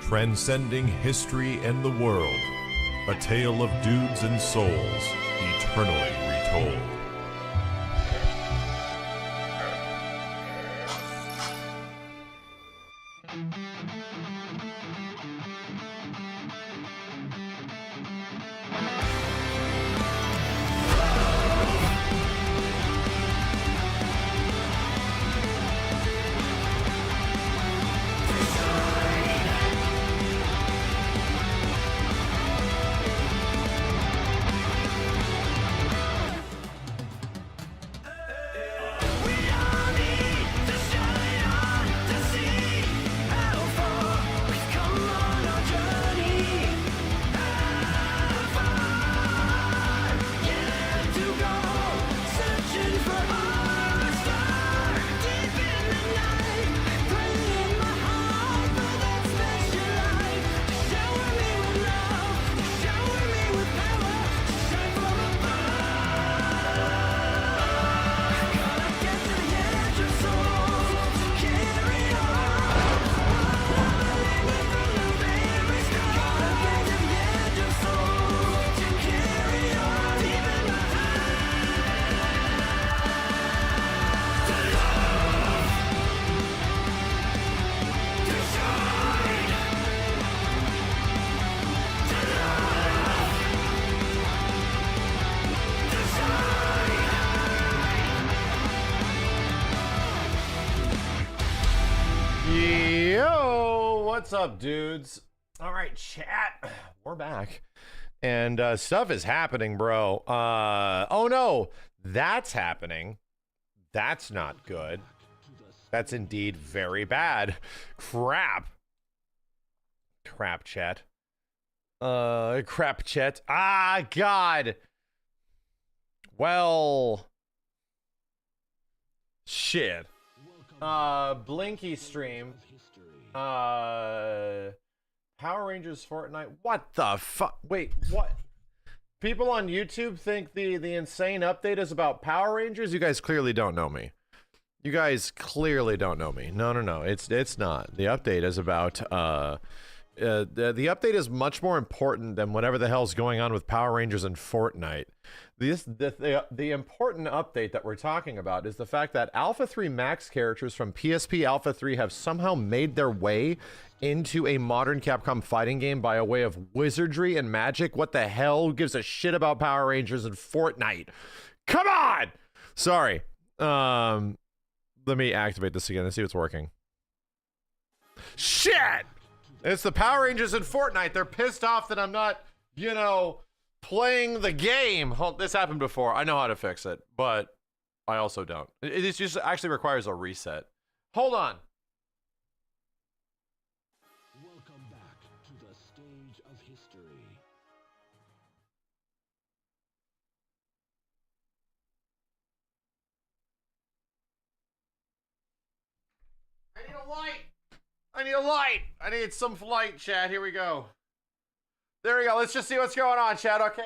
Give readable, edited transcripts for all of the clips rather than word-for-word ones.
transcending history and the world, a tale of dudes and souls, eternally retold. What's up, dudes? All right, chat. We're back. And stuff is happening, bro. Oh no, that's happening. That's not good. That's indeed very bad. Crap. Crap, chat. Crap, chat. Ah, God. Well. Shit. Blinky stream. Power Rangers Fortnite. What the fuck? Wait, what? People on YouTube think the insane update is about Power Rangers? You guys clearly don't know me. You guys clearly don't know me. No. It's not. The update is about the update is much more important than whatever the hell's going on with Power Rangers and Fortnite. The important update that we're talking about is the fact that Alpha 3 Max characters from PSP Alpha 3 have somehow made their way into a modern Capcom fighting game by a way of wizardry and magic. What the hell gives a shit about Power Rangers and Fortnite? Come on! Sorry. Let me activate this again and see what's working. Shit! It's the Power Rangers and Fortnite. They're pissed off that I'm not, you know, playing the game. This happened before. I know how to fix it, but I also don't. It just actually requires a reset. Hold on. Welcome back to the stage of history. I need a light. I need a light. I need some light, chat. Here we go. There we go. Let's just see what's going on, chat. Okay.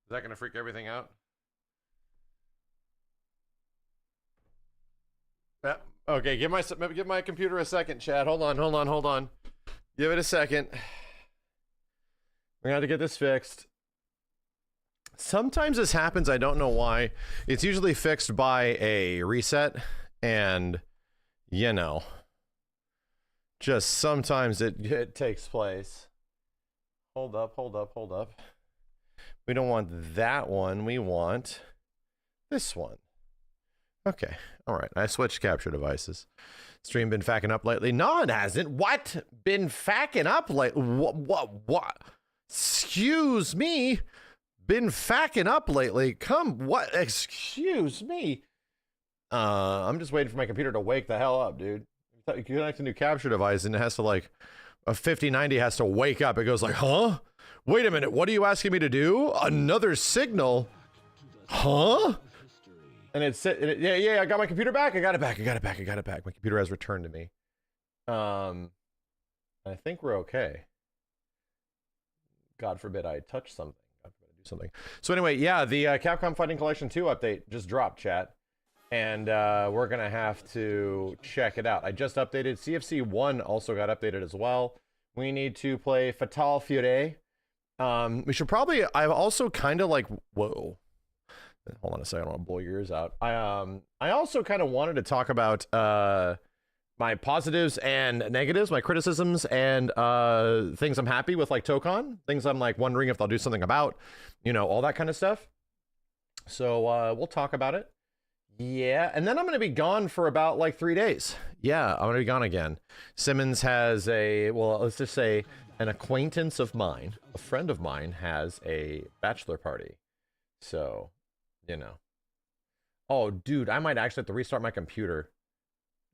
Is that going to freak everything out? Yeah. Okay, give my computer a second, chat. Hold on. Give it a second. We're going to have to get this fixed. Sometimes this happens, I don't know why. It's usually fixed by a reset, and, you know, just sometimes it takes place. Hold up. We don't want that one. We want this one. Okay. All right. I switched capture devices. Stream been facking up lately? No, it hasn't. What? Been facking up lately? What? Excuse me? Been facking up lately? What? Excuse me? I'm just waiting for my computer to wake the hell up, dude. You connect a new capture device and it has to, like, a 5090 has to wake up. It goes like, huh? Wait a minute, what are you asking me to do? Another signal? Huh? And yeah, I got my computer back. I got it back. My computer has returned to me. I think we're okay. God forbid I touch something. God forbid I do something. So anyway, yeah, the Capcom Fighting Collection 2 update just dropped, chat. And we're going to have to check it out. I just updated. CFC 1 also got updated as well. We need to play Fatal Fury. We should probably... I've also kind of like... Whoa. Hold on a second. I don't want to blow your ears out. I also kind of wanted to talk about my positives and negatives, my criticisms, and things I'm happy with, like Tokon. Things I'm like wondering if they'll do something about. You know, all that kind of stuff. So we'll talk about it. Yeah, and then I'm going to be gone for about like 3 days. Yeah, I'm going to be gone again. Simmons has a, well, let's just say an acquaintance of mine, a friend of mine has a bachelor party. So, you know. Oh, dude, I might actually have to restart my computer.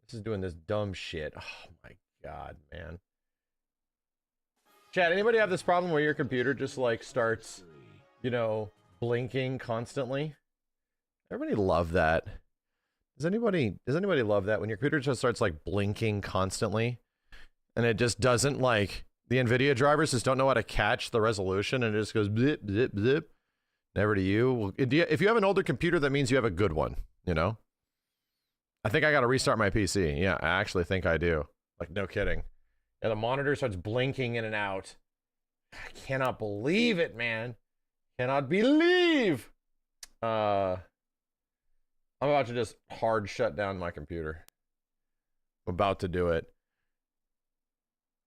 This is doing this dumb shit. Oh my God, man. Chat, anybody have this problem where your computer just like starts, you know, blinking constantly? Everybody love that. Does anybody love that when your computer just starts like blinking constantly and it just doesn't, like, the NVIDIA drivers just don't know how to catch the resolution and it just goes blip, blip, blip. Never to you. Well, if you have an older computer, that means you have a good one, you know? I think I got to restart my PC. Yeah, I actually think I do. Like, no kidding. Yeah, the monitor starts blinking in and out. I cannot believe it, man. Cannot believe. I'm about to just hard shut down my computer. I'm about to do it.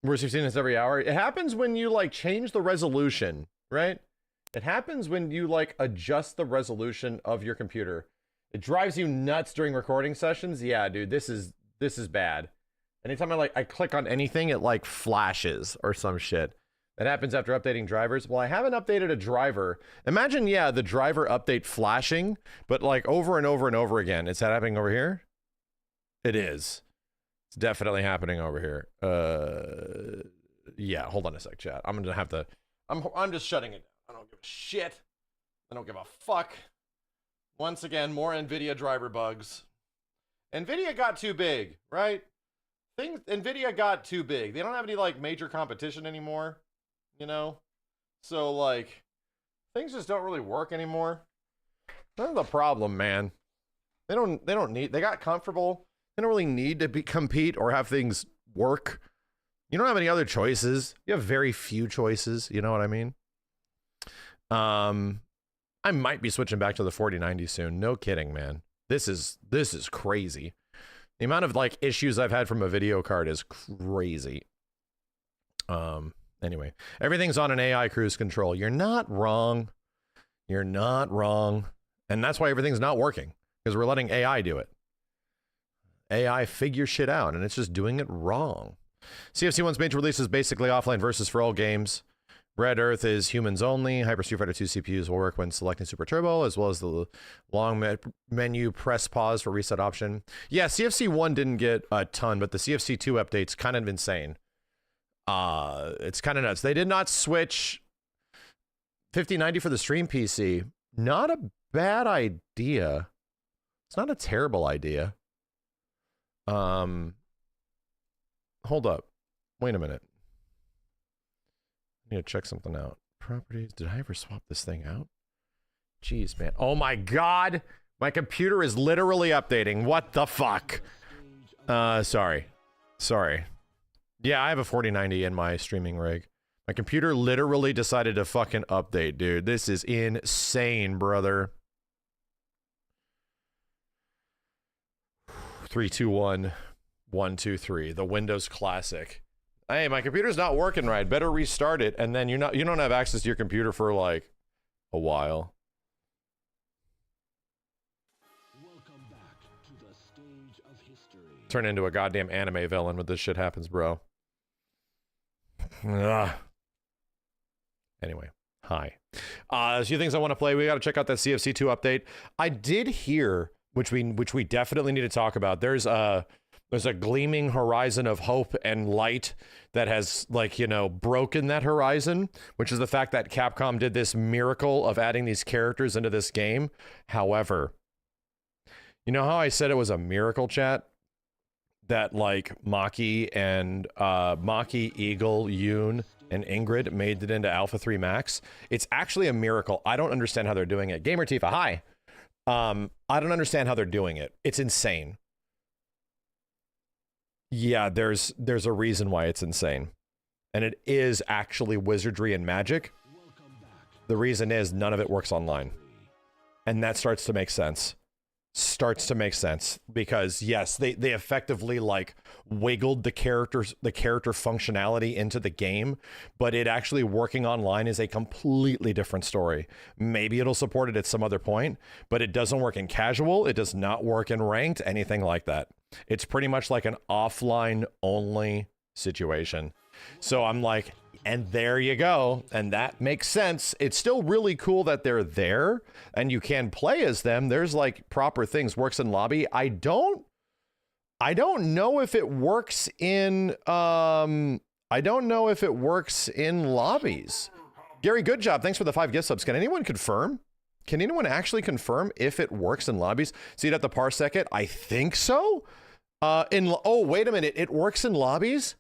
We're seeing this every hour. It happens when you like change the resolution, right? It happens when you like adjust the resolution of your computer. It drives you nuts during recording sessions. Yeah, dude, this is bad. Anytime I click on anything, it like flashes or some shit. That happens after updating drivers. Well, I haven't updated a driver. Imagine, yeah, the driver update flashing, but like over and over and over again. Is that happening over here? It is. It's definitely happening over here. Yeah, hold on a sec, chat. I'm gonna have to. I'm just shutting it down. I don't give a shit. I don't give a fuck. Once again, more NVIDIA driver bugs. NVIDIA got too big, right? NVIDIA got too big. They don't have any like major competition anymore. You know, so like things just don't really work anymore. That's the problem, man. They got comfortable. They don't really need to compete or have things work. You don't have any other choices. You have very few choices. You know what I mean? I might be switching back to the 4090 soon. No kidding, man. This is crazy. The amount of like issues I've had from a video card is crazy. Anyway, everything's on an AI cruise control. You're not wrong. You're not wrong. And that's why everything's not working, because we're letting AI do it. AI figure shit out, and it's just doing it wrong. CFC 1's major release is basically offline versus for all games. Red Earth is humans only. Hyper Street Fighter 2 CPUs will work when selecting Super Turbo, as well as the long menu press pause for reset option. Yeah, CFC 1 didn't get a ton, but the CFC 2 update's kind of insane. It's kind of nuts. They did not switch 5090 for the stream PC. Not a bad idea. It's not a terrible idea. Hold up. Wait a minute. I need to check something out. Properties. Did I ever swap this thing out? Jeez, man. Oh my God. My computer is literally updating. What the fuck? Sorry. Yeah, I have a 4090 in my streaming rig. My computer literally decided to fucking update, dude. This is insane, brother. 3, 2, 1, 1, 2, 3. The Windows Classic. Hey, my computer's not working right. Better restart it, and then you don't have access to your computer for like a while. Welcome back to the stage of history. Turn into a goddamn anime villain when this shit happens, bro. Ugh. Anyway, hi. A few things I want to play. We got to check out that CFC 2 update. I did hear, which we definitely need to talk about. There's a gleaming horizon of hope and light that has, like, you know, broken that horizon, which is the fact that Capcom did this miracle of adding these characters into this game. However, you know how I said it was a miracle, chat? that like Maki and Maki, Eagle, Yoon, and Ingrid made it into Alpha 3 Max. It's actually a miracle. I don't understand how they're doing it. Gamer Tifa, hi. I don't understand how they're doing it. It's insane. Yeah, there's a reason why it's insane. And it is actually wizardry and magic. The reason is none of it works online. And that starts to make sense. Because yes, they effectively like wiggled the character functionality into the game, but it actually working online is a completely different story. Maybe it'll support it at some other point, but it doesn't work in casual. It does not work in ranked, anything like that. It's pretty much like an offline only situation. So I'm like, and there you go. And that makes sense. It's still really cool that they're there and you can play as them. There's like proper things. Works in lobby. I don't know if it works in lobbies. Gary, good job. Thanks for the 5 gift subs. Can anyone confirm? Can anyone actually confirm if it works in lobbies? So you'd have to parsec it. I think so. Oh, wait a minute. It works in lobbies?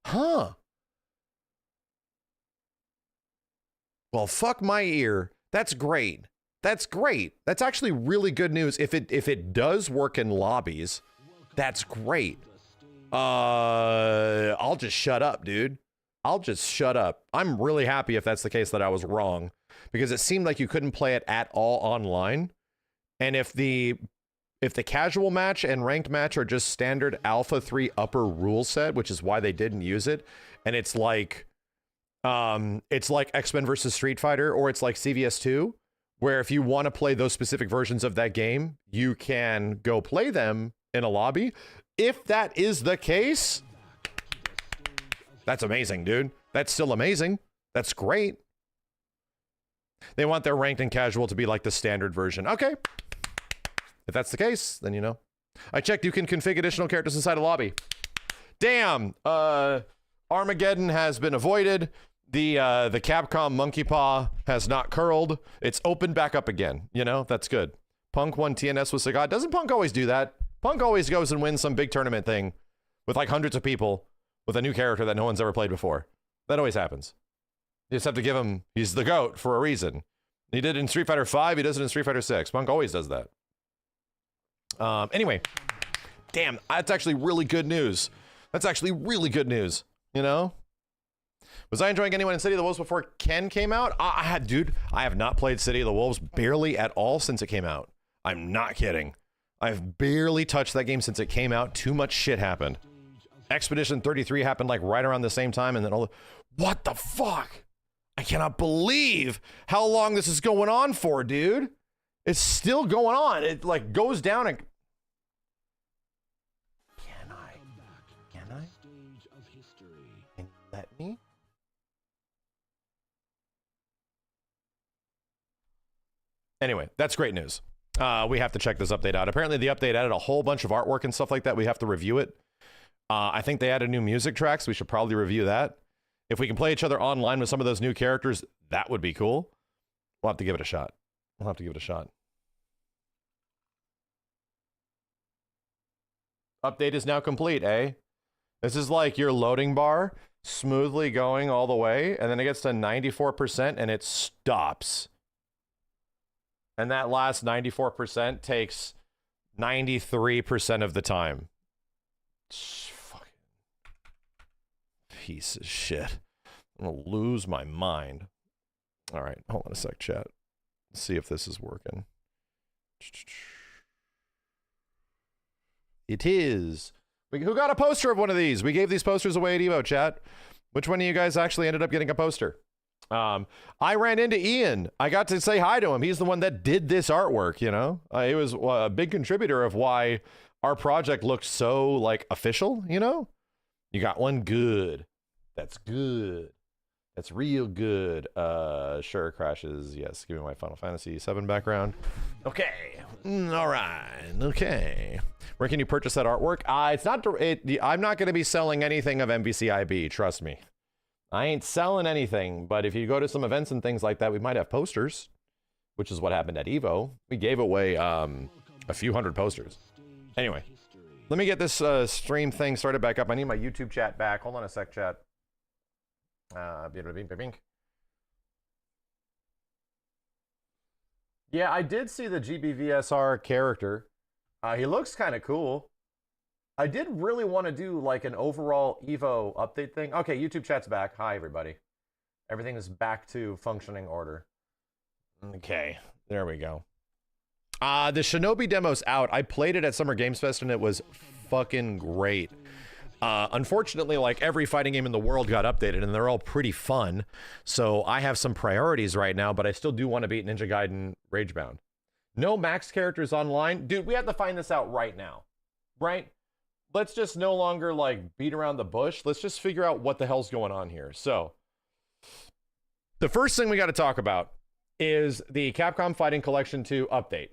Huh. Well, fuck my ear. That's great. That's great. That's actually really good news. If it does work in lobbies, that's great. I'll just shut up, dude. I'll just shut up. I'm really happy if that's the case that I was wrong, because it seemed like you couldn't play it at all online. And if the casual match and ranked match are just standard Alpha 3 upper rule set, which is why they didn't use it, and it's like X-Men versus Street Fighter, or it's like CVS 2, where if you want to play those specific versions of that game, you can go play them in a lobby. If that is the case, that's amazing, dude. That's still amazing. That's great. They want their ranked and casual to be like the standard version. Okay. If that's the case, then you know. I checked, you can configure additional characters inside a lobby. Damn! Armageddon has been avoided. The Capcom monkey paw has not curled. It's opened back up again. You know, that's good. Punk won TNS with Sagat. Doesn't Punk always do that? Punk always goes and wins some big tournament thing with like hundreds of people with a new character that no one's ever played before. That always happens. You just have to give him, he's the GOAT for a reason. He did it in Street Fighter 5, he does it in Street Fighter 6. Punk always does that. Anyway, damn, that's actually really good news. That's actually really good news, you know? Was I enjoying anyone in City of the Wolves before Ken came out? Dude, I have not played City of the Wolves barely at all since it came out. I'm not kidding. I've barely touched that game since it came out. Too much shit happened. Expedition 33 happened like right around the same time, and then what the fuck? I cannot believe how long this is going on for, dude. It's still going on. It like goes down and... Can I? Can you let me? Anyway, that's great news. We have to check this update out. Apparently the update added a whole bunch of artwork and stuff like that. We have to review it. I think they added new music tracks. We should probably review that. If we can play each other online with some of those new characters, that would be cool. We'll have to give it a shot. Update is now complete, eh? This is like your loading bar smoothly going all the way, and then it gets to 94% and it stops. And that last 94% takes 93% of the time. Fucking piece of shit. I'm gonna lose my mind. All right, hold on a sec, chat. Let's see if this is working. It is. Who got a poster of one of these? We gave these posters away at Evo, chat. Which one of you guys actually ended up getting a poster? I ran into Ian. I got to say hi to him. He's the one that did this artwork, you know? He was a big contributor of why our project looked so, like, official, you know? You got one? Good. That's good. That's real good. Sure, crashes. Yes, give me my Final Fantasy VII background. Okay. All right. Okay. Where can you purchase that artwork? It's not. I'm not going to be selling anything of MVCIB. Trust me. I ain't selling anything. But if you go to some events and things like that, we might have posters, which is what happened at Evo. We gave away a few hundred posters. Anyway, Let me get this stream thing started back up. I need my YouTube chat back. Hold on a sec, chat. Yeah, I did see the GBVSR character. He looks kind of cool. I did really want to do like an overall Evo update thing. Okay, YouTube chat's back. Hi, everybody. Everything is back to functioning order. Okay, there we go. The Shinobi demo's out. I played it at Summer Games Fest and it was fucking great. Unfortunately, like every fighting game in the world got updated and they're all pretty fun. So I have some priorities right now, but I still do want to beat Ninja Gaiden Ragebound. No max characters online. Dude, we have to find this out right now, right? Let's just no longer like beat around the bush. Let's just figure out what the hell's going on here. So the first thing we got to talk about is the Capcom Fighting Collection 2 update.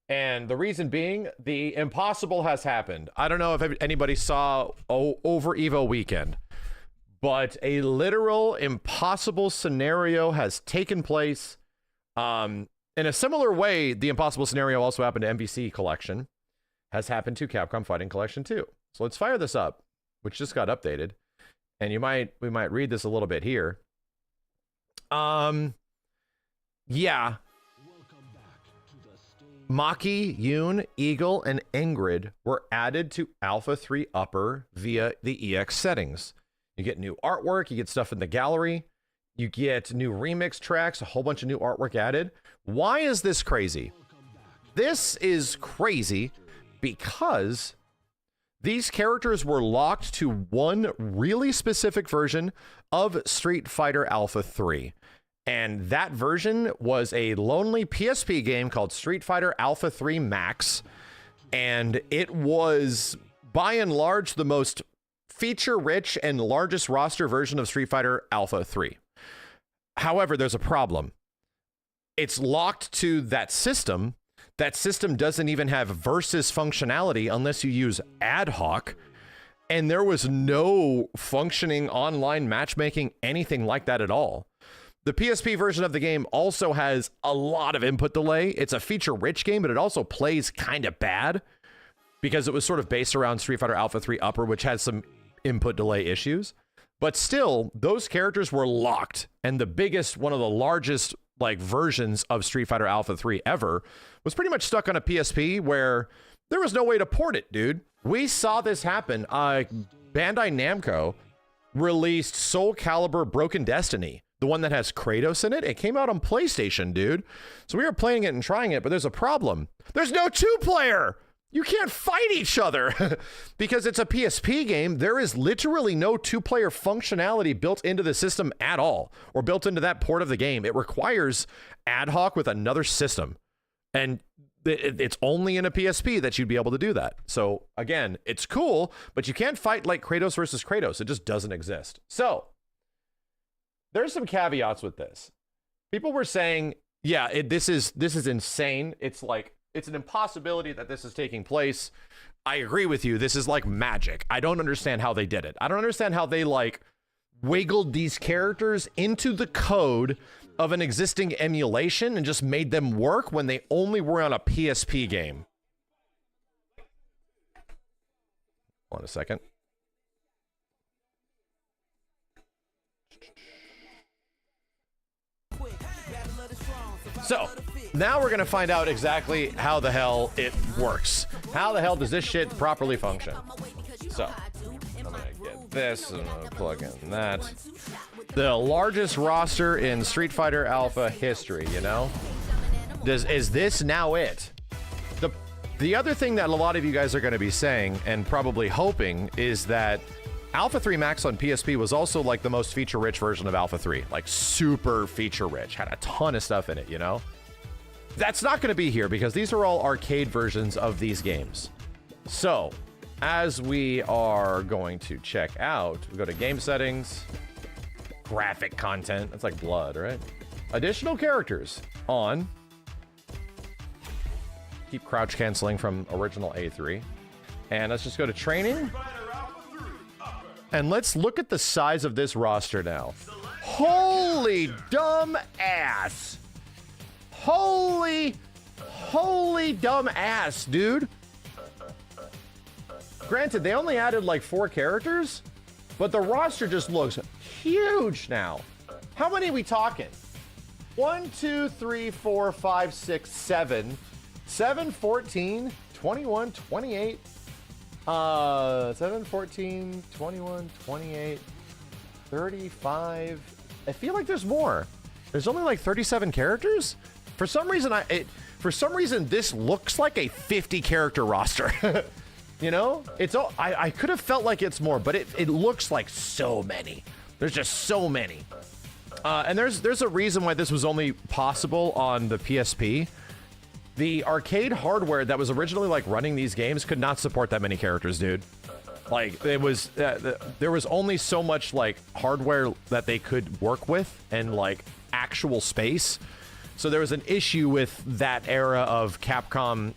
And the reason being, the impossible has happened. I don't know if anybody saw over Evo weekend, but a literal impossible scenario has taken place. In a similar way, the impossible scenario also happened to MVC Collection, has happened to Capcom Fighting Collection 2. So let's fire this up, which just got updated. And we might read this a little bit here. Yeah. Maki, Yoon, Eagle, and Ingrid were added to Alpha 3 Upper via the EX settings. You get new artwork, you get stuff in the gallery, you get new remix tracks, a whole bunch of new artwork added. Why is this crazy? This is crazy because these characters were locked to one really specific version of Street Fighter Alpha 3. And that version was a lonely PSP game called Street Fighter Alpha 3 Max. And it was, by and large, the most feature-rich and largest roster version of Street Fighter Alpha 3. However, there's a problem. It's locked to that system. That system doesn't even have versus functionality unless you use ad hoc. And there was no functioning online matchmaking, anything like that at all. The PSP version of the game also has a lot of input delay. It's a feature-rich game, but it also plays kind of bad because it was sort of based around Street Fighter Alpha 3 Upper, which has some input delay issues. But still, those characters were locked, and the biggest, one of the largest like versions of Street Fighter Alpha 3 ever was pretty much stuck on a PSP where there was no way to port it, dude. We saw this happen. Bandai Namco released Soul Calibur Broken Destiny, the one that has Kratos in it. It came out on PlayStation, dude. So we were playing it and trying it, but there's a problem. There's no two-player. You can't fight each other because it's a PSP game. There is literally no two-player functionality built into the system at all, or built into that port of the game. It requires ad hoc with another system. And it's only in a PSP that you'd be able to do that. So again, it's cool, but you can't fight like Kratos versus Kratos. It just doesn't exist. So there's some caveats with this. People were saying, yeah, this is insane. It's like, it's an impossibility that this is taking place. I agree with you. This is like magic. I don't understand how they did it. I don't understand how they like wiggled these characters into the code of an existing emulation and just made them work when they only were on a PSP game. Hold on a second. So now we're gonna find out exactly how the hell it works. How the hell does this shit properly function? So I'm gonna get this and I'm gonna plug in that. The largest roster in Street Fighter Alpha history, you know? Is this now it? The other thing that a lot of you guys are gonna be saying and probably hoping is that Alpha 3 Max on PSP was also like the most feature-rich version of Alpha 3, like super feature-rich, had a ton of stuff in it, you know? That's not going to be here because these are all arcade versions of these games. So, as we are going to check out, we go to game settings, graphic content, that's like blood, right? Additional characters on. Keep crouch canceling from original A3. And let's just go to training. And let's look at the size of this roster now. Holy dumb ass. Holy dumb ass, dude. Granted, they only added like 4 characters, but the roster just looks huge now. How many are we talking? 1, 2, 3, 4, 5, 6, 7. 7, 14, 21, 28. 7, 14, 21, 28, 35. I feel like there's more. There's only like 37 characters. For some reason, this looks like a 50 character roster. You know, it's all, I could have felt like it's more, but it looks like so many. There's just so many. And there's a reason why this was only possible on the PSP. The arcade hardware that was originally like running these games could not support that many characters, dude. Like it was, there was only so much like hardware that they could work with and like actual space. So there was an issue with that era of Capcom,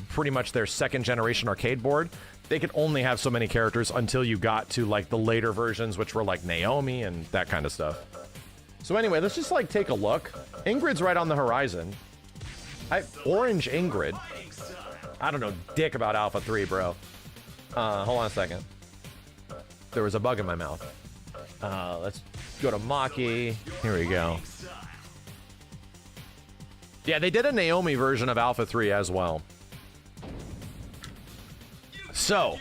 pretty much their 2nd generation arcade board. They could only have so many characters until you got to like the later versions, which were like Naomi and that kind of stuff. So anyway, let's just like take a look. Ingrid's right on the horizon. Orange Ingrid. I don't know dick about Alpha 3, bro. Hold on a second. There was a bug in my mouth. Let's go to Maki. Here we go. Yeah, they did a Naomi version of Alpha 3 as well. So,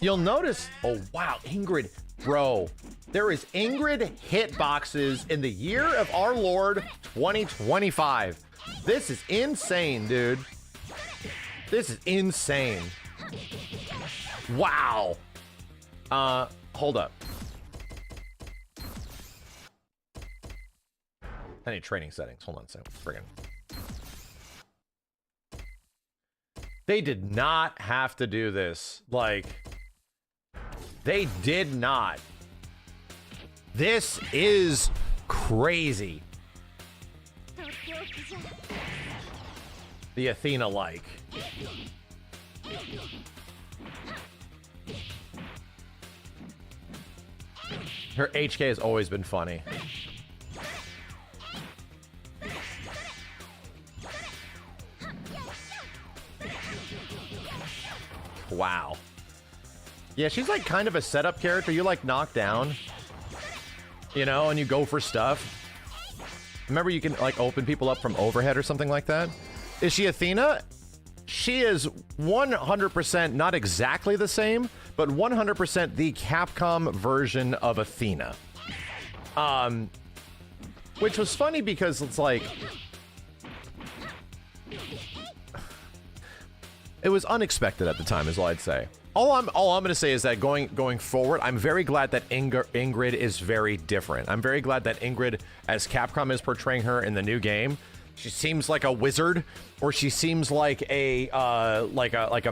you'll notice... Oh, wow, Ingrid. Bro, there is Ingrid hitboxes in the year of our Lord 2025. This is insane, dude. This is insane. Wow. Hold up. I need training settings. Hold on a second. Friggin'. They did not have to do this. Like, they did not. This is crazy. The Athena-like. Her HK has always been funny. Wow. Yeah, she's like kind of a setup character. You like knock down, you know, and you go for stuff. Remember, you can like open people up from overhead or something like that. Is she Athena? She is 100% not exactly the same, but 100% the Capcom version of Athena. Which was funny because it's like, it was unexpected at the time, is all I'd say. All I'm gonna say is that going forward, I'm very glad that Ingrid is very different. I'm very glad that Ingrid, as Capcom is portraying her in the new game, she seems like a wizard, or she seems like a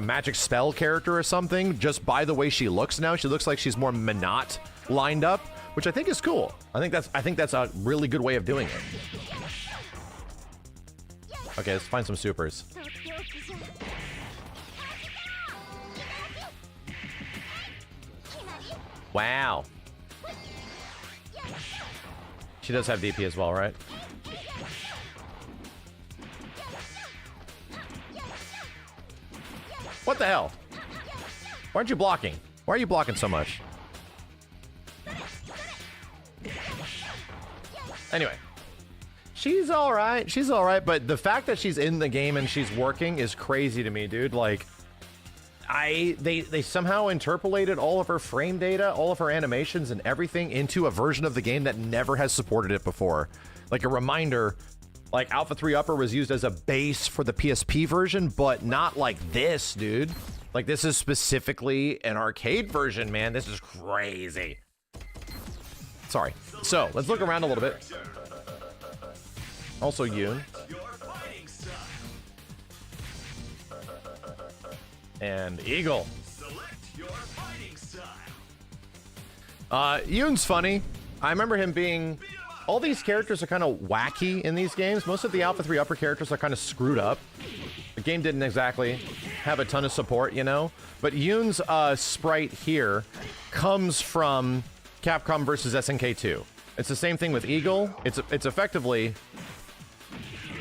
magic spell character or something. Just by the way she looks now, she looks like she's more Minot lined up, which I think is cool. I think that's a really good way of doing it. Okay, let's find some supers. Wow. She does have DP as well, right? What the hell? Why aren't you blocking? Why are you blocking so much? Anyway. She's alright. She's alright, but the fact that she's in the game and she's working is crazy to me, dude. Like, they somehow interpolated all of her frame data, all of her animations and everything into a version of the game that never has supported it before. Like a reminder, like Alpha 3 Upper was used as a base for the PSP version, but not like this, dude. Like this is specifically an arcade version, man. This is crazy. Sorry. So let's look around a little bit. Also Yoon. And Eagle. Yoon's funny. I remember him being... All these characters are kind of wacky in these games. Most of the Alpha 3 Upper characters are kind of screwed up. The game didn't exactly have a ton of support, you know? But Yoon's sprite here comes from Capcom versus SNK 2. It's the same thing with Eagle. It's effectively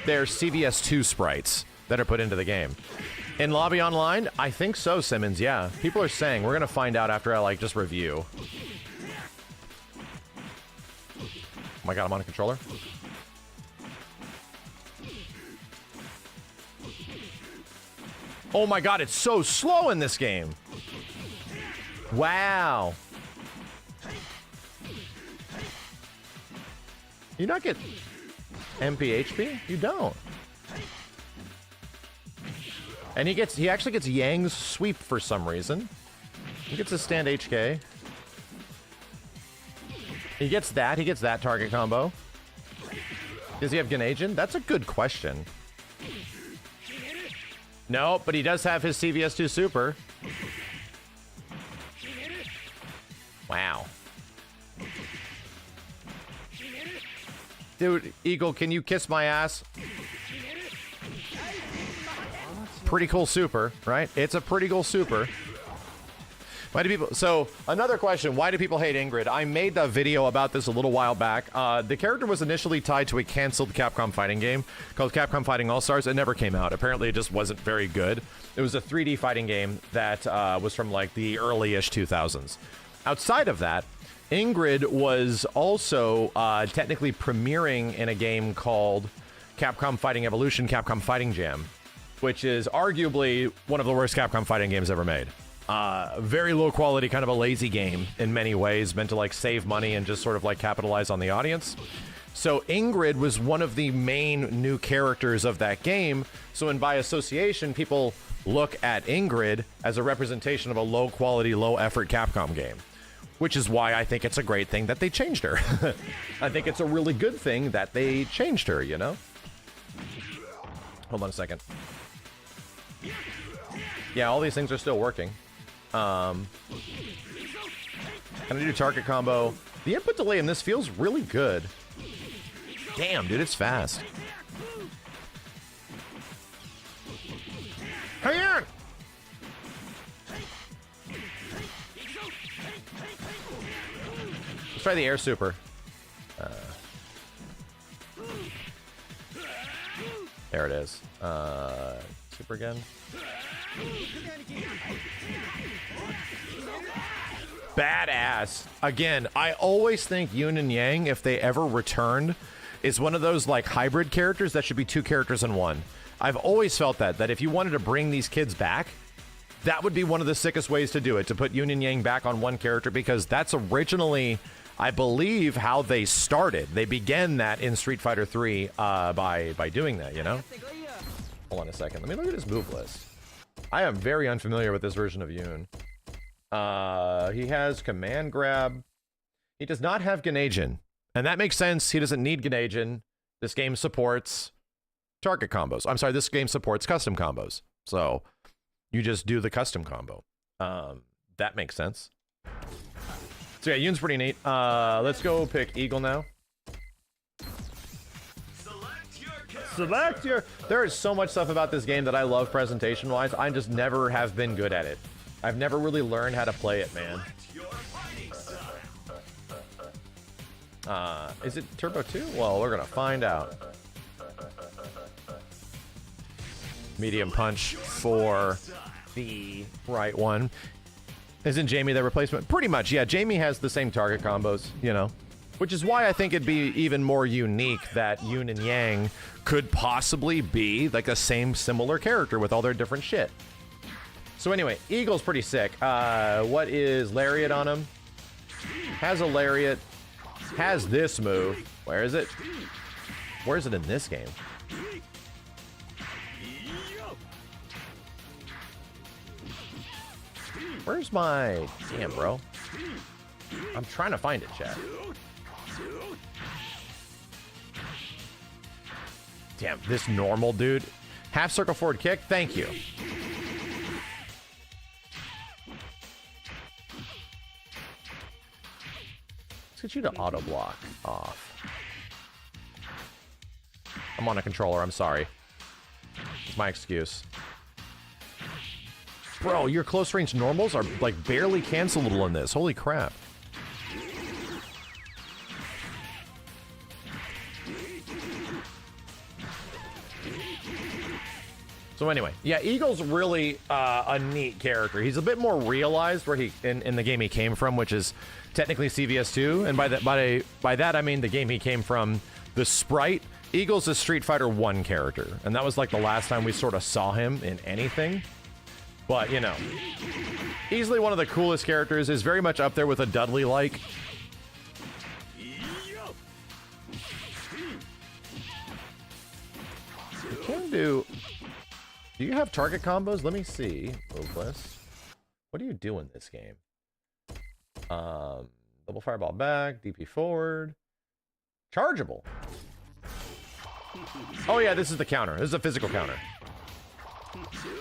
their CVS2 sprites that are put into the game. In lobby online? I think so, Simmons, yeah. People are saying. We're gonna find out after I, like, just review. Oh my god, I'm on a controller. Oh my god, it's so slow in this game. Wow. You not get MP HP? You don't. And he actually gets Yang's sweep for some reason. He gets a stand HK. He gets that target combo. Does he have Ganajin? That's a good question. No, but he does have his CVS2 super. Wow. Dude, Eagle, can you kiss my ass? Pretty cool super, right? It's a pretty cool super. Why do people... So, another question. Why do people hate Ingrid? I made a video about this a little while back. The character was initially tied to a canceled Capcom fighting game called Capcom Fighting All-Stars. It never came out. Apparently, it just wasn't very good. It was a 3D fighting game that was from, like, the early-ish 2000s. Outside of that, Ingrid was also technically premiering in a game called Capcom Fighting Evolution, Capcom Fighting Jam, which is arguably one of the worst Capcom fighting games ever made. Very low quality, kind of a lazy game in many ways, meant to like save money and just sort of like capitalize on the audience. So Ingrid was one of the main new characters of that game. So and by association, people look at Ingrid as a representation of a low quality, low effort Capcom game, which is why I think it's a great thing that they changed her. I think it's a really good thing that they changed her, you know? Hold on a second. Yeah, all these things are still working. Can I do target combo? The input delay in this feels really good. Damn, dude, it's fast. Hang on! Let's try the air super. There it is. Super again. Badass. Again, I always think Yun and Yang, if they ever returned, is one of those like hybrid characters that should be two characters in one. I've always felt that if you wanted to bring these kids back, that would be one of the sickest ways to do it, to put Yun and Yang back on one character, because that's originally, I believe, how they started. They began that in Street Fighter 3 by doing that, you know? Hold on a second. Let me look at his move list. I am very unfamiliar with this version of Yun. He has command grab. He does not have Ganajin. And that makes sense. He doesn't need Ganajin. This game supports target combos. I'm sorry, this game supports custom combos. So you just do the custom combo. That makes sense. So yeah, Yun's pretty neat. Let's go pick Eagle now. Select your... There is so much stuff about this game that I love presentation-wise. I just never have been good at it. I've never really learned how to play it, man. Is it Turbo 2? Well, we're gonna find out. Medium punch for the right one. Isn't Jamie the replacement? Pretty much, yeah. Jamie has the same target combos, you know. Which is why I think it'd be even more unique that Yun and Yang could possibly be like a similar character with all their different shit. So anyway, Eagle's pretty sick. What is Lariat on him? Has a Lariat. Has this move. Where is it? Where is it in this game? Where's my... Damn, bro. I'm trying to find it, chat. Damn, this normal dude. Half circle forward kick. Thank you. Let's get you to auto block off. I'm on a controller. I'm sorry. It's my excuse. Bro, your close range normals are like barely cancelable in this. Holy crap. So anyway, yeah, Eagle's really a neat character. He's a bit more realized where he in the game he came from, which is technically CVS2, and by that I mean the game he came from. The sprite, Eagle's a Street Fighter 1 character, and that was like the last time we sort of saw him in anything. But you know, easily one of the coolest characters, is very much up there with a Dudley-like. You can do you have target combos? Let me see. Ruthless. What do you do in this game? Double fireball back, DP forward. Chargeable. Oh yeah, this is the counter. This is a physical counter.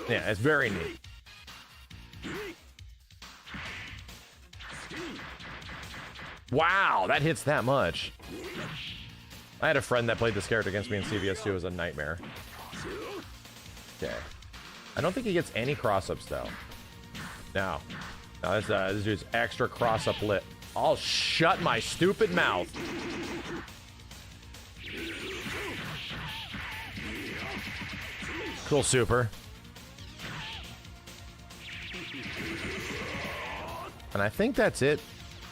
Yeah, it's very neat. Wow, that hits that much. I had a friend that played this character against me in CVS2. It was a nightmare. Okay. I don't think he gets any cross-ups, though. No. No, this dude's extra cross-up lit. I'll shut my stupid mouth. Cool super. And I think that's it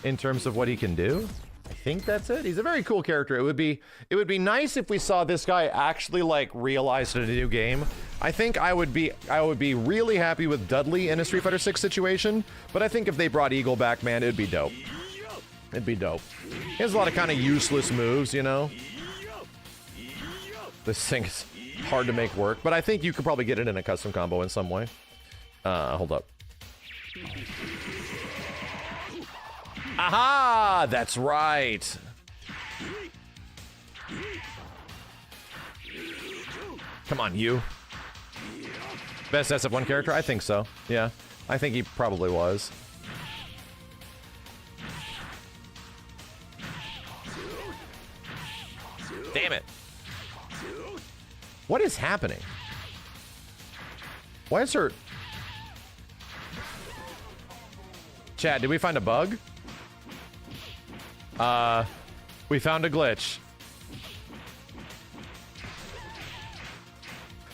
in terms of what he can do. I think that's it. He's a very cool character. It would be nice if we saw this guy actually like realized in a new game. I think I would be really happy with Dudley in a Street Fighter 6 situation, but I think if they brought Eagle back, man, it'd be dope. It'd be dope. He has a lot of kind of useless moves, you know. This thing's hard to make work, but I think you could probably get it in a custom combo in some way. Hold up. Aha! That's right. Come on, you. Best SF1 character? I think so. Yeah, I think he probably was. Damn it. What is happening? Why is her... Chad, did we find a bug? We found a glitch.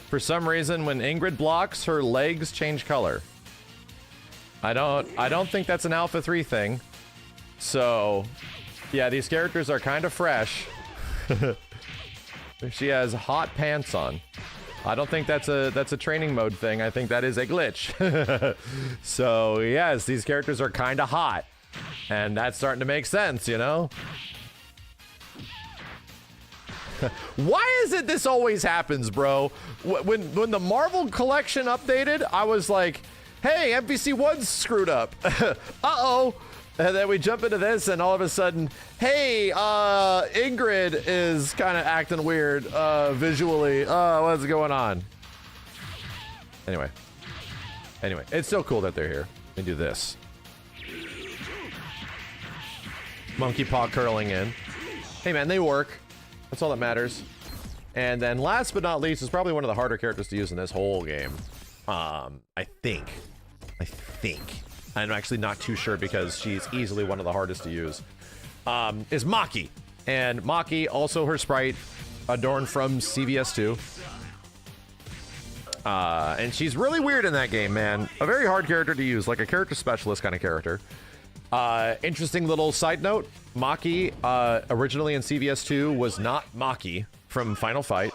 For some reason, when Ingrid blocks, her legs change color. I don't think that's an Alpha 3 thing. So, yeah, these characters are kind of fresh. She has hot pants on. I don't think that's a training mode thing. I think that is a glitch. So, yes, these characters are kind of hot. And that's starting to make sense, you know? Why is it this always happens, bro? When the Marvel collection updated, I was like, hey, NPC1's screwed up. Uh-oh. And then we jump into this, and all of a sudden, hey, Ingrid is kind of acting weird visually. What's going on? Anyway, it's still cool that they're here. Let me do this. Monkey paw curling in. Hey, man, they work. That's all that matters. And then last but not least is probably one of the harder characters to use in this whole game. I think. I'm actually not too sure because she's easily one of the hardest to use. Is Maki. And Maki, also her sprite, adorned from CVS2. And she's really weird in that game, man. A very hard character to use, like a character specialist kind of character. Interesting little side note. Maki, originally in CVS2, was not Maki from Final Fight.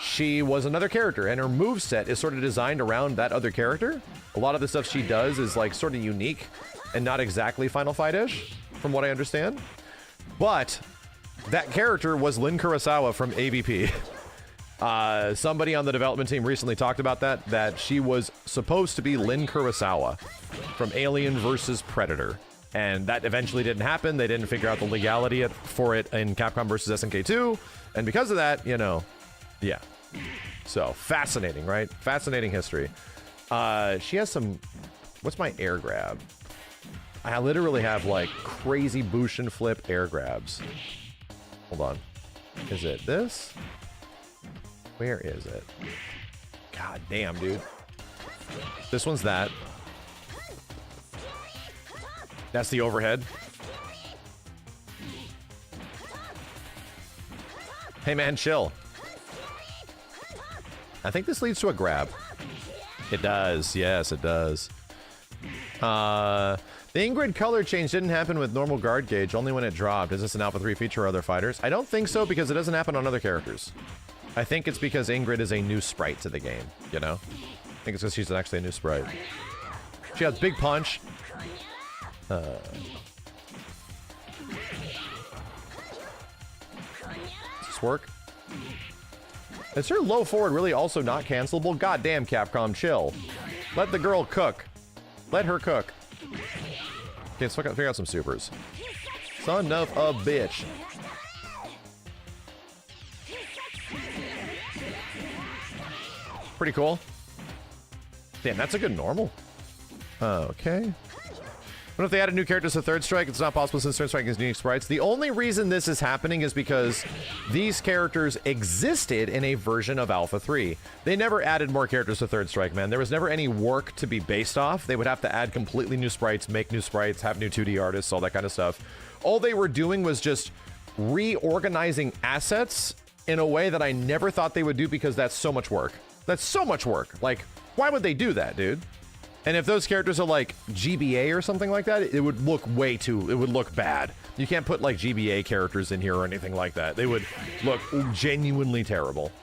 She was another character, and her moveset is sort of designed around that other character. A lot of the stuff she does is like sort of unique and not exactly Final Fight-ish, from what I understand. But that character was Lin Kurosawa from AVP. Somebody on the development team recently talked about that she was supposed to be Lin Kurosawa from Alien vs. Predator. And that eventually didn't happen. They didn't figure out the legality for it in Capcom vs. SNK 2. And because of that, you know, yeah. So, fascinating, right? Fascinating history. She has some... What's my air grab? I literally have, like, crazy Bushin flip air grabs. Hold on. Is it this? Where is it? God damn, dude. This one's that. That's the overhead. Hey man, chill. I think this leads to a grab. It does. Yes, it does. The Ingrid color change didn't happen with normal guard gauge, only when it dropped. Is this an Alpha 3 feature or other fighters? I don't think so, because it doesn't happen on other characters. I think it's because Ingrid is a new sprite to the game, you know? I think it's because she's actually a new sprite. She has big punch. Does this work? Is her low forward really also not cancelable? Goddamn, Capcom, chill. Let the girl cook. Let her cook. Okay, let's figure out some supers. Son of a bitch. Pretty cool. Damn, that's a good normal. Okay. What if they added new characters to Third Strike? It's not possible since Third Strike is unique sprites. The only reason this is happening is because these characters existed in a version of Alpha 3. They never added more characters to Third Strike, man. There was never any work to be based off. They would have to add completely new sprites, make new sprites, have new 2D artists, all that kind of stuff. All they were doing was just reorganizing assets in a way that I never thought they would do, because that's so much work. That's so much work. Like, why would they do that, dude? And if those characters are like GBA or something like that, it would look it would look bad. You can't put like GBA characters in here or anything like that. They would look genuinely terrible.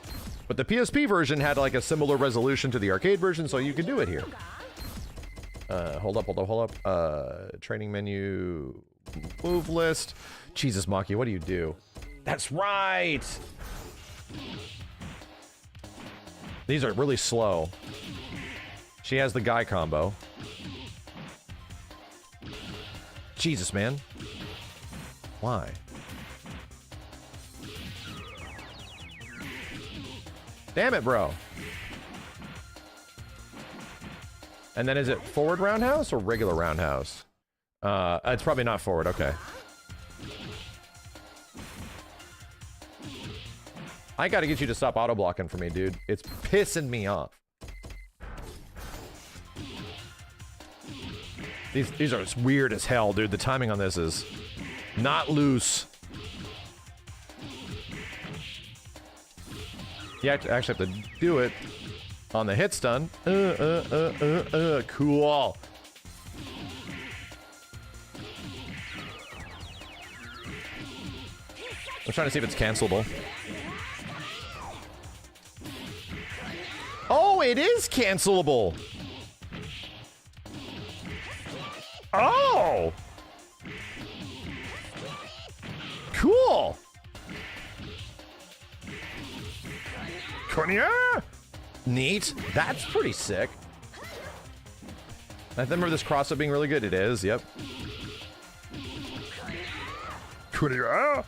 But the PSP version had like a similar resolution to the arcade version, so you can do it here. Hold up. Training menu, move list. Jesus, Maki, what do? That's right! These are really slow. She has the guy combo. Jesus, man. Why? Damn it, bro. And then is it forward roundhouse or regular roundhouse? It's probably not forward, okay. I gotta get you to stop auto-blocking for me, dude. It's pissing me off. These are weird as hell, dude. The timing on this is not loose. You actually have to do it on the hit stun. Cool. I'm trying to see if it's cancelable. Oh, it is cancelable. Oh! Cool! Cornea! Neat. That's pretty sick. I remember this cross-up being really good. It is, yep. Cornea!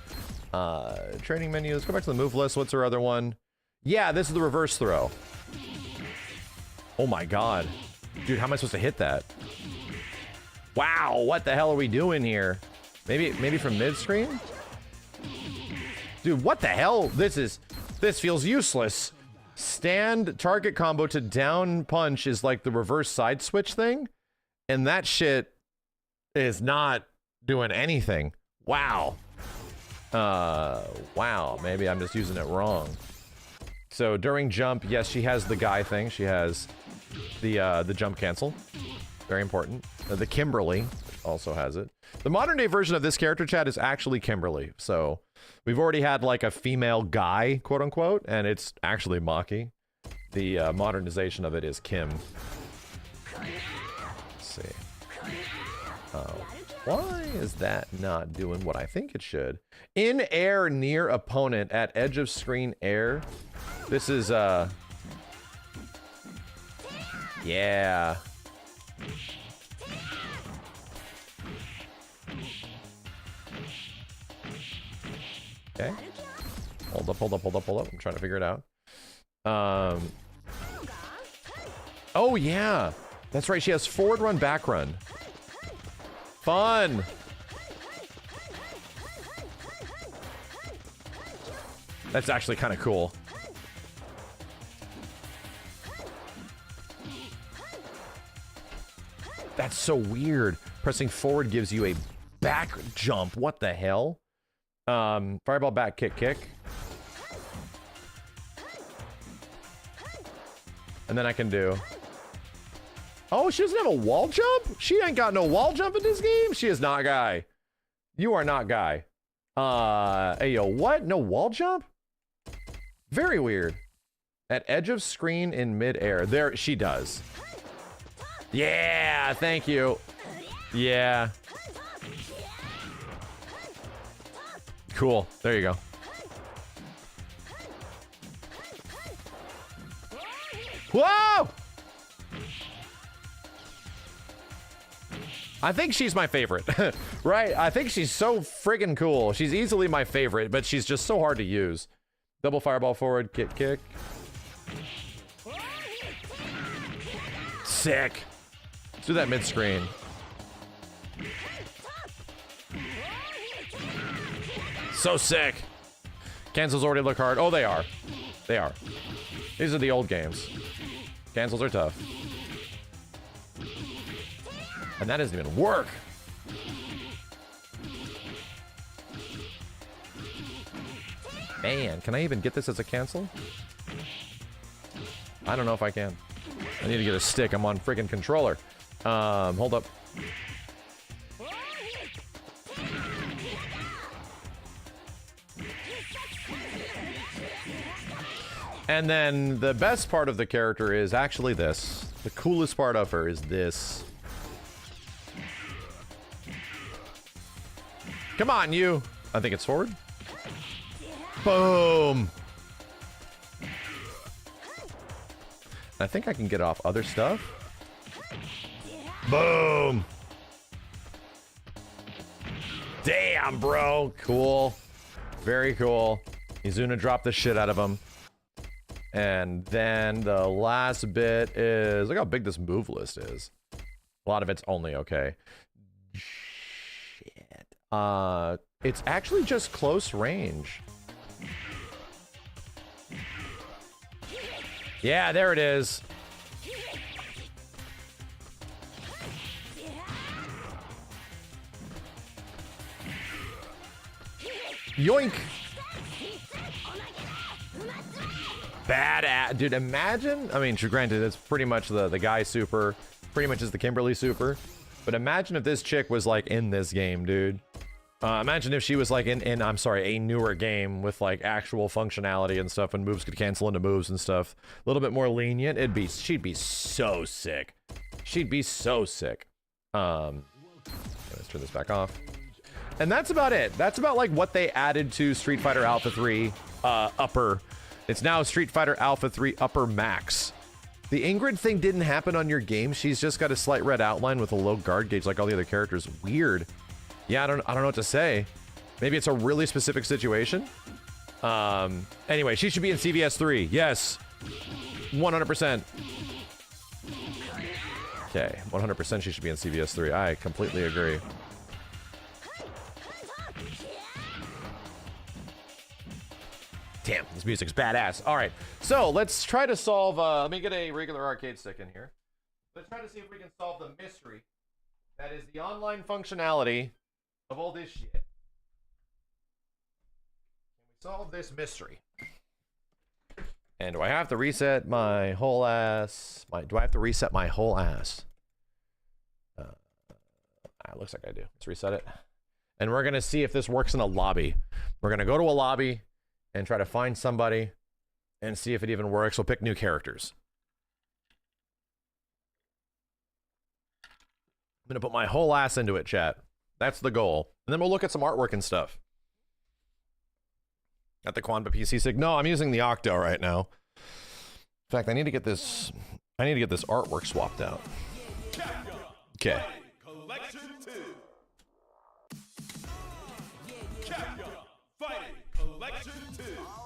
Training menu. Let's go back to the move list. What's our other one? Yeah, this is the reverse throw. Oh my god. Dude, how am I supposed to hit that? Wow, what the hell are we doing here? Maybe from mid-screen? Dude, what the hell? This feels useless. Stand target combo to down punch is like the reverse side switch thing. And that shit is not doing anything. Wow. Wow, maybe I'm just using it wrong. So during jump, yes, she has the guy thing. She has the jump cancel. Very important. The Kimberly also has it. The modern day version of this character, chat, is actually Kimberly. So we've already had like a female guy, quote unquote, and it's actually Maki. The modernization of it is Kim. Let's see. Why is that not doing what I think it should? In air near opponent at edge of screen air. This is yeah. Okay. Hold up. I'm trying to figure it out. Oh yeah. That's right, she has forward run, back run. Fun. That's actually kind of cool. That's so weird. Pressing forward gives you a back jump. What the hell? Fireball, back kick. And then I can do Oh, she doesn't have a wall jump? She ain't got no wall jump in this game? She is not Guy. You are not Guy. Hey, yo, what? No wall jump? Very weird. At edge of screen in midair. There, she does. Yeah, thank you. Yeah. Cool. There you go. Whoa! I think she's my favorite, right? I think she's so friggin' cool. She's easily my favorite, but she's just so hard to use. Double fireball forward, kick. Sick. Let's do that mid-screen. So sick. Cancels already look hard. Oh, they are. They are. These are the old games. Cancels are tough. And that doesn't even work. Man, can I even get this as a cancel? I don't know if I can. I need to get a stick. I'm on freaking controller. Hold up. And then the best part of the character is actually this. The coolest part of her is this. Come on, you. I think it's forward. Boom. I think I can get off other stuff. Boom. Damn, bro. Cool. Very cool. Izuna dropped the shit out of him. And then the last bit is... Look how big this move list is. A lot of it's only okay. Shit. It's actually just close range. Yeah, there it is. Yoink. Badass. Dude, imagine... I mean, granted, it's pretty much the guy super. Pretty much is the Kimberly super. But imagine if this chick was, like, in this game, dude. Imagine if she was, like, in I'm sorry, a newer game with, like, actual functionality and stuff, and moves could cancel into moves and stuff. A little bit more lenient. She'd be so sick. She'd be so sick. Let's turn this back off. And that's about it. That's about, like, what they added to Street Fighter Alpha 3 Upper. It's now Street Fighter Alpha 3 Upper Max. The Ingrid thing didn't happen on your game. She's just got a slight red outline with a low guard gauge like all the other characters. Weird. Yeah, I don't know what to say. Maybe it's a really specific situation. Anyway, she should be in CVS 3. Yes. 100%. Okay, 100% she should be in CVS 3. I completely agree. Damn, this music's badass. All right, so let's try to solve... let me get a regular arcade stick in here. Let's try to see if we can solve the mystery that is the online functionality of all this shit. Can we solve this mystery? And do I have to reset my whole ass? Do I have to reset my whole ass? Looks like I do. Let's reset it. And we're going to see if this works in a lobby. We're going to go to a lobby and try to find somebody and see if it even works. We'll pick new characters. I'm going to put my whole ass into it, chat. That's the goal. And then we'll look at some artwork and stuff. Got the Quanba PC stick. No, I'm using the Octo right now. In fact, I need to get this artwork swapped out. Okay.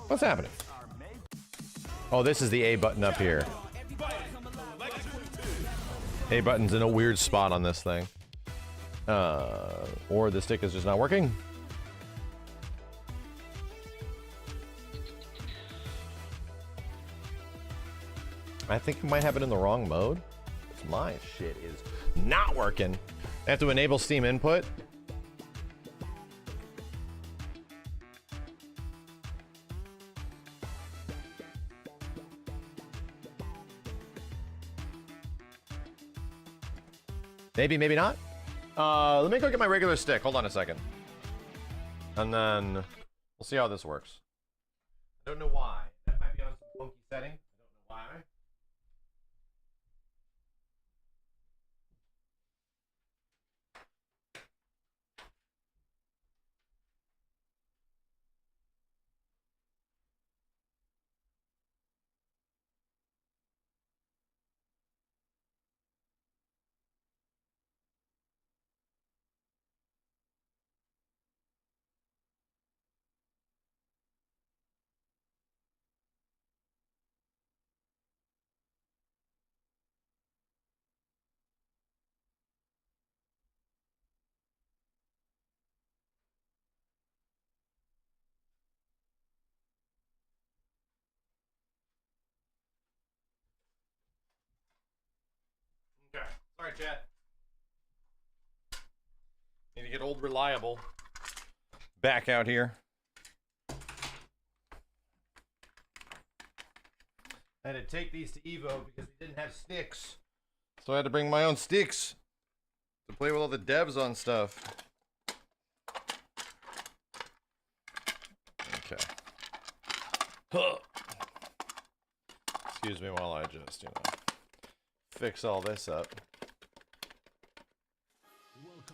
What's happening? Oh, this is the A button up here. A button's in a weird spot on this thing. Or the stick is just not working. I think we might have it in the wrong mode. My shit is not working. I have to enable Steam input. Maybe, maybe not. Let me go get my regular stick. Hold on a second. And then we'll see how this works. I don't know why. That might be on some funky setting. I don't know why. Okay. Sorry, chat. Need to get old reliable back out here. I had to take these to Evo because we didn't have sticks. So I had to bring my own sticks to play with all the devs on stuff. Okay. Huh. Excuse me while I just, fix all this up.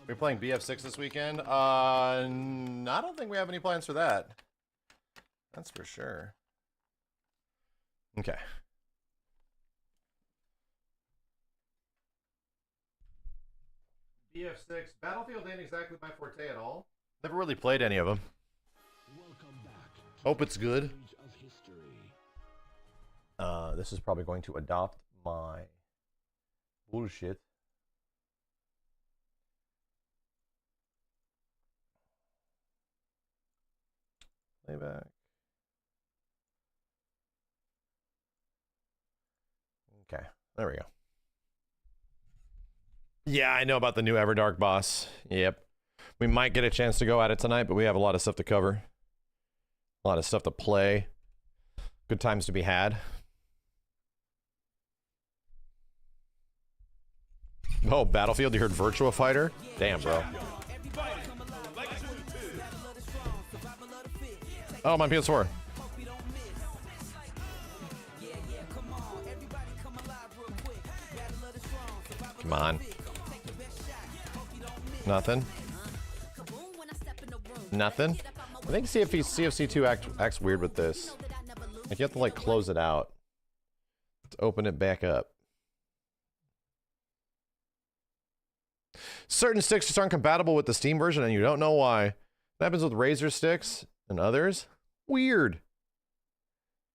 We're playing BF6 this weekend? I don't think we have any plans for that. That's for sure. Okay. BF6. Battlefield ain't exactly my forte at all. Never really played any of them. Hope it's good. This is probably going to adopt my bullshit. Playback. Okay, there we go. Yeah, I know about the new Everdark boss. Yep. We might get a chance to go at it tonight, but we have a lot of stuff to cover. A lot of stuff to play. Good times to be had. Oh, Battlefield, you heard Virtua Fighter? Damn, bro. Oh, my PS4. Come on. Nothing. Nothing. I think CFC2 acts weird with this. Like you have to like close it out to open it back up. Certain sticks just aren't compatible with the Steam version and you don't know why. That happens with Razer sticks and others. Weird.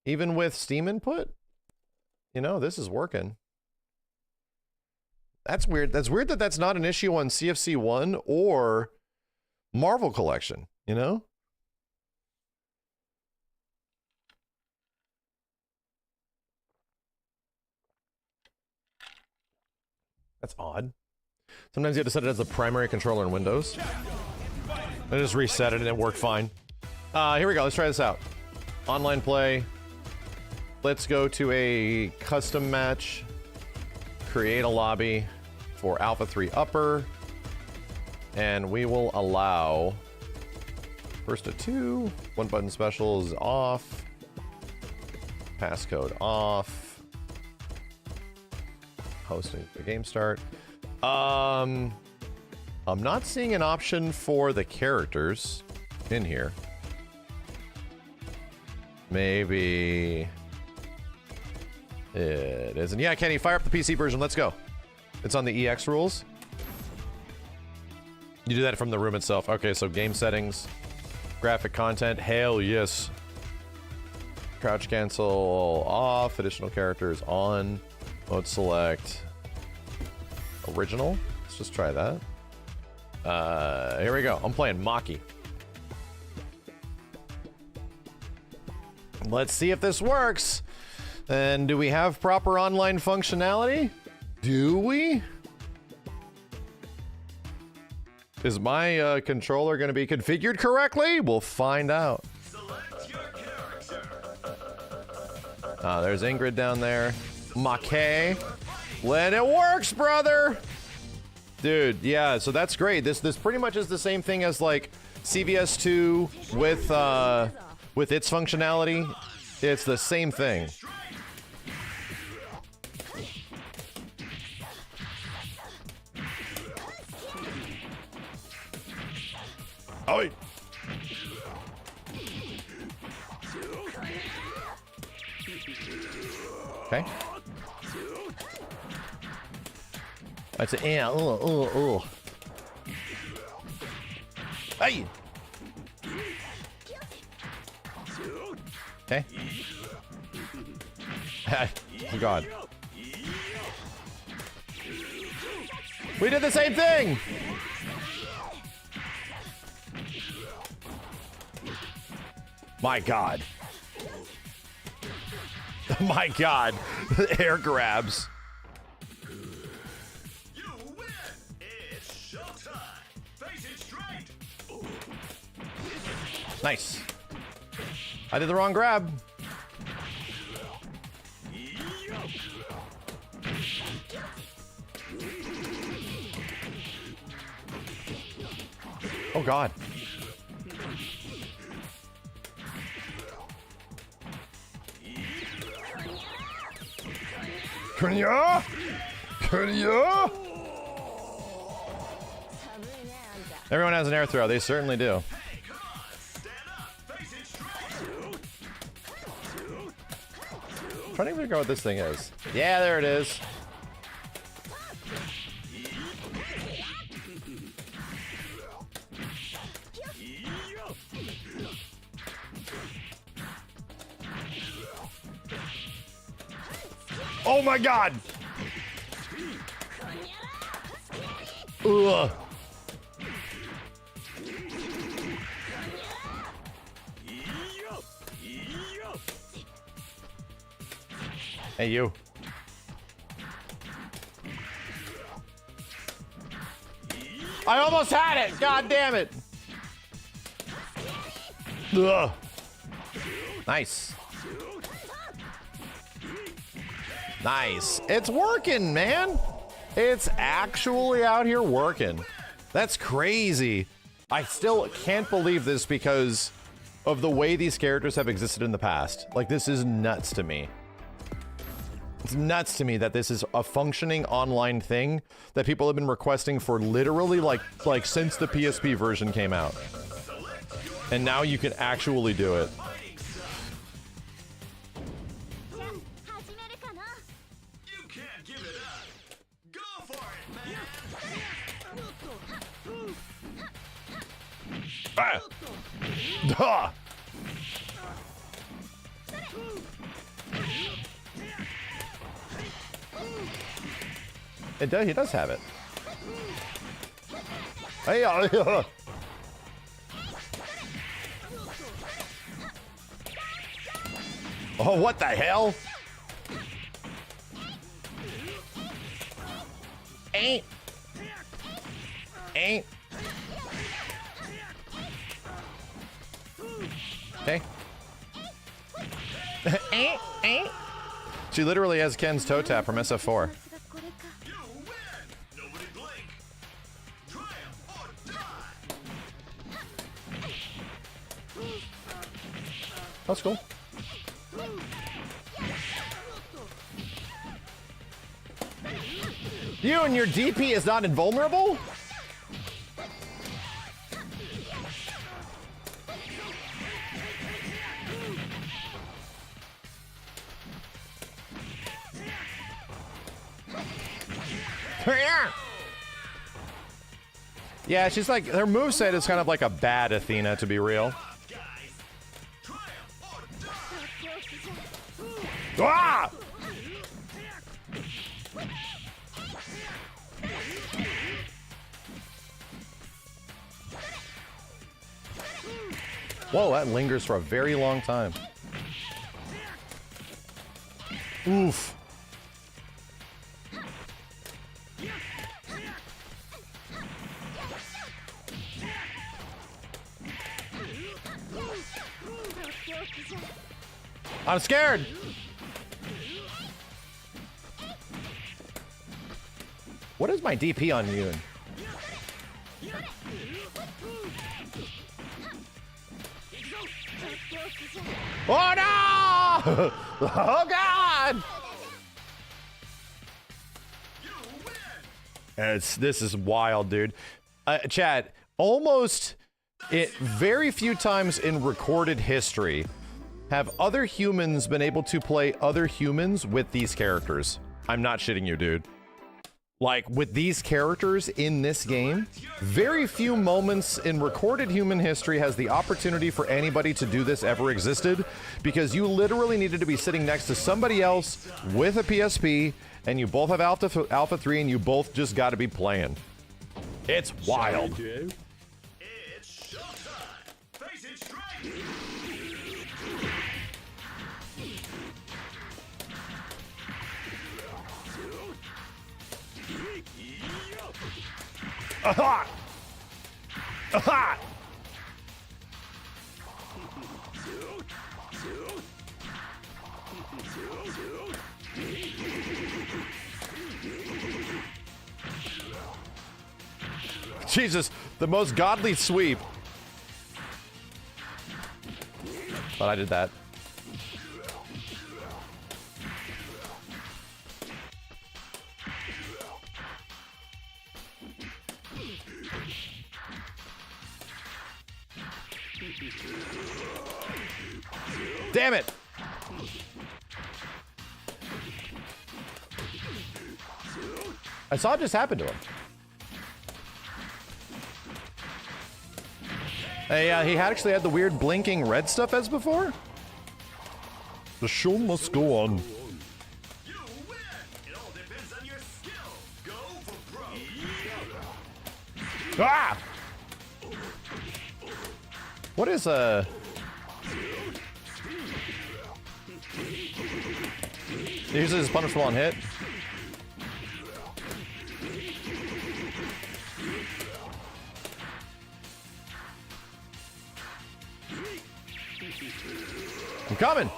Even with Steam input? This is working. That's weird. That's weird that that's not an issue on CFC 1 or Marvel Collection, That's odd. Sometimes you have to set it as the primary controller in Windows. I just reset it and it worked fine. Here we go. Let's try this out. Online play. Let's go to a custom match. Create a lobby for Alpha 3 Upper. And we will allow first to 2. One button specials off. Passcode off. Hosting the game start. I'm not seeing an option for the characters in here. Maybe it isn't. Yeah, Kenny, fire up the PC version. Let's go. It's on the EX rules. You do that from the room itself. Okay, so game settings, graphic content. Hell yes. Crouch cancel off. Additional characters on. Mode select. Original. Let's just try that. Here we go. I'm playing Maki. Let's see if this works. And do we have proper online functionality? Do we? Is my controller going to be configured correctly? We'll find out. There's Ingrid down there. Maki. When it works, brother! Dude, yeah, so that's great. This pretty much is the same thing as like CVS2 with its functionality. It's the same thing. Oh. Okay. That's a yeah. Hey. Okay. Oh God. We did the same thing. My God. My God. Air grabs. You win. It's showtime. Face it straight. Nice. I did the wrong grab. Oh God. Kunya! Kunya! Everyone has an air throw. They certainly do. Hey, come on. Stand up. Face it straight. I'm trying to figure out what this thing is. Yeah, there it is. Oh my God! Ugh. Hey, you. I almost had it! God damn it! Ugh. Nice. Nice. It's working, man. It's actually out here working. That's crazy. I still can't believe this because of the way these characters have existed in the past. Like, this is nuts to me. It's nuts to me that this is a functioning online thing that people have been requesting for literally like since the PSP version came out. And now you can actually do it. You can't give it up. Go for it, man. Ah! Duh! It does. He does have it. Hey, oh, what the hell? Ain't. Okay. Ain't. She literally has Ken's toe tap from SF4. You win. Nobody blink. Triumph or die. That's cool. You and your DP is not invulnerable? Yeah, she's like, her moveset is kind of like a bad Athena, to be real. Ah! Whoa, that lingers for a very long time. Oof. I'm scared. What is my DP on Yoon? Oh no! Oh god! This is wild, dude. Chat, almost very few times in recorded history have other humans been able to play other humans with these characters. I'm not shitting you, dude. Like, with these characters in this game, very few moments in recorded human history has the opportunity for anybody to do this ever existed, because you literally needed to be sitting next to somebody else with a PSP, and you both have Alpha 3, and you both just got to be playing. It's wild. It's showtime. Face it straight. Aha! Aha! Jesus, the most godly sweep. But I did that. Damn it! I saw it just happen to him. He actually had the weird blinking red stuff as before? The show must go on. You win. It all depends on your skill. Go for pro. Ah! What is He uses his punishable on hit. I'm coming.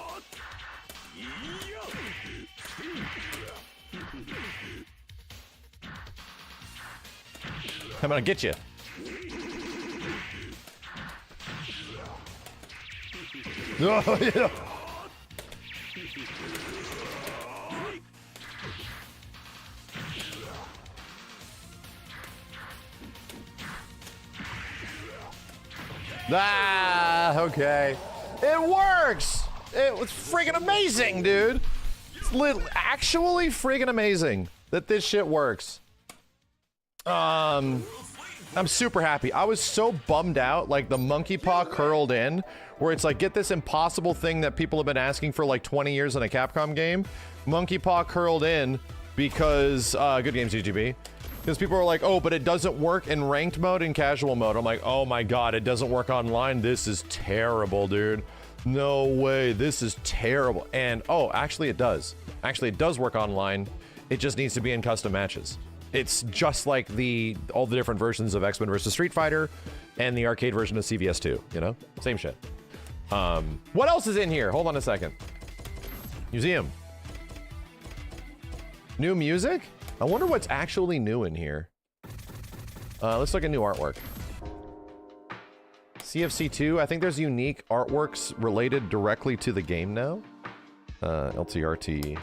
I'm gonna get you. Oh, yeah. Ah, okay. It works! It was friggin' amazing, dude! It's actually friggin' amazing that this shit works. I'm super happy. I was so bummed out, like the monkey paw curled in, where it's like, get this impossible thing that people have been asking for like 20 years in a Capcom game. Monkey paw curled in because, good games, GGB. Because people are like, oh, but it doesn't work in ranked mode and casual mode. I'm like, oh my god, it doesn't work online. This is terrible, dude. No way, this is terrible. And, oh, actually it does. Actually, it does work online. It just needs to be in custom matches. It's just like all the different versions of X-Men vs. Street Fighter and the arcade version of CVS 2, you know? Same shit. What else is in here? Hold on a second. Museum. New music? I wonder what's actually new in here. Let's look at new artwork. CFC2, I think there's unique artworks related directly to the game now. LTRT.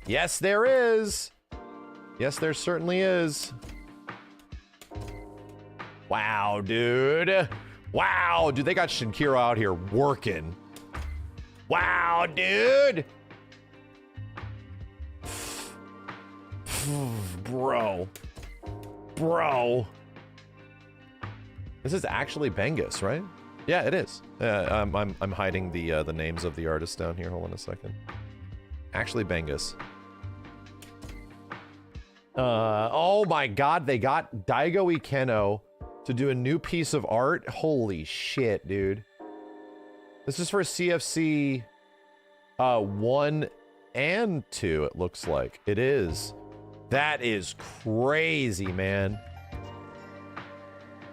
Yes, there is! Yes, there certainly is. Wow, dude. Wow, dude, they got Shinkira out here working. Wow, dude! Bro. This is actually Bengus, right? Yeah, it is. I'm hiding the names of the artists down here. Hold on a second. Actually Bengus. Oh my god, they got Daigo Ikeno to do a new piece of art. Holy shit, dude. This is for CFC 1 and 2, it looks like. It is. That is crazy, man.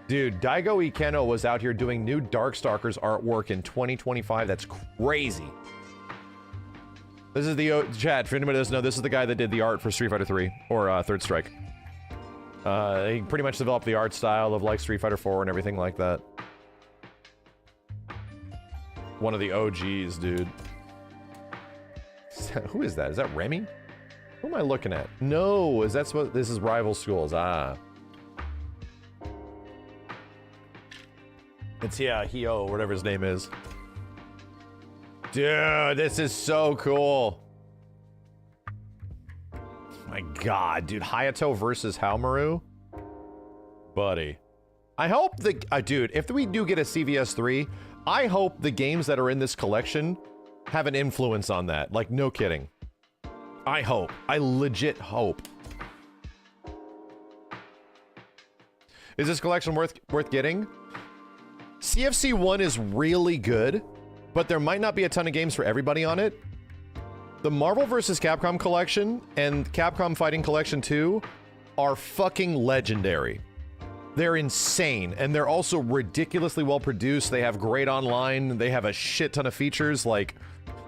Dude, Daigo Ikeno was out here doing new Darkstalkers artwork in 2025. That's crazy. This is the chat. For anybody who doesn't know, this is the guy that did the art for Street Fighter 3 or Third Strike. He pretty much developed the art style of like Street Fighter 4 and everything like that. one of the OGs, dude. Who is that? Is that Remy? Who am I looking at? No, is that what this is? Rival Schools. Ah. It's Hio, whatever his name is. Dude, this is so cool. My god, dude. Hayato versus Haomaru. Buddy. I hope the dude, if we do get a CVS 3, I hope the games that are in this collection have an influence on that. Like, no kidding. I hope. I legit hope. Is this collection worth getting? CFC 1 is really good, but there might not be a ton of games for everybody on it. The Marvel vs. Capcom collection and Capcom Fighting Collection 2 are fucking legendary. They're insane, and they're also ridiculously well produced. They have great online. They have a shit ton of features. Like,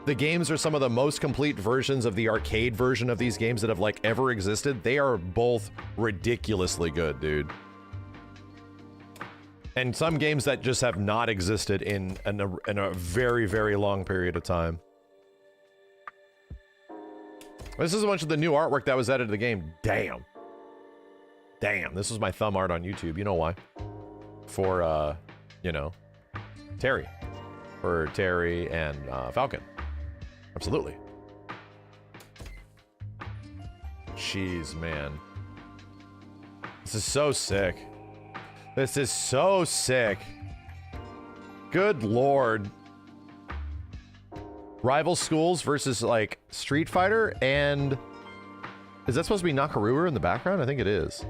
the games are some of the most complete versions of the arcade version of these games that have, like, ever existed. They are both ridiculously good, dude. And some games that just have not existed in a very, very long period of time. This is a bunch of the new artwork that was added to the game. Damn. Damn, this was my thumb art on YouTube. You know why? For, you know, Terry. For Terry and Falcon. Absolutely. Jeez, man. This is so sick. This is so sick. Good lord. Rival Schools versus, like, Street Fighter, and... Is that supposed to be Nakaruru in the background? I think it is.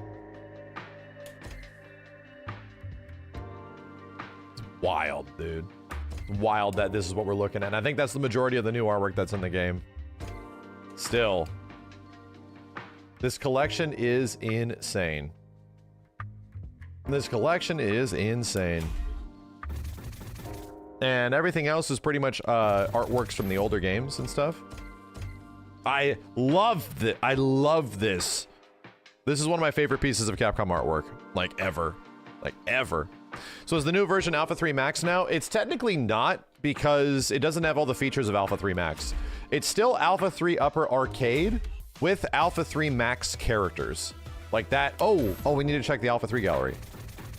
It's wild, dude. Wild that this is what we're looking at. And I think that's the majority of the new artwork that's in the game. Still. This collection is insane. This collection is insane. And everything else is pretty much artworks from the older games and stuff. I love this. This is one of my favorite pieces of Capcom artwork. Like, ever. Like, ever. So is the new version Alpha 3 Max now? It's technically not, because it doesn't have all the features of Alpha 3 Max. It's still Alpha 3 Upper Arcade with Alpha 3 Max characters. Like that. Oh, we need to check the Alpha 3 gallery.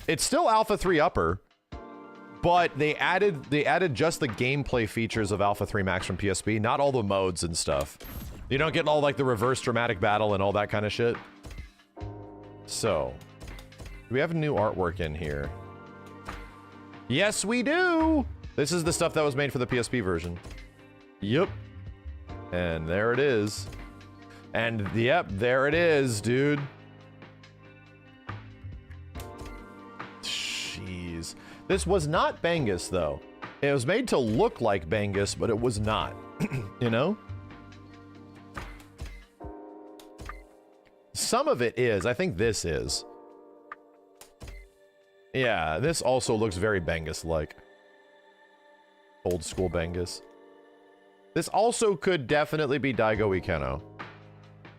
It's still Alpha 3 Upper, but they added just the gameplay features of Alpha 3 Max from PSP, not all the modes and stuff. You don't get all, like, the reverse dramatic battle and all that kind of shit. So, do we have new artwork in here? Yes, we do! This is the stuff that was made for the PSP version. Yep. And there it is. And, yep, there it is, dude. Jeez. This was not Bangus, though. It was made to look like Bangus, but it was not. You know? Some of it is. I think this is. Yeah, this also looks very Bangus-like. Old school Bangus. This also could definitely be Daigo Ikeno.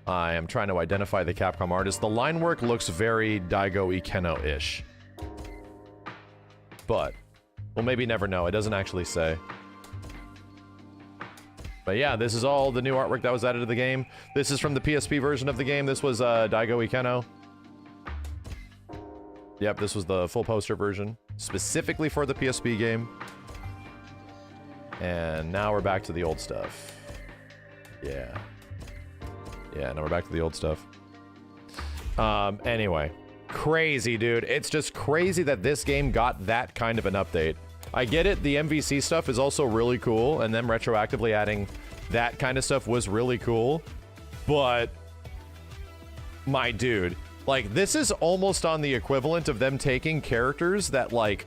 I am trying to identify the Capcom artist. The line work looks very Daigo Ikeno-ish. But we'll maybe never know. It doesn't actually say. But yeah, this is all the new artwork that was added to the game. This is from the PSP version of the game. This was Daigo Ikeno. Yep, this was the full poster version, specifically for the PSP game. And now we're back to the old stuff. Yeah. Yeah, now we're back to the old stuff. Anyway. Crazy, dude. It's just crazy that this game got that kind of an update. I get it, the MVC stuff is also really cool, and them retroactively adding that kind of stuff was really cool, but my dude, like, this is almost on the equivalent of them taking characters that, like,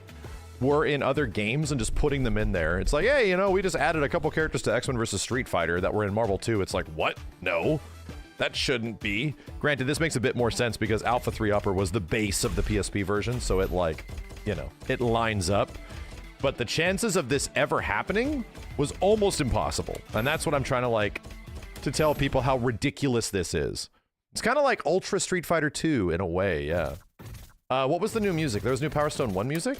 were in other games and just putting them in there. It's like, hey, you know, we just added a couple characters to X-Men vs. Street Fighter that were in Marvel 2. It's like, what? No. That shouldn't be. Granted, this makes a bit more sense because Alpha 3 Upper was the base of the PSP version, so it, like, you know, it lines up. But the chances of this ever happening was almost impossible. And that's what I'm trying to, like, to tell people how ridiculous this is. It's kind of like Ultra Street Fighter 2 in a way, yeah. What was the new music? There was new Power Stone 1 music?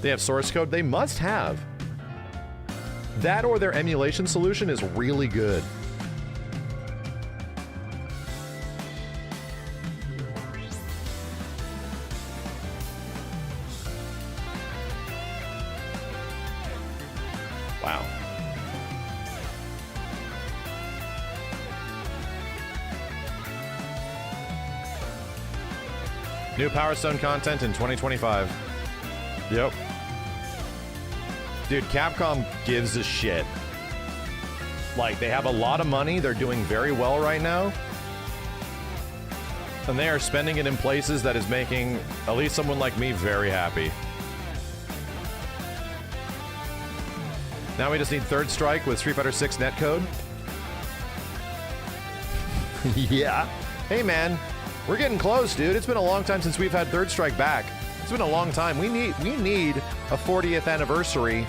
They have source code. They must have. That or their emulation solution is really good. Wow. New Power Stone content in 2025. Yep. Dude, Capcom gives a shit. Like, they have a lot of money. They're doing very well right now. And they are spending it in places that is making at least someone like me very happy. Now we just need Third Strike with Street Fighter 6 netcode. Yeah. Hey, man. We're getting close, dude. It's been a long time since we've had Third Strike back. It's been a long time. We need a 40th anniversary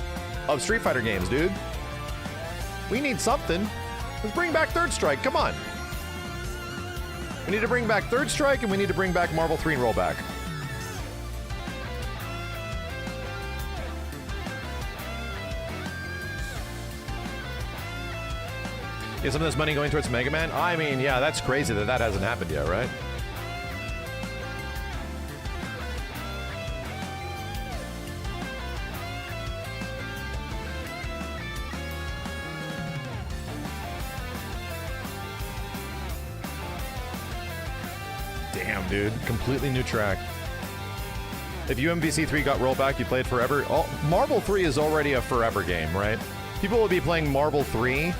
of Street Fighter games, dude. We need something. Let's bring back Third Strike. Come on. We need to bring back Third Strike, and we need to bring back Marvel 3 and Rollback. Is some of this money going towards Mega Man? I mean, yeah, that's crazy that hasn't happened yet, right? Damn, dude. Completely new track. If UMVC 3 got rollback, you played forever. Oh, Marvel 3 is already a forever game, right? People will be playing Marvel 3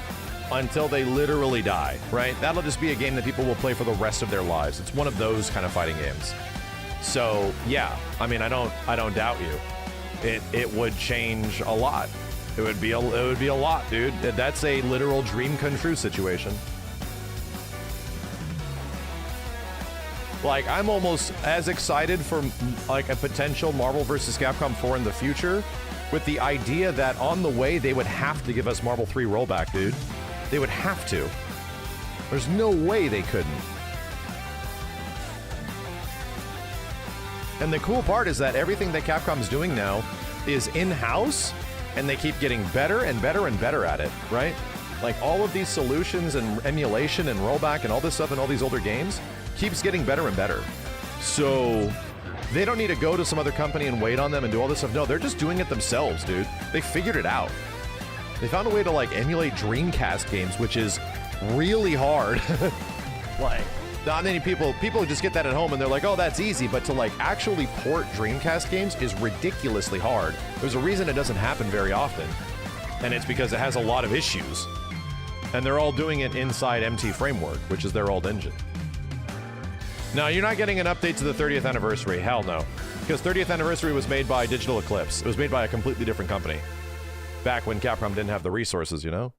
until they literally die, right? That'll just be a game that people will play for the rest of their lives. It's one of those kind of fighting games. So, yeah. I mean, I don't doubt you. It would change a lot. It would be a lot, dude. That's a literal dream come true situation. Like, I'm almost as excited for, like, a potential Marvel vs. Capcom 4 in the future with the idea that on the way, they would have to give us Marvel 3 rollback, dude. They would have to. There's no way they couldn't. And the cool part is that everything that Capcom's doing now is in-house, and they keep getting better and better and better at it, right? Like, all of these solutions and emulation and rollback and all this stuff in all these older games keeps getting better and better. So they don't need to go to some other company and wait on them and do all this stuff. No, they're just doing it themselves, dude. They figured it out. They found a way to, like, emulate Dreamcast games, which is really hard. Like, not many people just get that at home and they're like, oh, that's easy. But to, like, actually port Dreamcast games is ridiculously hard. There's a reason it doesn't happen very often. And it's because it has a lot of issues. And they're all doing it inside MT Framework, which is their old engine. No, you're not getting an update to the 30th anniversary. Hell no. Because 30th anniversary was made by Digital Eclipse. It was made by a completely different company. Back when Capcom didn't have the resources, you know?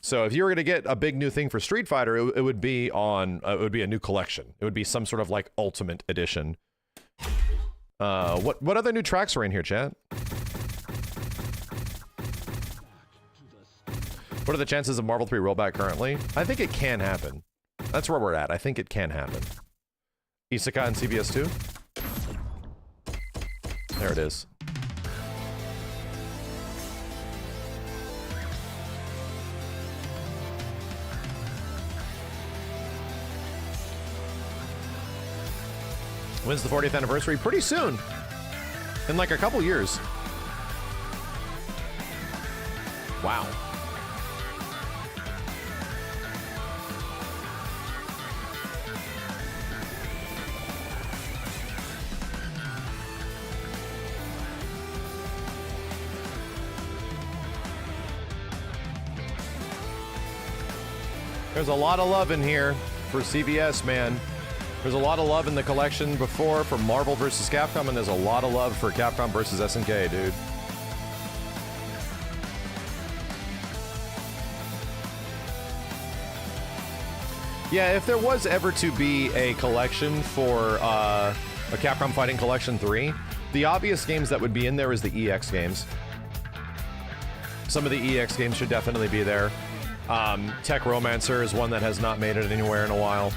So if you were going to get a big new thing for Street Fighter, it would be a new collection. It would be some sort of, like, Ultimate Edition. What other new tracks are in here, chat? What are the chances of Marvel 3 rollback currently? I think it can happen. That's where we're at. I think it can happen. Isaka and CBS 2? There it is. When's the 40th anniversary? Pretty soon. In like a couple years. Wow. There's a lot of love in here for CVS, man. There's a lot of love in the collection before for Marvel vs. Capcom, and there's a lot of love for Capcom vs. SNK, dude. Yeah, if there was ever to be a collection for a Capcom Fighting Collection 3, the obvious games that would be in there is the EX games. Some of the EX games should definitely be there. Tech Romancer is one that has not made it anywhere in a while.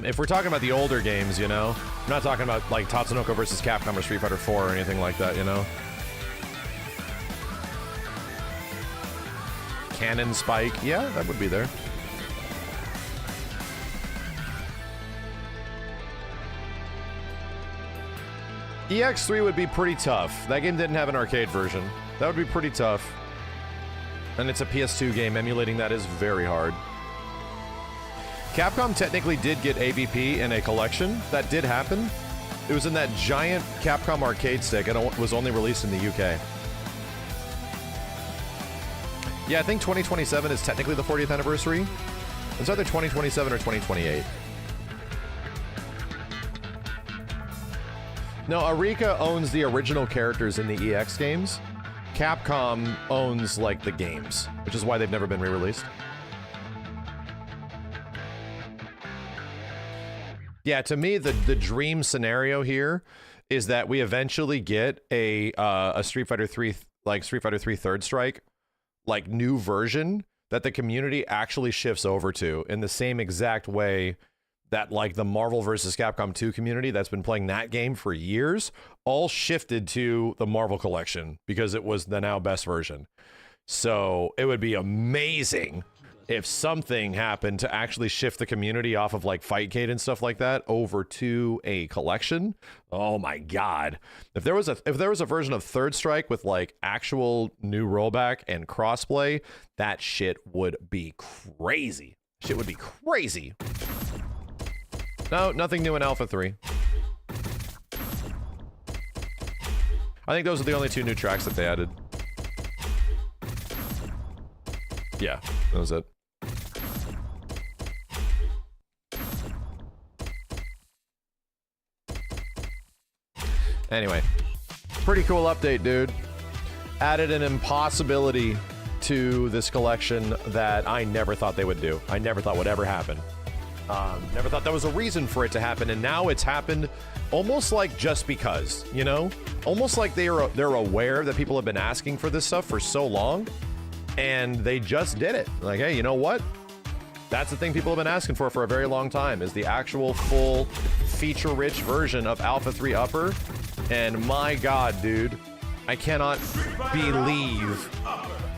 If we're talking about the older games, you know, I'm not talking about like Tatsunoko versus Capcom or Street Fighter 4 or anything like that, you know? Cannon Spike, yeah, that would be there. EX3 would be pretty tough. That game didn't have an arcade version. That would be pretty tough. And it's a PS2 game. Emulating that is very hard. Capcom technically did get AVP in a collection. That did happen. It was in that giant Capcom arcade stick, and it was only released in the UK. Yeah, I think 2027 is technically the 40th anniversary. It's either 2027 or 2028. No, Arika owns the original characters in the EX games. Capcom owns, like, the games, which is why they've never been re-released. Yeah, to me, the dream scenario here is that we eventually get a Street Fighter 3, like Street Fighter 3 Third Strike, like, new version that the community actually shifts over to in the same exact way that, like, the Marvel vs. Capcom 2 community that's been playing that game for years all shifted to the Marvel collection because it was the now best version. So it would be amazing if something happened to actually shift the community off of, like, Fightcade and stuff like that over to a collection. Oh my god. If there was a version of Third Strike with, like, actual new rollback and crossplay, that shit would be crazy. Shit would be crazy. No, nothing new in Alpha 3. I think those are the only 2 new tracks that they added. Yeah, that was it. Anyway, pretty cool update, dude. Added an impossibility to this collection that I never thought they would do. I never thought would ever happen. Never thought there was a reason for it to happen, and now it's happened almost like just because, you know? Almost like they're aware that people have been asking for this stuff for so long, and they just did it. Like, hey, you know what? That's the thing people have been asking for a very long time, is the actual full feature-rich version of Alpha 3 Upper. And my god, dude, I cannot believe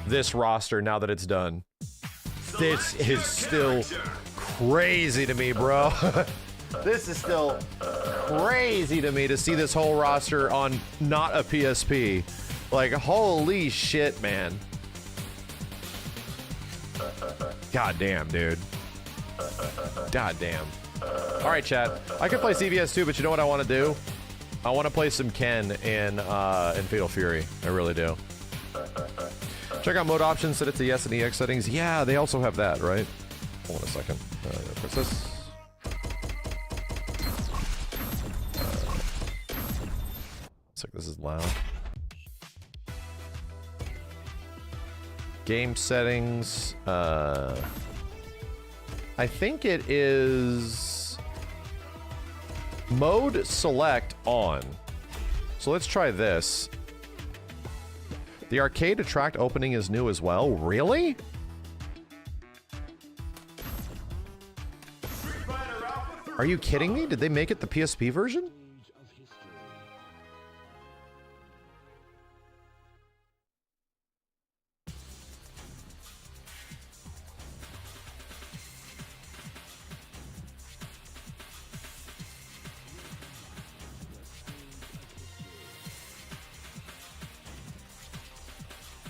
this roster now that it's done. This is still crazy to me, bro. This is still crazy to me to see this whole roster on not a PSP. Like, holy shit, man. God damn, dude. God damn. All right, chat. I could play CVS too, but you know what I want to do? I want to play some Ken in Fatal Fury. I really do. Check out mode options, set it to yes and EX settings. Yeah, they also have that, right? Hold on a second. What's this? Looks like this is loud. Game settings. I think it is mode select on. So let's try this. The arcade attract opening is new as well. Really? Are you kidding me? Did they make it the PSP version?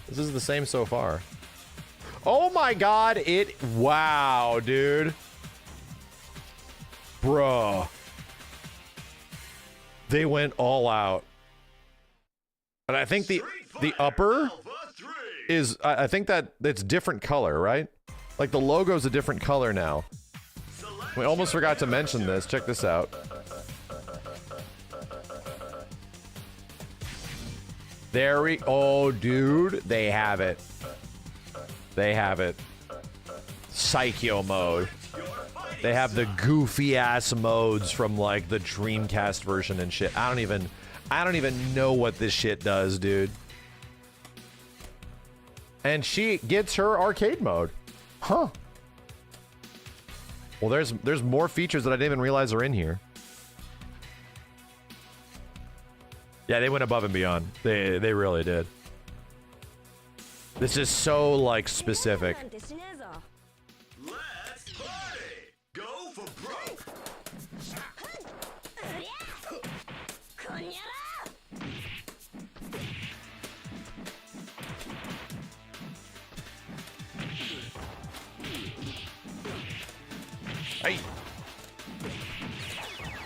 This is the same so far. Oh my god, wow, dude. Bruh. They went all out. And I think the upper is, I think that it's different color, right? Like the logo's a different color now. We almost forgot to mention this. Check this out. There we, oh dude, they have it. They have it. Psycho mode. They have the goofy ass modes from like the Dreamcast version and shit. I don't even know what this shit does, dude. And she gets her arcade mode. Huh. Well, there's more features that I didn't even realize are in here. Yeah, they went above and beyond. They really did. This is so like specific. Let's party! Go for broke! Hey.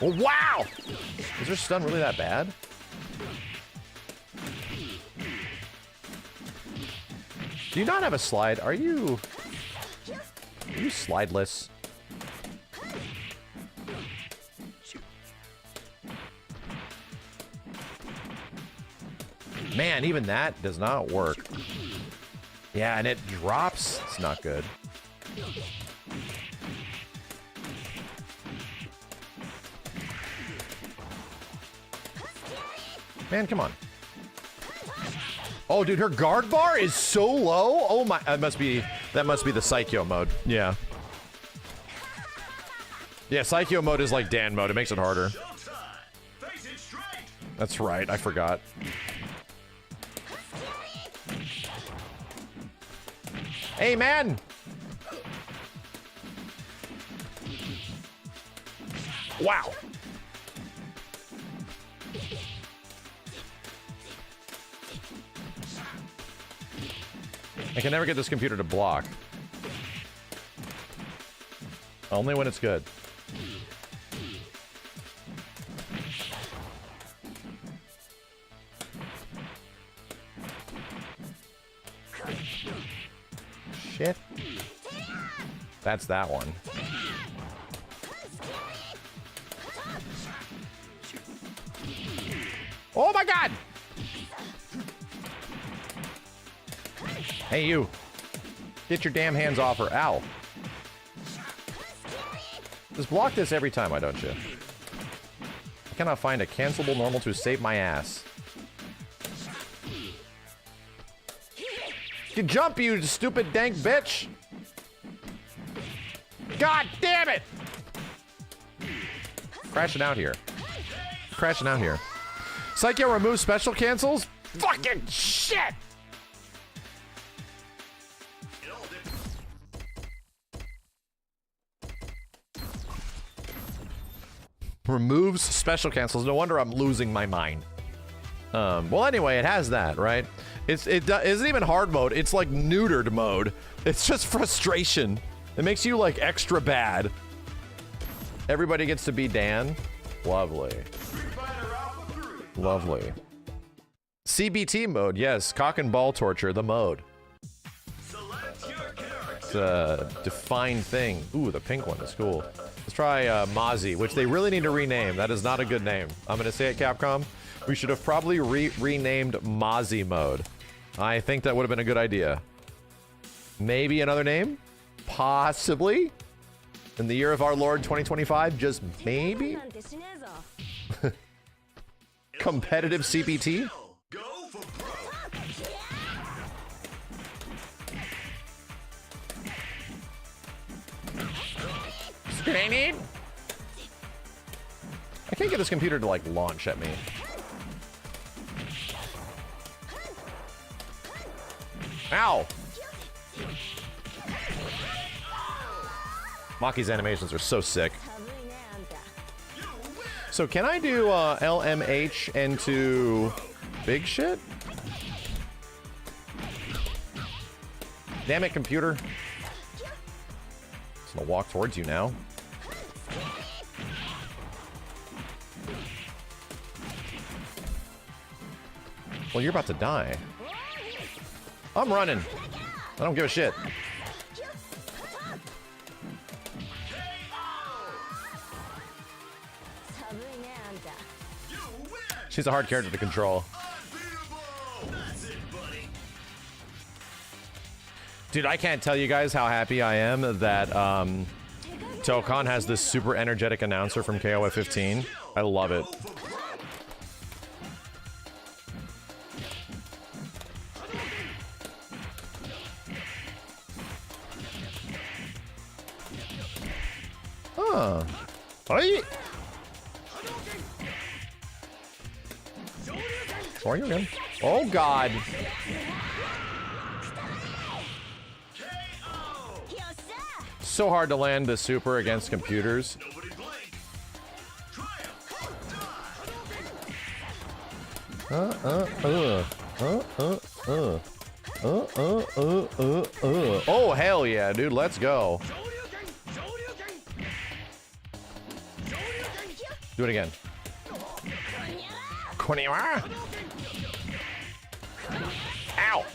Oh, wow! Is their stun really that bad? Do you not have a slide? Are you slideless? Man, even that does not work. Yeah, and it drops. It's not good. Man, come on. Oh, dude, her guard bar is so low. Oh my, that must be the Psycho mode. Yeah. Yeah, Psycho mode is like Dan mode. It makes it harder. That's right. I forgot. Hey, man. Wow. I can never get this computer to block. Only when it's good. Shit. That's that one. Oh my god! Hey, you. Get your damn hands off her. Ow. Just block this every time, why don't you? I cannot find a cancelable normal to save my ass. You jump, you stupid dank bitch! God damn it! Crashing out here. Crashing out here. Psycho remove special cancels? Fucking shit! Removes special cancels. No wonder I'm losing my mind. Well, anyway, it has that, right? It isn't even hard mode. It's like neutered mode. It's just frustration. It makes you like extra bad. Everybody gets to be Dan. Lovely. Lovely. CBT mode, yes. Cock and ball torture, the mode. It's a defined thing. Ooh, the pink one is cool. Let's try Mozzie, which they really need to rename. That is not a good name. I'm going to say it, Capcom. We should have probably renamed Mozzie mode. I think that would have been a good idea. Maybe another name? Possibly? In the year of our Lord 2025? Just maybe? Competitive CBT? Grenade? I can't get this computer to like launch at me. Ow! Maki's animations are so sick. So can I do LMH into big shit? Damn it, computer. It's gonna walk towards you now. Well, you're about to die. I'm running. I don't give a shit. She's a hard character to control. Dude, I can't tell you guys how happy I am that Tokon has this super energetic announcer from KOF 15. I love it. Huh. Or you again. Oh God. So hard to land the super against computers. Oh hell yeah, dude, let's go. Do it again. Konniwa. Ow.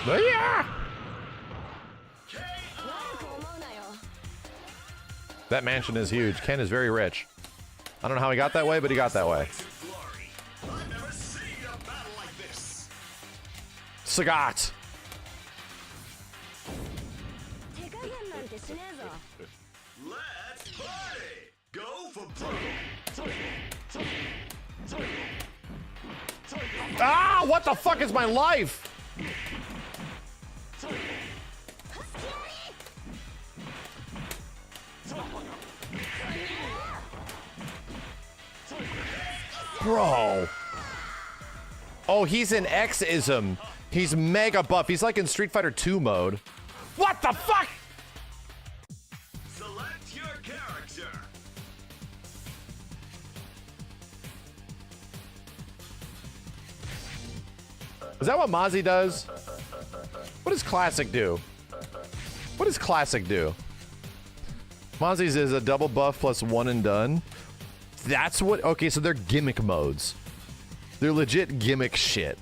Yeah. That mansion is huge. Ken is very rich. I don't know how he got that way, but he got that way. Sagat. Let's party! Go for broke! Ah, what the fuck is my life? Bro. Oh, he's in X-ism. He's mega buff. He's like in Street Fighter 2 mode. What the fuck? Select your character. Is that what Mozzie does? What does Classic do? What does Classic do? Mozzie's is a double buff plus one and done. That's what... Okay, so they're gimmick modes. They're legit gimmick shit.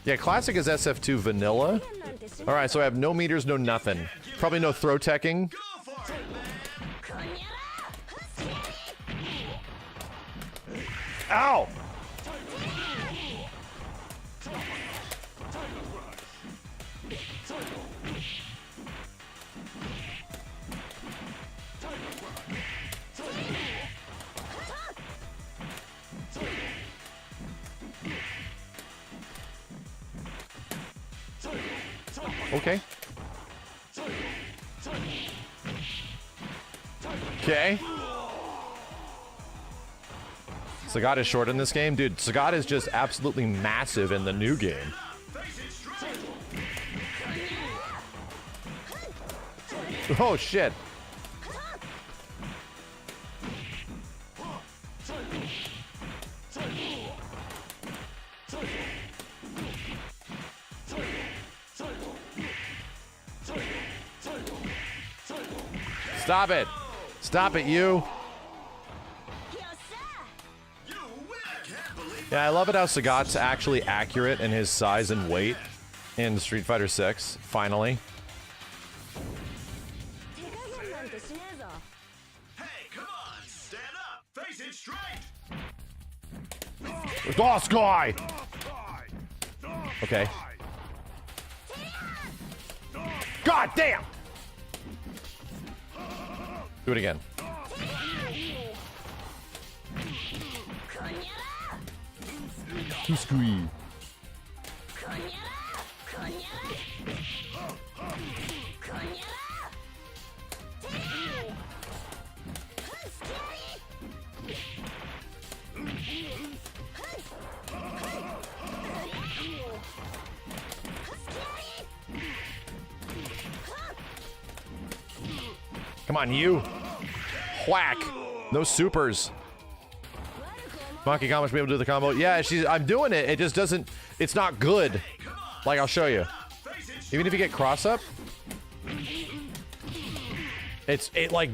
Yeah, Classic is SF2 vanilla. Alright, so I have no meters, no nothing. Probably no throw teching. Go for it, man! Ow! Okay. Okay. Sagat is short in this game. Dude, Sagat is just absolutely massive in the new game. Oh, shit. Stop it. Stop it, you. Yeah, I love it how Sagat's actually accurate in his size and weight in Street Fighter 6, finally. Hey, come on! Stand up! Face it straight! Oh, Sky! Okay. God damn! Do it again. Too screen. Come on, you. Whack. No supers. Maki, how much be able to do the combo? Yeah, I'm doing it. It just doesn't. It's not good. Like, I'll show you. Even if you get cross up, it like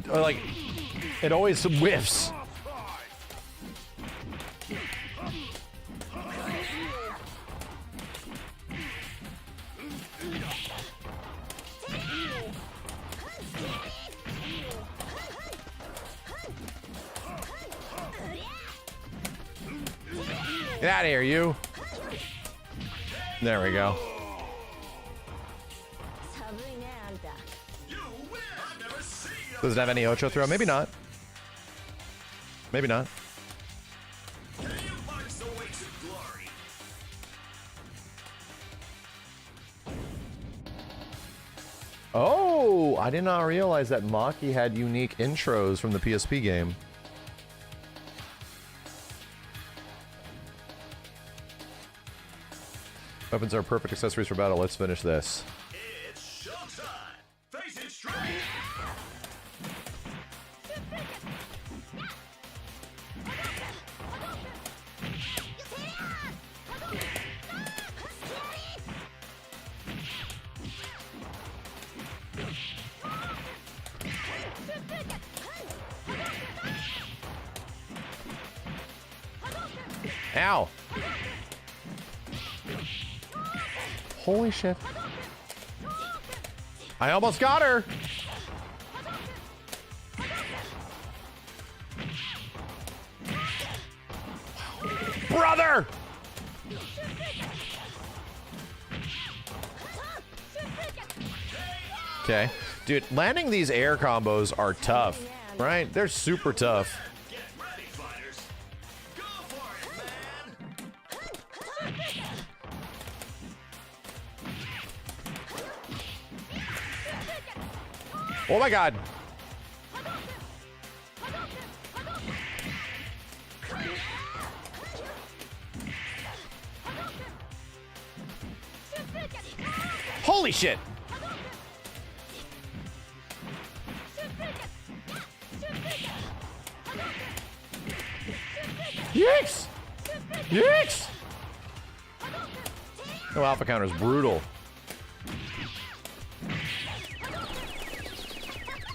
it always whiffs. Get out of here, you. There we go. Does it have any Ocho throw? Maybe not. Maybe not. Oh! Oh, I did not realize that Maki had unique intros from the PSP game. Weapons are perfect accessories for battle. Let's finish this. It's showtime! Face it straight! Ow! Holy shit. I almost got her! Brother! Okay. Dude, landing these air combos are tough, right? They're super tough. Get ready, fighters! Go for it, man! Oh my god. Holy shit. Yikes! Yikes! No, alpha counter is brutal.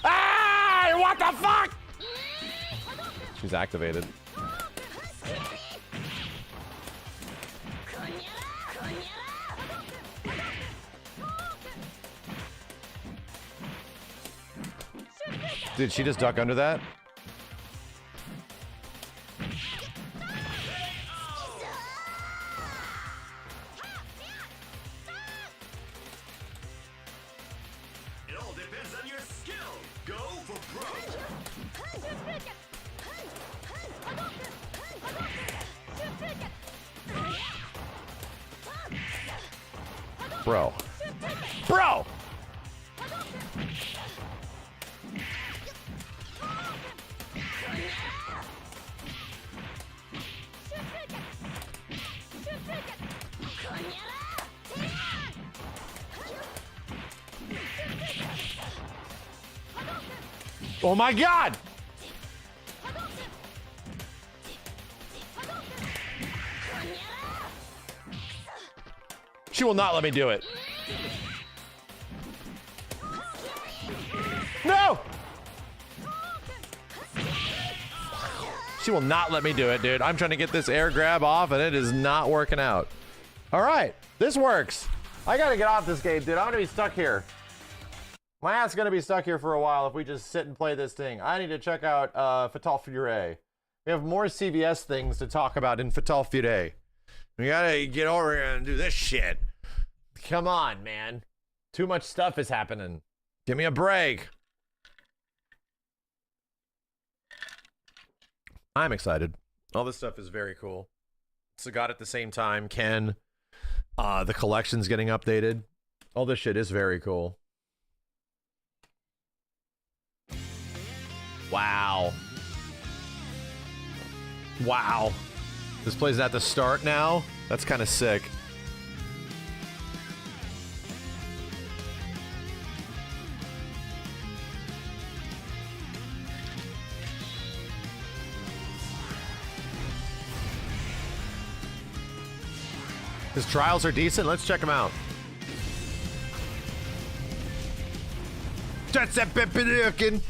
Ah! What the fuck? She's activated. Did she just duck under that? It all depends on your skill! Go for broke! Bro. Bro! Oh my god! She will not let me do it. No! She will not let me do it, dude. I'm trying to get this air grab off, and it is not working out. All right, this works. I gotta get off this game, dude. I'm gonna be stuck here. My ass is gonna be stuck here for a while if we just sit and play this thing. I need to check out Fatal Fury. We have more CVS things to talk about in Fatal Fury. We gotta get over here and do this shit. Come on, man. Too much stuff is happening. Give me a break. I'm excited. All this stuff is very cool. Sagat at the same time. Ken. The collection's getting updated. All this shit is very cool. Wow. Wow. This plays at the start now? That's kind of sick. His trials are decent. Let's check them out. That's that Pepperkin.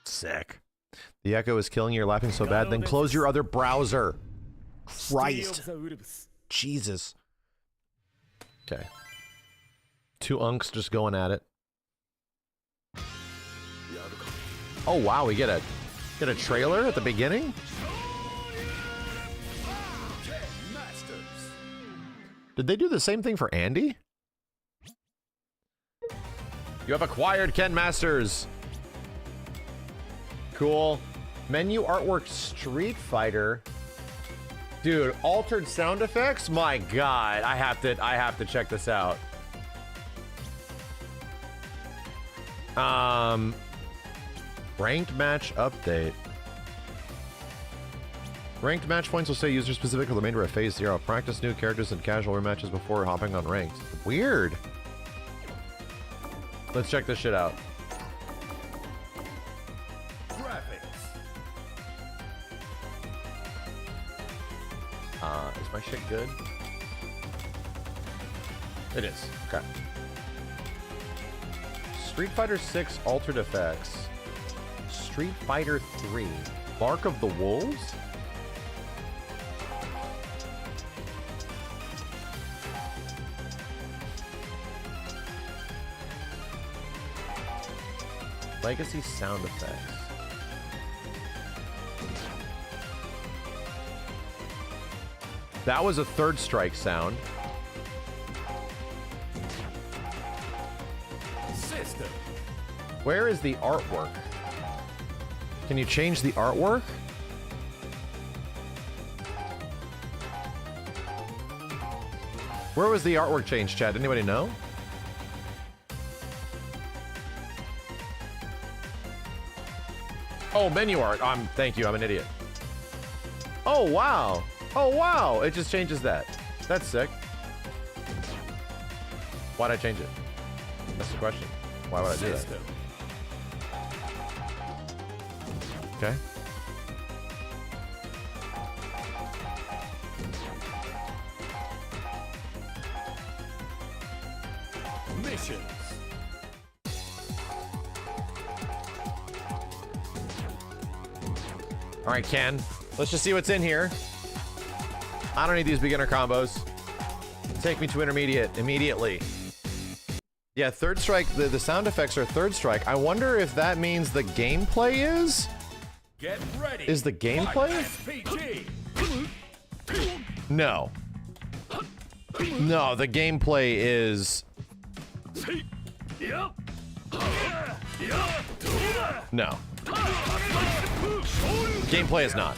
Sick. The echo is killing you. You're laughing so bad. Then close your other browser. Christ. Jesus. Okay. Two unks just going at it. Oh wow, we get a trailer at the beginning? Did they do the same thing for Andy? You have acquired Ken Masters. Cool. Menu artwork Street Fighter. Dude, altered sound effects? My God, I have to check this out. Ranked match update. Ranked match points will stay user specific for the remainder of phase 0. Practice new characters and casual rematches before hopping on ranked. Weird. Let's check this shit out. Is my shit good? It is. Okay. Street Fighter 6 Altered Effects. Street Fighter 3. Mark of the Wolves? Legacy sound effects. That was a third strike sound. System. Where is the artwork? Can you change the artwork? Where was the artwork change, chat? Anybody know? Oh, menu art. Thank you. I'm an idiot. Oh, wow. Oh, wow. It just changes that. That's sick. Why'd I change it? That's the question. Why would I do that? Okay. Missions. All right, Ken. Let's just see what's in here. I don't need these beginner combos. Take me to intermediate immediately. Yeah, third strike. The sound effects are third strike. I wonder if that means the gameplay is? Get ready. Is the gameplay? No. No, the gameplay is... No. Gameplay is not.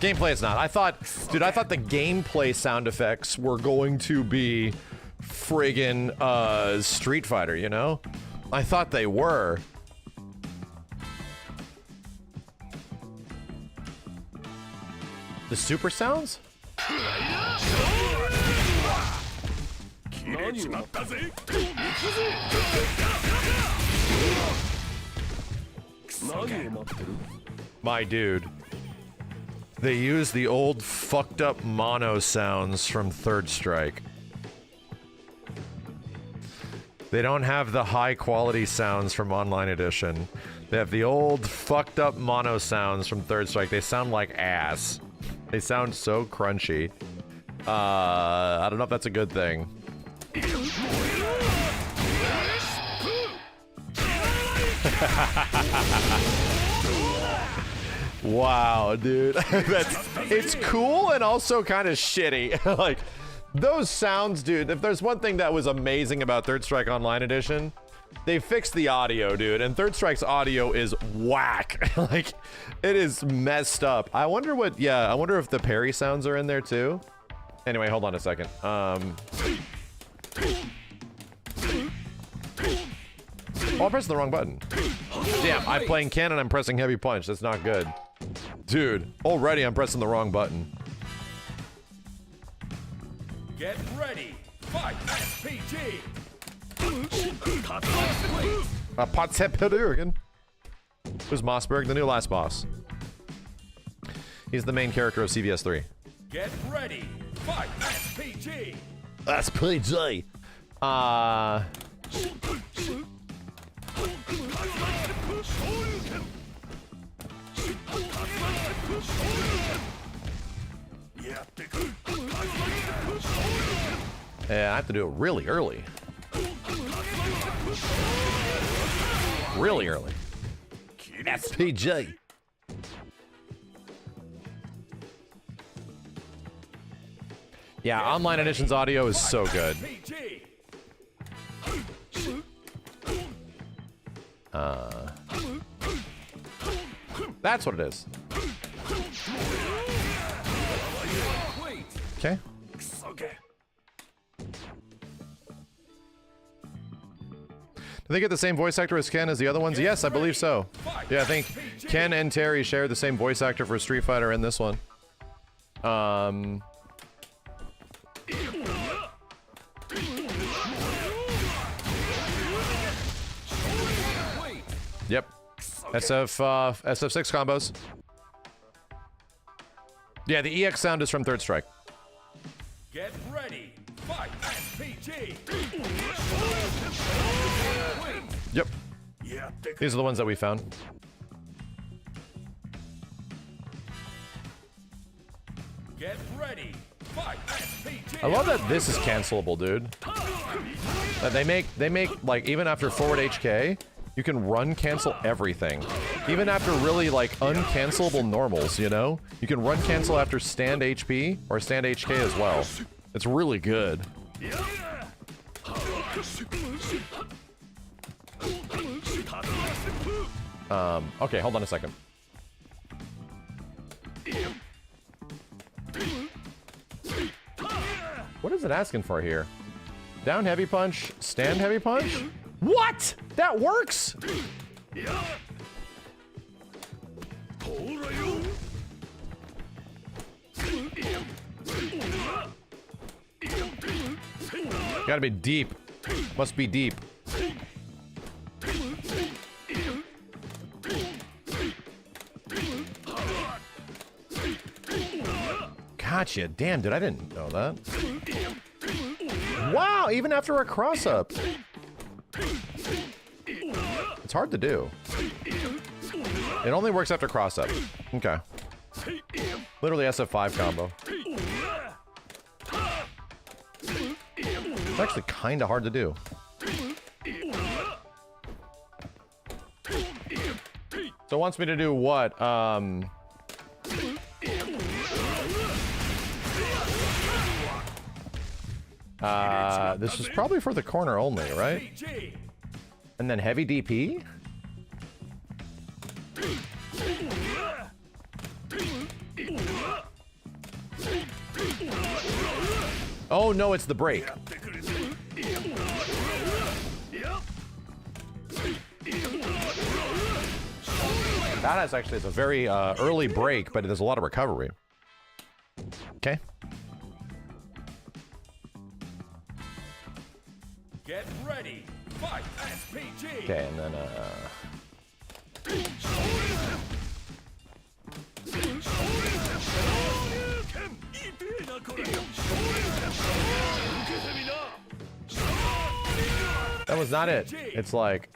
Gameplay is not. I thought the gameplay sound effects were going to be friggin' Street Fighter, you know? I thought they were. The super sounds? My dude. They use the old fucked up mono sounds from Third Strike. They don't have the high quality sounds from Online Edition. They have the old fucked up mono sounds from Third Strike. They sound like ass. They sound so crunchy. I don't know if that's a good thing. Wow, dude. It's cool and also kind of shitty. Like, those sounds, dude. If there's one thing that was amazing about Third Strike Online Edition, they fixed the audio, dude. And Third Strike's audio is whack. Like, it is messed up. I wonder what, yeah, I wonder if the parry sounds are in there too. Anyway, hold on a second. Oh, I'm pressing the wrong button. Damn, I'm playing Ken and I'm pressing heavy punch. That's not good. Dude, already I'm pressing the wrong button. Get ready. Fight SPG. Potsepelurgen. Who's Mossberg, the new last boss? He's the main character of CVS 3. Get ready. Fight SPG. SPG. Yeah, I have to do it really early. Really early. SPG. Yeah, Online Edition's audio is so good. That's what it is. Okay. Do they get the same voice actor as Ken as the other ones? Yes, I believe so. Yeah, I think Ken and Terry share the same voice actor for Street Fighter in this one. Yep. SF6 combos. Yeah, the EX sound is from Third Strike. Get ready. Fight SPG. Yep. These are the ones that we found. Get ready. Fight SPG. I love that this is cancelable, dude. That they make like even after forward HK, you can run cancel everything. Even after really like uncancelable normals, you know? You can run cancel after stand HP or stand HK as well. It's really good. Okay, hold on a second. What is it asking for here? Down heavy punch, stand heavy punch? What? That works? Gotta be deep. Must be deep. Gotcha. Damn, dude, I didn't know that. Wow, even after a cross-up. It's hard to do. It only works after cross-up. Okay. Literally SF5 combo. It's actually kind of hard to do. So it wants me to do what? This is probably for the corner only, right? And then heavy DP? Oh no, it's the break. That is actually, it's a very early break, but there's a lot of recovery. Okay. Get ready. Fight SPG. Okay, and then that was not it. It's like,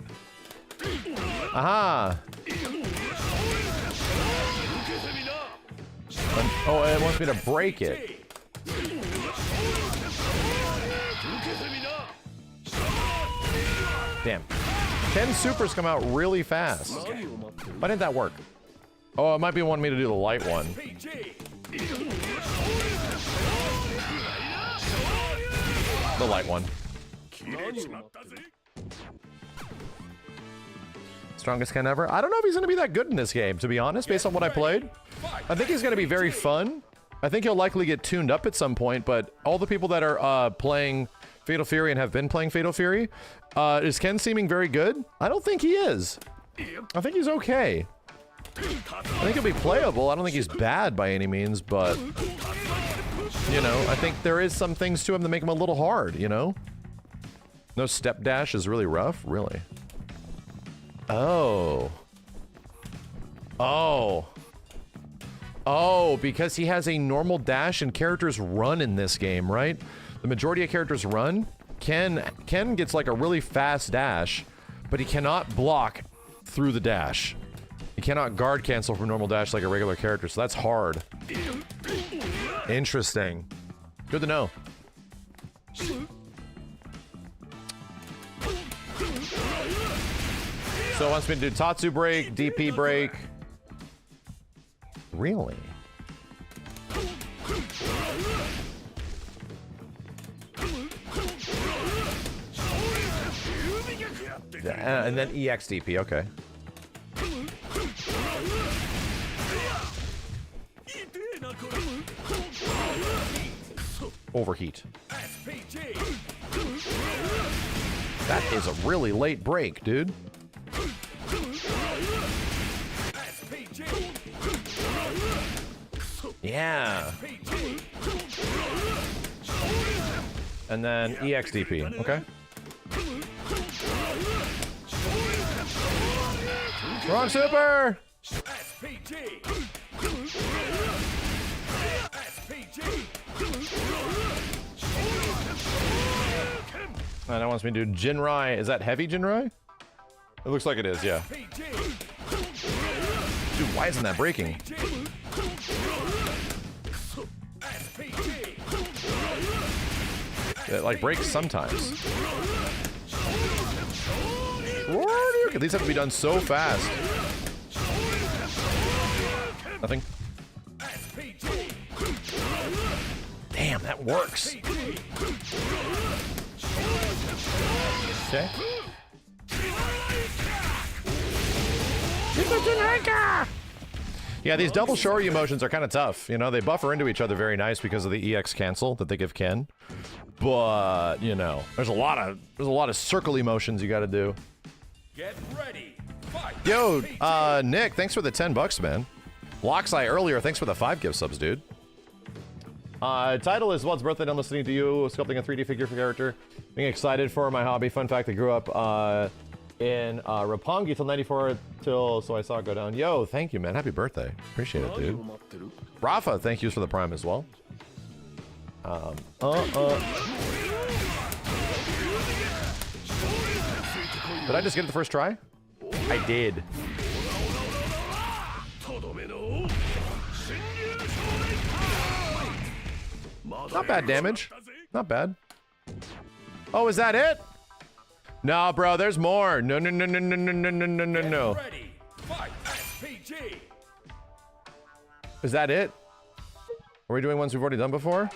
aha. Oh, it wants me to break it. Damn. 10 supers come out really fast. Why didn't that work? Oh, it might be wanting me to do the light one. The light one. Strongest Ken ever? I don't know if he's going to be that good in this game, to be honest, based on what I played. I think he's going to be very fun. I think he'll likely get tuned up at some point, but all the people that are playing Fatal Fury and have been playing Fatal Fury, is Ken seeming very good? I don't think he is. I think he's okay. I think he'll be playable. I don't think he's bad by any means, but, you know, I think there is some things to him that make him a little hard, you know? No step dash is really rough? Really? Oh. Oh. Oh, because he has a normal dash and characters run in this game, right? The majority of characters run. Ken gets like a really fast dash, but he cannot block through the dash. He cannot guard cancel from normal dash like a regular character, so that's hard. Interesting. Good to know. So it wants me to do Tatsu break, DP break. Really? And then EXDP, okay. Overheat. That is a really late break, dude. Yeah. And then EXDP, okay. Wrong super! And that wants me to do Jinrai. Is that heavy Jinrai? It looks like it is, yeah. Dude, why isn't that breaking? It like breaks sometimes. These have to be done so fast. Nothing. Damn, that works. Okay. Yeah, these double Shoryu motions are kind of tough. You know, they buffer into each other very nice because of the EX cancel that they give Ken. But, you know, there's a lot of circle motions you got to do. Get ready. Fight. Yo, Nick, thanks for the $10, man. Loxeye earlier, thanks for the 5 gift subs, dude. Title is What's Birthday? I'm listening to you, sculpting a 3D figure for character. Being excited for my hobby. Fun fact, I grew up in Roppongi till 94 so I saw it go down. Yo, thank you, man. Happy birthday. Appreciate it, dude. Rafa, thank you for the Prime as well. Did I just get it the first try? I did. Not bad damage. Not bad. Oh, is that it? No, bro, there's more. No. Is that it? Are we doing ones we've already done before?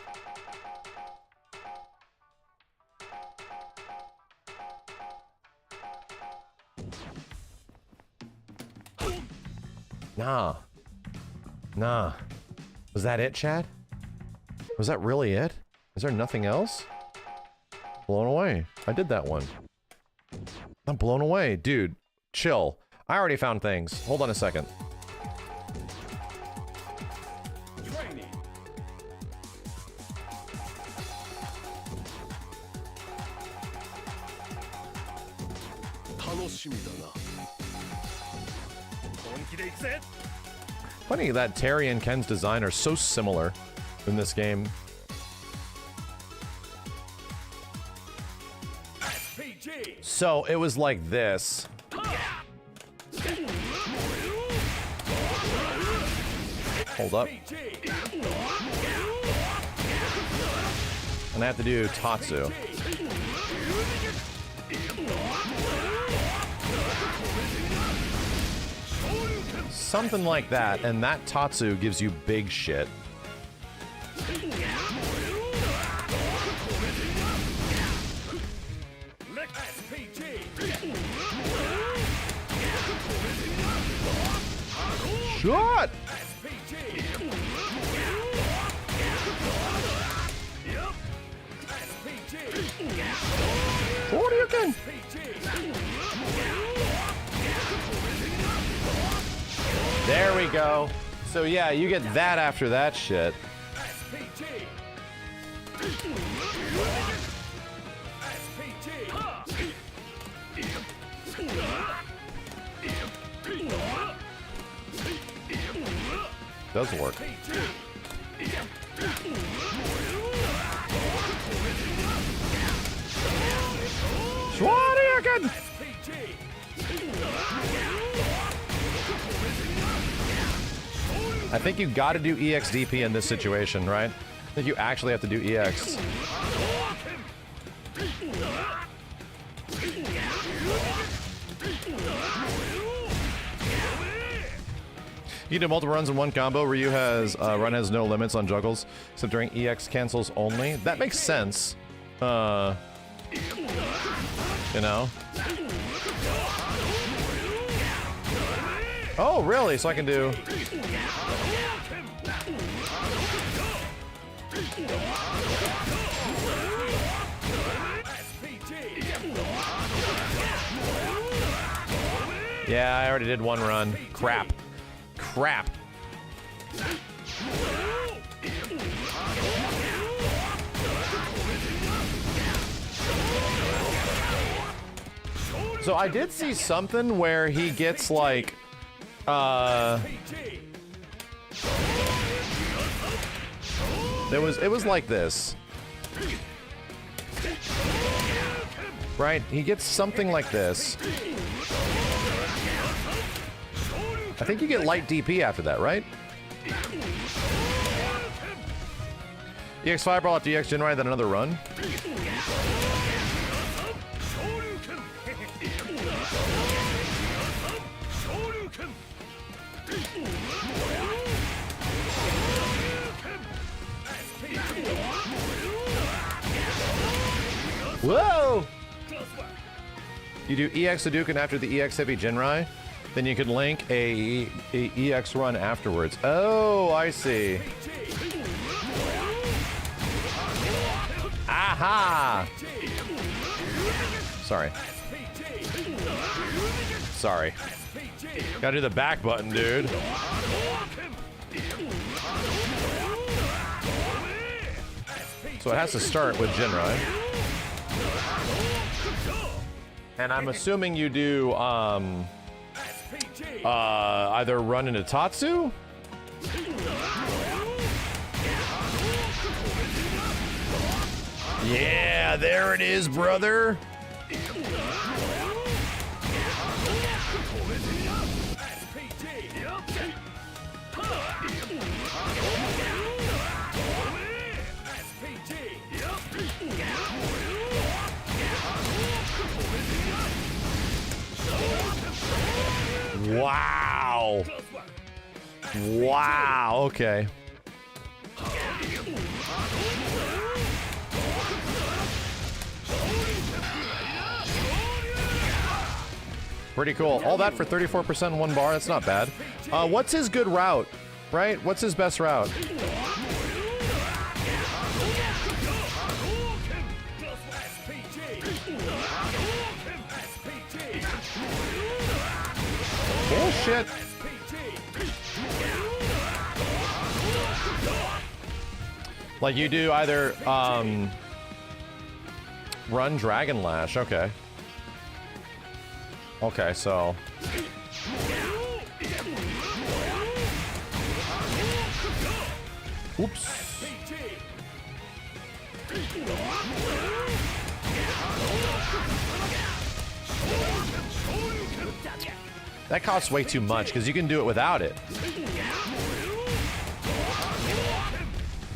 Nah. Was that it, Chad? Was that really it? Is there nothing else? Blown away. I did that one. I'm blown away. Dude, chill. I already found things. Hold on a second. Funny that Terry and Ken's design are so similar in this game. So it was like this. Hold up. And I have to do Tatsu. Something like that, and that Tatsu gives you big shit. Shot! Shoryuken! There we go. So yeah, you get that after that shit. Does work. Shoryuken! I think you gotta do EXDP in this situation, right? I think you actually have to do EX. You can do multiple runs in one combo. Ryu has run has no limits on juggles, except during EX cancels only. That makes sense. You know? Oh, really? So I can do... Yeah, I already did one run. Crap. Crap. So I did see something where he gets like, it was like this. Right? He gets something like this. I think you get light DP after that, right? EX Fireball after EX Jinrai, then another run. Whoa! You do EX Hadouken after the EX Heavy Jinrai, then you can link a EX run afterwards. Oh, I see. Aha! Sorry. Sorry. Gotta do the back button, dude. So it has to start with Jinrai. And I'm assuming you do, either run into Tatsu? Yeah, there it is, brother. Wow. Wow, okay. Pretty cool. All that for 34% in one bar. That's not bad. What's his good route, right? What's his best route? Bullshit. Like you do either run Dragon Lash. Okay. Okay, so oops. That costs way too much because you can do it without it.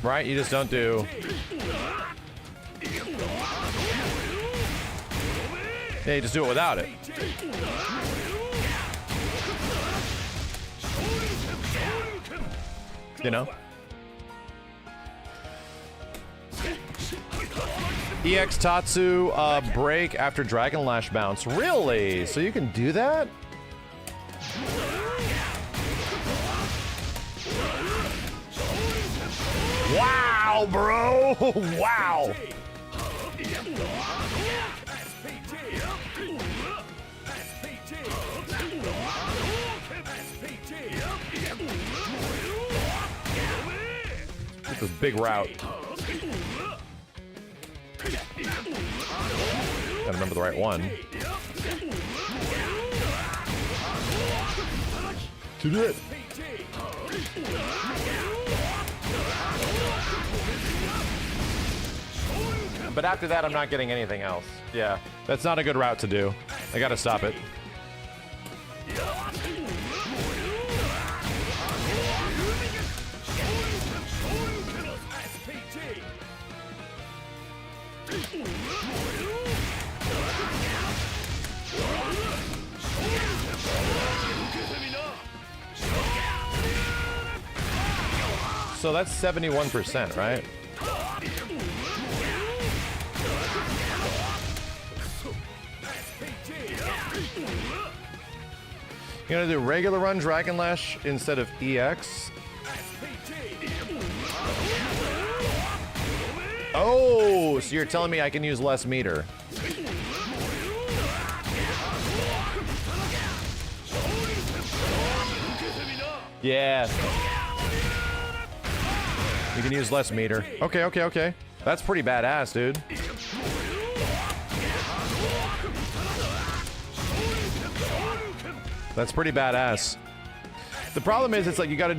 Right? You just don't do. Yeah, you just do it without it. You know? EX Tatsu break after Dragon Lash bounce. Really? So you can do that? Wow, bro! Wow! Get this big route. Gotta remember the right one. To do it. But after that, I'm not getting anything else. Yeah, that's not a good route to do. I gotta stop it. So that's 71%, right? You gonna do regular run Dragon Lash instead of EX? Oh, so you're telling me I can use less meter. Yeah. You can use less meter. Okay. That's pretty badass, dude. That's pretty badass. The problem is, it's like you gotta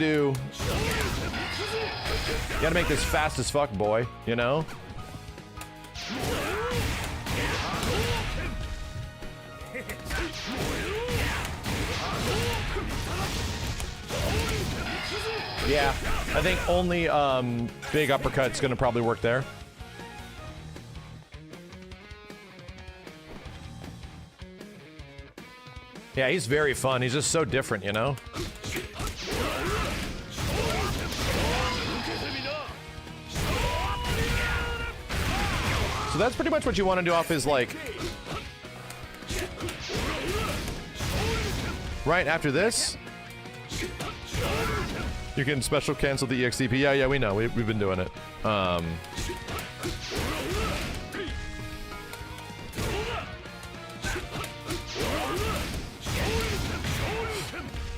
make this fast as fuck, boy, you know? Yeah, I think only big uppercut's gonna probably work there. Yeah, he's very fun. He's just so different, you know? So that's pretty much what you want to do off his, like... Right after this, you can special cancel the EXCP. Yeah, we know. We've been doing it.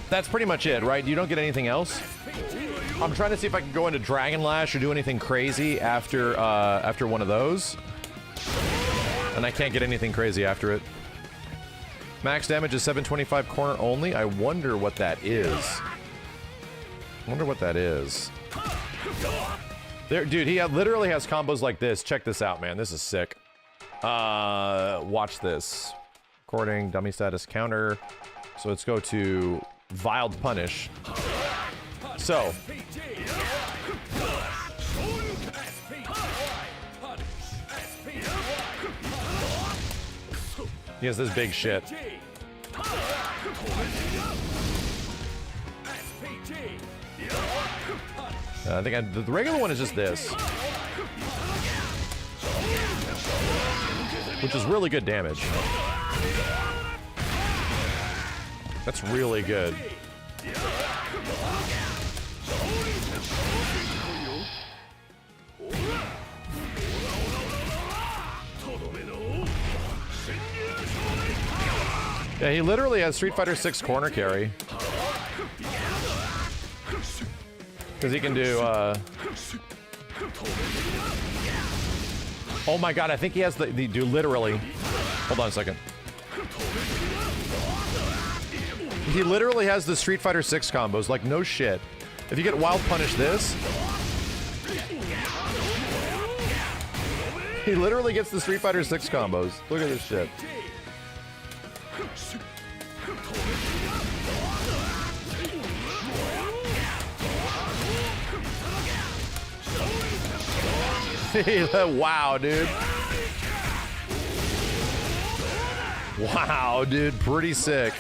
That's pretty much it, right? You don't get anything else? I'm trying to see if I can go into Dragon Lash or do anything crazy after one of those. And I can't get anything crazy after it. Max damage is 725 corner only. I wonder what that is. There, dude, he literally has combos like this. Check this out, man. This is sick. Watch this. Recording, dummy status counter. So let's go to Viled Punish. So. He has this big shit. I think the regular one is just this. Which is really good damage. That's really good. Yeah, he literally has Street Fighter 6 corner carry. Because he can do, Oh my god, I think he has the dude, literally. Hold on a second. He literally has the Street Fighter 6 combos, like no shit. If you get Wild Punish this, he literally gets the Street Fighter 6 combos. Look at this shit. Wow, dude. Wow, dude. Pretty sick.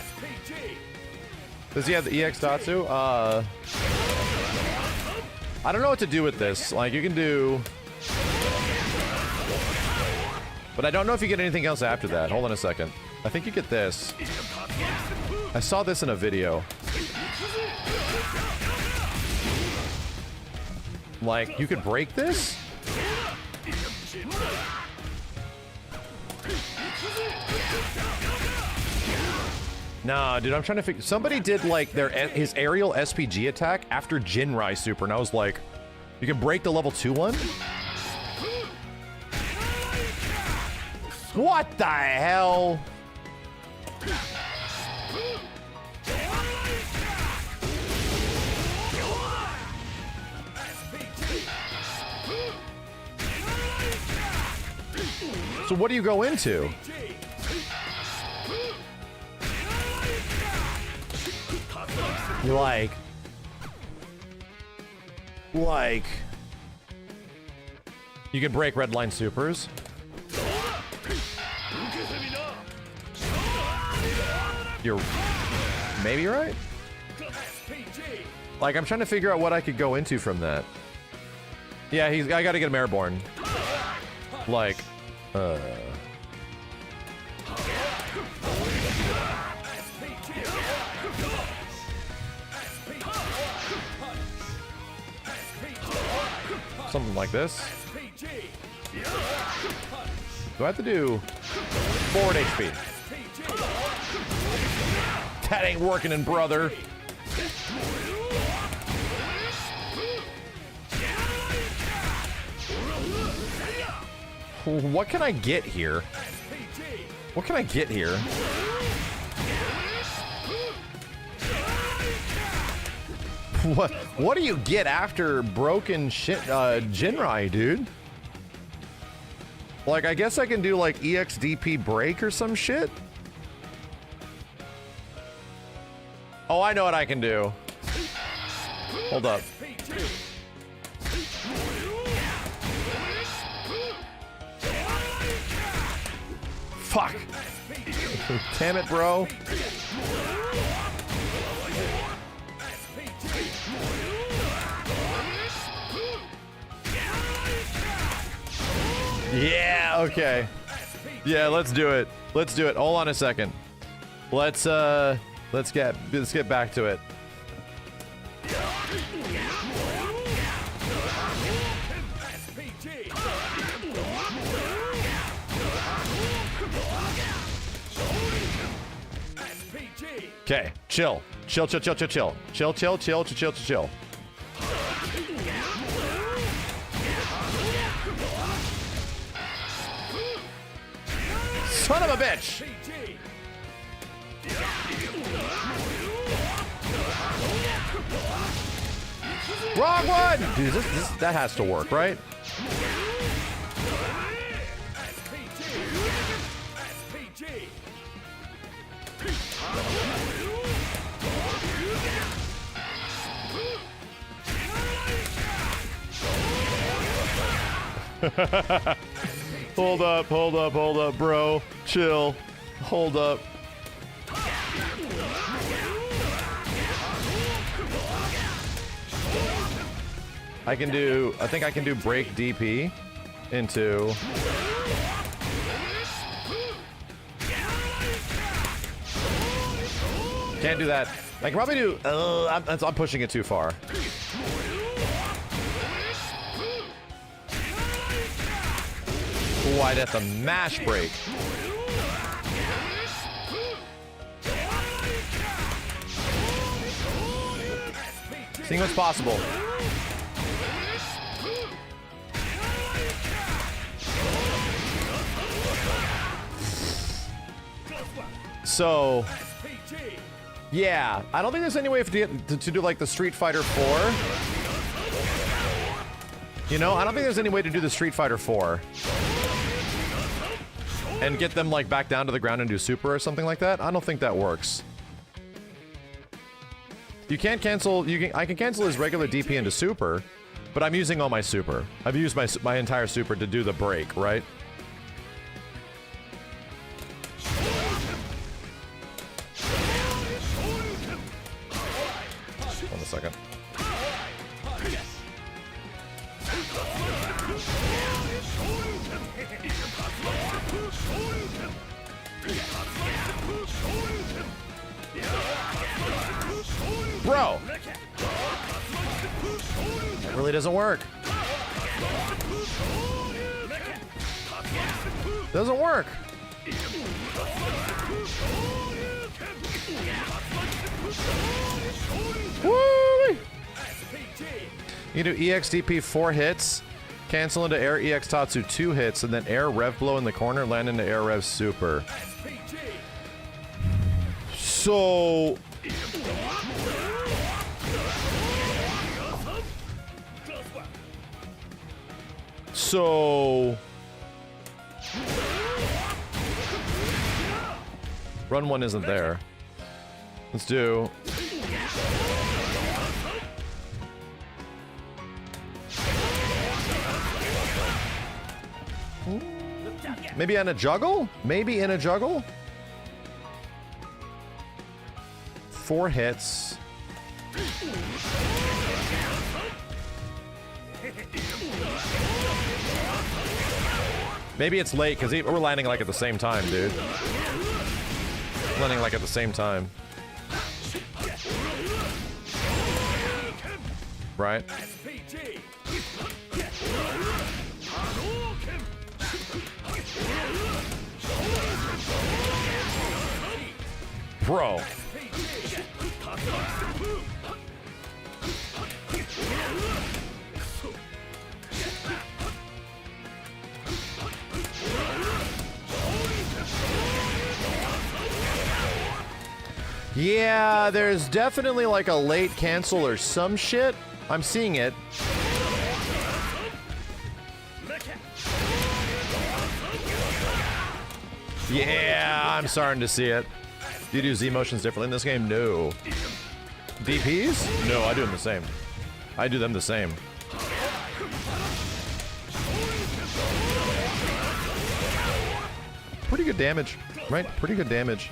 Does he have the EX Datsu? I don't know what to do with this. Like, you can do... But I don't know if you get anything else after that. Hold on a second. I think you get this. I saw this in a video. Like, you could break this? Nah, dude, I'm trying to figure... Somebody did, like, his aerial SPG attack after Jinrai Super, and I was like, you can break the level 2 one? What the hell? So what do you go into? Like, you can break red line supers. You're maybe right. Like, I'm trying to figure out what I could go into from that. Yeah, I gotta get him airborne. Like, something like this. Do I have to do forward HP? That ain't working, in brother. What can I get here? What can I get here? What do you get after broken shit, Jinrai, dude? Like, I guess I can do like EXDP break or some shit. Oh, I know what I can do. Hold up. Fuck. Damn it, bro. Yeah, okay. Yeah, let's do it. Let's do it. Hold on a second. Let's get back to it. Okay, chill. Chill. Son of a bitch! Wrong one! Dude, that has to work, right? Hold up, bro. Chill. Hold up. I think I can do break DP into... Can't do that. I can probably do... I'm pushing it too far. Ooh, I'd have to mash break. Seeing what's possible. So, yeah, I don't think there's any way to do like the Street Fighter 4. You know, I don't think there's any way to do the Street Fighter 4 and get them like back down to the ground and do super or something like that. I don't think that works. You can't cancel. I can cancel his regular DP into super, but I'm using all my super. I've used my entire super to do the break, right? Hold a second. Bro! That really doesn't work. Doesn't work. Woo! You do EXDP 4 hits, cancel into Air EX Tatsu 2 hits, and then Air Rev Blow in the corner, land into Air Rev Super. So... Run 1 isn't there. Let's do... Maybe in a juggle? Maybe in a juggle? 4 hits. Maybe it's late because we're landing like at the same time, dude. Landing like at the same time. Right? Bro. Yeah, there's definitely like a late cancel or some shit. I'm seeing it. Yeah, I'm starting to see it. Do you do Z motions differently in this game? No. DPs? No, I do them the same. I do them the same. Pretty good damage, right? Pretty good damage.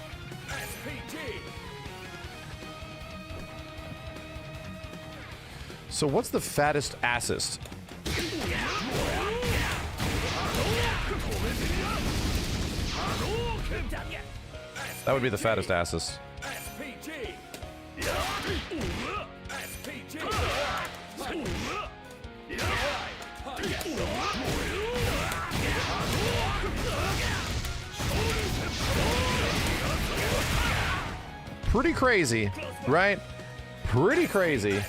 So what's the fattest assist? That would be the fattest assist. Pretty crazy, right? Pretty crazy.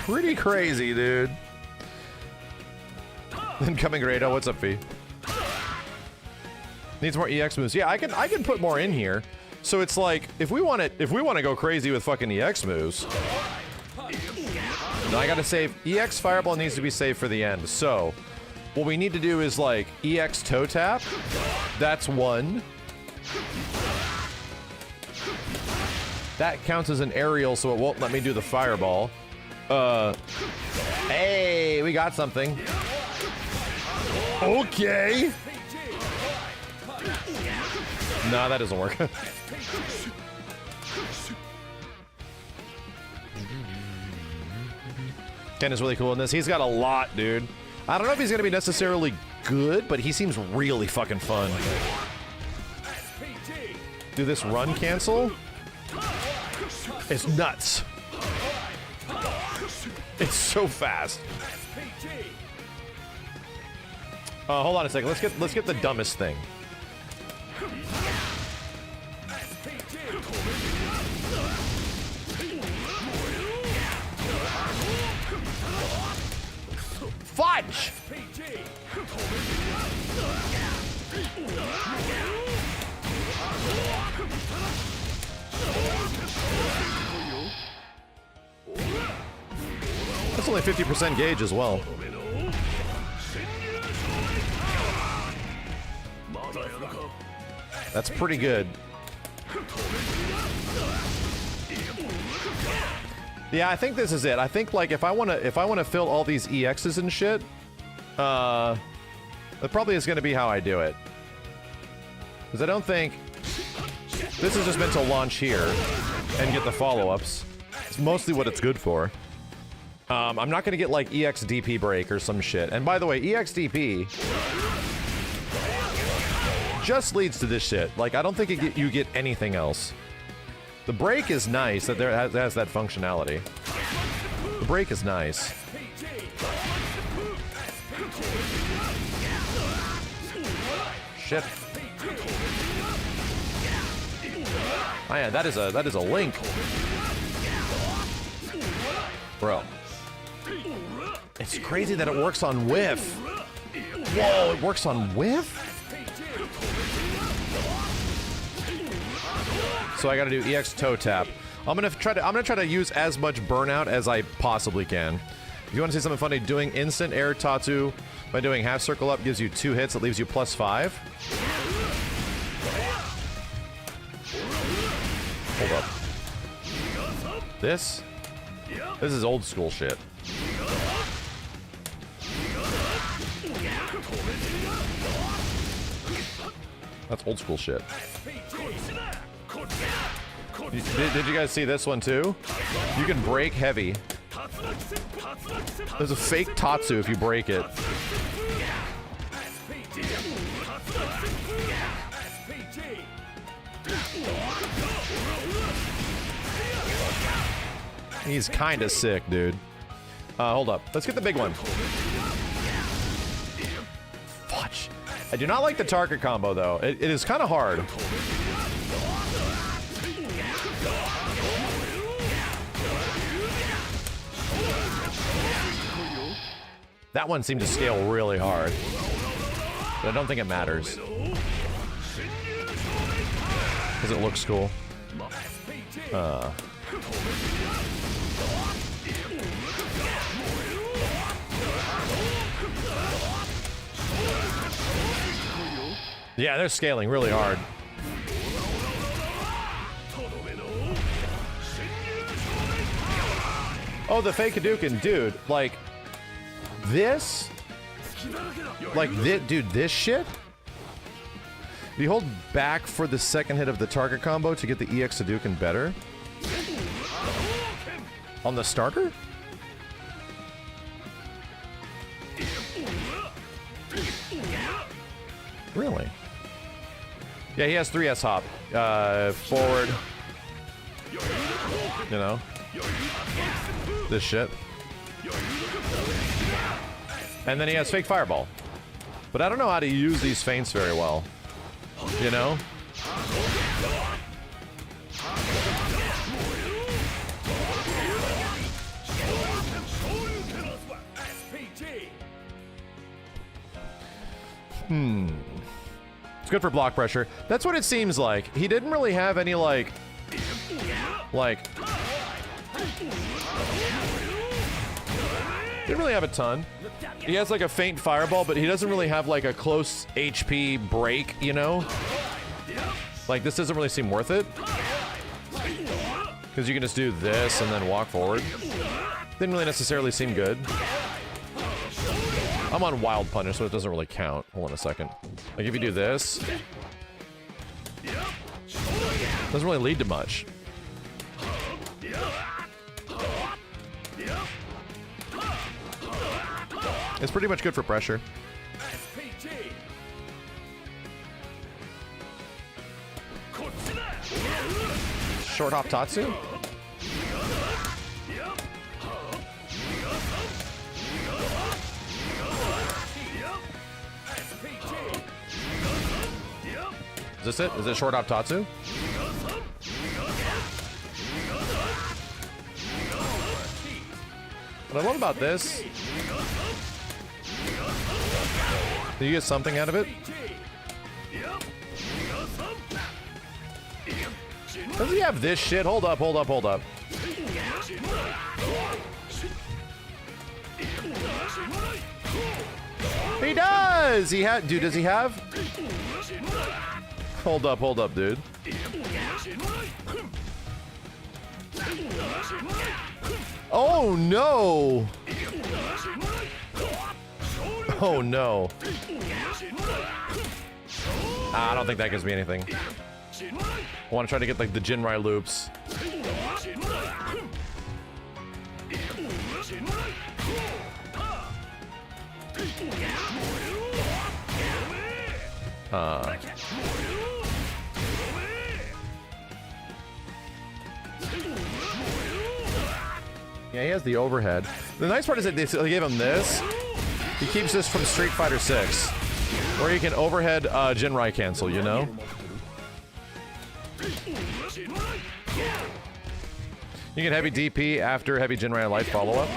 Pretty crazy, dude. Incoming Grado, what's up, Fee? Needs more EX moves. Yeah, I can put more in here. So it's like if we want to go crazy with fucking EX moves, then I gotta save. EX Fireball needs to be saved for the end. So what we need to do is like EX Toe Tap. That's one. That counts as an aerial, so it won't let me do the Fireball. Hey, we got something. Okay. No, that doesn't work. Ken is really cool in this. He's got a lot, dude. I don't know if he's gonna be necessarily good, but he seems really fucking fun. Do this run cancel? It's nuts. It's so fast. Hold on a second. Let's get the dumbest thing. Fudge! That's only 50% gauge as well. That's pretty good. Yeah, I think this is it. I think like if I wanna fill all these EXs and shit, that probably is gonna be how I do it. Because I don't think this is just meant to launch here and get the follow-ups. It's mostly what it's good for. I'm not gonna get like EX DP break or some shit. And by the way, EX DP just leads to this shit. Like I don't think you get anything else. The break is nice that there has that functionality. The break is nice. Shit. Oh yeah, that is a link. Bro. It's crazy that it works on whiff. Whoa, it works on whiff? So I gotta do EX Toe Tap. I'm gonna try to use as much burnout as I possibly can. If you want to see something funny, doing instant air Tatsu by doing half circle up gives you 2 hits. It leaves you +5. Hold up. This is old school shit. That's old school shit. Did you guys see this one too? You can break heavy. There's a fake Tatsu if you break it. He's kind of sick, dude. Hold up. Let's get the big one. Fudge. I do not like the target combo, though. It is kind of hard. That one seemed to scale really hard. But I don't think it matters. Because it looks cool. Yeah, they're scaling really hard. Oh, the fake Hadouken, dude. Like, this? Like, dude, this shit? If you hold back for the second hit of the target combo to get the EX Hadouken better? On the starter? Really? Yeah, he has 3S hop. Forward. You know? This shit. And then he has fake fireball. But I don't know how to use these feints very well. You know? It's good for block pressure. That's what it seems like. He didn't really have any, like... Didn't really have a ton. He has, like, a faint fireball, but he doesn't really have, like, a close HP break, you know? Like, this doesn't really seem worth it. Because you can just do this and then walk forward. Didn't really necessarily seem good. I'm on Wild Punish, so it doesn't really count. Hold on a second. Like, if you do this... doesn't really lead to much. It's pretty much good for pressure. Short hop Tatsu? Is this it? Is it short hop Tatsu? What I love about this... do you get something out of it? Does he have this shit? Hold up, hold up, hold up. He does! He had... dude, does he have... hold up, dude. Oh, no! Oh, no. I don't think that gives me anything. I want to try to get, like, the Jinrai loops. Yeah, he has the overhead. The nice part is that they gave him this. He keeps this from Street Fighter 6, where you can overhead Jinrai cancel, you know? You get heavy DP after heavy Jinrai life follow-up.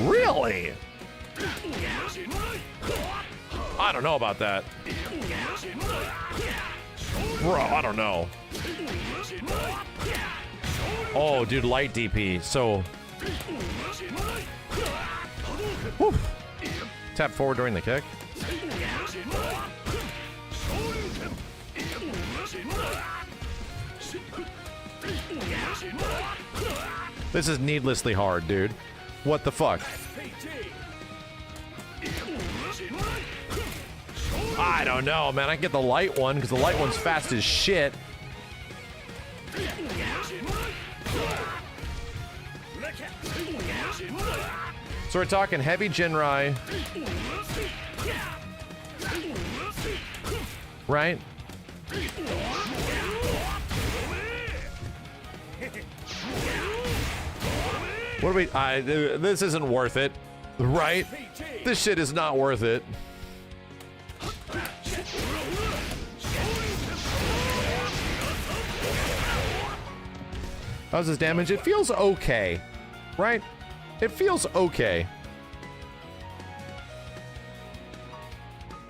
Really? I don't know about that. Bro, I don't know. Oh, dude, light DP. So... whew. Tap forward during the kick. This is needlessly hard, dude. What the fuck? I don't know, man. I can get the light one, because the light one's fast as shit. So we're talking heavy Jinrai. right? What do we? This isn't worth it, right? This shit is not worth it. How's his damage? It feels okay, right? It feels okay.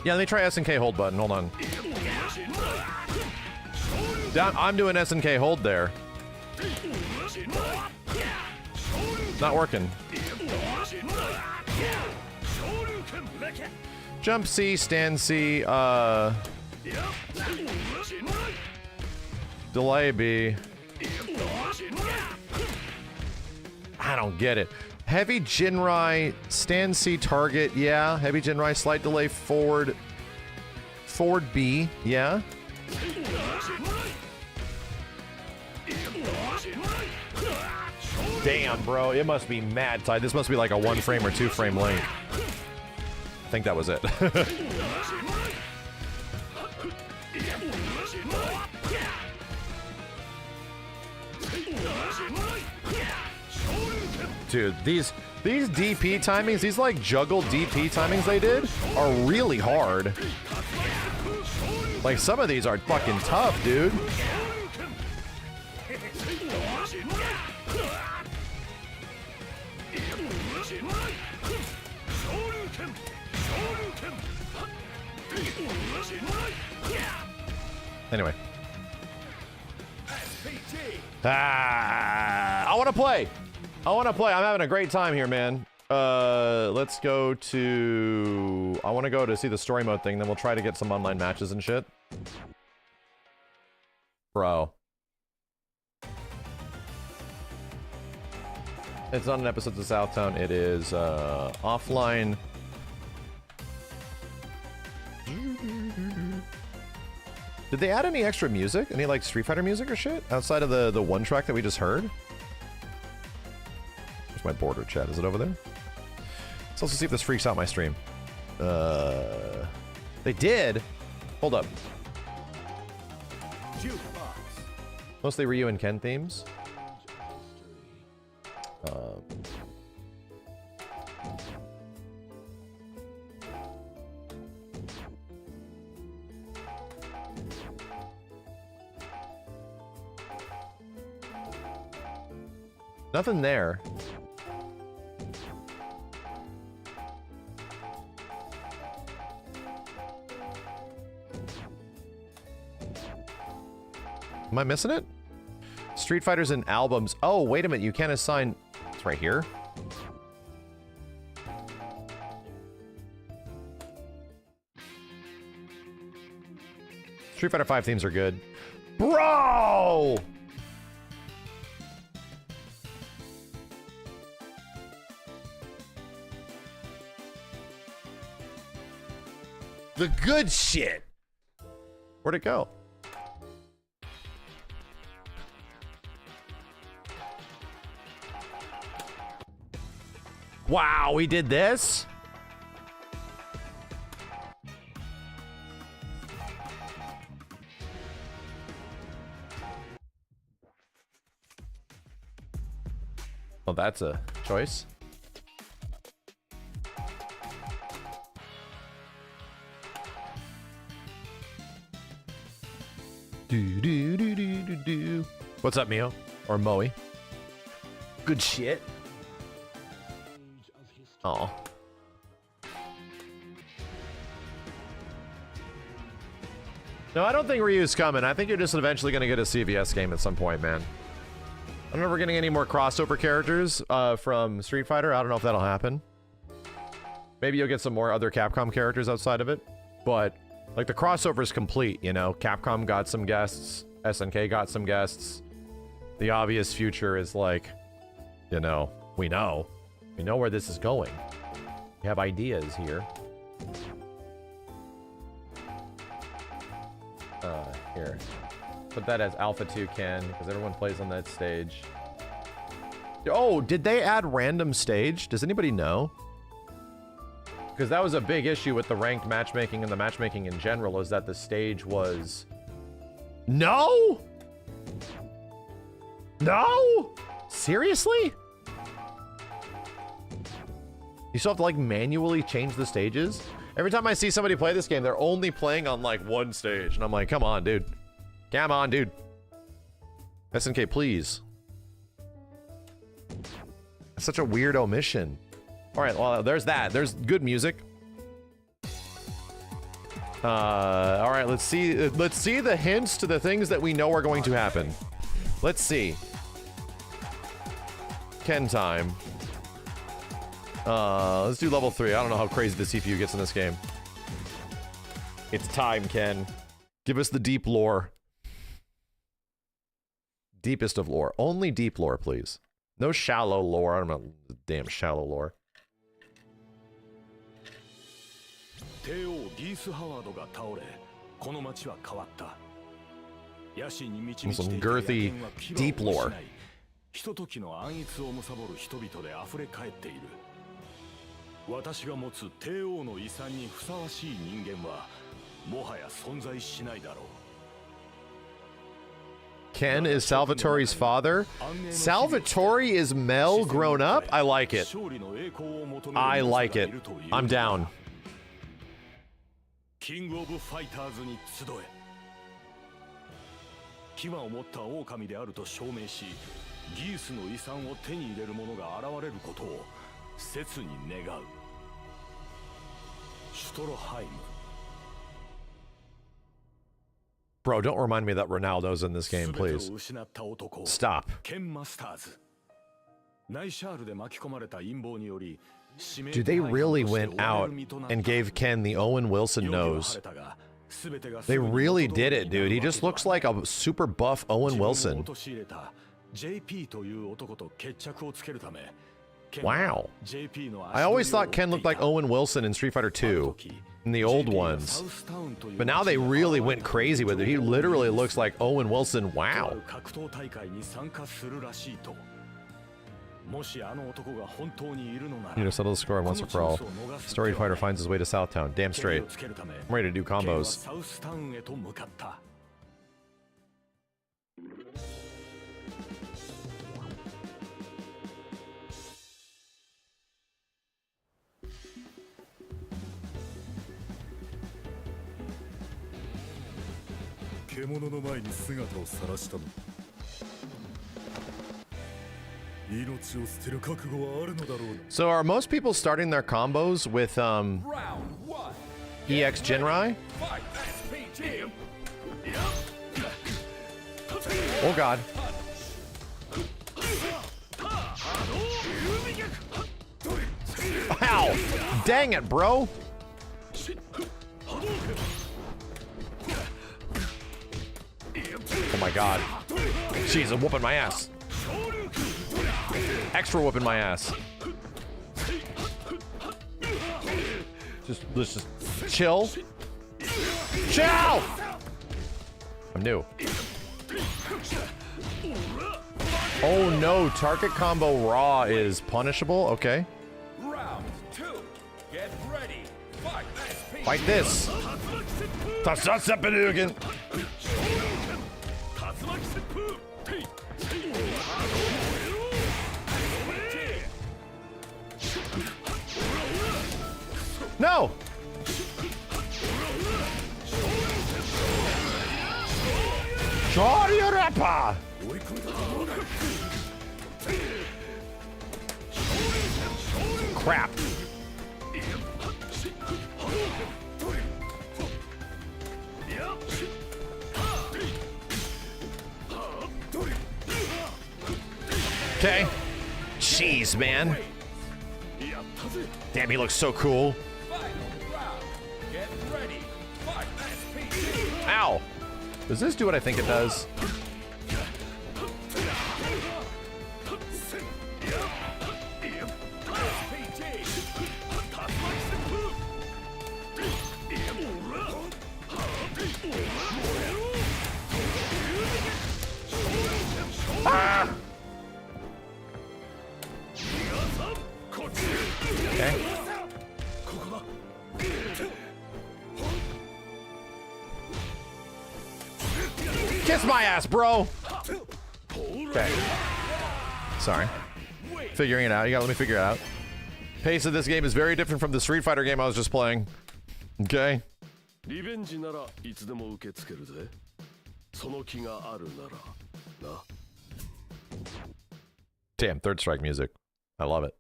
Yeah, let me try SNK hold button. Hold on. I'm doing SNK hold there. Not working. Jump C, stand C, delay B. I don't get it. Heavy Jinrai, stand C target, yeah. Heavy Jinrai, slight delay forward. Forward B, yeah. Damn, bro, it must be mad tight. This must be like a 1 frame or 2 frame link. I think that was it. Dude, these DP timings, these like juggle DP timings they did are really hard. Like some of these are fucking tough, dude. Anyway. I want to play. I'm having a great time here, man. Let's go to... I want to go to see the story mode thing, then we'll try to get some online matches and shit. Bro. It's not an episode of Southtown. It is, offline... Did they add any extra music? Any, like, Street Fighter music or shit? Outside of the one track that we just heard? Where's my border chat? Is it over there? Let's also see if this freaks out my stream. They did? Hold up. Mostly Ryu and Ken themes. Nothing there. Am I missing it? Street Fighters and albums. Oh, wait a minute. You can't assign... It's right here. Street Fighter 5 themes are good. Bro! The good shit. Where'd it go? Wow, we did this? Well, that's a choice. Do. What's up, Mio? Or Moe? Good shit. Oh. No, I don't think Ryu's coming. I think you're just eventually going to get a CVS game at some point, man. I don't know if we're getting any more crossover characters from Street Fighter. I don't know if that'll happen. Maybe you'll get some more other Capcom characters outside of it. But, like, the crossover is complete, you know? Capcom got some guests. SNK got some guests. The obvious future is, like, you know, we know. We know where this is going. We have ideas here. Here. Put that as Alpha 2 Ken, because everyone plays on that stage. Oh, did they add random stage? Does anybody know? Because that was a big issue with the ranked matchmaking and the matchmaking in general, is that the stage was... No? No? Seriously? You still have to, like, manually change the stages? Every time I see somebody play this game, they're only playing on, like, one stage. And I'm like, come on, dude. Come on, dude. SNK, please. That's such a weird omission. All right, well, there's that. There's good music. All right, let's see the hints to the things that we know are going to happen. Let's see. Ken time. Let's do level 3. I don't know how crazy the CPU gets in this game. It's time, Ken. Give us the deep lore. Deepest of lore. Only deep lore, please. No shallow lore. I don't know. Damn shallow lore. Some girthy, deep lore. ひとときの暗逸を貪る人々で溢れ返っている。私が持つ帝王の遺産にふさわしい人間はもはや存在しないだろう。 Ken is Salvatore's father. Salvatore is Mel grown up? I like it. I like it. I'm down. King of Fighters に集え。牙を持った狼であると証明し、ギースの遺産を手に入れる者が現れることを切に願う。シュトロハイム。 Bro, don't remind me that Ronaldo's in this game, please. Stop. Dude, they really went out and gave Ken the Owen Wilson nose. They really did it, dude. He just looks like a super buff Owen Wilson. Wow. I always thought Ken looked like Owen Wilson in Street Fighter 2, in the old ones. But now they really went crazy with it. He literally looks like Owen Wilson. Wow. Need to settle the score once and for all. Storied Fighter finds his way to Southtown. Damn straight. I'm ready to do combos. So are most people starting their combos with EX Jinrai? Oh god. Ow! Dang it, bro! Oh my god. Jeez, I'm whooping my ass. Extra whooping my ass. Let's just chill. Chill! I'm new. Oh no, target combo raw is punishable? Okay. Fight this! Tatsuki. No! Shoryurepa! Crap. Okay. Jeez, man. Damn, he looks so cool. Ow! Does this do what I think it does? Ah! Okay. my ass, bro. Okay. Sorry. Figuring it out. You gotta let me figure it out. Pace of this game is very different from the Street Fighter game I was just playing. Okay. Damn, third strike music. I love it.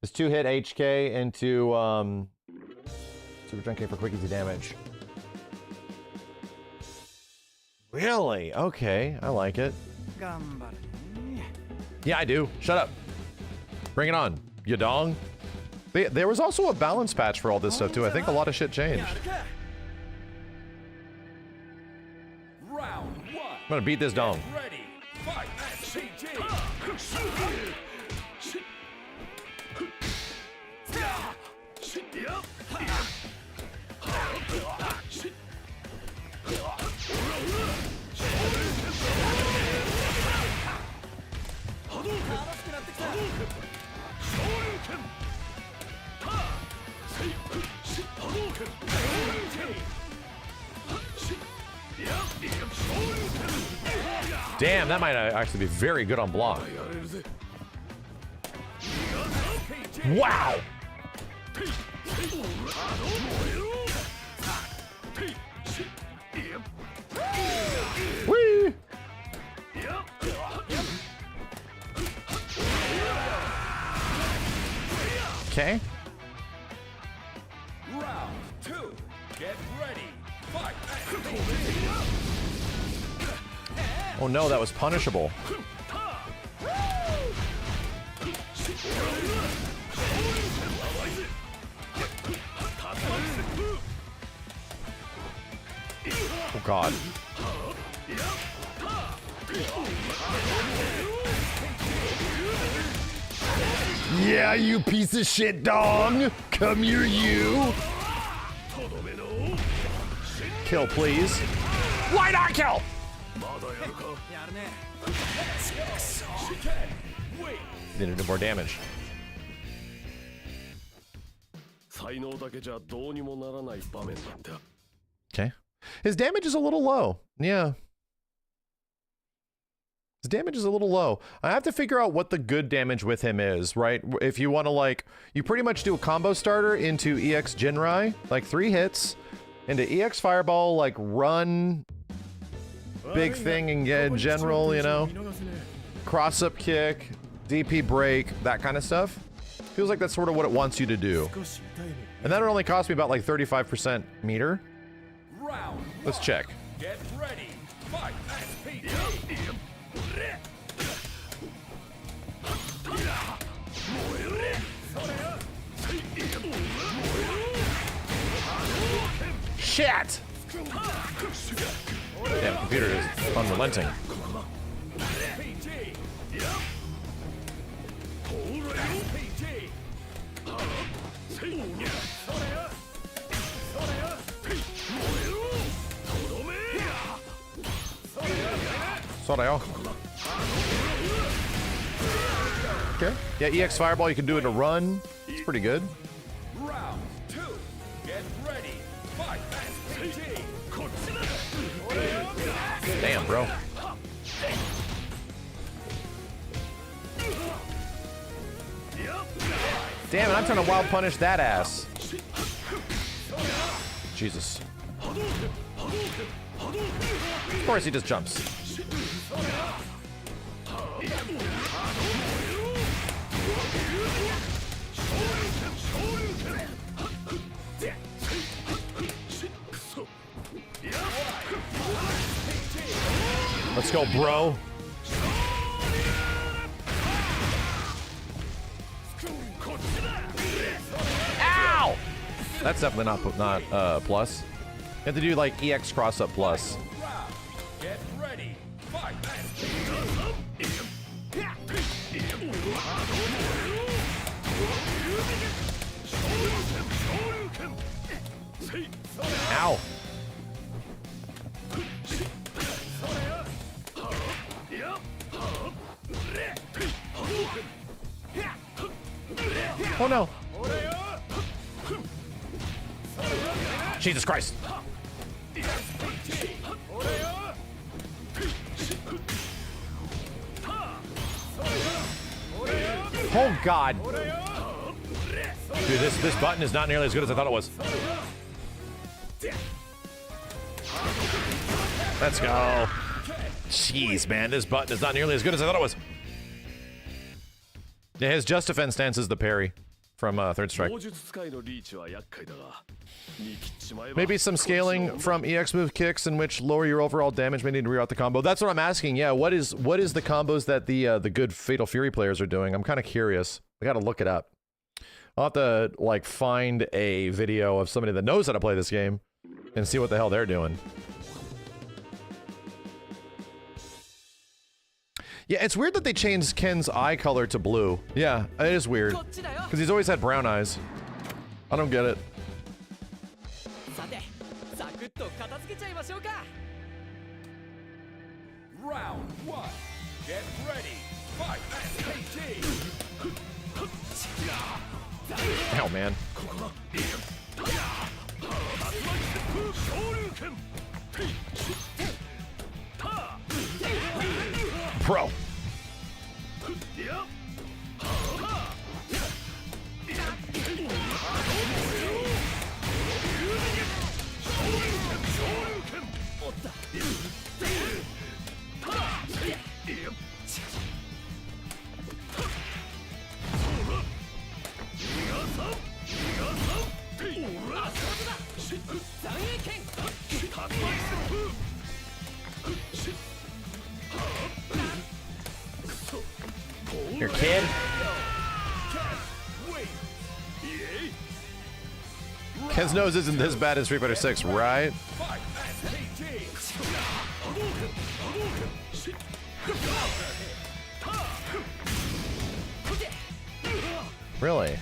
This 2-hit HK into Super Junk K for quick easy damage. Really? Okay, I like it. Yeah, I do. Shut up. Bring it on, you dong. There was also a balance patch for all this stuff too. I think a lot of shit changed. I'm gonna beat this dong. Damn, that might actually be very good on block. Wow! Whee! Okay. Round 2. Get ready. Fight. Oh no, that was punishable. Oh god. Yeah, you piece of shit dong! Come here, you! Kill, please. Why not kill? Need to do more damage. Okay. His damage is a little low. Yeah. His damage is a little low. I have to figure out what the good damage with him is, right? If you want to, like, you pretty much do a combo starter into EX Jinrai, like 3 hits, into EX Fireball, like run, big thing in general, you know? Cross-up kick, DP break, that kind of stuff. Feels like that's sort of what it wants you to do. And that would only cost me about like 35% meter. Let's check. Get ready. Fight. Shit! Damn, computer is unrelenting. Sorry. Okay. Yeah, EX Fireball, you can do it to run. It's pretty good. Round 2. Get ready. Fight. Damn, bro. Damn it, I'm trying to wild punish that ass. Jesus. Of course he just jumps. Let's go, bro. Ow! That's definitely not plus. You have to do like EX cross up plus. Get ready. Fight. Ow. Oh no. Jesus Christ. Oh God. Dude, this button is not nearly as good as I thought it was. Let's go. Jeez, man, this button is not nearly as good as I thought it was. Yeah, his just defense stance is the parry from Third Strike. Maybe some scaling from EX move kicks in which lower your overall damage may need to reroute the combo. That's what I'm asking. Yeah, what is the combos that the good Fatal Fury players are doing? I'm kind of curious. I gotta look it up. I'll have to like find a video of somebody that knows how to play this game and see what the hell they're doing. Yeah, it's weird that they changed Ken's eye color to blue. Yeah, it is weird. Because he's always had brown eyes. I don't get it. Round 1. Get ready. Fight. Ow, man. Bro. Your kid? Ken's nose isn't this bad in Street Fighter 6, right? Really?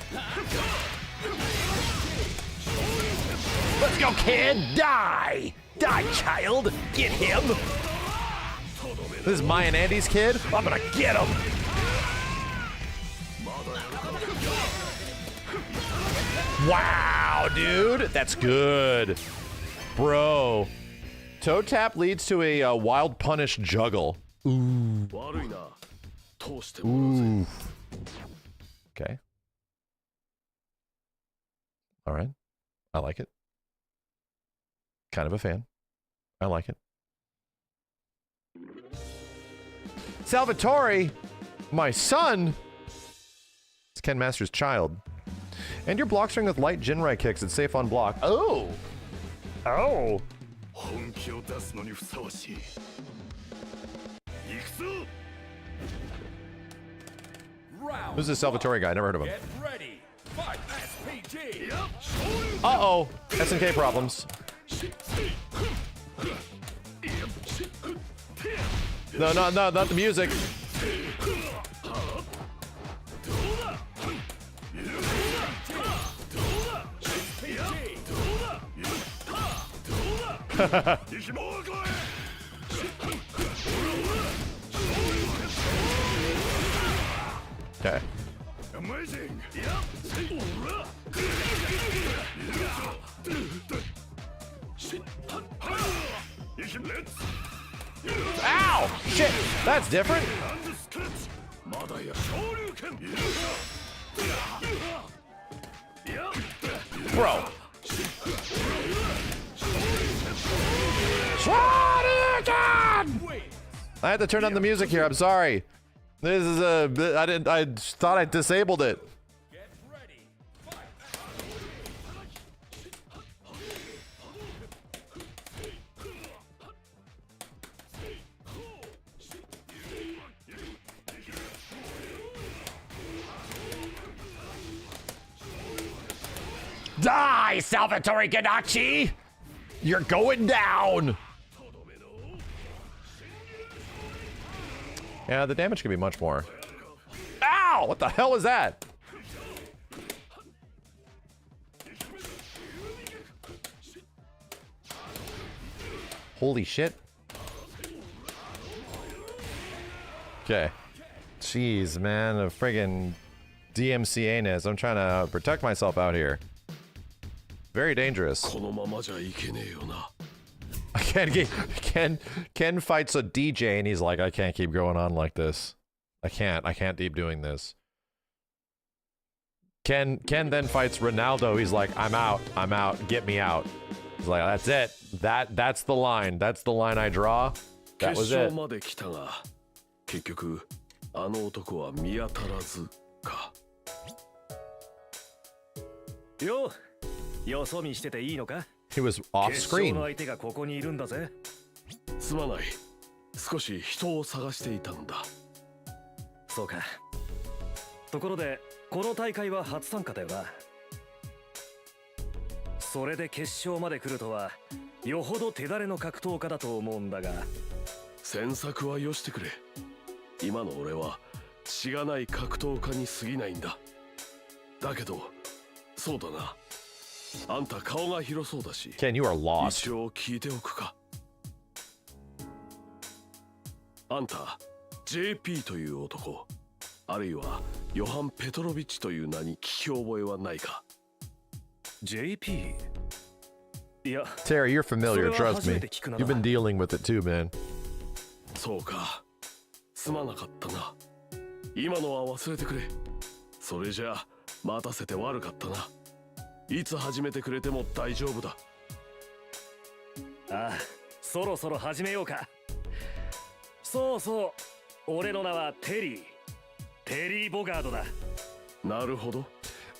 Let's go, kid! Die! Die, child! Get him! This is Maya and Andy's kid? I'm gonna get him! Wow, dude! That's good. Bro. Toe tap leads to a wild punish juggle. Ooh. Ooh. Okay. Alright. I like it. Kind of a fan. I like it. Salvatore, my son. It's Ken Master's child. And your block string with light Jinrai kicks. It's safe on block. Oh. Oh. Who's this Salvatore guy? Never heard of him. Uh-oh. SNK problems. No, not the music. Okay. Amazing. Ow! Shit! That's different. Bro. I had to turn on the music here. I'm sorry. This is I thought I disabled it. Die, Salvatore Ganachi! You're going down! Yeah, the damage could be much more. Ow! What the hell was that? Holy shit. Okay. Jeez, man. A friggin' DMCA-ness. I'm trying to protect myself out here. Very dangerous. Ken fights a DJ and he's like, I can't keep going on like this. I can't keep doing this. Ken then fights Ronaldo. He's like, I'm out, get me out. He's like, that's it. That's the line. That's the line I draw. That was it. 結局あの男は見当たらずか。よそ見してていいのか? He was off 決勝 screen. の相手がここにいるんだぜ。すまない。少し人を探していたんだ。そうか。ところでこの大会は初参加だよな。それで決勝まで来るとはよほど手だれの格闘家だと思うんだが。詮索はよしてくれ。今の俺はしがない格闘家に過ぎないんだ。だけどそうだな。あんた顔が広そうだし。Ken, you are lost. 一応聞いておくか。あんた JP という男、あるいはヨハン・ペトロビッチという名に聞き覚えはないか。 JP? いや Terry, you're familiar, trust me. You've been dealing with it too, man. そうか。すまなかったな。今のは忘れてくれ。それじゃあ待たせて悪かったな。いつ始めてくれても大丈夫だ。ああ、そろそろ始めようか。そうそう、俺の名はテリー・ボガードだ。なるほど。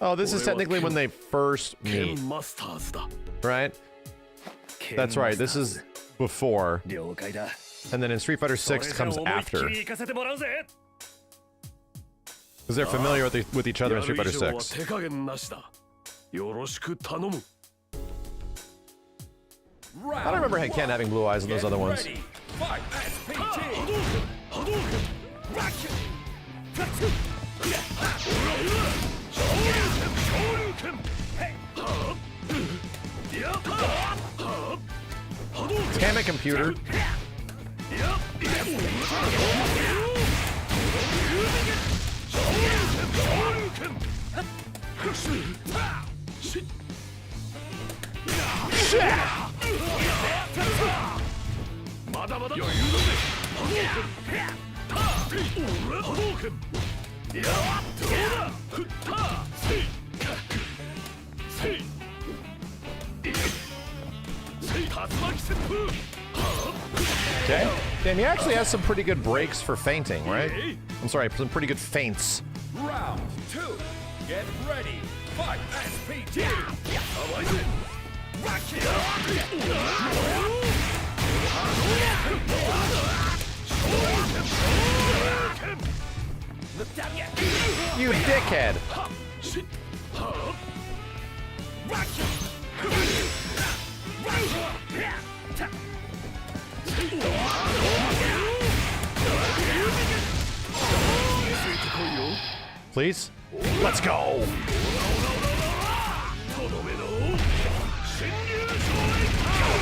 Oh, this is technically when they first meet, マスターズだ。 right? That's right. This is before. 了解だ。 And then in Street Fighter 6 comes after. Because they're familiar with each other in Street Fighter 6. 手加減なしだ。よろしく頼む。 I don't remember Ken having blue eyes in those other ones. Damn it, computer. Okay. Damn, he actually has some pretty good breaks for feinting, right? I'm sorry, some pretty good feints. Round 2. Get ready. Fight. SPT. You dickhead. Please? Let's go!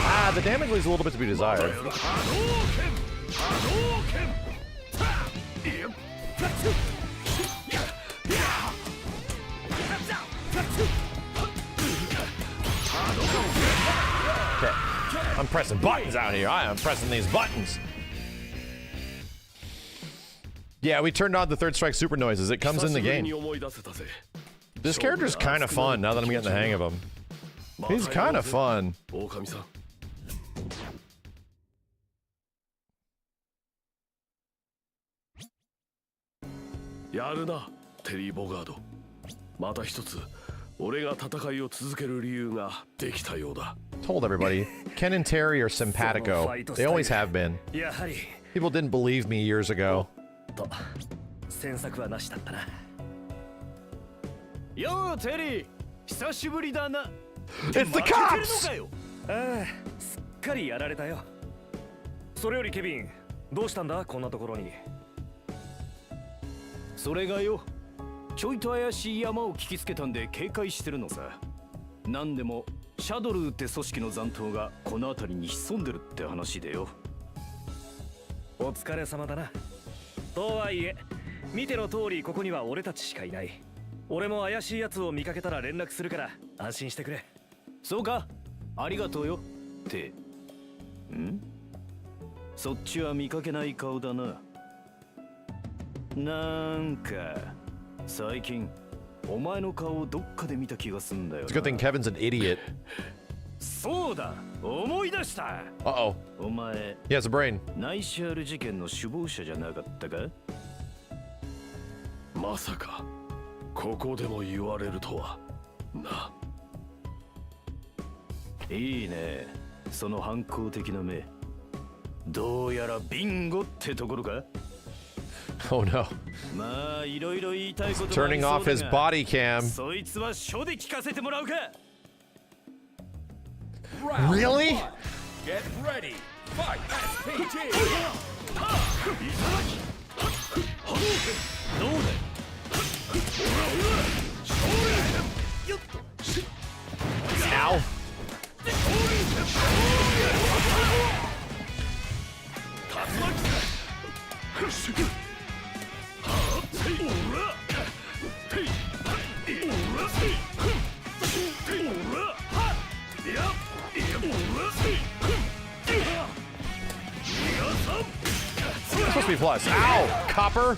Ah, the damage leaves a little bit to be desired. Okay. I'm pressing buttons out here. I am pressing these buttons. Yeah, we turned on the third strike super noises. It comes in the game. This character's kind of fun now that I'm getting the hang of him. He's kind of fun. Told everybody, Ken and Terry are simpatico. They always have been. People didn't believe me years ago. It's the cops! ああ、すっかりやられたよ。それよりケビン、どうしたんだこんなところに。それがよ、ちょいと怪しい山を聞きつけたんで警戒してるのさ。なんでもシャドルーって組織の残党がこの辺りに潜んでるって話でよ。お疲れ様だな。とはいえ、見ての通りここには俺たちしかいない。俺も怪しい奴を見かけたら連絡するから安心してくれ。そうか、ありがとうよ。ってそっちは見かけない顔だな。なんか最近お前の顔をどっかで見た気がすんだよな。 It's a good thing Kevin's an idiot. そうだ、思い出した。 Uh-oh. お前 He has a brain. ナイシャール事件の首謀者じゃなかったか。まさかここでも言われるとはな。いいね、その反抗的な目。どうやらビンゴってところか。 Oh no. まあいろいろ言いたいことがあり Turning そう off だ his が body cam. そいつは書で聞かせてもらうか。 Round Really? one. Get ready. Fight. SPT. どうだ。 Ow. It's supposed to be plus. Ow! Copper!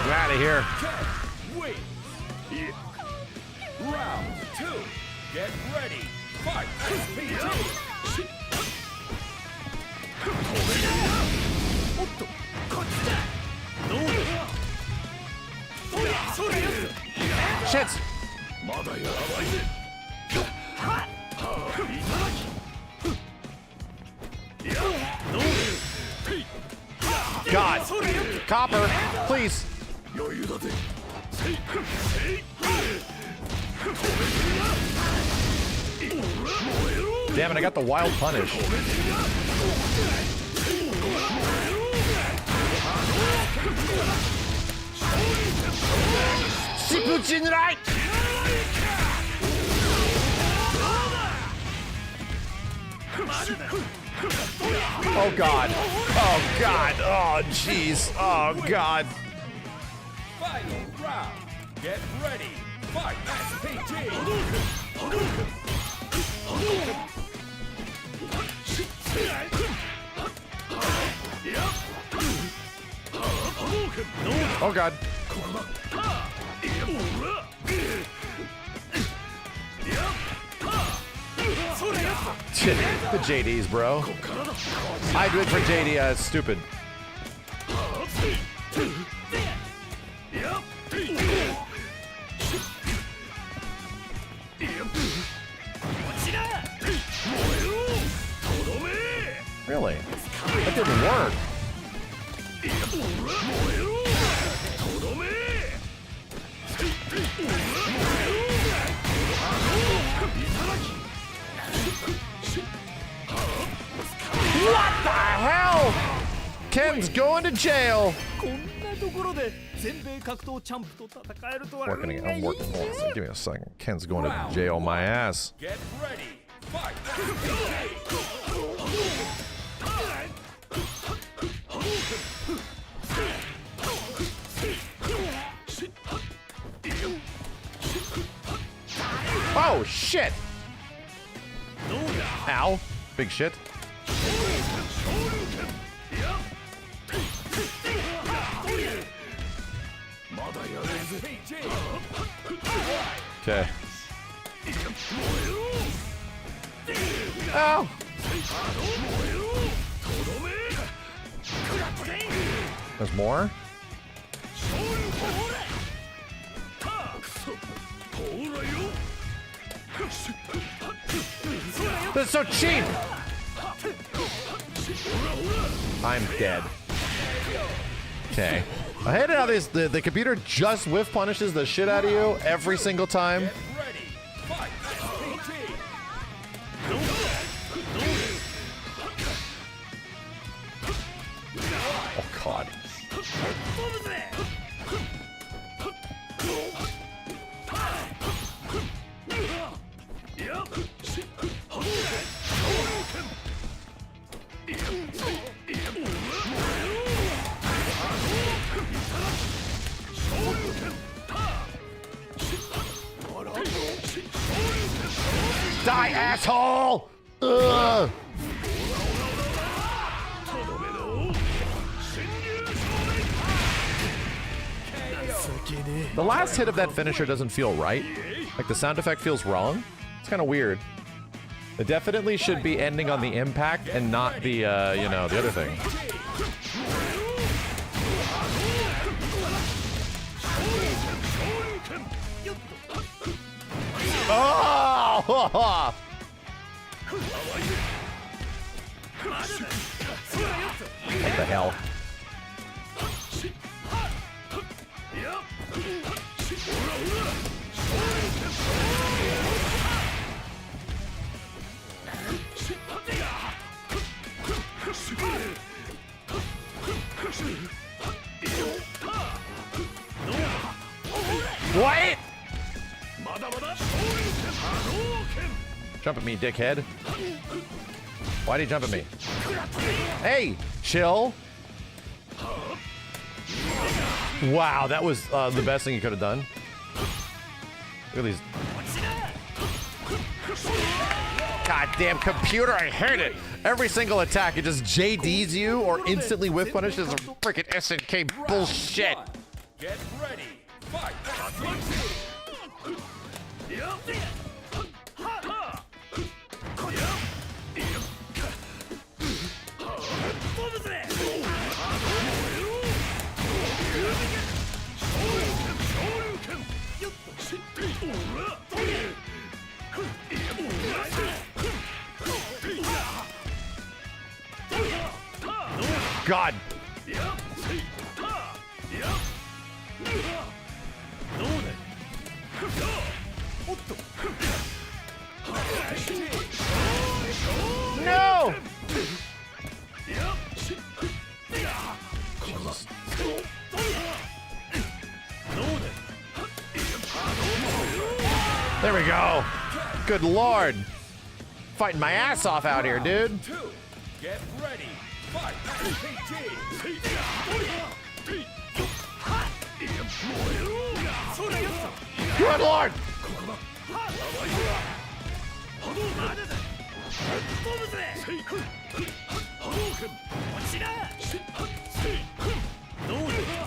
Get out of here. Win. Round two. Get ready. Fight. SPT. おっと、こっちだ。どうだ。それやつ。 Shit! まだやらないぜ。 God! Copper! Please! 余裕だぜ。 Damn it, I got the wild punish. Shippujinrai! Oh god. Oh god. Oh jeez. Oh god. Final round. Get ready. Fight. SPT. Oh god. The JDs, bro. I do it for JD, it's stupid. Really? That didn't work. What the hell? Ken's going to jail. こんなところで全米格闘チャンプと戦えるとは。 Working again. I'm working. Hold on, give me a second. Ken's going to jail my ass. Get ready. Fight. Oh shit! Ow. Big shit. Okay. Ow! There's more? That's so cheap! I'm dead. Okay. I hate it how the computer just whiff punishes the shit out of you every single time. Get ready. Fight. SPT. Oh god. Die, asshole! Ugh. The last hit of that finisher doesn't feel right. Like the sound effect feels wrong. It's kind of weird. It definitely should be ending on the impact and not the, you know, the other thing. Oh! What the hell? What? Jump at me, dickhead. Why'd he jump at me? Hey, chill. Wow, that was the best thing you could have done. Look at these. Goddamn computer, I hate it. Every single attack, it just JDs you or instantly whiff punishes a freaking SNK bullshit. Get ready. Fight. God. No! There we go. Good lord. Fighting my ass off out here, dude. Get ready. Fight. Good lord.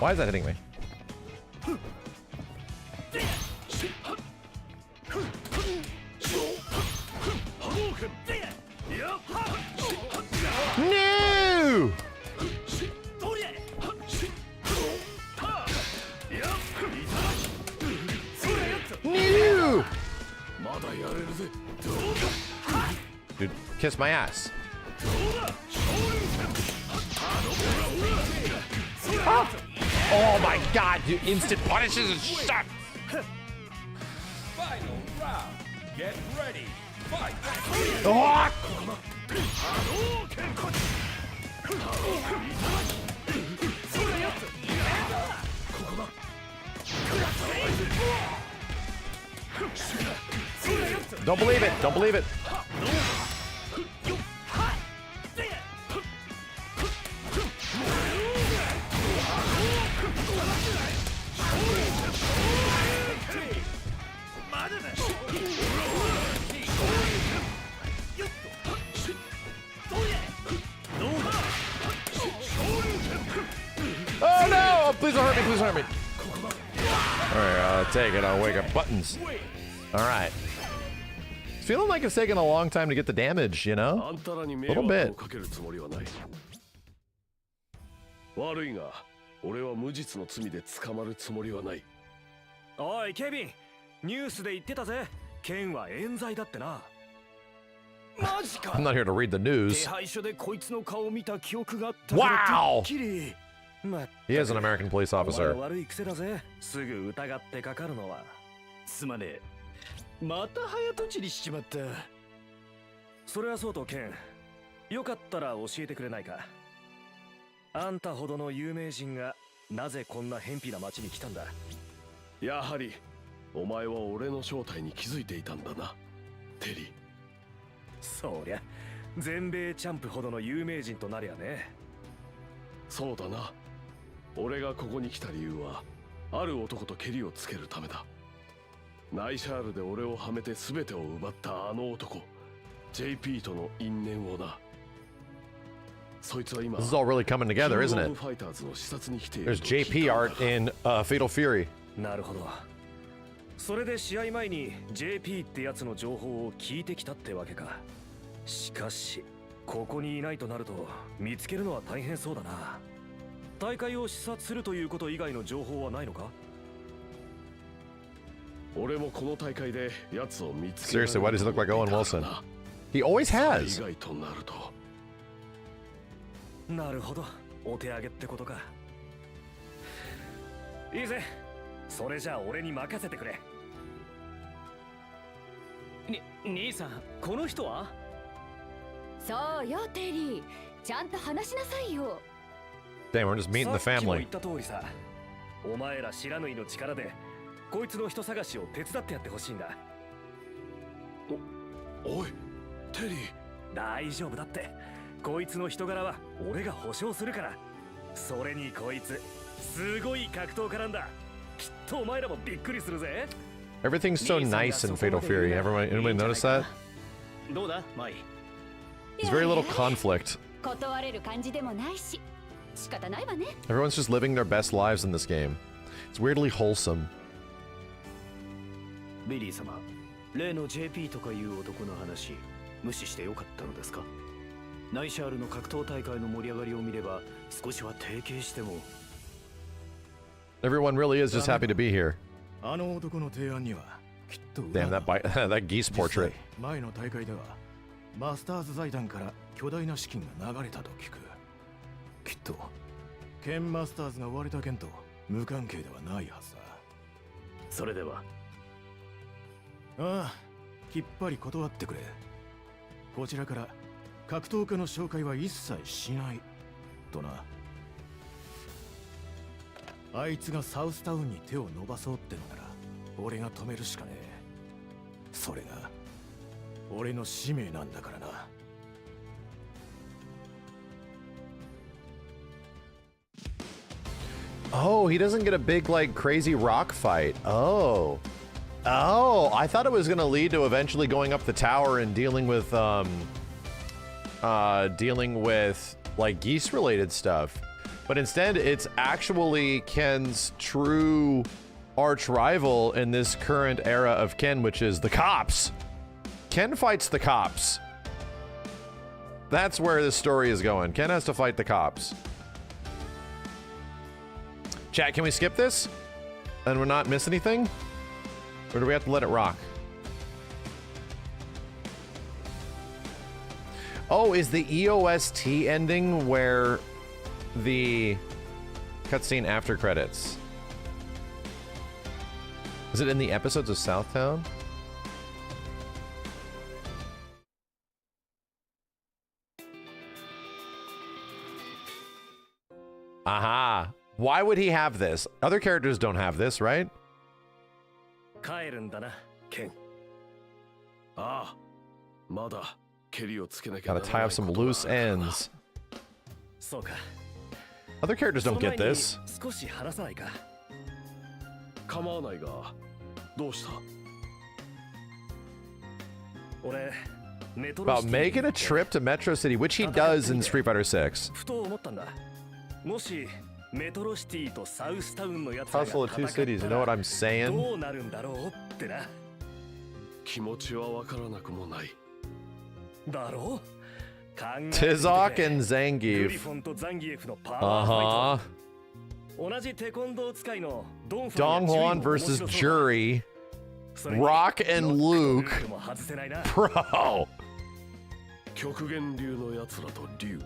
Why is that hitting me? No! No! Dude, kiss my ass. Ah! Oh my god, dude, instant punishes and shit! Final round. Get ready. Fight. Oh! Don't believe it. Don't believe it. Oh no! Please don't hurt me. Please don't hurt me. All right, I'll take it. I'll wake up buttons. All right. It's feeling like it's taking a long time to get the damage, you know? A little bit. 悪いが、俺は無実の罪で捕まるつもりはない。おいケビン、ニュースで言ってたぜ。ケンは冤罪だってな。マジか。 I'm not here to read the news. 手配所でこいつの顔を見た記憶があった。 Wow! きり。He is an American police officer. 悪い癖だぜ。すぐ疑ってかかるのは。すまねえ。また早とちりしちまった。それはそうとケン。よかったら教えてくれないか。あんたほどの有名人がなぜこんな偏僻な町に来たんだ。やはりお前は俺の正体に気づいていたんだな、テリー。そりゃ全米チャンプほどの有名人となりゃね。そうだな。俺がここに来た理由はある男とケリをつけるためだ。ナイシャールで俺をはめて全てを奪ったあの男 JP との因縁をな。そいつは今 This is all really coming together, isn't it? ファイターズの視察に来ている There's JP art in Fatal Fury. なるほど。それで試合前に JP ってやつの情報を聞いてきたってわけか。しかしここにいないとなると見つけるのは大変そうだな。大会を視察するということ以外の情報はないのか？俺もこの大会でやつを見つけ Seriously, why does he look like Owen Wilson? He always 以 has. 外となるとなるほど、お手上げってことか。いいぜ、それじゃあ俺に任せてくれ。兄さん、この人は？そうよテリー、ちゃんと話しなさいよ。 Damn, we're just meeting the さっきも family. 言った通りさ、お前ら知らぬいの力でこいつの人探しを手伝ってやってほしいんだ。おいテリー、大丈夫だって、こいつの人柄は俺が保証するから。それにこいつすごい格闘家なんだ。きっとお前らもびっくりするぜ。 Everything's so nice in Fatal Fury. Anybody notice that? どうだマイ？ There's very little conflict. 断れる感じでもないし、仕方ないわね。 Everyone's just living their best lives in this game. It's weirdly wholesome. ビリー様、例の JP とかいう男の話無視してよかったのですか？ナイシャールの格闘大会の盛り上がりを見れば少しは提携しても。 Everyone really is just happy to be here. あの男の提案にはきっと Damn, that geese portrait. 前の大会ではマスターズ財団から巨大な資金が流れたと聞く。きっとケンマスターズが割れた件と無関係ではないはずだ。それではああ、きっぱり断ってくれ。こちらから格闘家の紹介は一切しないとな。あいつがサウスタウンに手を伸ばそうってのなら俺が止めるしかねえ。それが俺の使命なんだからな。Oh, he doesn't get a big, like, crazy rock fight. Oh. Oh, I thought it was going to lead to eventually going up the tower and dealing with, like, geese-related stuff. But instead, it's actually Ken's true arch rival in this current era of Ken, which is the cops. Ken fights the cops. That's where this story is going. Ken has to fight the cops. Chat, can we skip this? And we're not miss anything? Or do we have to let it rock? Oh, is the EOST ending where the cutscene after credits? Is it in the episodes of Southtown? Aha. Why would he have this? Other characters don't have this, right? 帰るんだな、ケン。ああ、まだ蹴りをつけなきゃ Gotta tie up some loose ends. そうか。 Other characters don't get this. 少し話さないか。構わないが、どうした？俺、メトロ About シティ making a trip to Metro City, which he does in Street Fighter 6. ふと思ったんだ。もしメトロシティとサウスタウンのやつが House full of two cities, you know what I'm saying? どうなるんだろうってな。気持ちはわからなくもない。だろう。 Tizok and Zangief. グリフォンとザンギエフのパワーファイ Uh-huh. ト。同じテコンドー使いのドンファ Dong ンや Hwan ジュリも面 versus 白そうだ。 Jury. それに Rock and ノックの Luke. ルールも外せないな。 Bro. 極限流のやつらと竜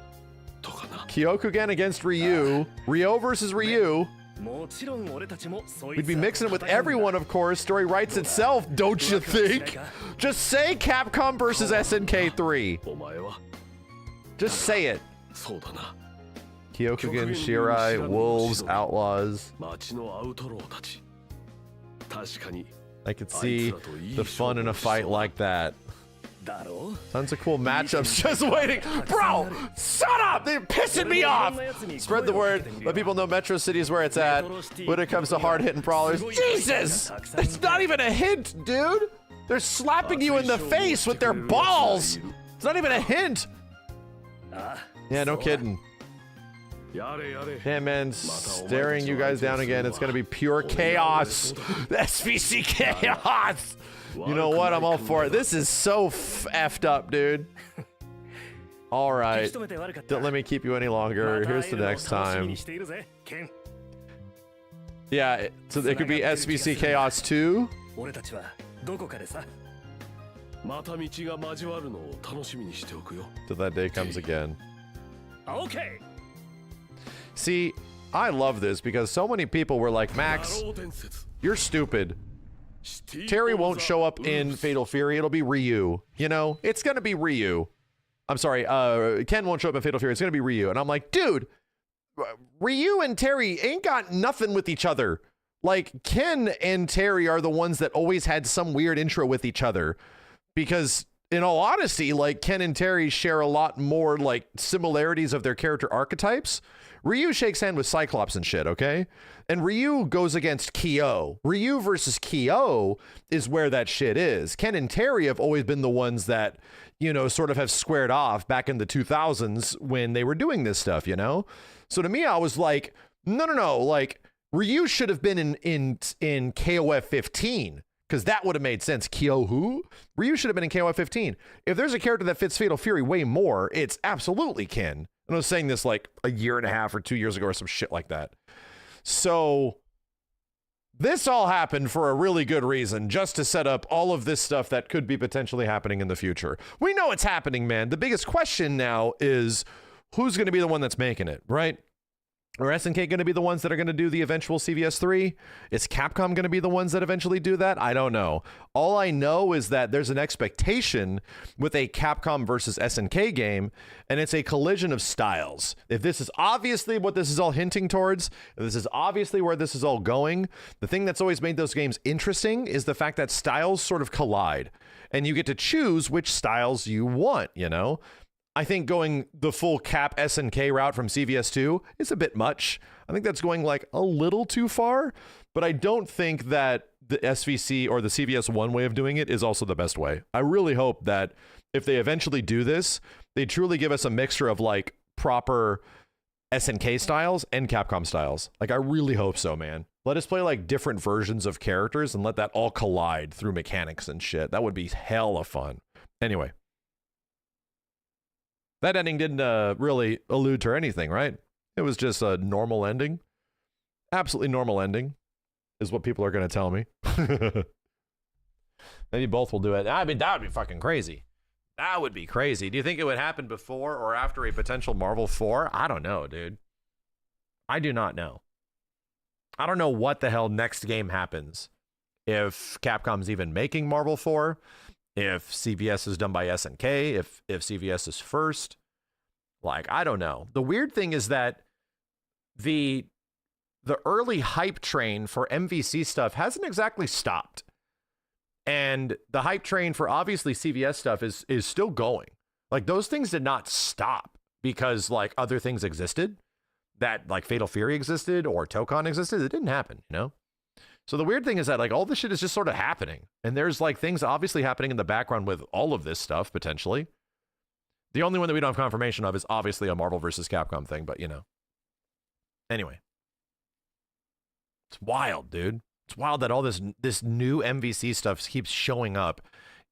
とかな。 Kyokugen against Ryu. Ryo versus Ryu. もちろん俺たちもそい We'd つ be ら mixing it と with 戦うんだ。 everyone, of course. Story writes itself, don't you think? Just say Capcom versus SNK3. お前は Just say it. そうだな。 Kyokugen, Shirai, Wolves, Outlaws. 街のアウトローたち。確かに I could see the fun in a fight like that. Tons of cool matchups just waiting. Bro, shut up! They're pissing me off! Spread the word. Let people know Metro City is where it's at when it comes to hard-hitting brawlers. Jesus! It's not even a hint, dude! They're slapping you in the face with their balls! It's not even a hint! Yeah, no kidding. Yeah, man, staring you guys down again. It's gonna be pure chaos. SVC chaos! You know what? I'm all for it. This is so effed up, dude. All right. Don't let me keep you any longer. Here's the next time. Yeah, so it could be SVC Chaos 2. Till that day comes again. Okay. See, I love this because so many people were like, Max, you're stupid. Terry won't show up in Fatal Fury. It'll be Ryu. You know, it's going to be Ryu. I'm sorry. Ken won't show up in Fatal Fury. It's going to be Ryu. And I'm like, dude, Ryu and Terry ain't got nothing with each other. Like, Ken and Terry are the ones that always had some weird intro with each other. Because, in all honesty, like, Ken and Terry share a lot more, like, similarities of their character archetypes. Ryu shakes hand with Cyclops and shit, okay? And Ryu goes against Kyo. Ryu versus Kyo is where that shit is. Ken and Terry have always been the ones that, you know, sort of have squared off back in the 2000s when they were doing this stuff, you know? So to me, I was like, no, like, Ryu should have been in KOF 15, because that would have made sense. Kyo who? Ryu should have been in KOF 15. If there's a character that fits Fatal Fury way more, it's absolutely Ken. And I was saying this like a year and a half or 2 years ago or some shit like that. So this all happened for a really good reason, just to set up all of this stuff that could be potentially happening in the future. We know it's happening, man. The biggest question now is who's going to be the one that's making it, right? Are SNK going to be the ones that are going to do the eventual CVS 3? Is Capcom going to be the ones that eventually do that? I don't know. All I know is that there's an expectation with a Capcom versus SNK game, and it's a collision of styles. If this is obviously what this is all hinting towards, if this is obviously where this is all going, the thing that's always made those games interesting is the fact that styles sort of collide, and you get to choose which styles you want, you know? I think going the full Cap SNK route from CVS2 is a bit much. I think that's going like a little too far, but I don't think that the SVC or the CVS1 way of doing it is also the best way. I really hope that if they eventually do this, they truly give us a mixture of like proper SNK styles and Capcom styles. Like, I really hope so, man. Let us play like different versions of characters and let that all collide through mechanics and shit. That would be hella fun. Anyway. That ending didn't really allude to anything, right? It was just a normal ending. Absolutely normal ending is what people are going to tell me. Maybe both will do it. I mean, that would be fucking crazy. That would be crazy. Do you think it would happen before or after a potential Marvel 4? I don't know, dude. I do not know. I don't know what the hell next game happens. If Capcom's even making Marvel 4. If CVS is done by SNK, if CVS is first, like, I don't know. The weird thing is that the early hype train for MVC stuff hasn't exactly stopped. And the hype train for obviously CVS stuff is still going. Like, those things did not stop because like other things existed, that like Fatal Fury existed or Tokon existed. It didn't happen, you know? So the weird thing is that like all this shit is just sort of happening. And there's like things obviously happening in the background with all of this stuff, potentially. The only one that we don't have confirmation of is obviously a Marvel versus Capcom thing, but you know. Anyway. It's wild, dude. It's wild that all this new MVC stuff keeps showing up,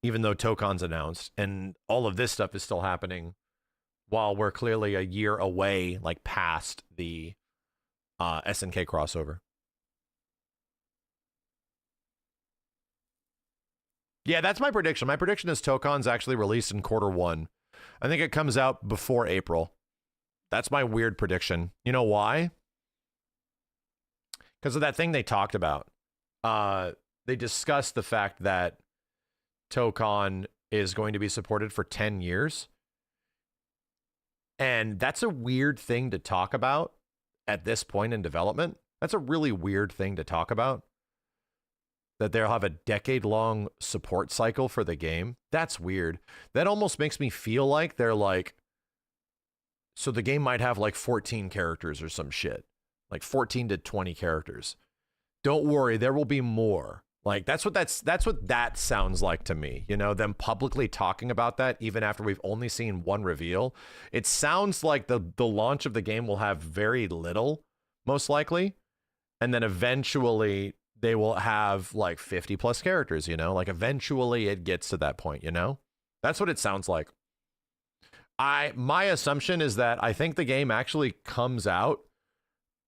even though Tokon's announced. And all of this stuff is still happening while we're clearly a year away, like past the SNK crossover. Yeah, that's my prediction. My prediction is Tokon's actually released in Q1. I think it comes out before April. That's my weird prediction. You know why? Because of that thing they talked about. They discussed the fact that Tokon is going to be supported for 10 years. And that's a weird thing to talk about at this point in development. That's a really weird thing to talk about. that they'll have a decade-long support cycle for the game. That's weird. That almost makes me feel like they're like, so the game might have like 14 characters or some shit, like 14 to 20 characters. Don't worry, there will be more. Like that's what that sounds like to me. You know, them publicly talking about that even after we've only seen one reveal. It sounds like the launch of the game will have very little, most likely, and then eventually they will have like 50 plus characters, you know, like eventually it gets to that point, you know, that's what it sounds like. My assumption is that I think the game actually comes out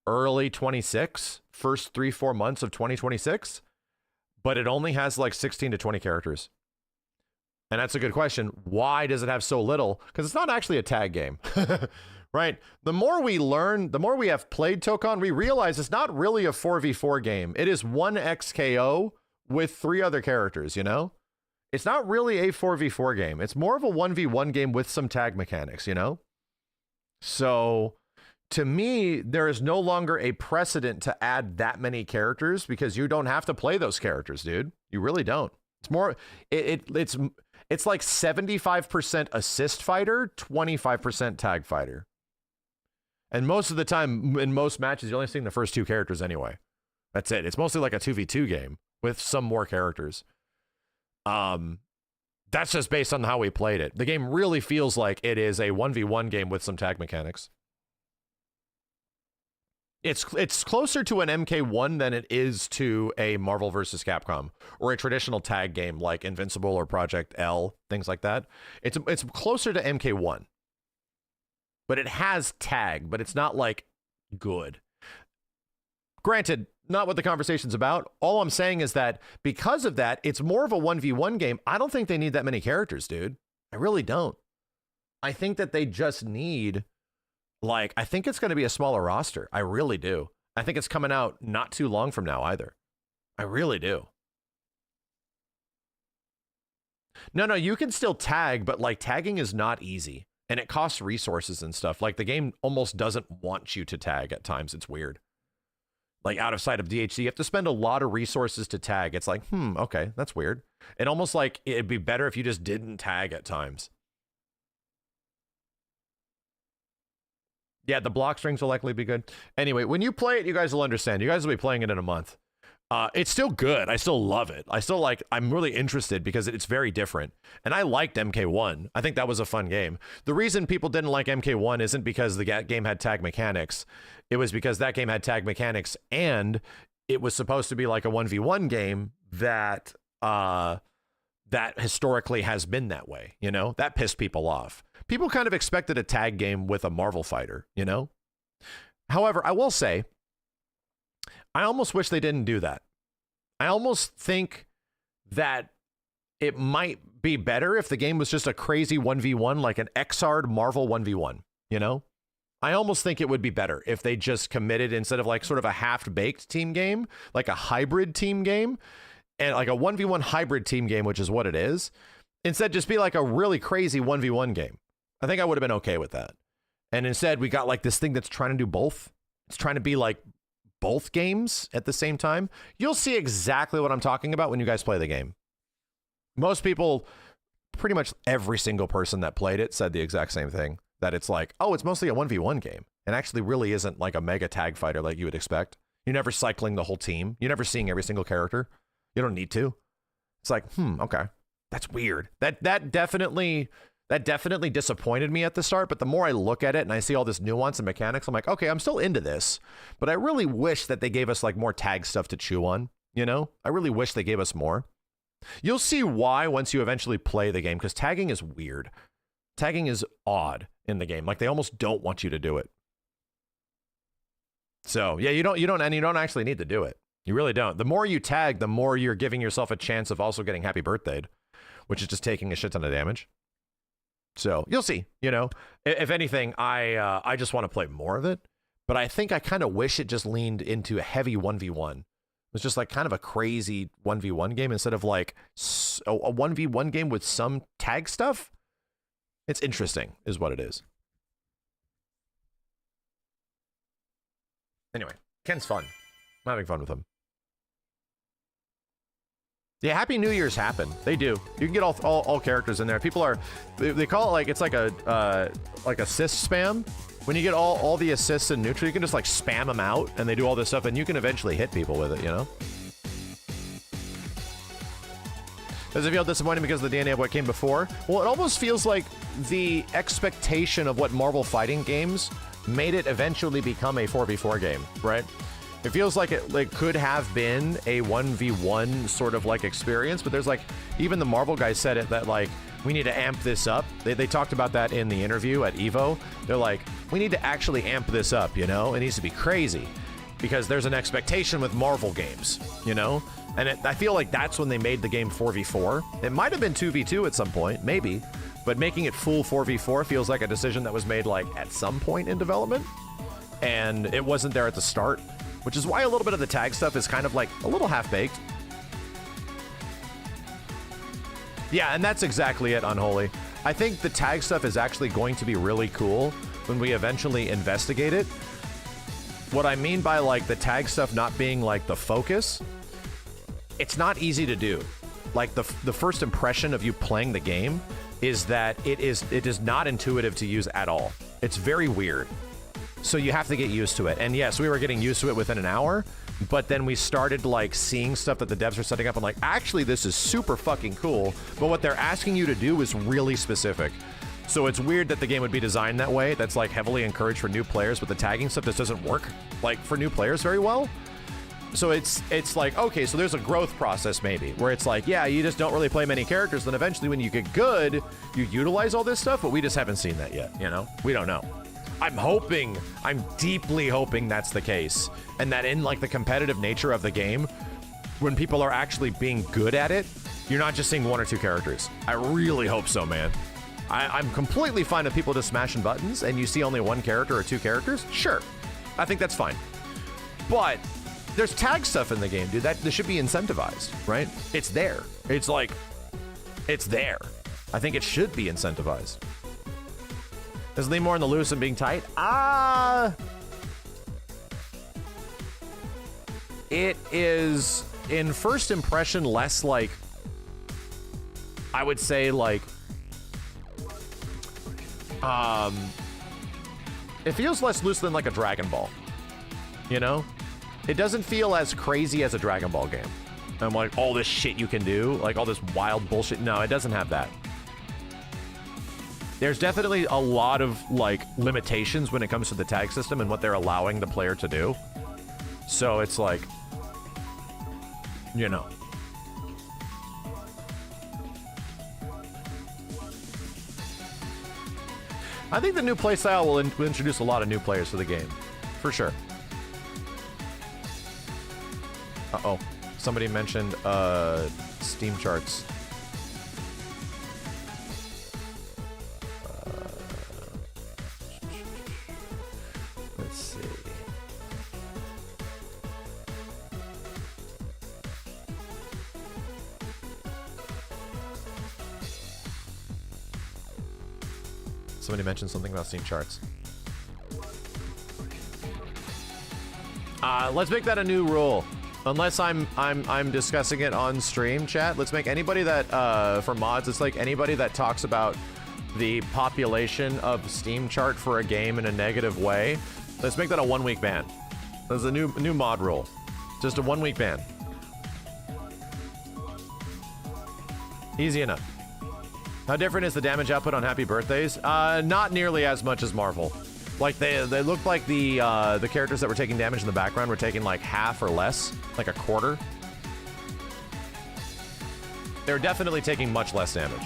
early 26, first 3-4 months of 2026, but it only has like 16 to 20 characters. And that's a good question. Why does it have so little? Because it's not actually a tag game. Right? The more we learn, the more we have played Tokon, we realize it's not really a 4v4 game. It is one XKO with 3 other characters, you know? It's not really a 4v4 game. It's more of a 1v1 game with some tag mechanics, you know? So, to me, there is no longer a precedent to add that many characters because you don't have to play those characters, dude. You really don't. It's more, it's like 75% assist fighter, 25% tag fighter. And most of the time, in most matches, you're only seeing the first 2 characters anyway. That's it. It's mostly like a 2v2 game with some more characters. That's just based on how we played it. The game really feels like it is a 1v1 game with some tag mechanics. It's closer to an MK1 than it is to a Marvel vs. Capcom or a traditional tag game like Invincible or Project L, things like that. It's closer to MK1. But it has tag, but it's not like good. Granted, not what the conversation's about. All I'm saying is that because of that, it's more of a 1v1 game. I don't think they need that many characters, dude. I really don't. I think that they just need, like, I think it's going to be a smaller roster. I really do. I think it's coming out not too long from now either. I really do. No, you can still tag, but like tagging is not easy. And it costs resources and stuff. Like the game almost doesn't want you to tag at times. It's weird. Like out of sight of DHC, you have to spend a lot of resources to tag. It's like, okay, that's weird. And almost like it'd be better if you just didn't tag at times. Yeah, the block strings will likely be good. Anyway, when you play it, you guys will understand. You guys will be playing it in a month. It's still good. I still love it. I'm really interested because it's very different. And I liked MK1. I think that was a fun game. The reason people didn't like MK1 isn't because the game had tag mechanics. It was because that game had tag mechanics and it was supposed to be like a 1v1 game that historically has been that way, you know? That pissed people off. People kind of expected a tag game with a Marvel fighter, you know? However, I will say, I almost wish they didn't do that. I almost think that it might be better if the game was just a crazy 1v1, like an Xrd Marvel 1v1, you know? I almost think it would be better if they just committed instead of like sort of a half-baked team game, like a hybrid team game, and like a 1v1 hybrid team game, which is what it is. Instead, just be like a really crazy 1v1 game. I think I would have been okay with that. And instead, we got like this thing that's trying to do both. It's trying to be like both games at the same time. You'll see exactly what I'm talking about when you guys play the game. Most people, pretty much every single person that played it said the exact same thing, that it's like, oh, it's mostly a 1v1 game. It actually really isn't like a mega tag fighter like you would expect. You're never cycling the whole team. You're never seeing every single character. You don't need to. It's like, okay, that's weird. That definitely disappointed me at the start, but the more I look at it and I see all this nuance and mechanics, I'm like, okay, I'm still into this, but I really wish that they gave us like more tag stuff to chew on, you know? I really wish they gave us more. You'll see why once you eventually play the game, because tagging is weird. Tagging is odd in the game. Like they almost don't want you to do it. So yeah, you don't actually need to do it. You really don't. The more you tag, the more you're giving yourself a chance of also getting happy birthdayed, which is just taking a shit ton of damage. So you'll see, you know, if anything, I just want to play more of it, but I think I kind of wish it just leaned into a heavy 1v1. It was just like kind of a crazy 1v1 game instead of like a 1v1 game with some tag stuff. It's interesting is what it is. Anyway, Ken's fun. I'm having fun with him. Yeah, Happy New Year's happen. They do. You can get all characters in there. People are, they call it like, it's like a assist spam. When you get all the assists in neutral, you can just like spam them out and they do all this stuff and you can eventually hit people with it, you know? Does it feel disappointing because of the DNA of what came before? Well, it almost feels like the expectation of what Marvel fighting games made it eventually become a 4v4 game, right? It feels like it could have been a 1v1 sort of like experience, but there's like, even the Marvel guys said it, that like, we need to amp this up. They talked about that in the interview at EVO. They're like, we need to actually amp this up, you know? It needs to be crazy because there's an expectation with Marvel games, you know? And I feel like that's when they made the game 4v4. It might have been 2v2 at some point, maybe, but making it full 4v4 feels like a decision that was made like at some point in development, and it wasn't there at the start, which is why a little bit of the tag stuff is kind of like a little half-baked. Yeah, and that's exactly it, Unholy. I think the tag stuff is actually going to be really cool when we eventually investigate it. What I mean by like the tag stuff not being like the focus, it's not easy to do. Like the first impression of you playing the game is that it is not intuitive to use at all. It's very weird. So you have to get used to it. And yes, we were getting used to it within an hour, but then we started like seeing stuff that the devs are setting up and like, actually this is super fucking cool, but what they're asking you to do is really specific. So it's weird that the game would be designed that way. That's like heavily encouraged for new players, but the tagging stuff just doesn't work like for new players very well. So it's like, okay, so there's a growth process maybe where it's like, yeah, you just don't really play many characters. Then eventually when you get good, you utilize all this stuff, but we just haven't seen that yet, you know? We don't know. I'm deeply hoping that's the case. And that in like the competitive nature of the game, when people are actually being good at it, you're not just seeing one or two characters. I really hope so, man. I'm completely fine with people just smashing buttons and you see only one character or two characters. Sure, I think that's fine. But there's tag stuff in the game, dude. This should be incentivized, right? It's there. It's like, it's there. I think it should be incentivized. Is it more in the loose and being tight? It is, in first impression, less like, I would say like, it feels less loose than like a Dragon Ball, you know? It doesn't feel as crazy as a Dragon Ball game. And like all this shit you can do, like all this wild bullshit. No, it doesn't have that. There's definitely a lot of like limitations when it comes to the tag system and what they're allowing the player to do. So it's like, you know. I think the new playstyle will introduce a lot of new players to the game, for sure. Uh-oh, somebody mentioned Steam charts. Let's see. Somebody mentioned something about Steam charts. Let's make that a new rule. Unless I'm discussing it on stream, chat. Let's make anybody that for mods, it's like anybody that talks about the population of Steam chart for a game in a negative way. Let's make that a 1 week ban. That's a new mod rule. Just a 1 week ban. Easy enough. How different is the damage output on Happy Birthdays? Not nearly as much as Marvel. Like they looked like the characters that were taking damage in the background were taking like half or less, like a quarter. They were definitely taking much less damage.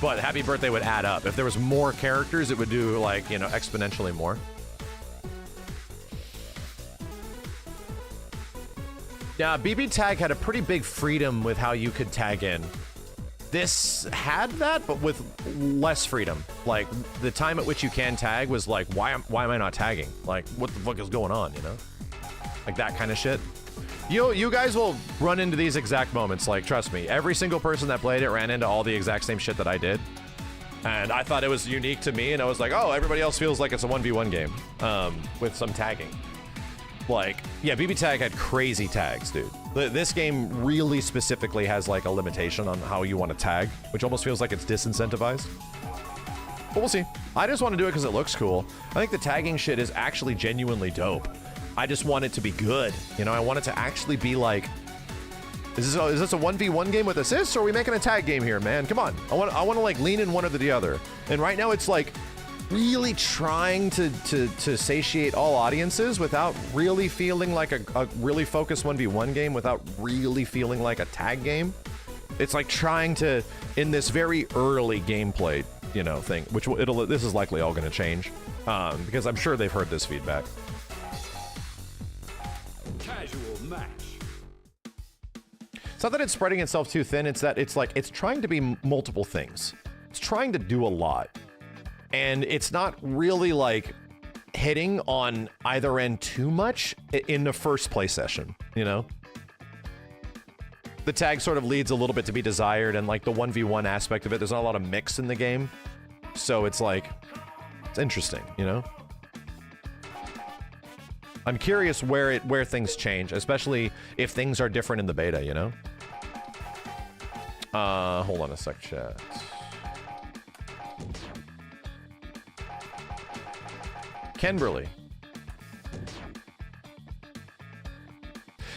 But Happy Birthday would add up. If there was more characters, it would do like, you know, exponentially more. Yeah, BB Tag had a pretty big freedom with how you could tag in. This had that, but with less freedom. Like, the time at which you can tag was like, why am I not tagging? Like, what the fuck is going on, you know? Like, that kind of shit. You guys will run into these exact moments, like, trust me. Every single person that played it ran into all the exact same shit that I did. And I thought it was unique to me, and I was like, oh, everybody else feels like it's a 1v1 game with some tagging. Like, yeah, BB Tag had crazy tags, dude. This game really specifically has like a limitation on how you want to tag, which almost feels like it's disincentivized. But we'll see. I just want to do it because it looks cool. I think the tagging shit is actually genuinely dope. I just want it to be good. You know, I want it to actually be like, is this a 1v1 game with assists, or are we making a tag game here, man? Come on. I want to like lean in one or the other. And right now it's like really trying to satiate all audiences without really feeling like a really focused 1v1 game, without really feeling like a tag game. It's like trying to, in this very early gameplay, you know, thing, which this is likely all going to change, because I'm sure they've heard this feedback. Casual match. It's not that it's spreading itself too thin, it's that it's like, it's trying to be multiple things. It's trying to do a lot. And it's not really like hitting on either end too much in the first play session, you know? The tag sort of leads a little bit to be desired, and like the 1v1 aspect of it, there's not a lot of mix in the game. So it's like, it's interesting, you know? I'm curious where things change, especially if things are different in the beta, you know? Hold on a sec, chat. Kenberly.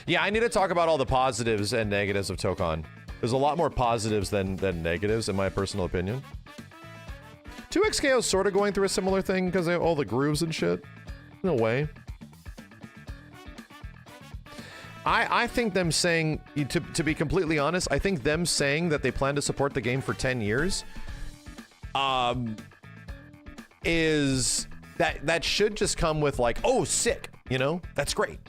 Yeah, I need to talk about all the positives and negatives of Tokon. There's a lot more positives than negatives, in my personal opinion. 2XKO is sort of going through a similar thing because of all the grooves and shit. No way. I think them saying, to be completely honest, I think them saying that they plan to support the game for 10 years is that should just come with like, oh, sick, you know? That's great.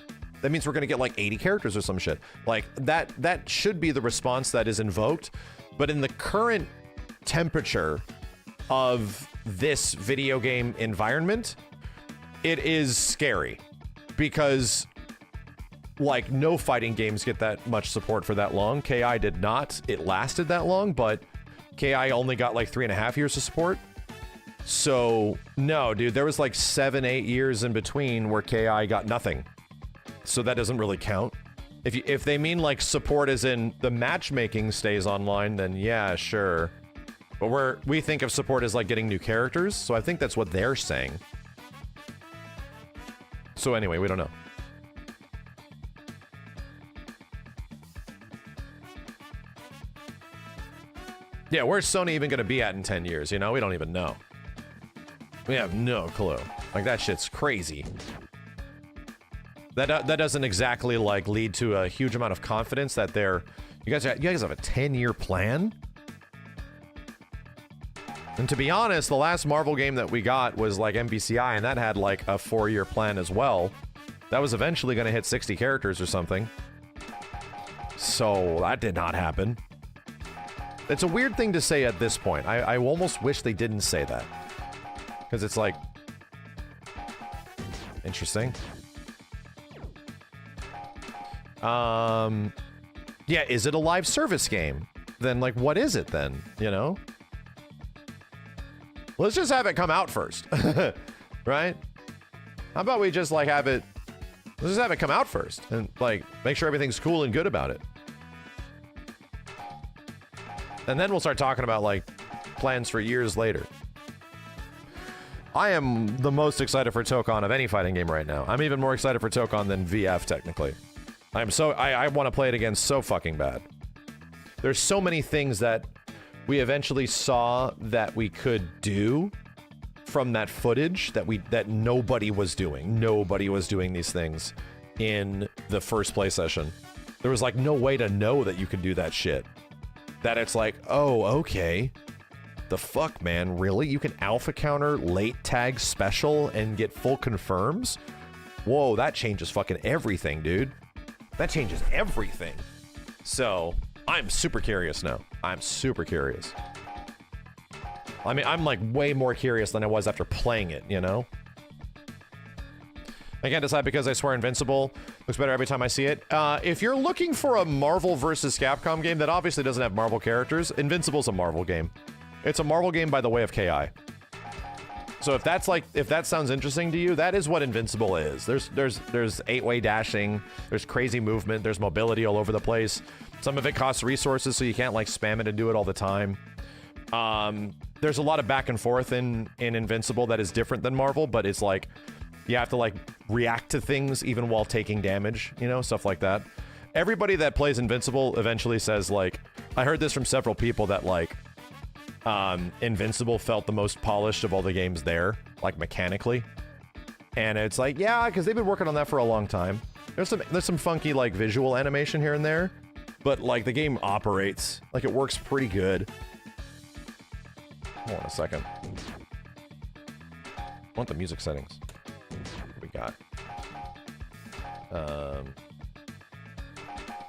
That means we're gonna get like 80 characters or some shit. Like that should be the response that is invoked. But in the current temperature of this video game environment, it is scary because like no fighting games get that much support for that long. KI did not. It lasted that long, but KI only got like 3.5 years of support. So no, dude, there was like 7-8 years in between where KI got nothing. So that doesn't really count. If they mean like support as in the matchmaking stays online, then yeah, sure. But we think of support as like getting new characters, so I think that's what they're saying. So anyway, we don't know. Yeah, where's Sony even gonna be at in 10 years? You know, we don't even know. We have no clue. Like that shit's crazy. That doesn't exactly like lead to a huge amount of confidence that you guys have a 10-year plan. And to be honest, the last Marvel game that we got was like MBCI, and that had like a 4-year plan as well. That was eventually going to hit 60 characters or something. So that did not happen. It's a weird thing to say at this point. I almost wish they didn't say that. Because it's like... interesting. Yeah, is it a live service game? Then, like, what is it then? You know? Let's just have it come out first. Right? How about we just, like, let's just have it come out first. And, like, make sure everything's cool and good about it. And then we'll start talking about, like, plans for years later. I am the most excited for Tokon of any fighting game right now. I'm even more excited for Tokon than VF, technically. I want to play it again so fucking bad. There's so many things that we eventually saw that we could do from that footage that nobody was doing. Nobody was doing these things in the first play session. There was like no way to know that you could do that shit. That it's like, oh, okay. The fuck, man, really? You can alpha counter late tag special and get full confirms? Whoa, that changes fucking everything, dude. That changes everything. So, I'm super curious now. I'm super curious. I mean, I'm like way more curious than I was after playing it, you know? I can't decide because I swear Invincible looks better every time I see it. If you're looking for a Marvel versus Capcom game that obviously doesn't have Marvel characters, Invincible's a Marvel game. It's a Marvel game by the way of KI. So if that sounds interesting to you, that is what Invincible is. There's 8-way dashing, there's crazy movement, there's mobility all over the place. Some of it costs resources, so you can't like spam it and do it all the time. There's a lot of back and forth in Invincible that is different than Marvel, but it's like you have to like react to things even while taking damage, you know, stuff like that. Everybody that plays Invincible eventually says like, I heard this from several people that like Invincible felt the most polished of all the games there, like mechanically. And it's like, yeah, because they've been working on that for a long time. There's some funky like visual animation here and there, but like the game operates, like it works pretty good. Hold on a second. I want the music settings. What we got?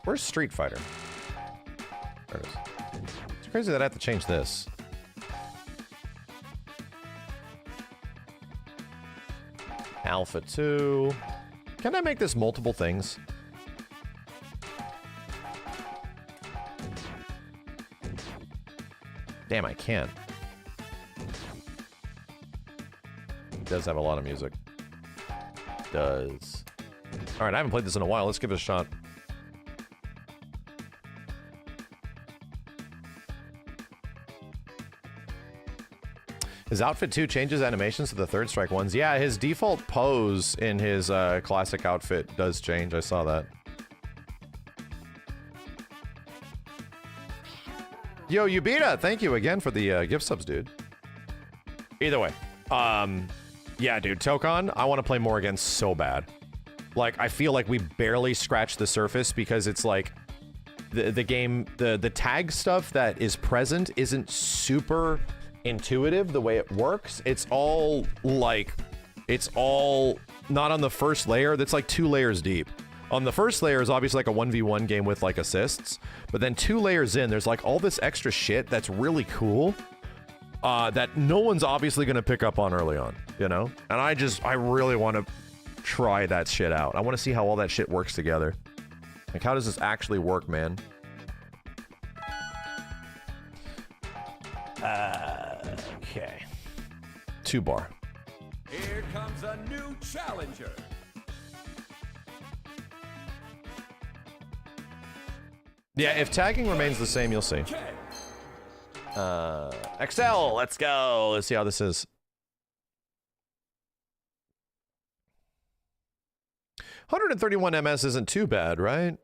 Where's Street Fighter? There it is. It's crazy that I have to change this. Alpha 2. Can I make this multiple things? Damn, I can't. It does have a lot of music. Does. Alright, I haven't played this in a while. Let's give it a shot. His outfit 2 changes animations to the Third Strike ones. Yeah, his default pose in his classic outfit does change. I saw that. Yo, Ubita, thank you again for the gift subs, dude. Either way. Yeah, dude, Tokon, I want to play more again so bad. Like, I feel like we barely scratched the surface because it's like the game, the tag stuff that is present isn't super intuitive the way it works. It's all like, it's all not on the first layer. That's like 2 layers deep. On the first layer is obviously like a 1v1 game with like assists, but then 2 layers in, there's like all this extra shit that's really cool that no one's obviously going to pick up on early on, you know? And I really want to try that shit out. I want to see how all that shit works together. Like, how does this actually work, man? Okay. 2 bar. Here comes a new challenger. Yeah, if tagging remains the same, you'll see. Excel, let's go. Let's see how this is. 131 MS isn't too bad, right?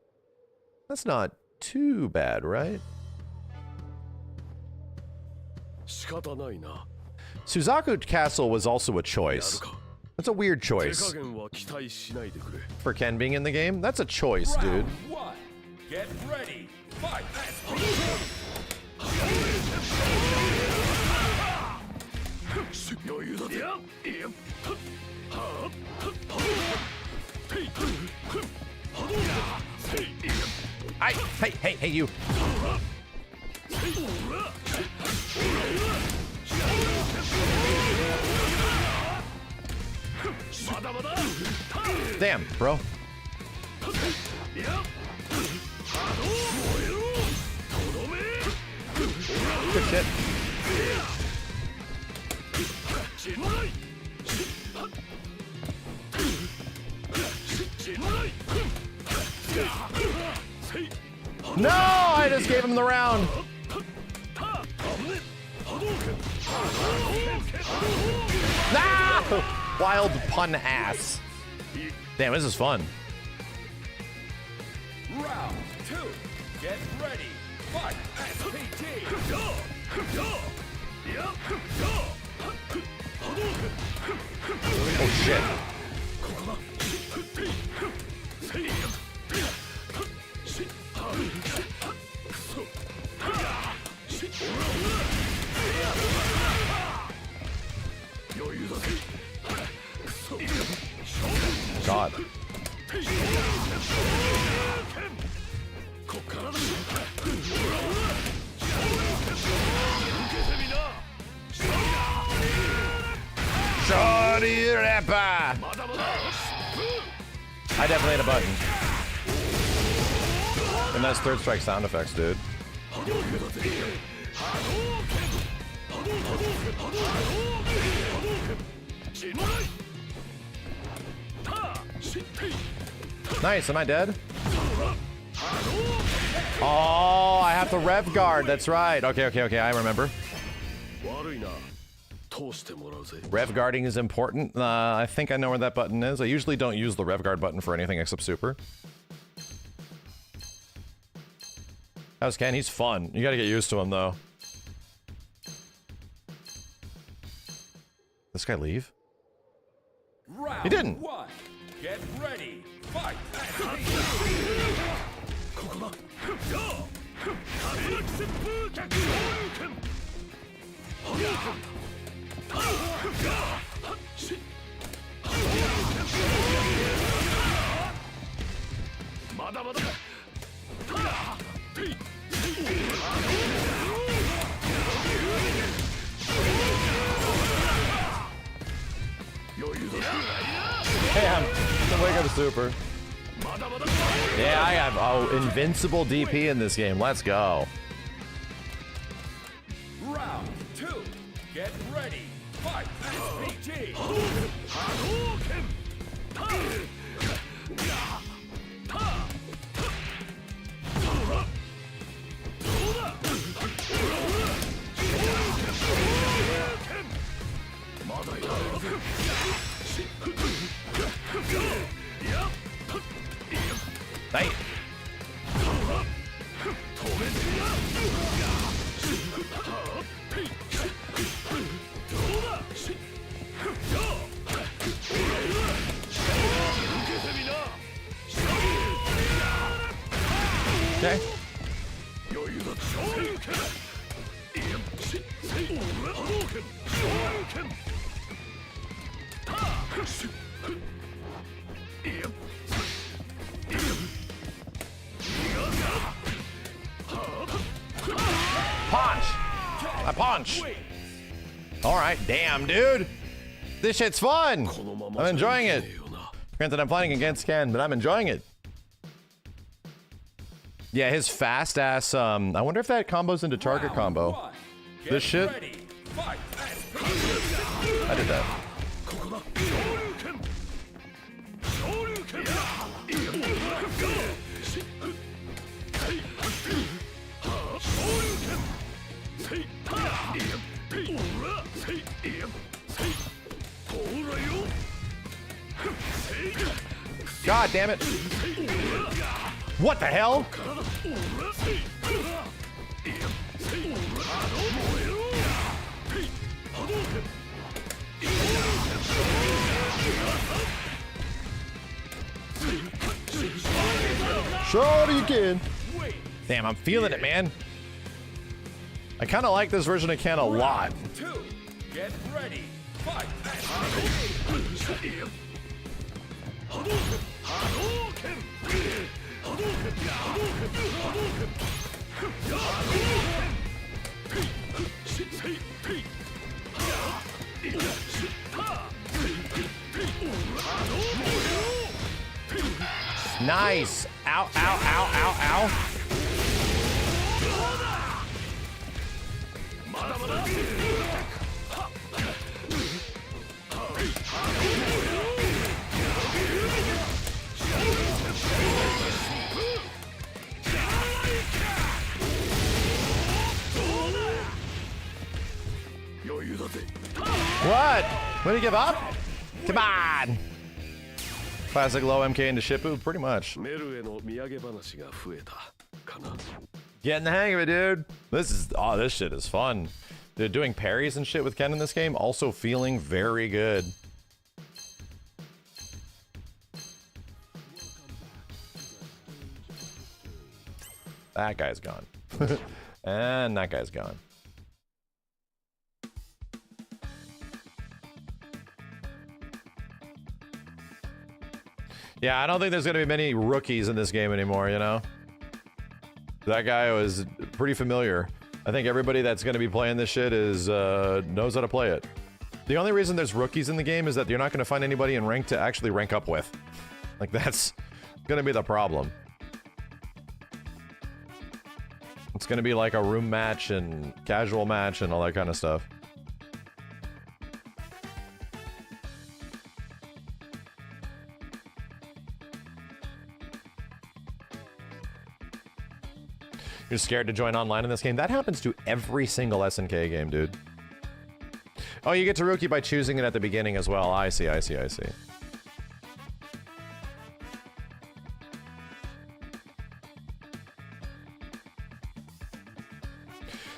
That's not too bad, right? Suzaku Castle was also a choice. That's a weird choice. For Ken being in the game? That's a choice, dude. One. Get ready. Fight. Hey, you. Damn, bro. Good shit. No, I just gave him the round. Ah! Wild pun ass. Damn, this is fun. Round 2. Get ready. Fight. SPT. Go. Oh shit. God. Shorty rapper. I definitely hit a button. And that's Third Strike sound effects, dude. Nice, am I dead? Oh, I have to rev guard. That's right. Okay, I remember. Rev guarding is important. I think I know where that button is. I usually don't use the rev guard button for anything except super. How's Ken? He's fun. You gotta get used to him, though. This guy leave? He didn't. One. Get ready. Fight. Damn, the wake up super. Yeah, I have invincible DP in this game. Let's go. Round 2. Get ready. Fight. SPG. Hey. Okay. Punch! I punch! Alright, damn, dude! This shit's fun! I'm enjoying it. Granted, I'm fighting against Ken, but I'm enjoying it. Yeah, his fast ass, I wonder if that combos into target combo. This shit? I did that. God damn it. What the hell? Sure you can. Damn, I'm feeling it, man. I kind of like this version of Ken a lot. Get ready. Fight. Nice. Ow, ow, ow, ow, ow. What? What did he give up? Come on. Classic low MK into Shippu, pretty much. Getting the hang of it, dude. This shit is fun. Dude, doing parries and shit with Ken in this game, also feeling very good. That guy's gone. And that guy's gone. Yeah, I don't think there's going to be many rookies in this game anymore, you know? That guy was pretty familiar. I think everybody that's going to be playing this shit is knows how to play it. The only reason there's rookies in the game is that you're not going to find anybody in rank to actually rank up with. Like, that's going to be the problem. It's going to be like a room match and casual match and all that kind of stuff. You're scared to join online in this game? That happens to every single SNK game, dude. Oh, you get to rookie by choosing it at the beginning as well. I see, I see, I see.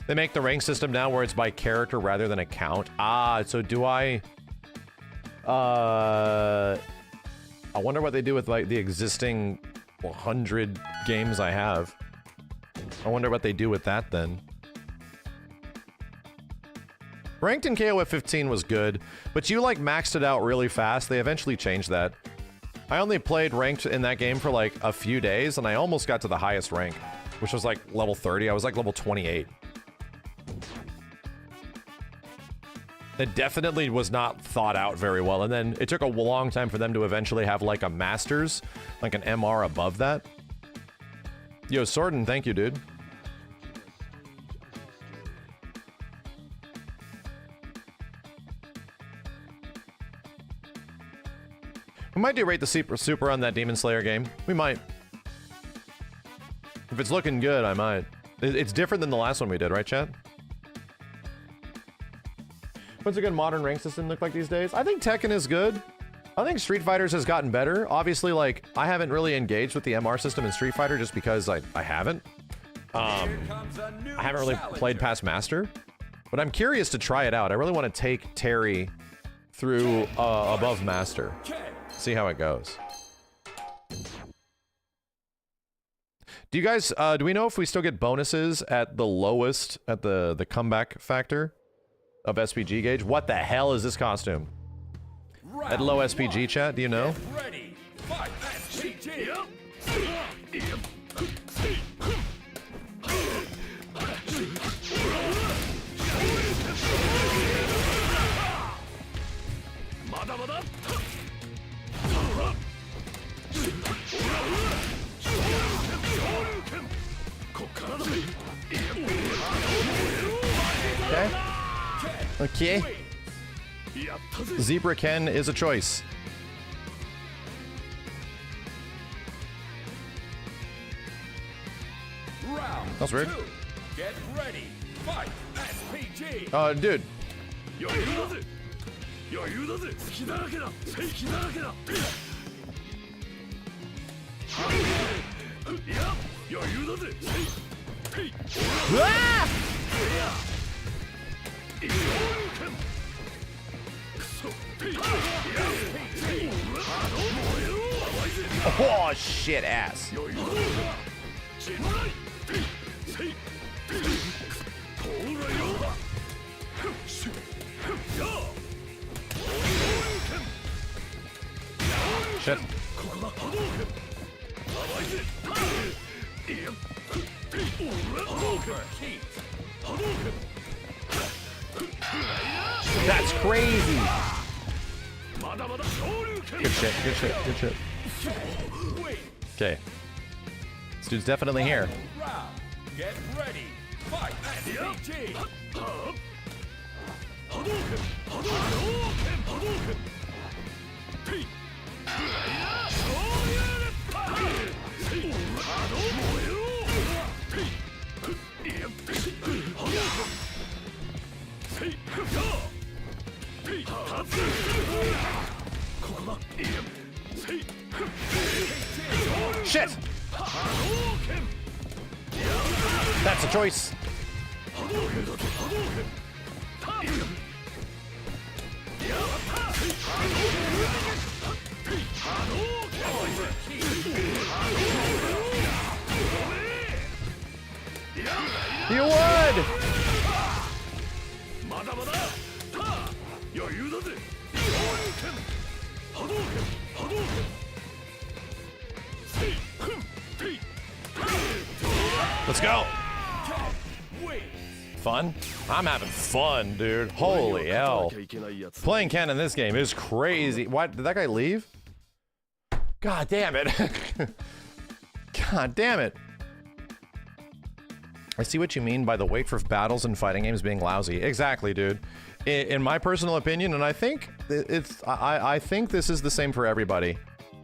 They make the rank system now where it's by character rather than account. Ah, so do I wonder what they do with like the existing 100 games I have. I wonder what they do with that then. Ranked in KOF 15 was good, but you like maxed it out really fast. They eventually changed that. I only played ranked in that game for like a few days and I almost got to the highest rank, which was like level 30. I was like level 28. It definitely was not thought out very well, and then it took a long time for them to eventually have like a Masters, like an MR above that. Yo, Sordin, thank you, dude. We might do rate the super on that Demon Slayer game. We might. If it's looking good, I might. It's different than the last one we did, right, chat? What's a good modern rank system look like these days? I think Tekken is good. I think Street Fighters has gotten better. Obviously, like, I haven't really engaged with the MR system in Street Fighter just because I haven't. I haven't really played past Master. But I'm curious to try it out. I really want to take Terry through above Master. See how it goes. Do you guys, do we know if we still get bonuses at the lowest, at the comeback factor of SPG gauge? What the hell is this costume? At low SPG, chat, do you know? Ready, fight, SPG. Okay. Okay. Zebra Ken is a choice. Round That's weird. 2. Get ready, fight, SPG. Dude. Ah! Oh shit, ass. Shit. That's crazy. Good shit, good shit, good shit. Okay. This dude's definitely here. Get ready, fight, SPG. Shit! That's a choice. You would! Let's go! Fun? I'm having fun, dude. Holy hell. Playing Ken in this game is crazy. Why did that guy leave? God damn it. God damn it. I see what you mean by the wait for battles and fighting games being lousy. Exactly, dude. In my personal opinion, and I think I think this is the same for everybody.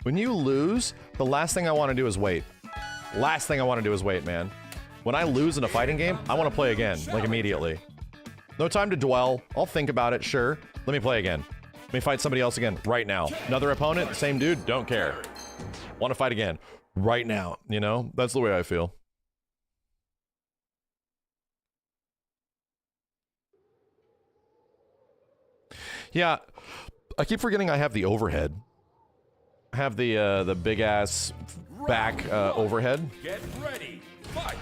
When you lose, the last thing I want to do is wait. Last thing I want to do is wait, man. When I lose in a fighting game, I want to play again, like immediately. No time to dwell. I'll think about it, sure. Let me play again. Let me fight somebody else again, right now. Another opponent, same dude, don't care. Want to fight again, right now, you know? That's the way I feel. Yeah, I keep forgetting I have the overhead. I have the big ass back overhead. Get ready. Fight.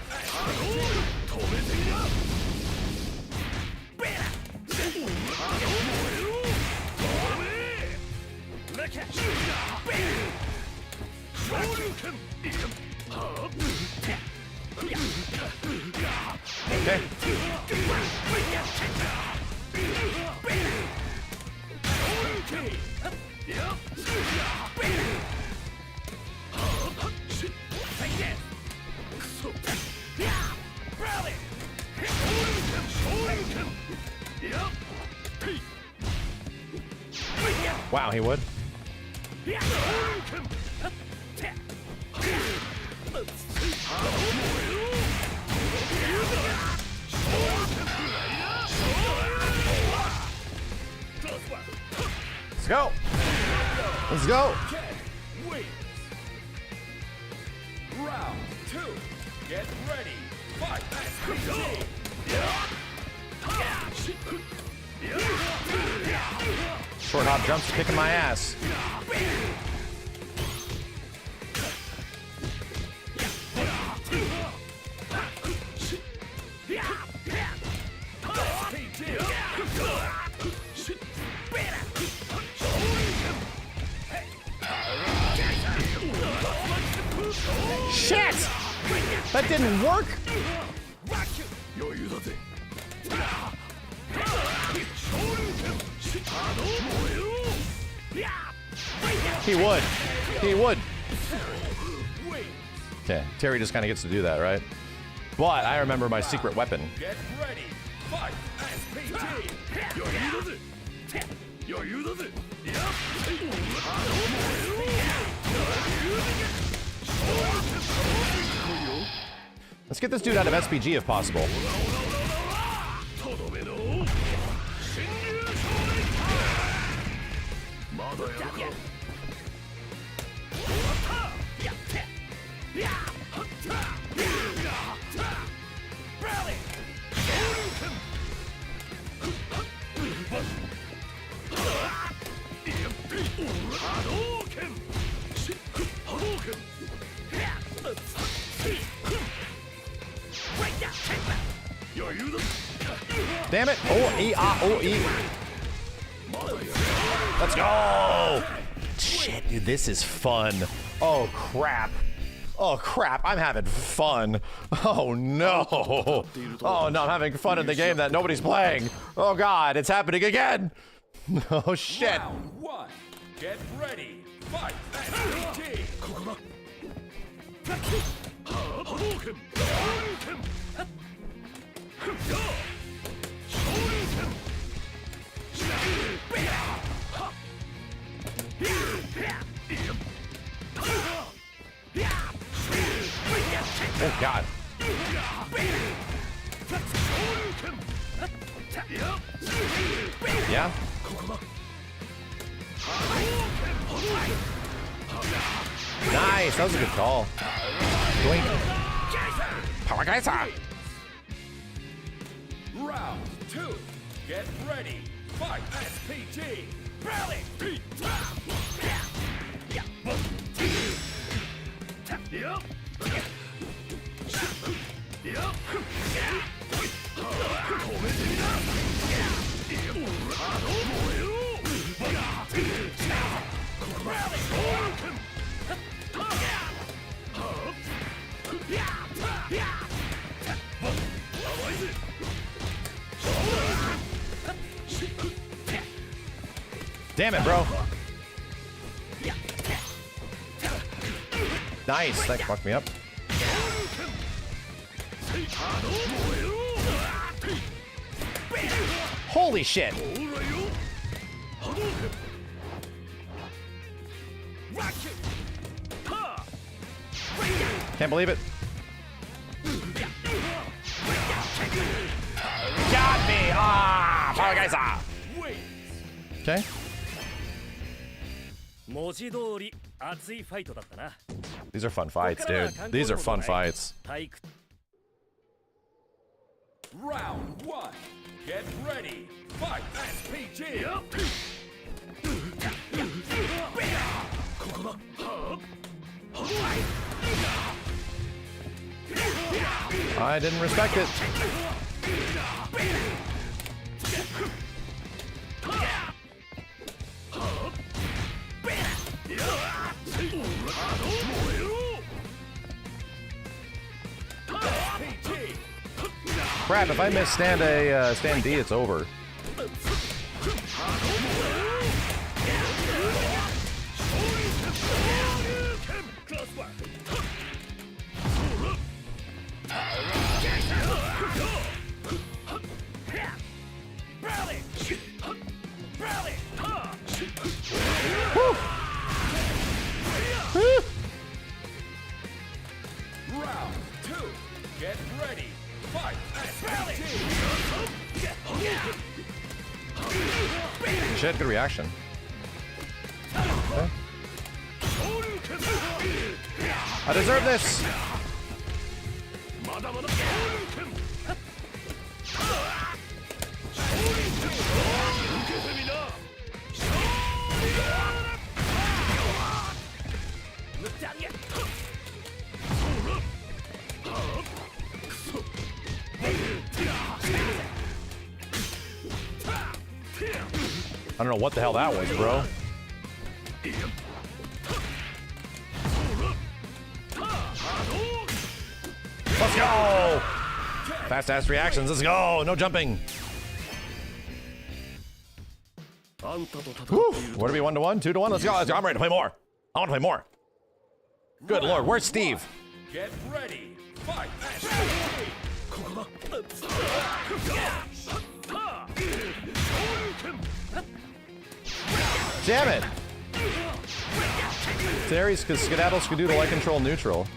Okay. Wow, he would. Let's go. Let's go. Wins. Round 2. Get ready. Fight. Short hop jumps kicking my ass. Shit! That didn't work! He would. He would. Okay, Terry just kind of gets to do that, right? But I remember my secret weapon. Get ready. Fight. Let's get this dude out of SPG if possible. Damn it! O-E-A-O-E. Let's go! Shit, dude, this is fun. Oh, crap. Oh, crap, I'm having fun. Oh, no. Oh, no, I'm having fun in the game that nobody's playing. Oh, God, it's happening again. Oh, shit. Round 1. Get ready. Fight. Oh, God. Yeah? Nice, that was a good call. Power Geyser! Round 2. Get ready. Fight. SPG. Rally. Damn it, bro. Nice, that fucked me up. Holy shit. Can't believe it. Got me! Ah! Fall guys! Ah! Okay. 文字通り熱いファイトだったな。 These are fun fights, dude. These are fun fights. 体育 Round 1. Get ready. Fight. SPG. I didn't respect it. Crap, if I miss stand D, it's over. Round 2. Get ready. Fight. Shit, good reaction. Okay. I deserve this! I don't know what the hell that was, bro. Let's go! Fast-ass reactions, let's go! No jumping! Whew. What are we, 1-to-1? 2-to-1? Let's go, let's go! I'm ready to play more! I want to play more! Good lord, where's Steve? Get ready. Fight. Damn it! Theories, because skedaddle, skadoodle, I control neutral.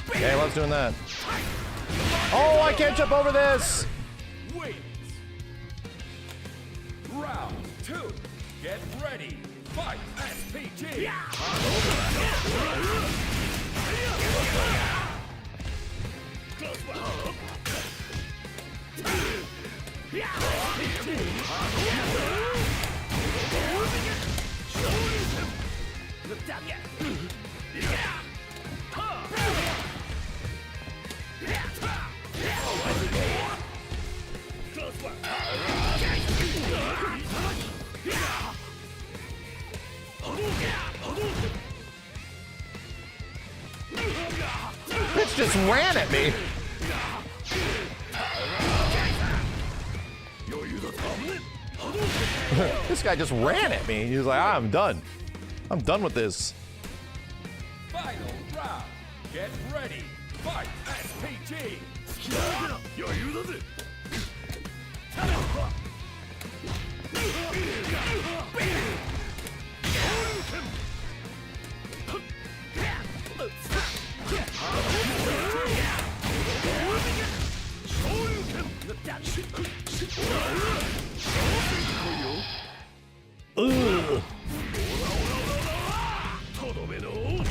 Okay, let's doing that. Oh, I can't jump over this! Wait. Round 2. Get ready. Fight. SPG. Bitch just ran at me! This guy just ran at me. He was like, I'm done. I'm done with this. Final round. Get ready. Fight. SPG. Ugh.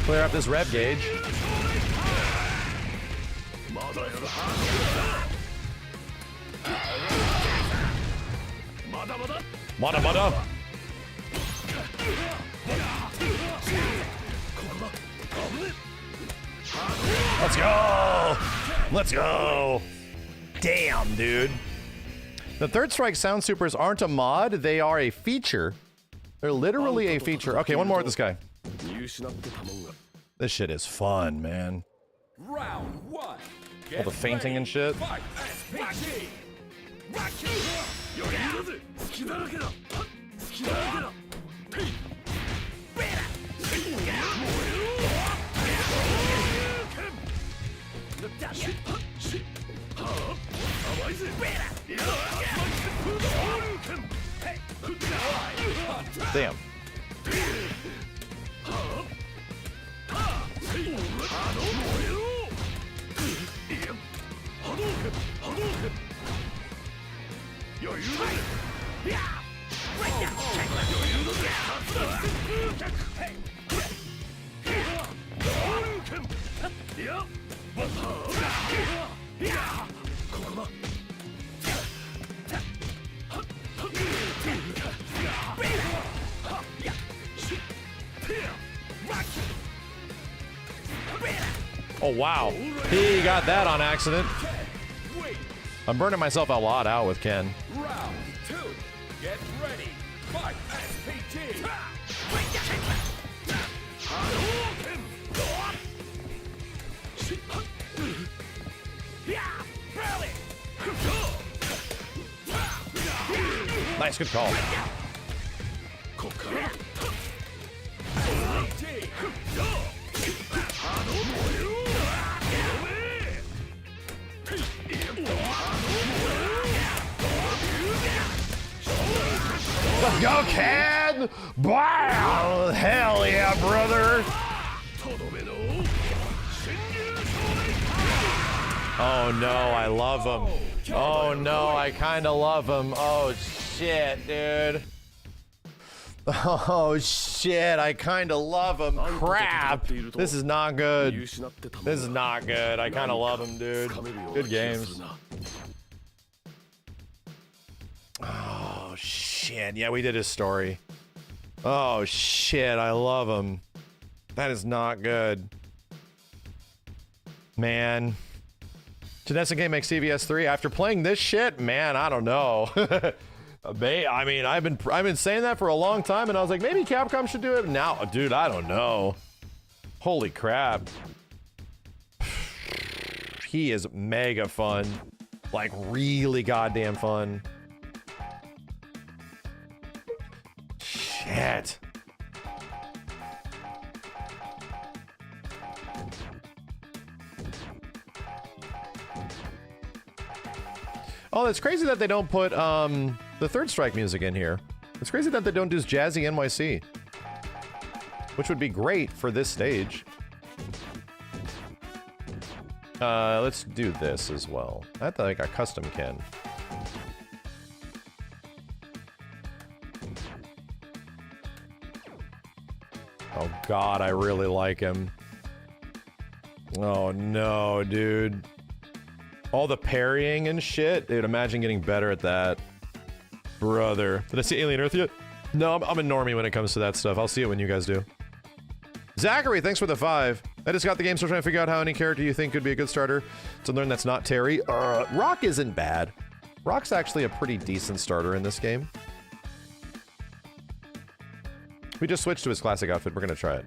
Clear up this rev gauge. Mada. Let's go! Let's go! Damn, dude. The Third Strike Sound Supers aren't a mod, they are a feature. They're literally a feature. Okay, one more with this guy. This shit is fun, man. Round 1. All the fainting and shit. Fight. SPG. Damn. Oh, wow. He got that on accident. I'm burning myself a lot out with Ken. Round 2. Get ready. Fight. SPT. Nice, good call. Let's go, Ken! Wow! Hell yeah, brother! Oh no, I love him. Oh no, I kinda love him. Oh shit, dude. Oh shit, I kinda love him. Crap! This is not good. This is not good. I kinda love him, dude. Good games. Oh shit, yeah, we did his story. Oh shit, I love him. That is not good. Man. Janessa game makes CVS 3 after playing this shit? Man, I don't know. I mean, I've been saying that for a long time, and I was like, maybe Capcom should do it. Now, dude, I don't know. Holy crap. He is mega fun. Like, really goddamn fun. Shit. Oh, it's crazy that they don't put the Third Strike music in here. It's crazy that they don't do Jazzy NYC, which would be great for this stage. Let's do this as well. I have to like a custom Ken. Oh god, I really like him. Oh no, dude. All the parrying and shit. Dude, imagine getting better at that. Brother. Did I see Alien Earth yet? No, I'm a normie when it comes to that stuff. I'll see it when you guys do. Zachary, thanks for the 5. I just got the game, so trying to figure out how any character you think could be a good starter to learn that's not Terry. Rock isn't bad. Rock's actually a pretty decent starter in this game. We just switched to his classic outfit. We're gonna try it.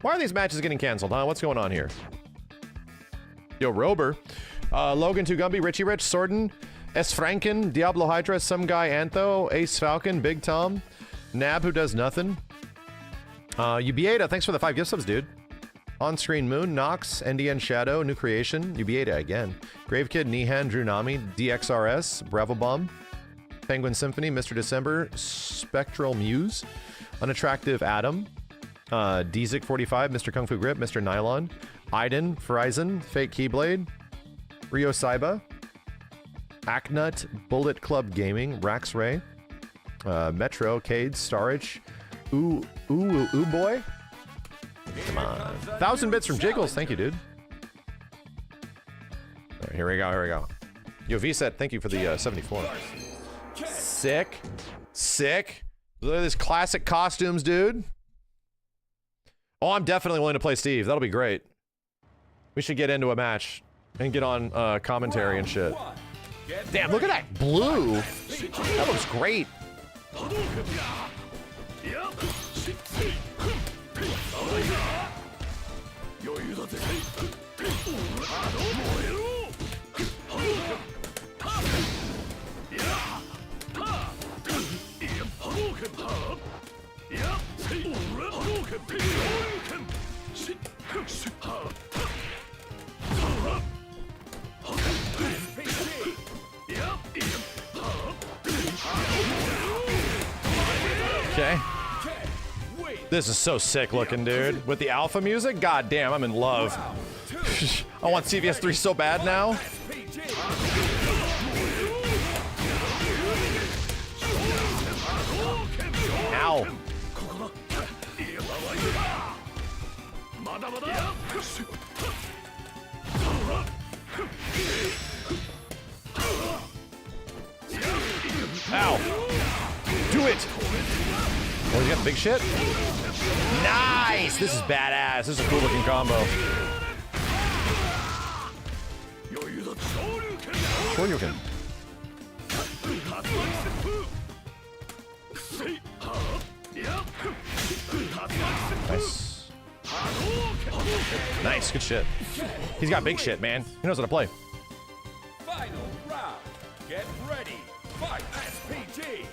Why are these matches getting canceled, huh? What's going on here? Yo, Rober. Logan 2 Gumby, Richie Rich, Sorden, S. Franken, Diablo Hydra, Some Guy Antho, Ace Falcon, Big Tom, Nab who does nothing. Ubieta, thanks for the 5 gift subs, dude. On Screen Moon, Nox, NDN Shadow, New Creation, Ubieta again. Grave Kid, Nihan, Drew Nami, DXRS, Bravo Bomb, Penguin Symphony, Mr. December, Spectral Muse, Unattractive Adam, Dzik 45, Mr. Kung Fu Grip, Mr. Nylon, Aiden, Verizon, Fake Keyblade, Rio Saiba, Acknut, Bullet Club Gaming, Rax Ray, Metro, Cade, Starage, Ooh Boy. Come on. 1,000 bits from Jiggles. Thank you, dude. All right, here we go. Yo, V-Set, thank you for the 74. Sick. Look at these classic costumes, dude. Oh, I'm definitely willing to play Steve. That'll be great. We should get into a match and get on commentary and shit. Damn, look at that blue. That looks great. This is so sick looking, dude. With the alpha music, god damn, I'm in love. I want CVS 3 so bad now. Ow. Ow. Do it. Oh, he's got the big shit? Nice! This is badass. This is a cool looking combo. Shoryuken. Nice. Nice, good shit. He's got big shit, man. He knows how to play. Final round. Get ready. Fight. SPG.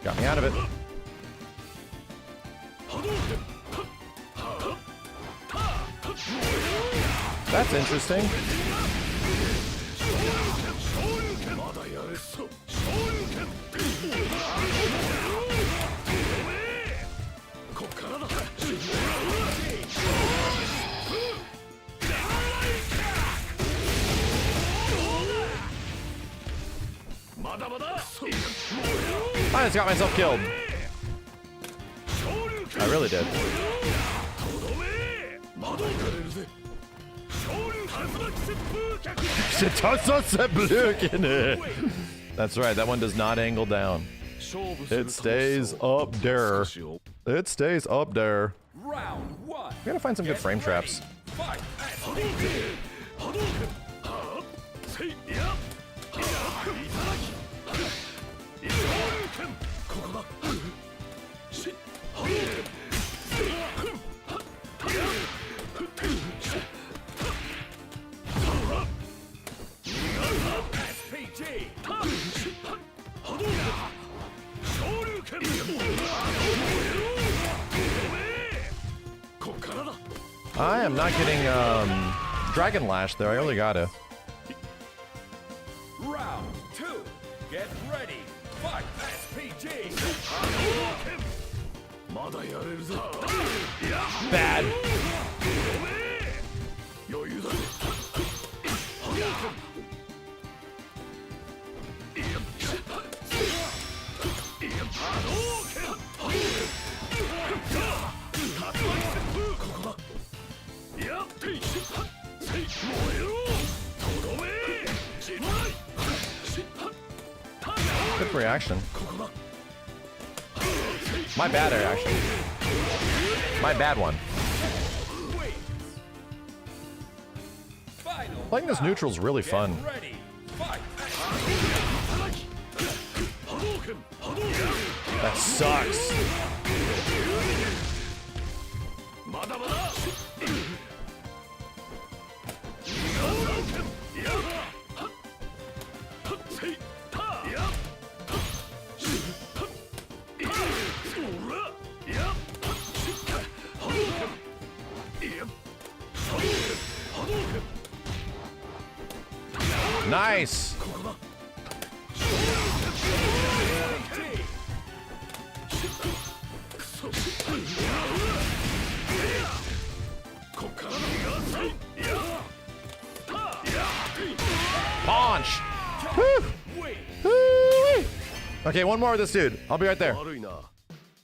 Got me out of it. That's interesting. I just got myself killed. I really did. That's right, that one does not angle down. It stays up there. It stays up there. Round 1. We gotta find some good frame traps. Fight. I am not getting Dragon Lash there. I only gotta. Round 2. Get ready. Fight. SPG. Bad. Good reaction. My bad reaction. My bad one. Playing this neutral's really fun. That sucks. Nice. Punch. Woo. Woo. Okay, one more with this dude. I'll be right there.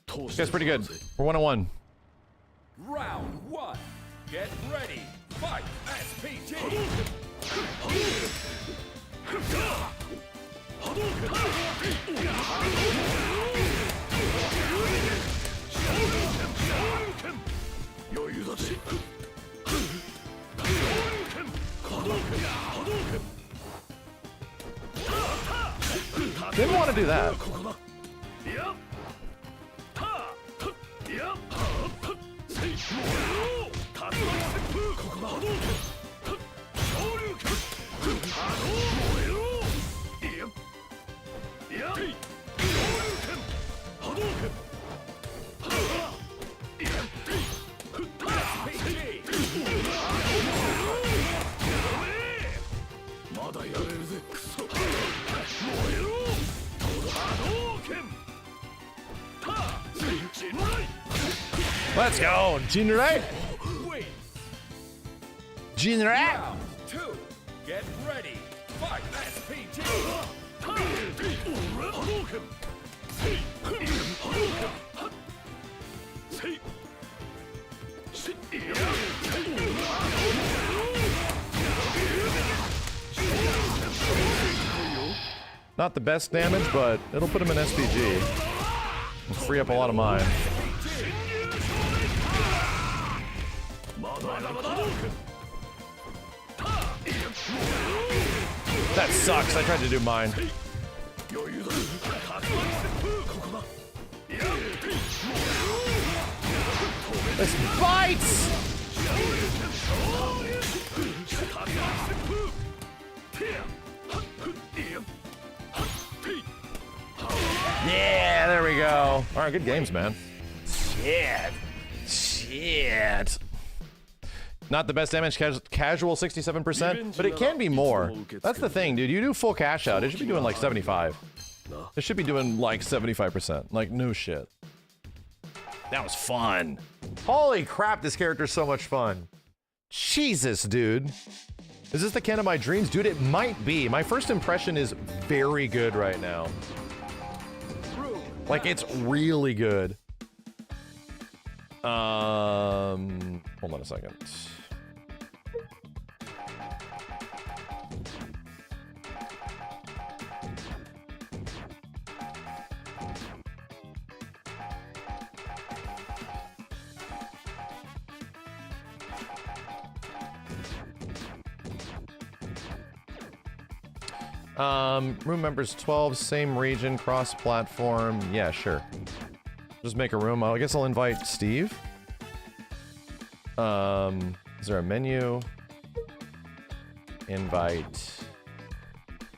This guy's pretty good. We're 1-1. Round 1. Get ready. Fight. SPG. Didn't want to do that. Let's go, Jinrai. Wait. Jinrai. Round 2. Get ready. Fight. SPT. Not the best damage, but it'll put him in SPG. And free up a lot of mine. That sucks. I tried to do mine. This bites! Yeah, there we go. All right, good games, man. Shit. Not the best damage, casual 67%, but it can be more. That's the thing, dude. You do full cash out, it should be doing like 75. It should be doing like 75%. Like, no shit. That was fun. Holy crap, this character's so much fun. Jesus, dude. Is this the Ken of my dreams? Dude, it might be. My first impression is very good right now. Like, it's really good. Hold on a second. Room members 12, same region, cross-platform. Yeah, sure. Just make a room. I guess I'll invite Steve. Is there a menu? Invite.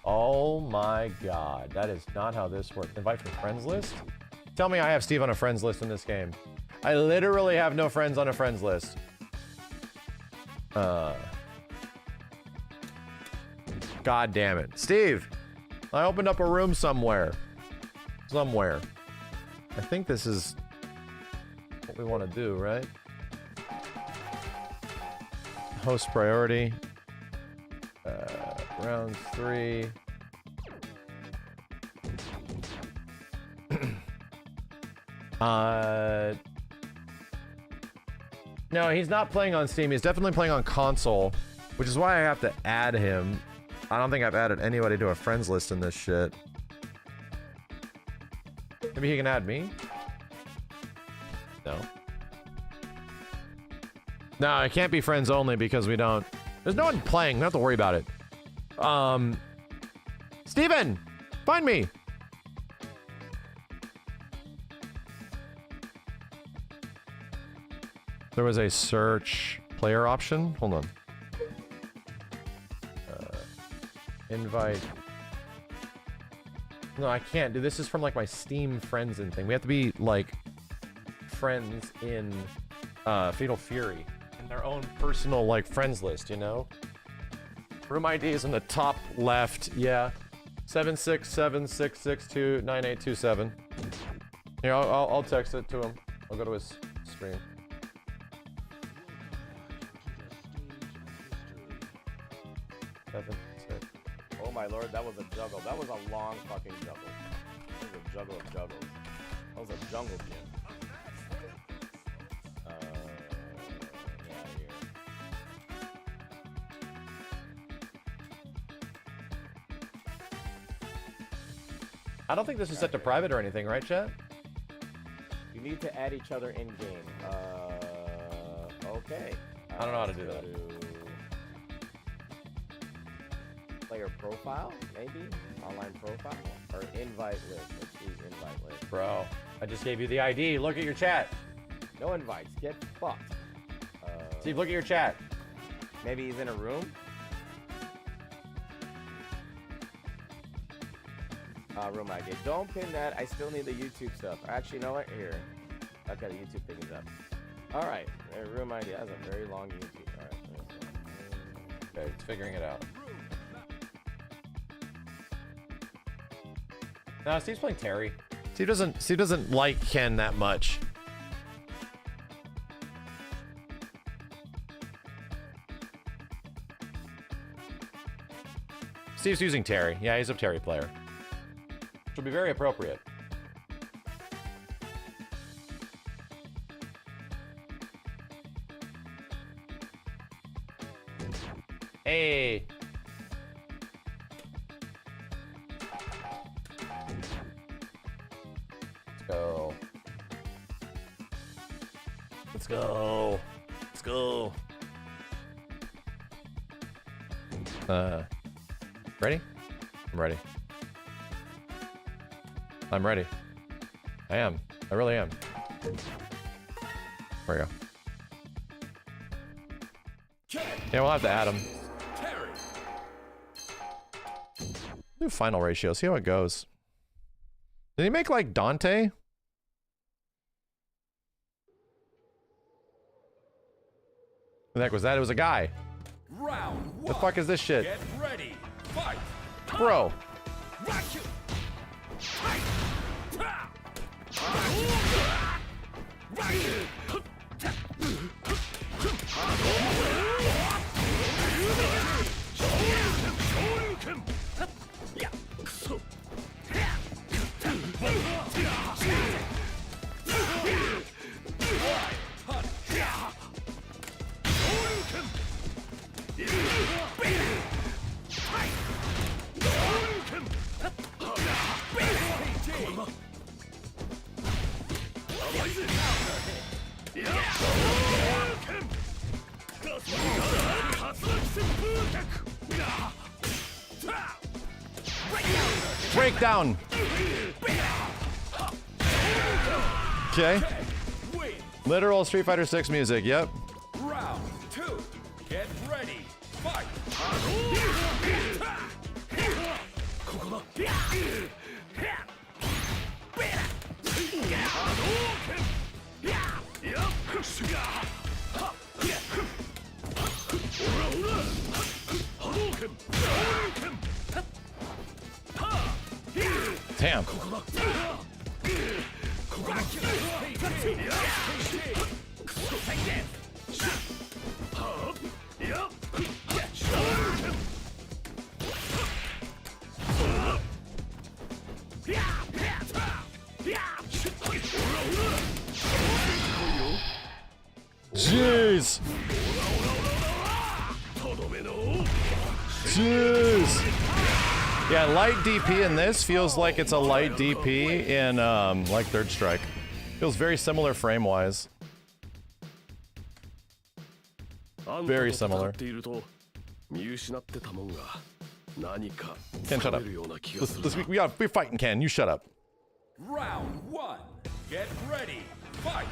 Oh my god, that is not how this works. Invite from friends list? Tell me I have Steve on a friends list in this game. I literally have no friends on a friends list. God damn it. Steve, I opened up a room somewhere. I think this is what we want to do, right? Host priority. Round 3. No, he's not playing on Steam. He's definitely playing on console, which is why I have to add him. I don't think I've added anybody to a friends list in this shit. Maybe he can add me? No. No, it can't be friends only because we don't... There's no one playing. We don't have to worry about it. Steven! Find me! There was a search player option. Hold on. Invite. No, I can't. Dude, this is from like my Steam friends and thing. We have to be like friends in Fatal Fury in their own personal like friends list, you know? Room ID is in the top left. Yeah. 767-662-9827. Here, I'll text it to him. I'll go to his stream. Oh my lord, that was a juggle. That was a long fucking juggle. That was a juggle of juggles. That was a jungle gym. Yeah, here. I don't think this is set to private or anything, right, chat? You need to add each other in game. Okay. I don't know how to do that. Player profile, maybe? Online profile? Or invite list. Let's see, invite list. Bro, I just gave you the ID. Look at your chat. No invites. Get fucked. Steve, look at your chat. Maybe he's in a room? Room ID. Don't pin that. I still need the YouTube stuff. Actually, you know what? Here. I've got a YouTube thing up. Alright. Room ID. That's a very long YouTube. Alright. Okay, it's figuring it out. No, Steve's playing Terry. Steve doesn't like Ken that much. Steve's using Terry. Yeah, he's a Terry player. Which will be very appropriate. Hey. Let's go. Let's go. Let's go. Ready? I'm ready. I'm ready. I am. I really am. There we go. Yeah, we'll have to add him. Do final ratio. See how it goes. Did he make like Dante? What the heck was that? It was a guy. Round one. The fuck is this shit? Get ready. Fight. Bro. Breakdown. Okay. Literal Street Fighter 6 music. Yep. Round two. Get ready. Fight. Damn. Jeez. Jeez. Yeah, light DP in this feels like it's a light DP in like Third Strike. Feels very similar frame wise. Very similar. Ken, shut up. We're fighting, Ken. You shut up. Round one. Get ready. Fight.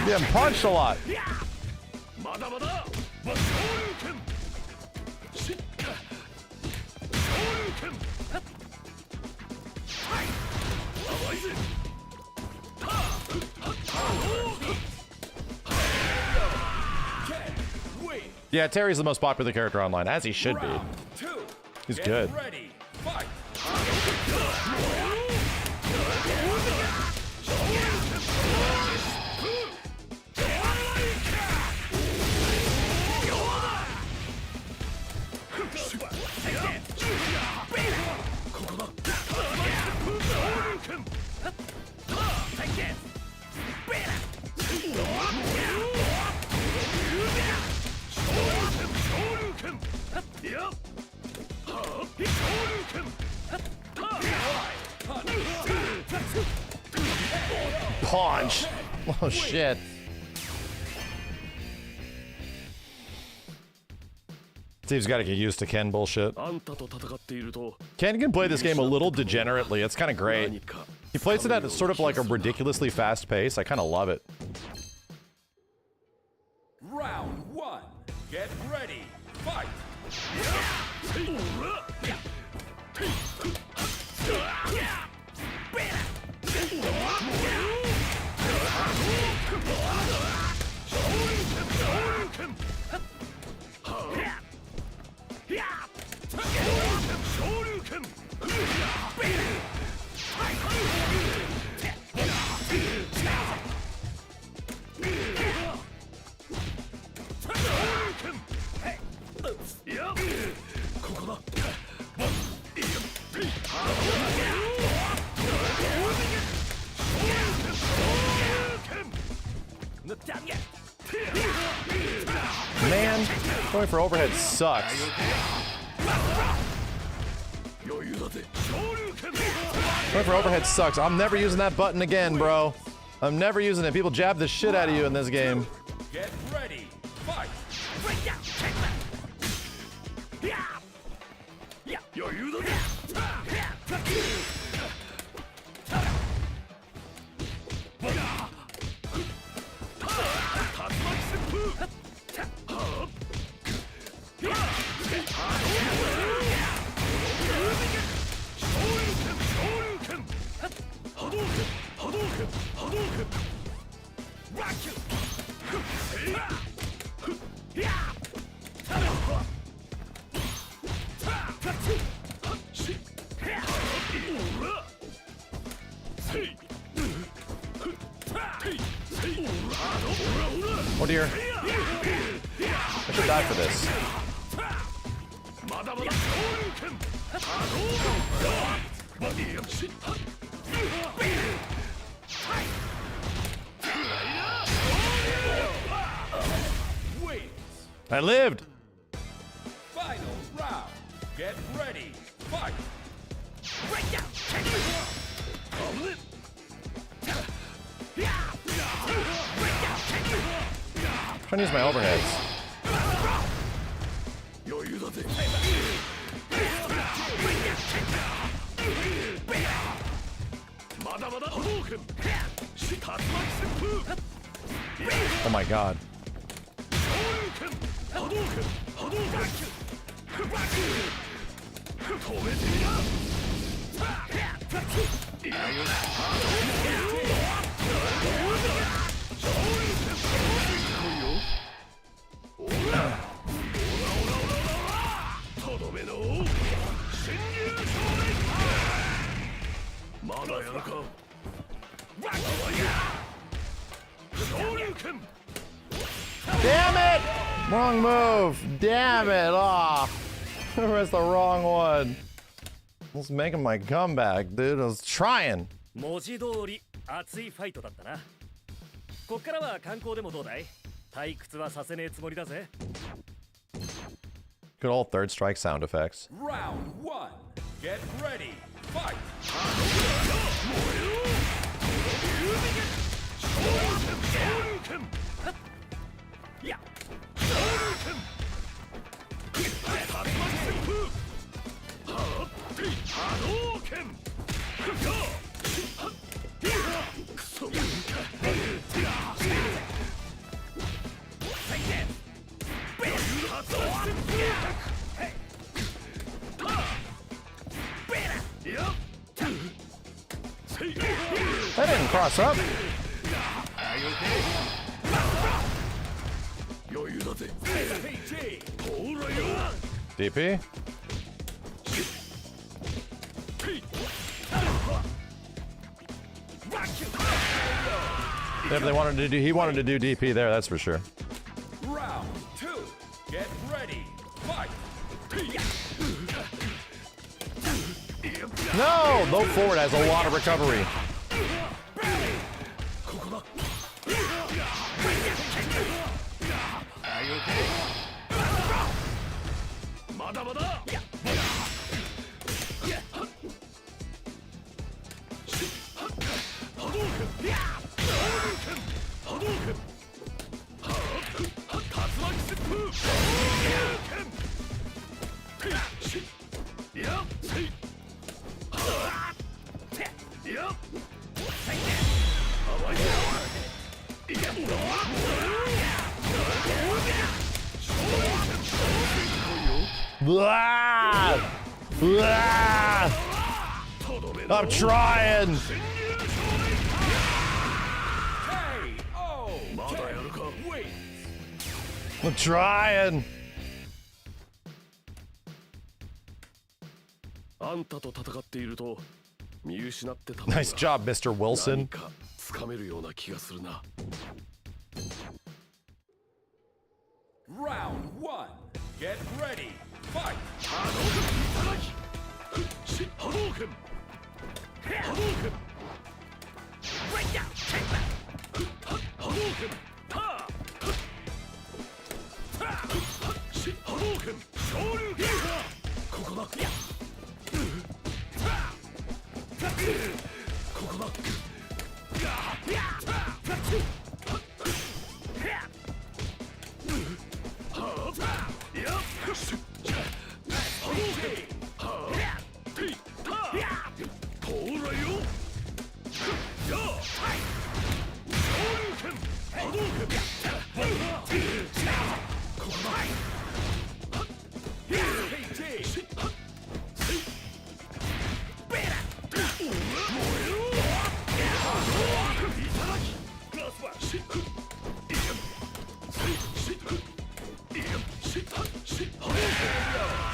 Getting punched a lot. Yeah, Terry's the most popular character online, as he should be. He's good. Punch. Oh shit. Steve's got to get used to Ken bullshit. あんたと戦っていると Ken can play this game a little degenerately. It's kind of great. He plays it at sort of like a ridiculously fast pace. I kind of love it. Round 1. Get ready. Fight. Man, going for overhead sucks. Going for overhead sucks. I'm never using that button again, bro. I'm never using it. People jab the shit out of you in this game. Get ready. Fight. Oh dear. I should die for this. I lived. Final round. Get ready. Fight. I'm trying to use my overheads. Oh my god. Damn it! Wrong move. Damn it. Oh, that's the wrong one. I was making my comeback, dude. I was trying. 文字通り熱いファイトだったな。こっからは観光でもどうだい？退屈はさせねえつもりだぜ。Good old third strike sound effects. Round 1. Get ready. Fight. That didn't cross up. DP? If they wanted to do, he wanted to do DP there, that's for sure. Round 2. Get ready. Fight. No! Low forward has a lot of recovery. Ah! Ah! I'm trying. I'm trying. Nice job, Mr. Wilson. Round 1. Get ready. Fight.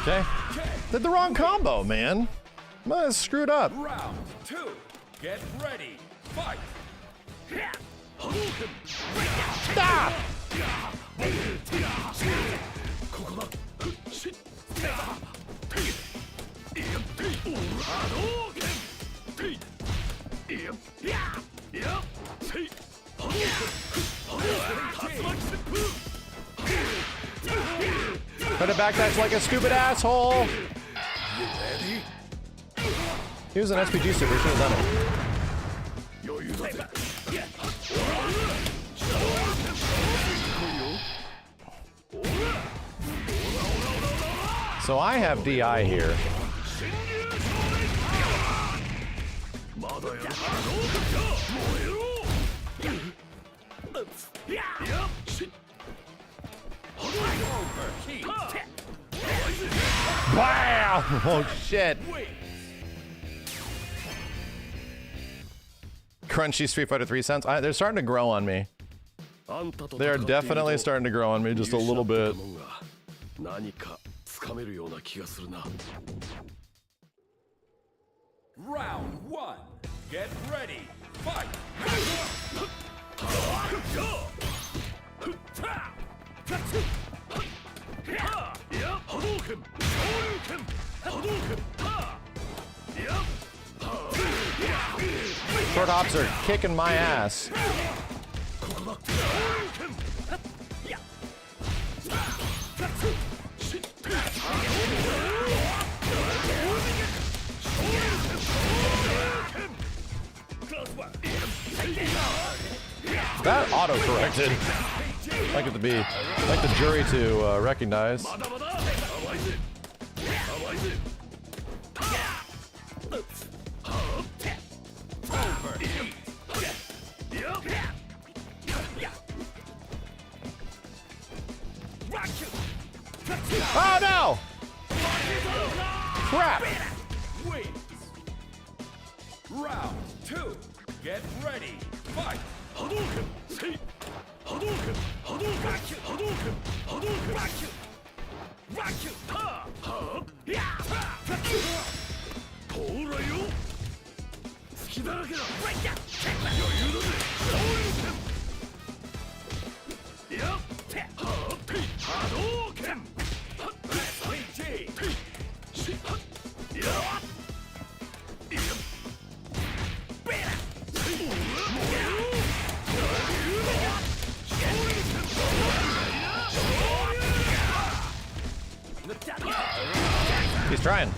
Okay. Did the wrong combo, man. I screwed up. Round 2. Get ready. Fight. Stop! Try to backdash like a stupid asshole. He was an SPG super, he should have done it. So I have DI here. Wow! Oh shit! Crunchy Street Fighter 3 cents. They're starting to grow on me. They're definitely starting to grow on me just a little bit. Round 1. Get ready. Fight. Short hops are kicking my ass. That auto-corrected. Like it to be, like the jury to recognize. Oh no! Crap! Wins. Round 2. Get ready. Fight. He's trying.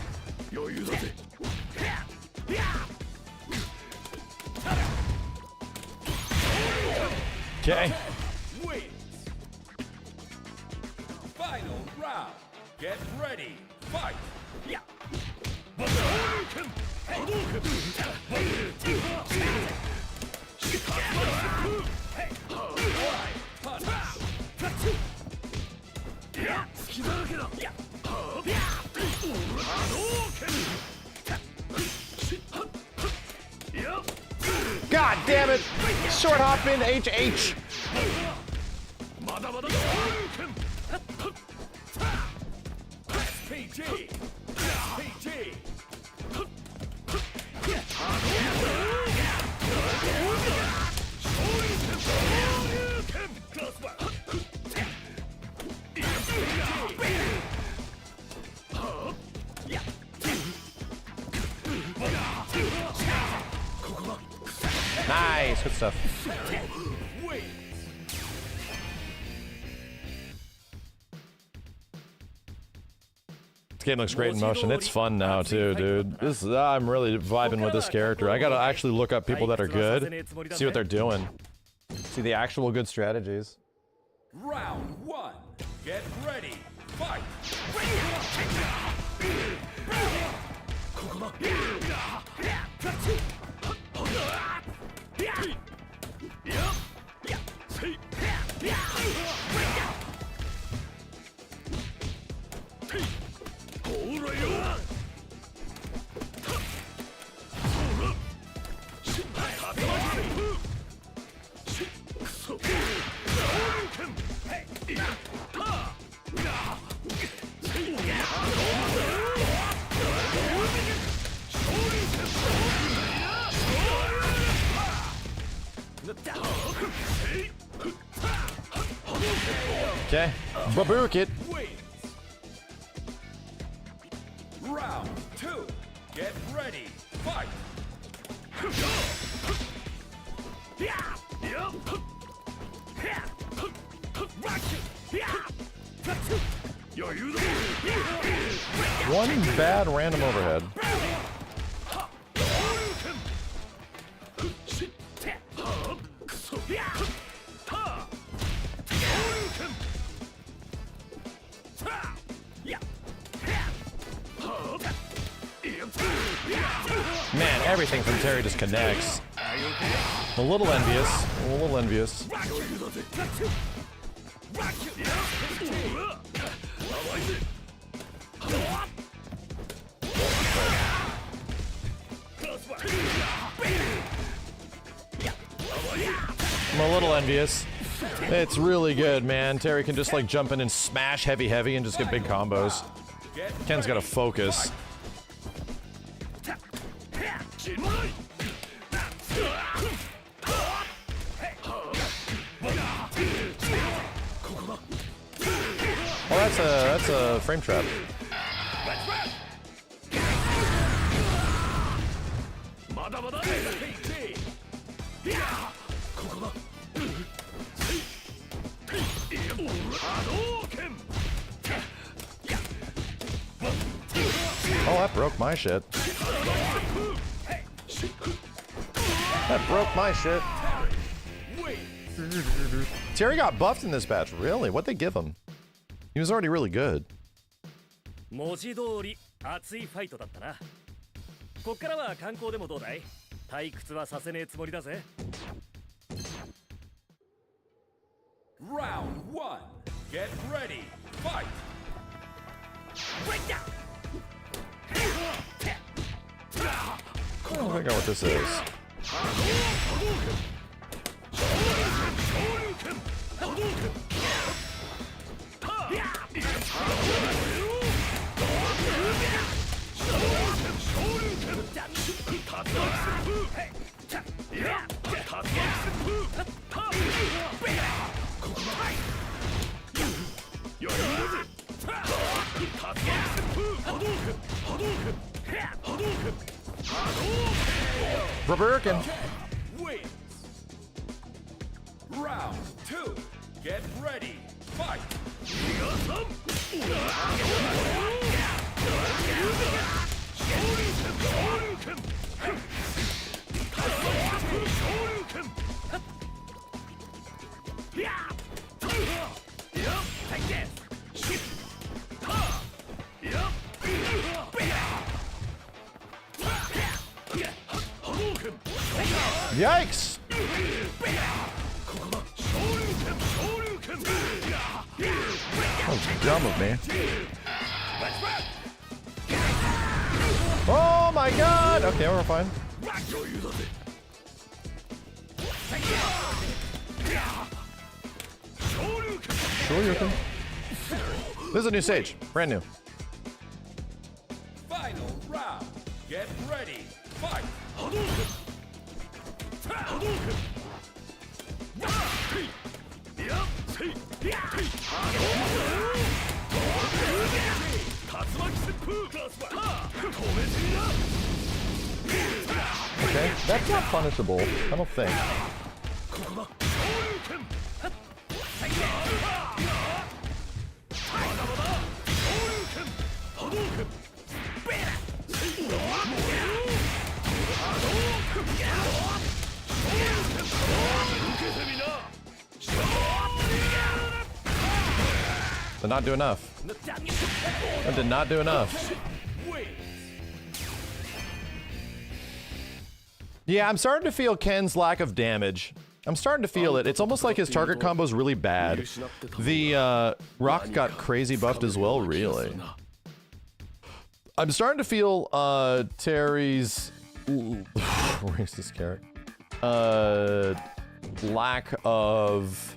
Okay. Wins. Final round. Get ready. Fight. God damn it! Short hop in HH. Nice, good stuff. This game looks great in motion. It's fun now too, dude. I'm really vibing with this character. I gotta actually look up people that are good, see what they're doing, see the actual good strategies. Round 1. Get ready. Fight. Okay, babook it. Round 2. Get ready. Fight. One bad random overhead. Man, everything from Terry just connects. A little envious. A little envious. I'm a little envious. It's really good, man. Terry can just like jump in and smash heavy and just get big combos. Ken's got to focus. Oh, that's a frame trap. Oh, that broke my shit. That broke my shit. Terry got buffed in this batch. Really? What'd they give him? He was already really good. 文字通り熱いファイトだったな。こっからは観光でもどうだい？退屈はさせねえつもりだぜ。Round 1. Get ready. Fight. I don't think I know what this is. Rebirkin. Wins. Round 2. Get ready. Fight. Yikes! That was dumb of me. Oh my god! Okay, we're fine. Shoryuken. This is a new stage, brand new. Final round. Get ready. Fight. Okay, that's not punishable. I don't think. Did not do enough. I did not do enough. Yeah, I'm starting to feel Ken's lack of damage. I'm starting to feel it. It's almost like his target combo is really bad. The Rock got crazy buffed as well, really. I'm starting to feel Terry's racist character. Lack of.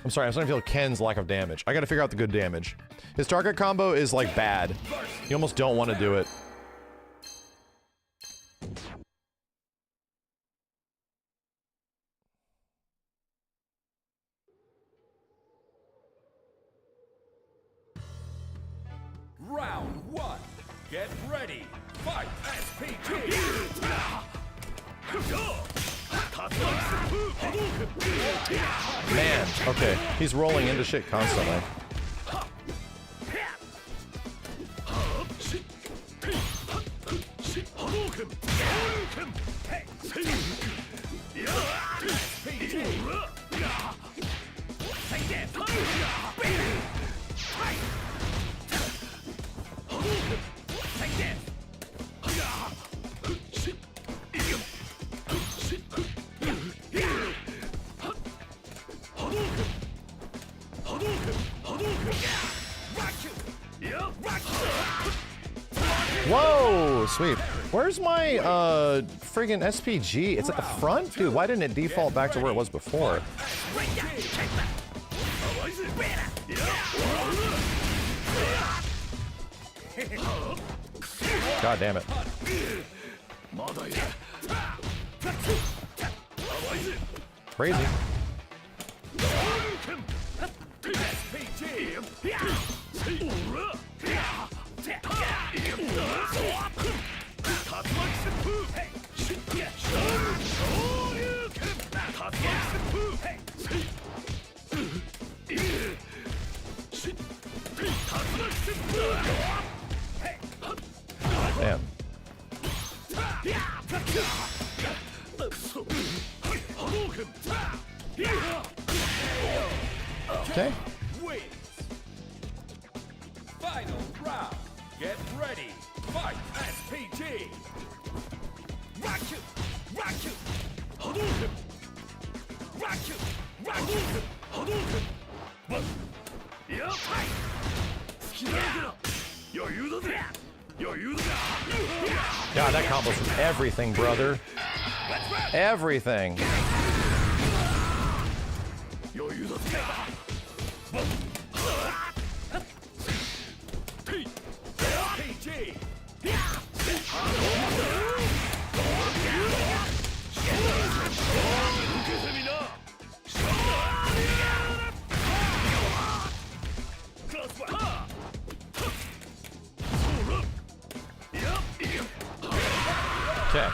I'm sorry, I'm starting to feel Ken's lack of damage. I gotta figure out the good damage. His target combo is like bad. You almost don't want to do it. Round one. Get ready. Fight. SPT. Man, okay. He's rolling into shit constantly. Whoa, sweet. Where's my friggin' SPG? It's at the front? Dude, why didn't it default back to where it was before? God damn it. Crazy. Damn. Okay. Final round. Get ready. Fight. SPT. Rock you. Rock you. Hadouken. Rock you. Rock you. Hadouken. Yeah. God, that combo's everything, brother. Everything. Okay.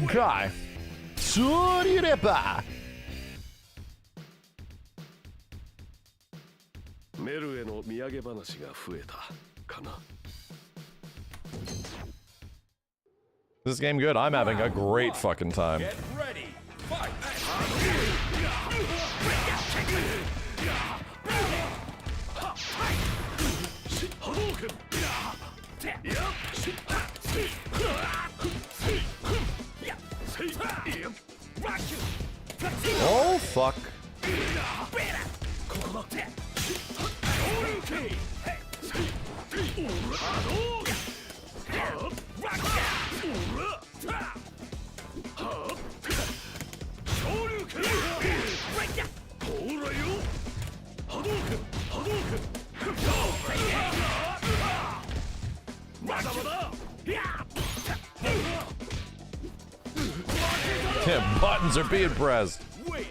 Guy. Surirepa. メルへの土産話が増えたかな。 This game good? I'm having a great fucking time. Get ready. Fight. Oh fuck. Yeah, buttons are being pressed. Wins.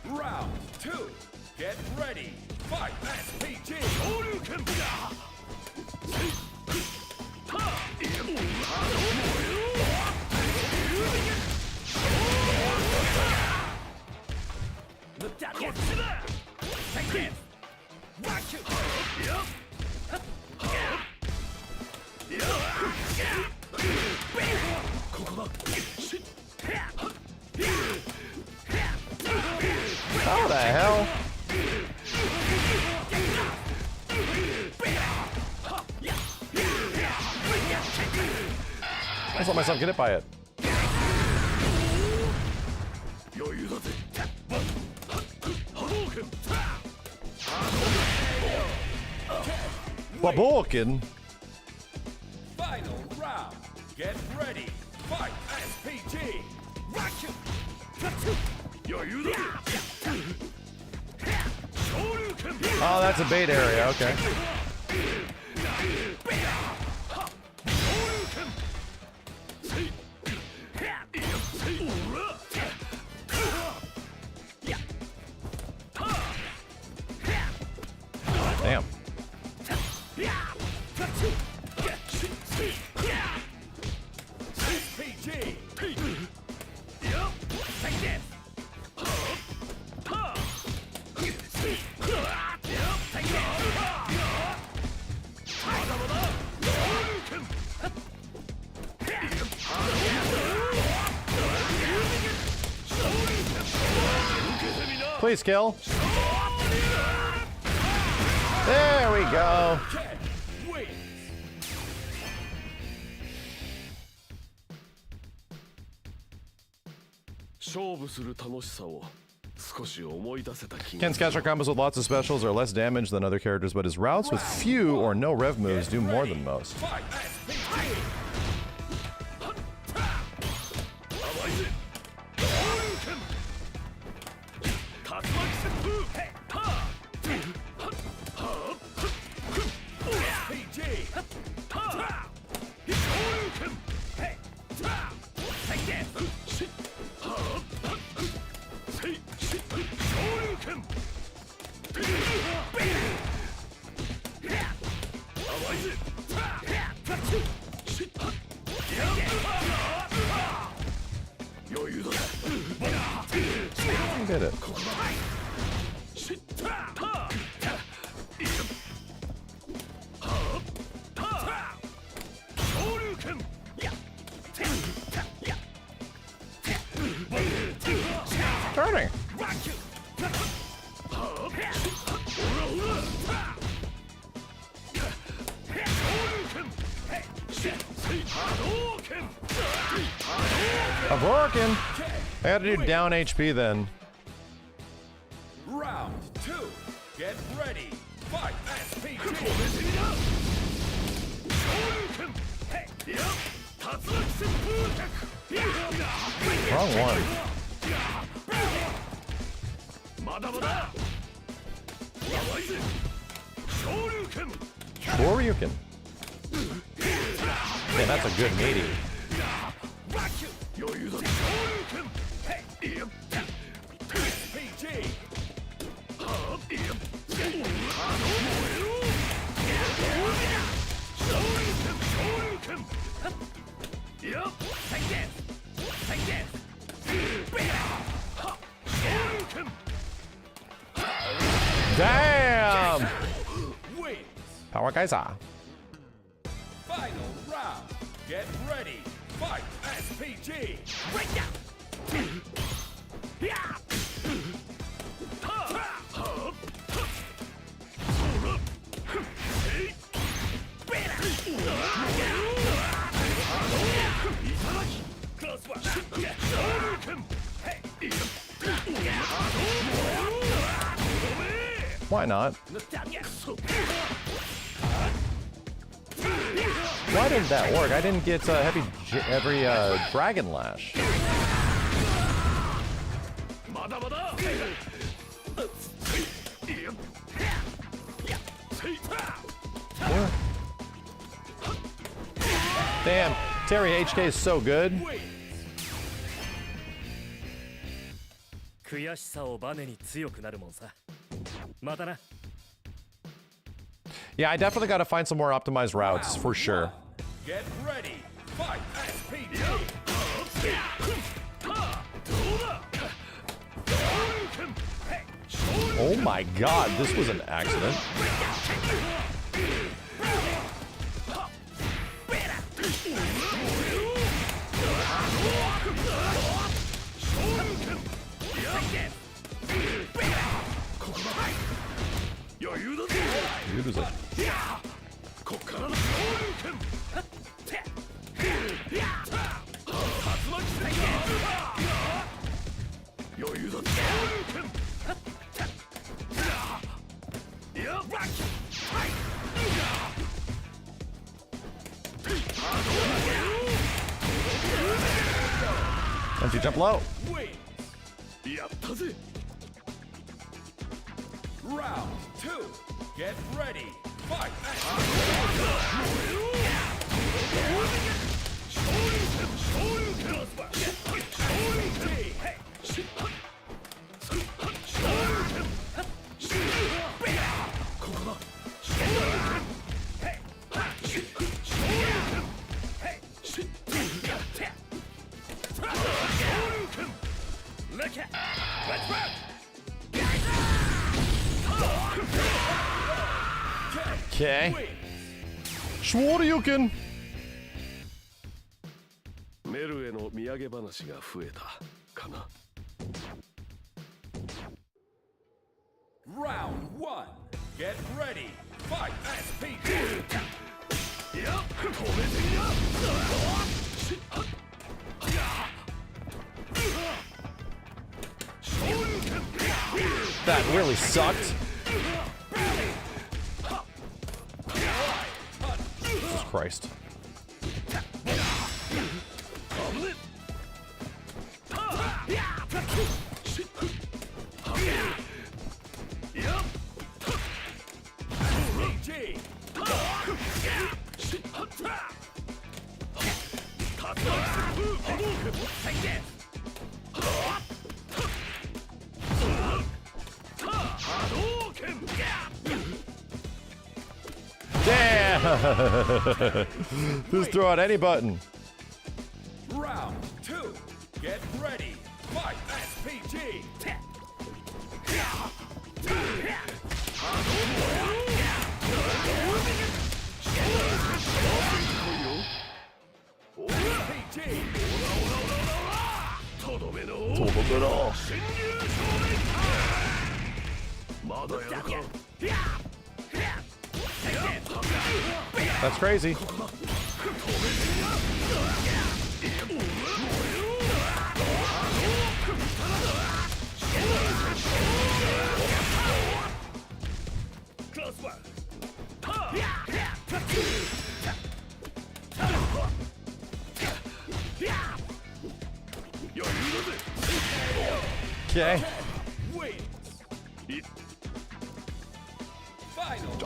Round 2. Get ready. Fight. SPG. How the hell? I just let myself get hit by it. Baboken. Final round. Get ready. Fight. SPG. Oh, that's a bait area. Okay. Damn. Please kill. There we go. Ken's catch combos with lots of specials are less damage than other characters, but his routes with few or no rev moves do more than most. Did it. Turning. I'm working. I had to do down HP then. Round 2. Get ready. Fight. SPG. Wrong one. Shoryuken. Yeah, that's a good meaty. Damn! Power Kaiser. Final round. Get ready. Fight. SPG. Right now. Why not? Why didn't that work? I didn't get heavy Dragon Lash. Damn, Terry HK is so good. 悔しさをバネに強くなるもんさ。またな。 Yeah, I definitely got to find some more optimized routes for sure. Get ready. Fight. SPD. Oh my god, this was an accident. Once you jump low. Round 2. Get ready. Fight. Okay. Shoryuken. メルへの土産話が増えたかな。Round 1. Get ready. Fight. SPD. That really sucked. Jesus Christ. Damn! Just throw out any button. Round 2. Get ready. Fight. SPD. That's crazy. Okay.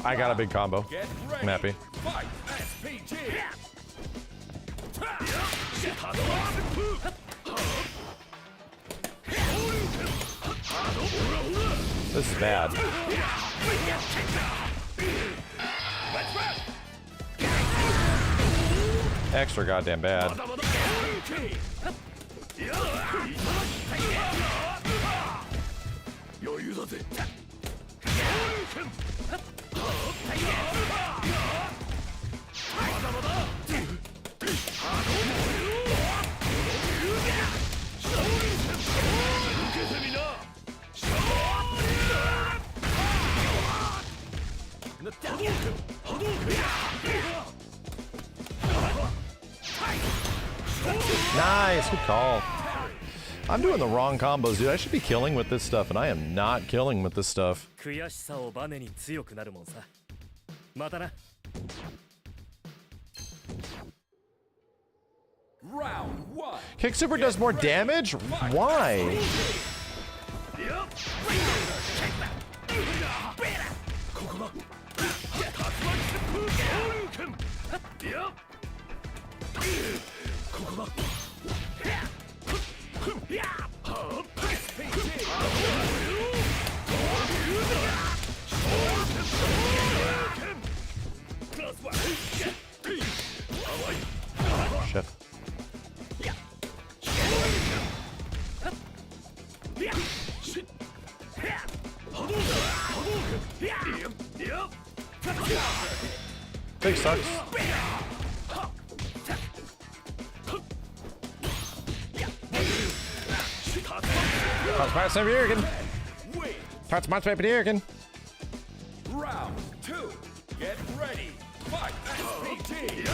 I got a big combo. I'm happy. Fight. SPD. This is bad. Extra goddamn bad. Nice, good call. I'm doing the wrong combos, dude. I should be killing with this stuff, and I am not killing with this stuff. 悔しさをバネに強くなるもんさ。またな。Round 1. Kick Super does more damage? Why? Shit. Big sucks. Parts American. Parts American. Round 2. Get ready. Fight. SPT.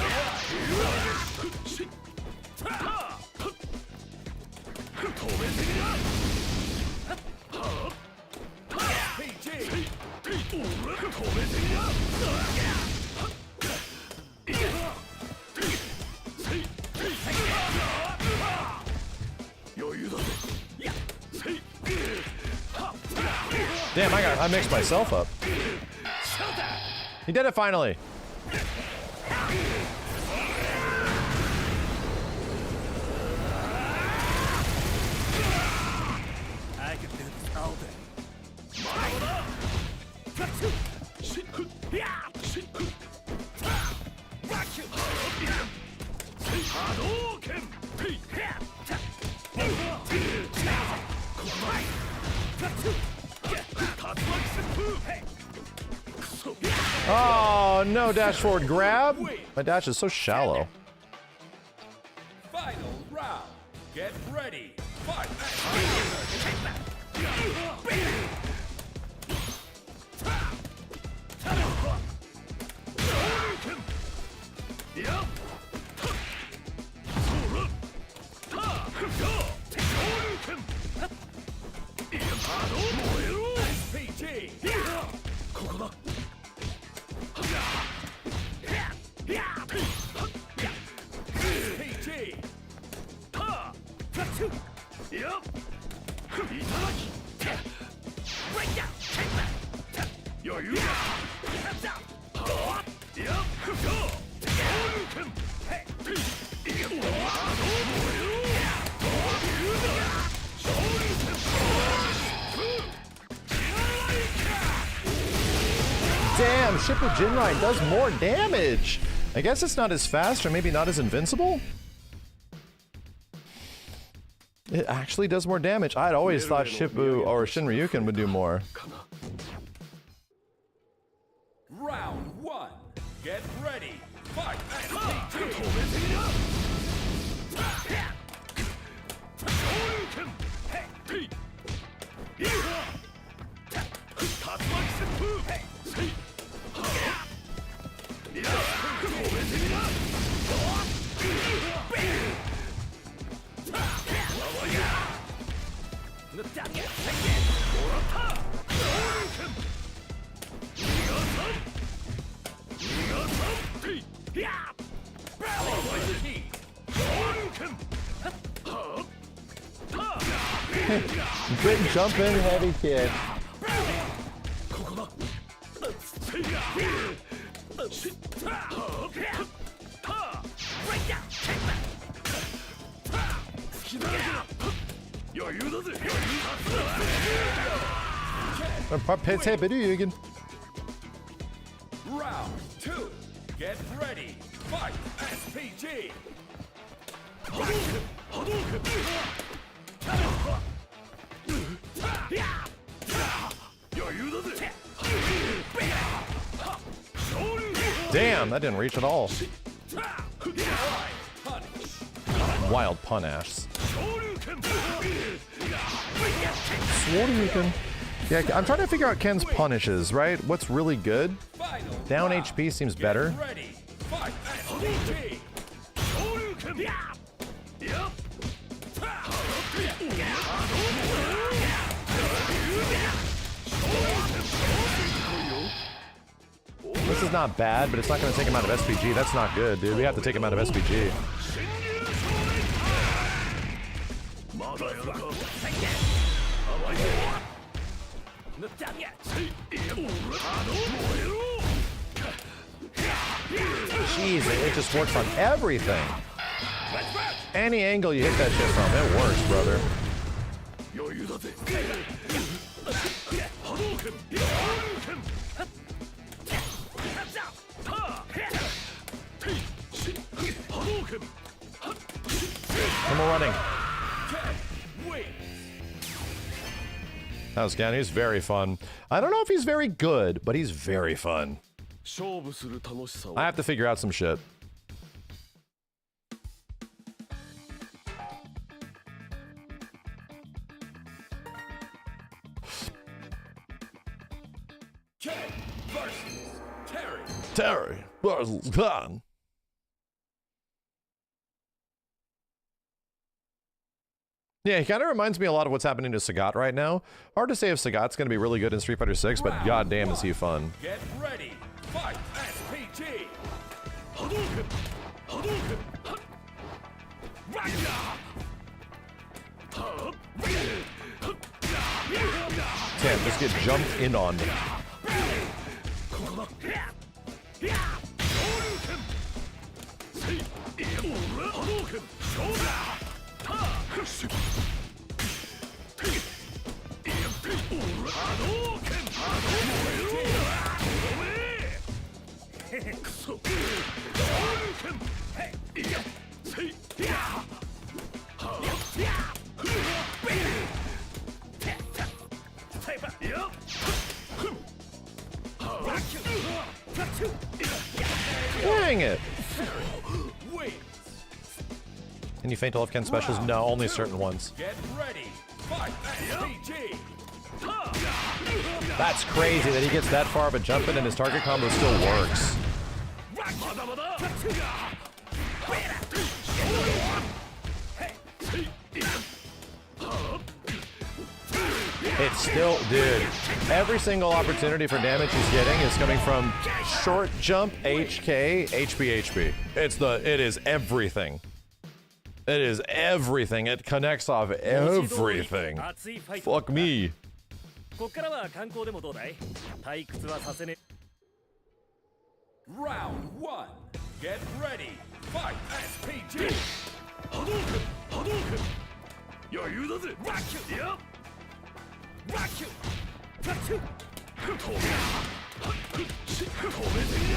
Damn, I mixed myself up. He did it finally. I could do this all day. Oh, no dash forward grab. My dash is so shallow. Final round. Get ready. Fight. Damn, Shippo Jinrai does more damage. I guess it's not as fast or maybe not as invincible. It actually does more damage. I'd always thought Shippo or Shinryuken would do more. Round 1. Get ready. Fight. Good jumping heavy kick. Round 2. Get ready. Fight. SPG. Damn, that didn't reach at all. Wild punish. Shoryuken. Yeah, I'm trying to figure out Ken's punishes, right? What's really good? Down HP seems better. Ready. Fight. SPG. This is not bad, but it's not going to take him out of SPG. That's not good, dude. We have to take him out of SPG. Jeez, it just works on everything. Any angle you hit that shit from, it works, brother. Come on, running. That was Ken. He's very fun. I don't know if he's very good, but he's very fun. I have to figure out some shit. Terry versus Khan. Yeah, he kind of reminds me a lot of what's happening to Sagat right now. Hard to say if Sagat's going to be really good in Street Fighter 6, but goddamn is he fun. Get ready. Fight. SPG. Hadouken. Hadouken. Damn, just get jumped in on. Dang it! Can you feint all of Ken's specials? No, only certain ones. Get ready. Fight. SPG. That's crazy that he gets that far of a jump in and his target combo still works. It's still, dude, every single opportunity for damage he's getting is coming from short jump, HK, HP. It is everything. It is everything. It connects off everything. Fuck me. Round 1. Get ready. Fight. SPG. Hadouken. Hadouken. 余裕だぜ。ラッキュ。Yep. ラッキュ。ラッキュ。止めてみや。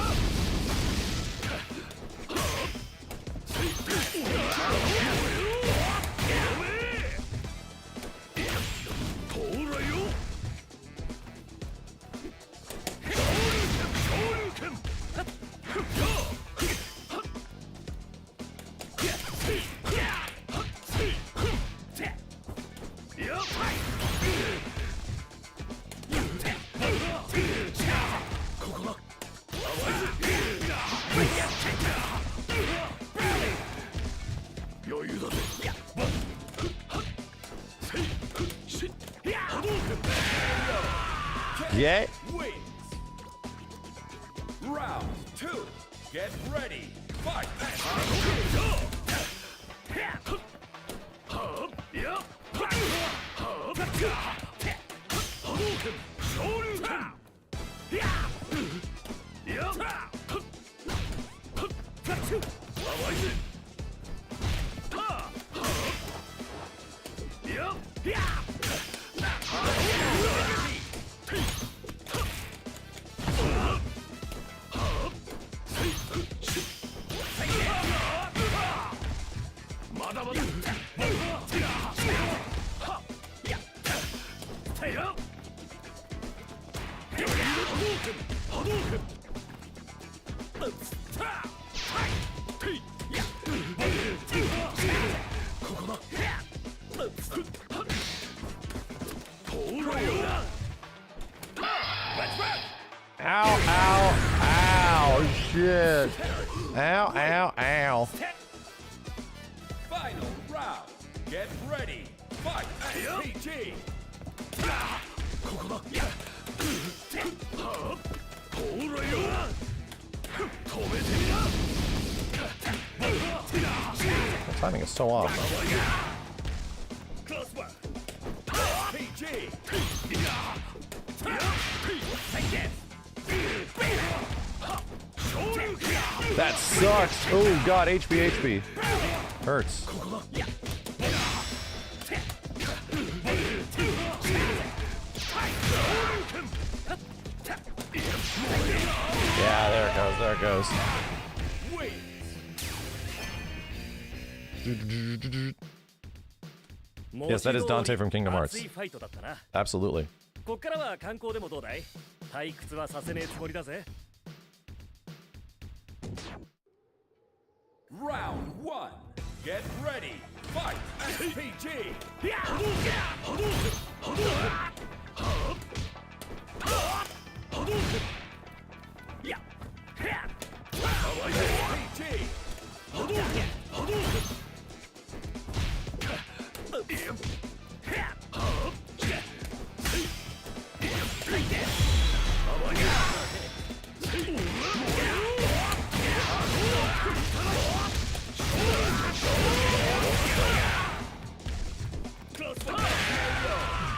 Yeah. Round 2. Get ready. Fight. Ow, ow, ow, shit. Ow, ow, ow. Final round. Get ready. Fight. SPG. The timing is so off. That sucks. Oh god, HP. Hurts. Yeah, there it goes. There it goes. Yes, that is Dante from Kingdom Hearts. Absolutely. こっからは観光でもどうだい？退屈はさせねえつもりだぜ。Round 1. Get ready. Fight. SPG.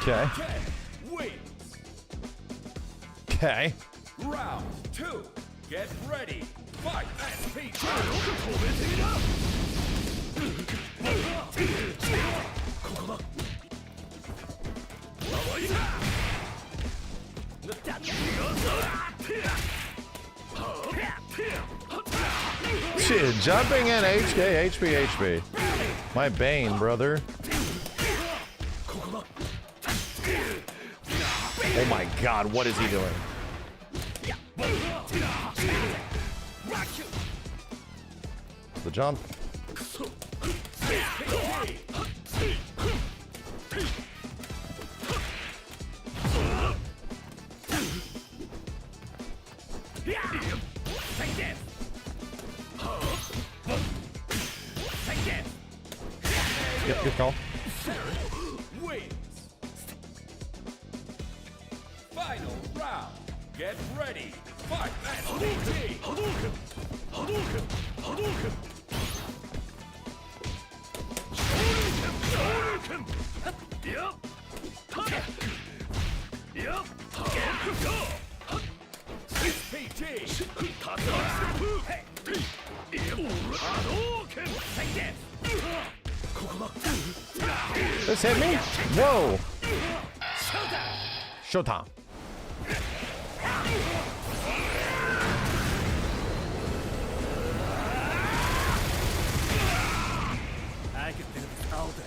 Okay. Okay. Round 2. Get ready. Fight. SPG. Shit, jumping in HK, HP, HP. My bane, brother. Oh my god, what is he doing? The jump. Yep, good call. Final round. Get ready. Fight. SPG. This hit me? Whoa! Showtime. I could do this all day.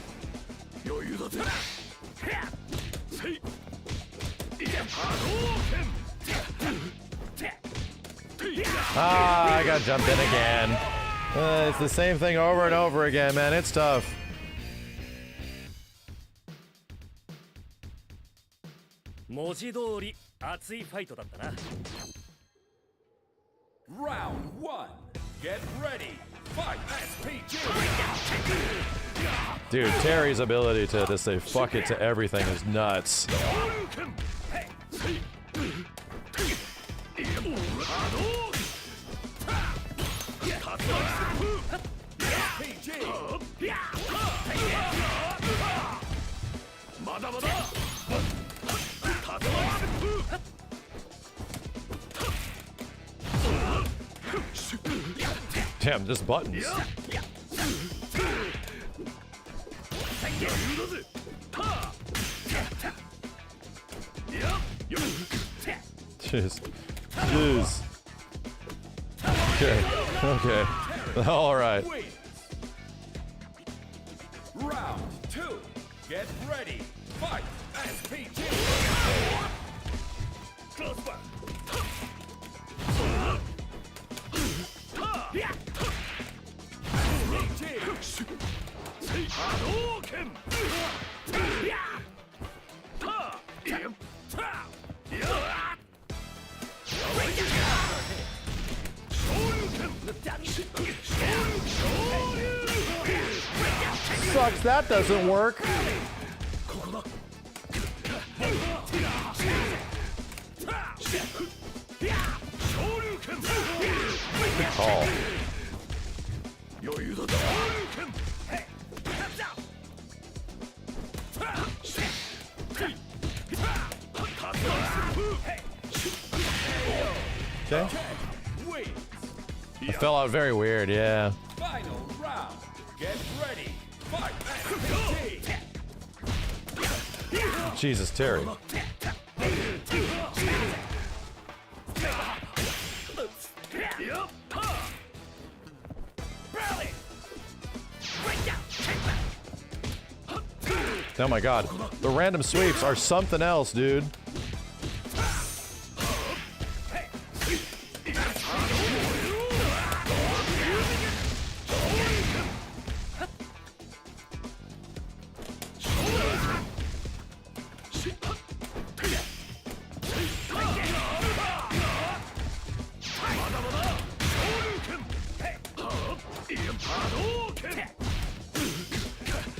Ah, I got jumped in again. It's the same thing over and over again, man. It's tough. Round 1. Get ready. Fight. SPG. Dude, Terry's ability to just say fuck it to everything is nuts. Damn, just buttons. Jeez. Jeez. Okay. Okay. All right. Round 2. Get ready. Fight. SPG. Close one. Sucks, that doesn't work. Good call. Okay. I fell out very weird, yeah. Final round. Get ready. Fight. Jesus, Terry. Oh my god. The random sweeps are something else, dude.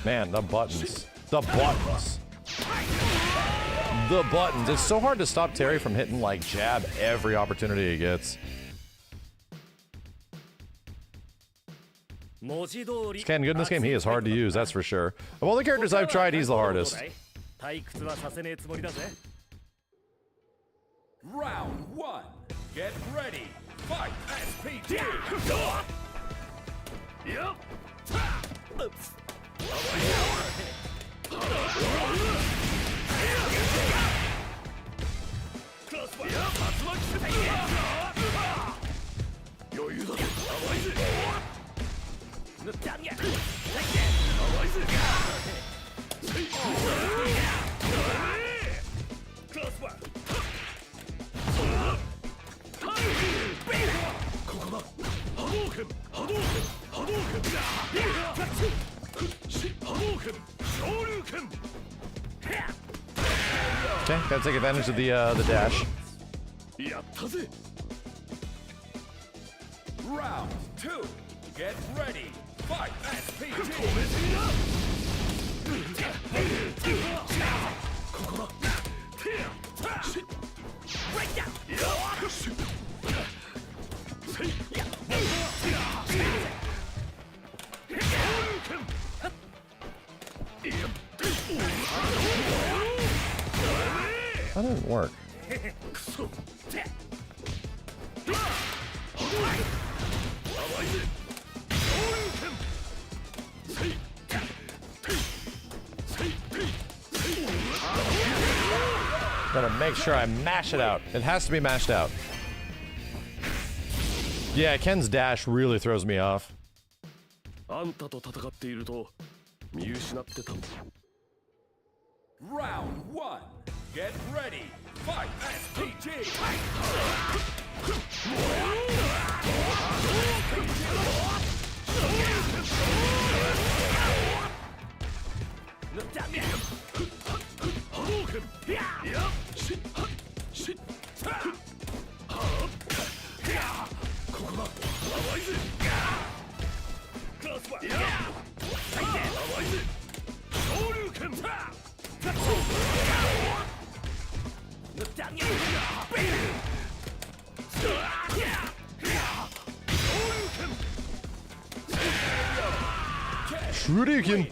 Man, the buttons. The buttons. The buttons. It's so hard to stop Terry from hitting, like, jab every opportunity he gets. Ken, good in this game, he is hard to use, that's for sure. Of all the characters I've tried, he's the hardest. Round 1. Get ready. Fight. SPG. Yep. Okay, gotta take advantage of the dash. Round 2. Get ready. Fight. SPG. That didn't work. Gotta make sure I mash it out. It has to be mashed out. Yeah, Ken's dash really throws me off. Round 1. Get ready. Fight. SPG. Shuriken.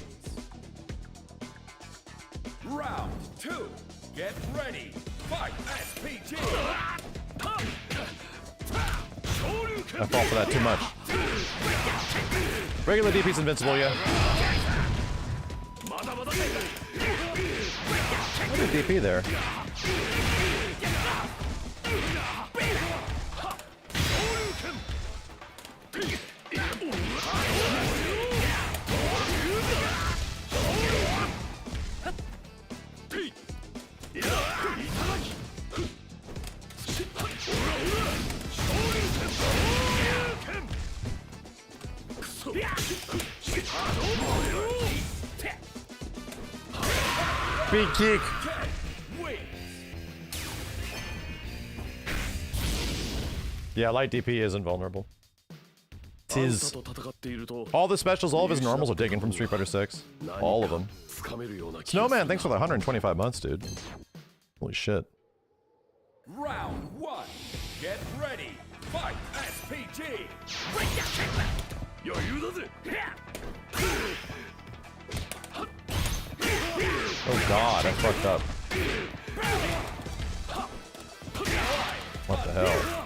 Round 2. Get ready. Fight. SPG. I fall for that too much. Regular DP's invincible, yeah. What a DP there. Big kick. Yeah, light DP is invulnerable. Tis. All the specials, all of his normals are taken from Street Fighter 6. All of them. Snowman, thanks for the 125 months, dude. Holy shit. Round 1. Get ready. Fight. SPG. Oh god, I fucked up. What the hell?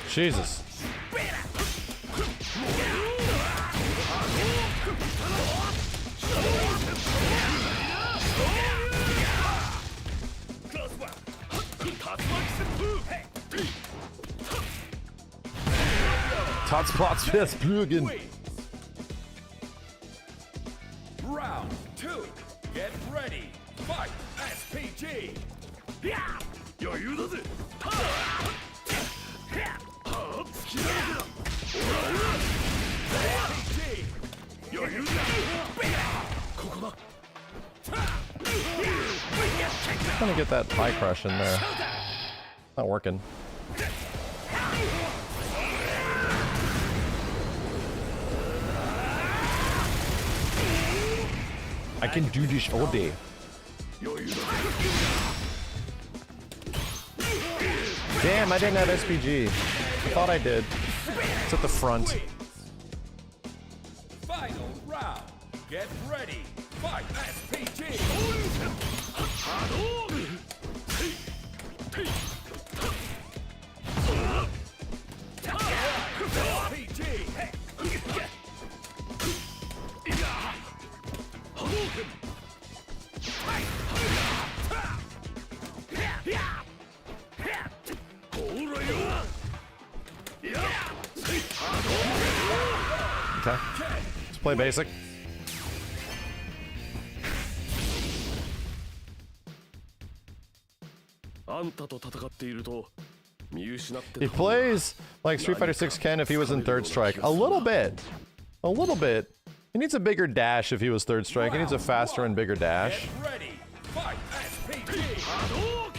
Jesus. Tots plots fist Blügen. Round 2. Get ready. Fight. SPG. Yeah. 余裕だぜ。Trying to get that high crush in there. Not working. I can do this all day. Damn, I didn't have SPG. I thought I did. It's at the front. Final round. Get ready. Fight. SPG. Okay. Let's play basic. He plays like Street Fighter 6 Ken if he was in third strike. A little bit. A little bit. He needs a bigger dash if he was third strike. He needs a faster and bigger dash. Get ready. Fight. SPG.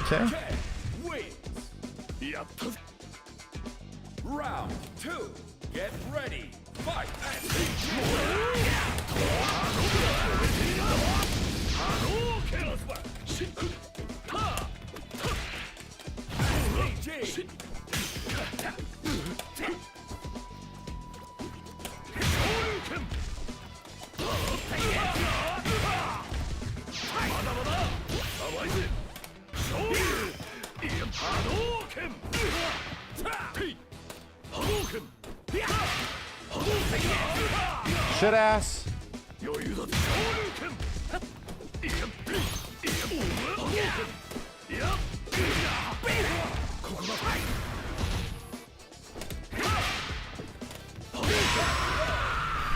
Okay. Round 2. Get ready. Fight. Shit ass.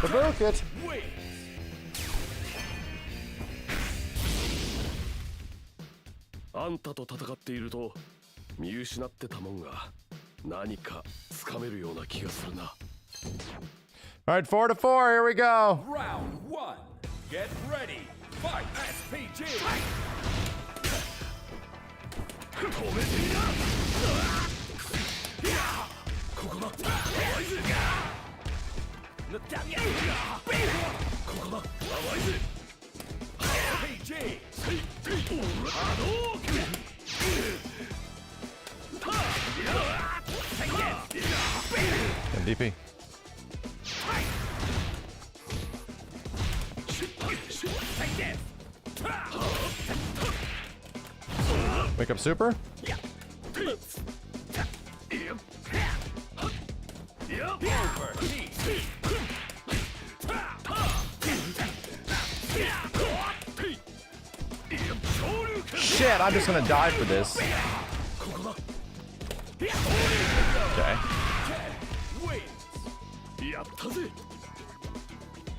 Broke it. All right, 4-4. Here we go. Round 1. Get ready. Fight. SPG. DP. Wake up super. Shit, I'm just gonna die for this. Okay.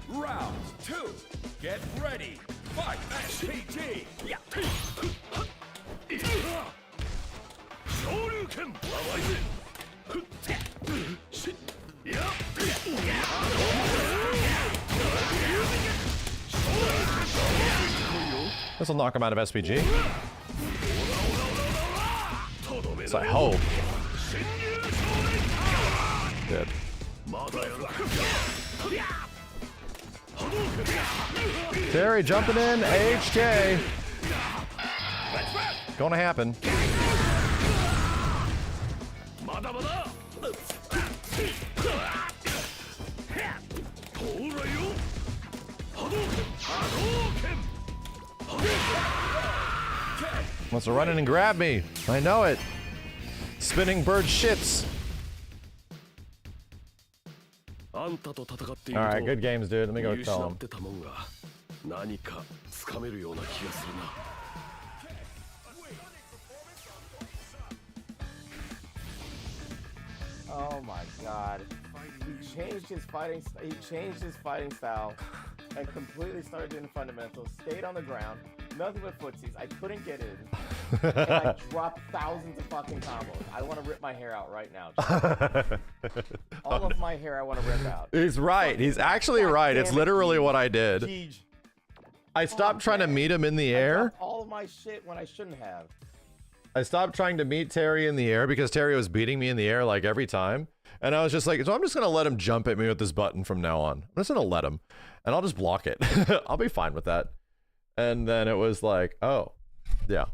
Round 2. Get ready. Fight. SPG. This will knock him out of SPG. least I hope. Good. Terry jumping in, HK. Gonna happen. Wants to run in and grab me. I know it. Spinning bird shits. Alright, good games, dude. Let me go tell him. Oh my god. He changed his fighting style and completely started doing fundamentals. Stayed on the ground. Nothing but footsies. I couldn't get in. And I dropped thousands of fucking combos. I want to rip my hair out right now. All of my hair I want to rip out. He's right. He's actually right. It's literally what I did. I stopped trying to meet him in the air. All of my shit when I shouldn't have. I stopped trying to meet Terry in the air because Terry was beating me in the air like every time. And I was just like, so I'm just going to let him jump at me with this button from now on. I'm just going to let him. And I'll just block it. I'll be fine with that. And then it was like, oh, yeah.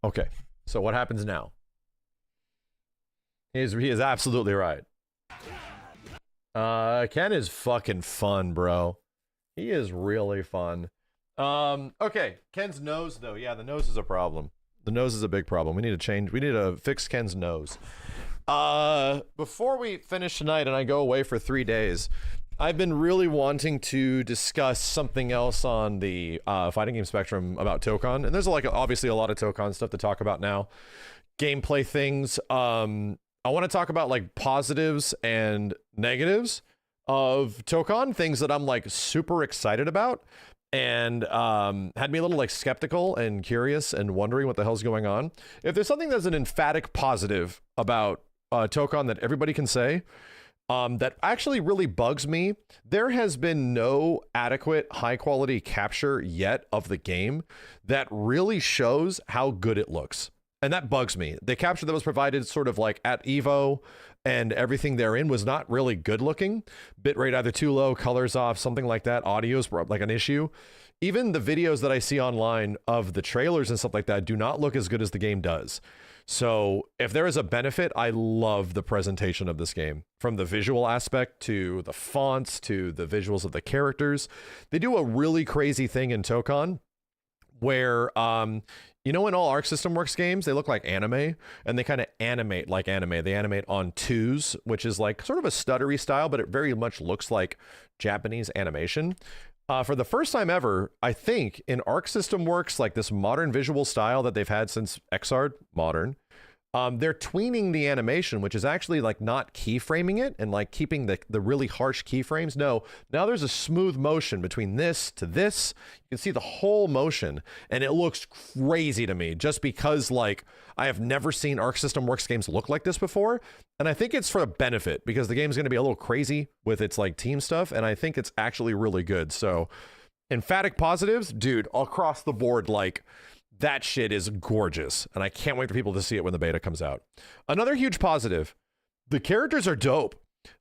Okay. So what happens now? He is absolutely right. Ken is fucking fun, bro. He is really fun. Okay. Ken's nose, though. Yeah, the nose is a problem. The nose is a big problem. We need to change. We need to fix Ken's nose. Before we finish tonight and I go away for 3 days, I've been really wanting to discuss something else on the fighting game spectrum about Tokon. And there's like obviously a lot of Tokon stuff to talk about now. Gameplay things. I want to talk about like positives and negatives of Tokon, things that I'm like super excited about. And had me a little like skeptical and curious and wondering what the hell's going on. If there's something that's an emphatic positive about Tokon that everybody can say, that actually really bugs me, there has been no adequate high quality capture yet of the game that really shows how good it looks. And that bugs me. The capture that was provided sort of like at Evo and everything therein was not really good looking. Bitrate either too low, colors off, something like that. Audio's like an issue. Even the videos that I see online of the trailers and stuff like that do not look as good as the game does. So if there is a benefit, I love the presentation of this game. From the visual aspect to the fonts to the visuals of the characters. They do a really crazy thing in Tokon where, you know, in all Arc System Works games, they look like anime, and they kind of animate like anime. They animate on twos, which is like sort of a stuttery style, but it very much looks like Japanese animation. For the first time ever, I think, in Arc System Works, like this modern visual style that they've had since Xrd Modern, they're tweening the animation, which is actually like not keyframing it and like keeping the really harsh keyframes. No, now there's a smooth motion between this to this. You can see the whole motion, and it looks crazy to me just because like I have never seen Arc System Works games look like this before. And I think it's for a benefit because the game's going to be a little crazy with its like team stuff. And I think it's actually really good. So emphatic positives, dude, across the board, like that shit is gorgeous. And I can't wait for people to see it when the beta comes out. Another huge positive, the characters are dope.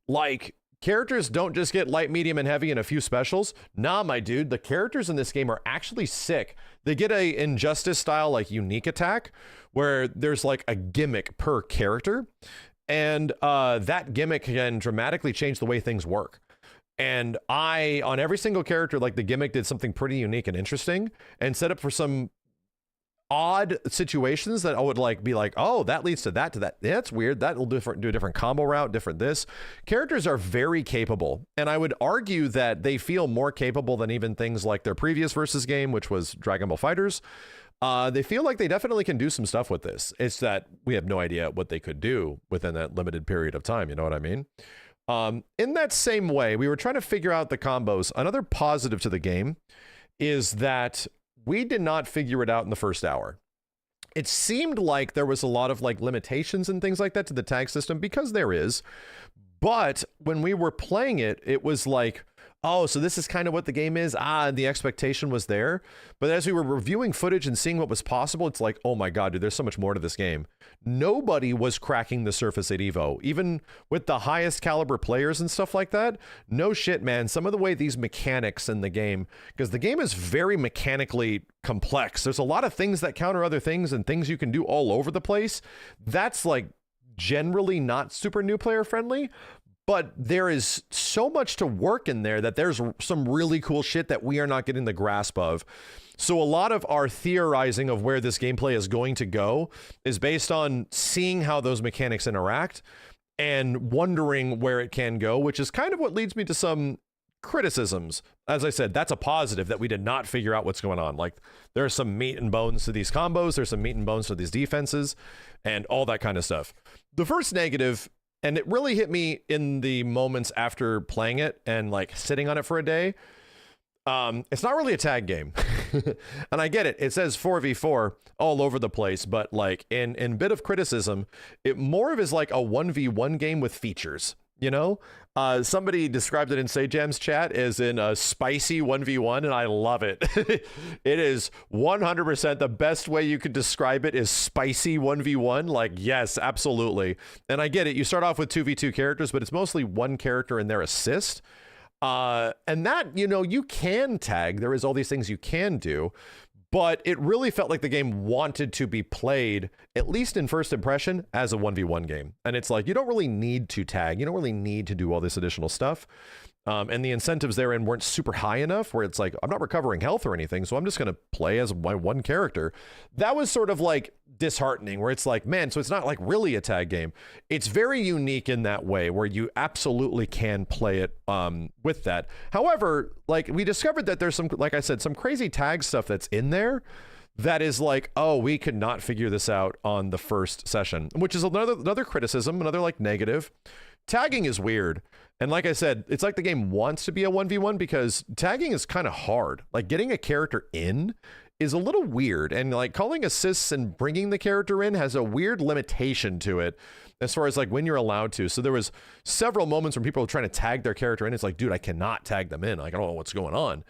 Like characters don't just get light, medium, and heavy and a few specials. Nah, my dude, the characters in this game are actually sick. They get a Injustice style like unique attack where there's like a gimmick per character. And that gimmick can dramatically change the way things work. And on every single character, like the gimmick did something pretty unique and interesting and set up for some odd situations that I would like be like, oh, that leads to that. Yeah, that's weird. That will do a different combo route, different this. Characters are very capable. And I would argue that they feel more capable than even things like their previous Versus game, which was Dragon Ball FighterZ. They feel like they definitely can do some stuff with this. It's that we have no idea what they could do within that limited period of time. You know what I mean? In that same way, we were trying to figure out the combos. Another positive to the game is that we did not figure it out in the first hour. It seemed like there was a lot of like limitations and things like that to the tag system because there is. But when we were playing it, it was like, oh, so this is kind of what the game is. And the expectation was there. But as we were reviewing footage and seeing what was possible, it's like, oh my God, dude, there's so much more to this game. Nobody was cracking the surface at Evo, even with the highest caliber players and stuff like that. No shit, man. Some of the way these mechanics in the game, because the game is very mechanically complex. There's a lot of things that counter other things and things you can do all over the place. That's like generally not super new player friendly. But there is so much to work in there that there's some really cool shit that we are not getting the grasp of. So a lot of our theorizing of where this gameplay is going to go is based on seeing how those mechanics interact and wondering where it can go, which is kind of what leads me to some criticisms. As I said, that's a positive that we did not figure out what's going on. Like, there's some meat and bones to these combos, there's some meat and bones to these defenses, and all that kind of stuff. The first negative, and it really hit me in the moments after playing it and like sitting on it for a day. It's not really a tag game. And I get it. It says 4v4 all over the place, but like in bit of criticism, it more of is like a 1v1 game with features, you know? Somebody described it in Sajam's chat as in a spicy 1v1, and I love it. It is 100% the best way you could describe it is spicy 1v1. Like, yes, absolutely. And I get it. You start off with 2v2 characters, but it's mostly one character and their assist. And that, you know, you can tag. There is all these things you can do. But it really felt like the game wanted to be played, at least in first impression, as a 1v1 game. And it's like, you don't really need to tag. You don't really need to do all this additional stuff. And the incentives therein weren't super high enough where it's like, I'm not recovering health or anything, so I'm just going to play as my one character. That was sort of like disheartening, where it's like, man, so it's not like really a tag game. It's very unique in that way where you absolutely can play it with that. However, like we discovered that there's some, like I said, some crazy tag stuff that's in there that is like, oh, we could not figure this out on the first session, which is another criticism, another like negative. Tagging is weird. And like I said, it's like the game wants to be a 1v1 because tagging is kind of hard. Like getting a character in is a little weird. And like calling assists and bringing the character in has a weird limitation to it as far as like when you're allowed to. So there was several moments when people were trying to tag their character in. It's like, dude, I cannot tag them in. Like, I don't know what's going on.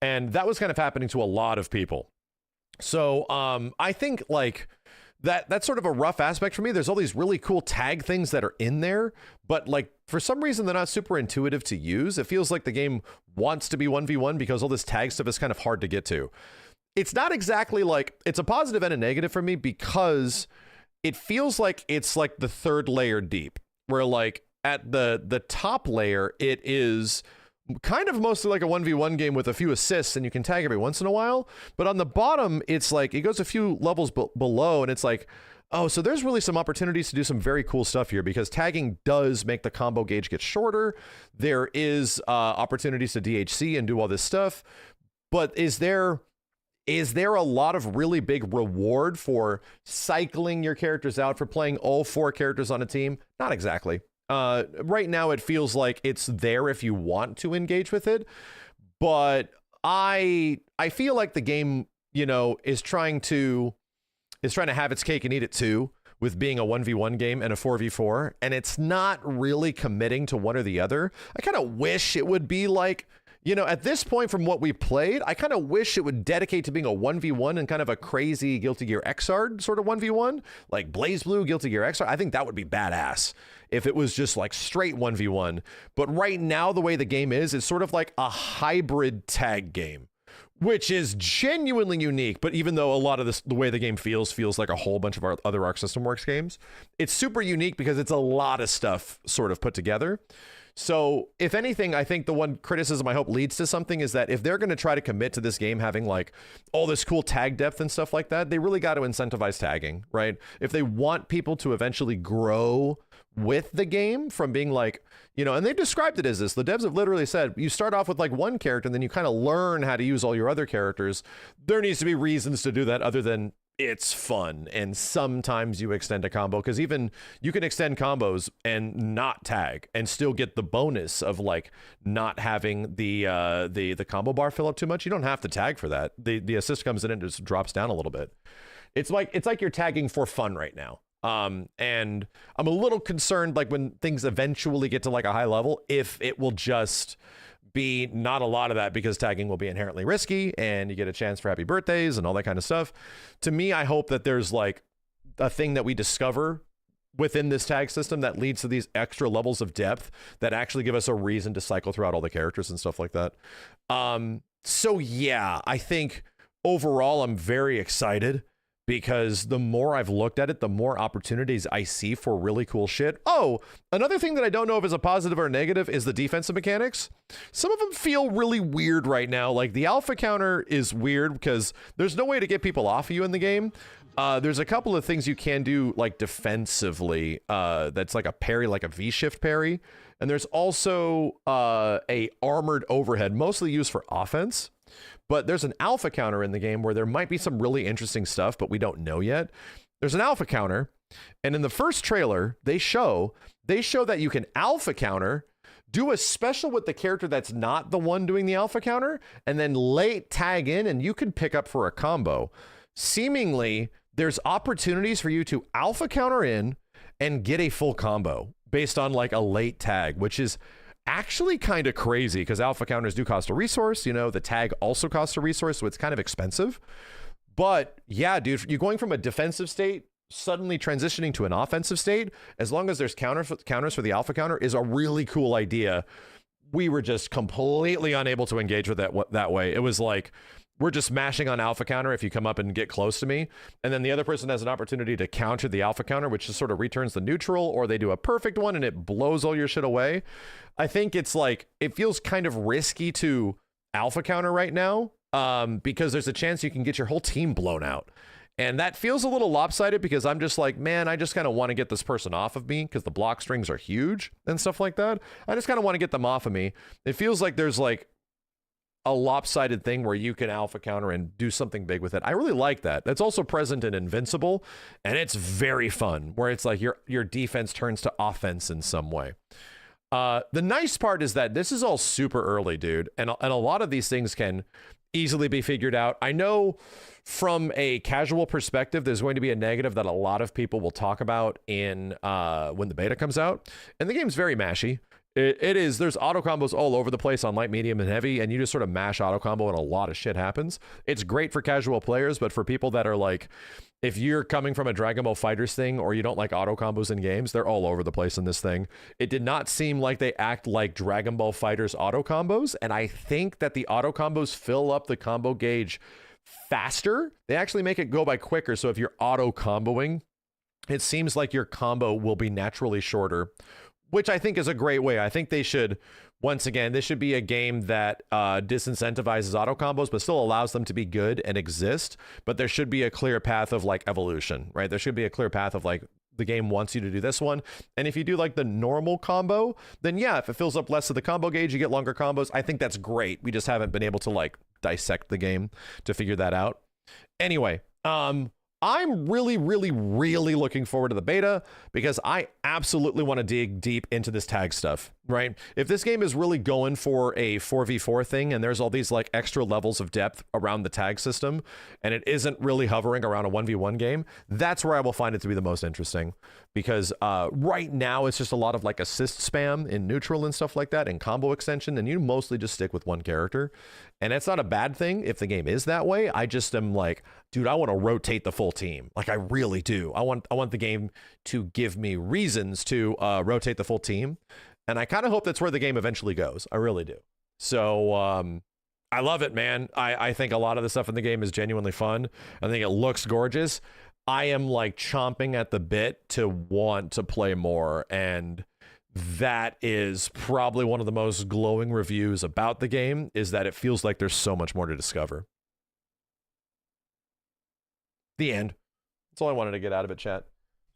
And that was kind of happening to a lot of people. So I think like that's sort of a rough aspect for me. There's all these really cool tag things that are in there, but like for some reason they're not super intuitive to use. It feels like the game wants to be 1v1 because all this tag stuff is kind of hard to get to. It's not exactly like, it's a positive and a negative for me because it feels like it's like the third layer deep, where like at the top layer, it is kind of mostly like a 1v1 game with a few assists and you can tag every once in a while. But on the bottom, it's like it goes a few levels below and it's like, oh, so there's really some opportunities to do some very cool stuff here because tagging does make the combo gauge get shorter. There is opportunities to DHC and do all this stuff. But is there a lot of really big reward for cycling your characters out, for playing all four characters on a team? Not exactly. Right now it feels like it's there if you want to engage with it, but I feel like the game, you know, is trying to have its cake and eat it too, with being a 1v1 game and a 4v4, and it's not really committing to one or the other. I kind of wish it would be like, you know, at this point from what we played, I kind of wish it would dedicate to being a 1v1 and kind of a crazy Guilty Gear Xrd sort of 1v1, like Blaze Blue, Guilty Gear Xrd. I think that would be badass if it was just like straight 1v1. But right now, the way the game is, it's sort of like a hybrid tag game, which is genuinely unique. But even though a lot of the way the game feels like a whole bunch of our other Arc System Works games, it's super unique because it's a lot of stuff sort of put together. So if anything, I think the one criticism I hope leads to something is that if they're going to try to commit to this game having like all this cool tag depth and stuff like that, they really got to incentivize tagging, right? If they want people to eventually grow with the game from being like, you know, and they've described it as this, the devs have literally said, you start off with like one character and then you kind of learn how to use all your other characters. There needs to be reasons to do that other than it's fun, and sometimes you extend a combo, because even you can extend combos and not tag and still get the bonus of like not having the combo bar fill up too much. You don't have to tag for that. The assist comes in and just drops down a little bit. It's like you're tagging for fun right now. And I'm a little concerned, like when things eventually get to like a high level, if it will just B, not a lot of that because tagging will be inherently risky and you get a chance for happy birthdays and all that kind of stuff. To me, I hope that there's like a thing that we discover within this tag system that leads to these extra levels of depth that actually give us a reason to cycle throughout all the characters and stuff like that. So yeah, I think overall I'm very excited because the more I've looked at it, the more opportunities I see for really cool shit. Oh, another thing that I don't know if is a positive or a negative is the defensive mechanics. Some of them feel really weird right now. Like the alpha counter is weird because there's no way to get people off of you in the game. There's a couple of things you can do like defensively. That's like a parry, like a V-shift parry. And there's also a armored overhead, mostly used for offense. But there's an alpha counter in the game where there might be some really interesting stuff, but we don't know yet. There's an alpha counter, and in the first trailer, they show that you can alpha counter, do a special with the character that's not the one doing the alpha counter, and then late tag in, and you can pick up for a combo. Seemingly, there's opportunities for you to alpha counter in and get a full combo based on like a late tag, which is actually kind of crazy because alpha counters do cost a resource. You know, the tag also costs a resource, so it's kind of expensive. But yeah, dude, you're going from a defensive state suddenly transitioning to an offensive state, as long as there's counters for the alpha counter, is a really cool idea. We were just completely unable to engage with that way. It was like, we're just mashing on alpha counter if you come up and get close to me. And then the other person has an opportunity to counter the alpha counter, which just sort of returns the neutral, or they do a perfect one and it blows all your shit away. I think it's like, it feels kind of risky to alpha counter right now because there's a chance you can get your whole team blown out. And that feels a little lopsided because I'm just like, man, I just kind of want to get this person off of me because the block strings are huge and stuff like that. I just kind of want to get them off of me. It feels like there's like a lopsided thing where you can alpha counter and do something big with it. I really like that. That's also present in Invincible, and it's very fun, where it's like your defense turns to offense in some way. The nice part is that this is all super early, dude, and a lot of these things can easily be figured out. I know from a casual perspective, there's going to be a negative that a lot of people will talk about in when the beta comes out, and the game's very mashy. It is. There's auto combos all over the place on light, medium, and heavy, and you just sort of mash auto combo and a lot of shit happens. It's great for casual players, but for people that are like, if you're coming from a Dragon Ball FighterZ thing or you don't like auto combos in games, they're all over the place in this thing. It did not seem like they act like Dragon Ball FighterZ auto combos, and I think that the auto combos fill up the combo gauge faster. They actually make it go by quicker, so if you're auto comboing, it seems like your combo will be naturally shorter, which I think is a great way. I think they should, once again, this should be a game that disincentivizes auto combos, but still allows them to be good and exist. But there should be a clear path of like evolution, right? There should be a clear path of like, the game wants you to do this one. And if you do like the normal combo, then yeah, if it fills up less of the combo gauge, you get longer combos. I think that's great. We just haven't been able to like dissect the game to figure that out. Anyway, I'm really, really, really looking forward to the beta because I absolutely want to dig deep into this tag stuff, right? If this game is really going for a 4v4 thing and there's all these like extra levels of depth around the tag system and it isn't really hovering around a 1v1 game, that's where I will find it to be the most interesting because right now it's just a lot of like assist spam in neutral and stuff like that and combo extension, and you mostly just stick with one character. And it's not a bad thing if the game is that way. I just am like, dude, I want to rotate the full team. Like I really do. I want the game to give me reasons to rotate the full team. And I kind of hope that's where the game eventually goes. I really do. So I love it, man. I think a lot of the stuff in the game is genuinely fun. I think it looks gorgeous. I am like chomping at the bit to want to play more, and that is probably one of the most glowing reviews about the game, is that it feels like there's so much more to discover. The end. That's all I wanted to get out of it, chat.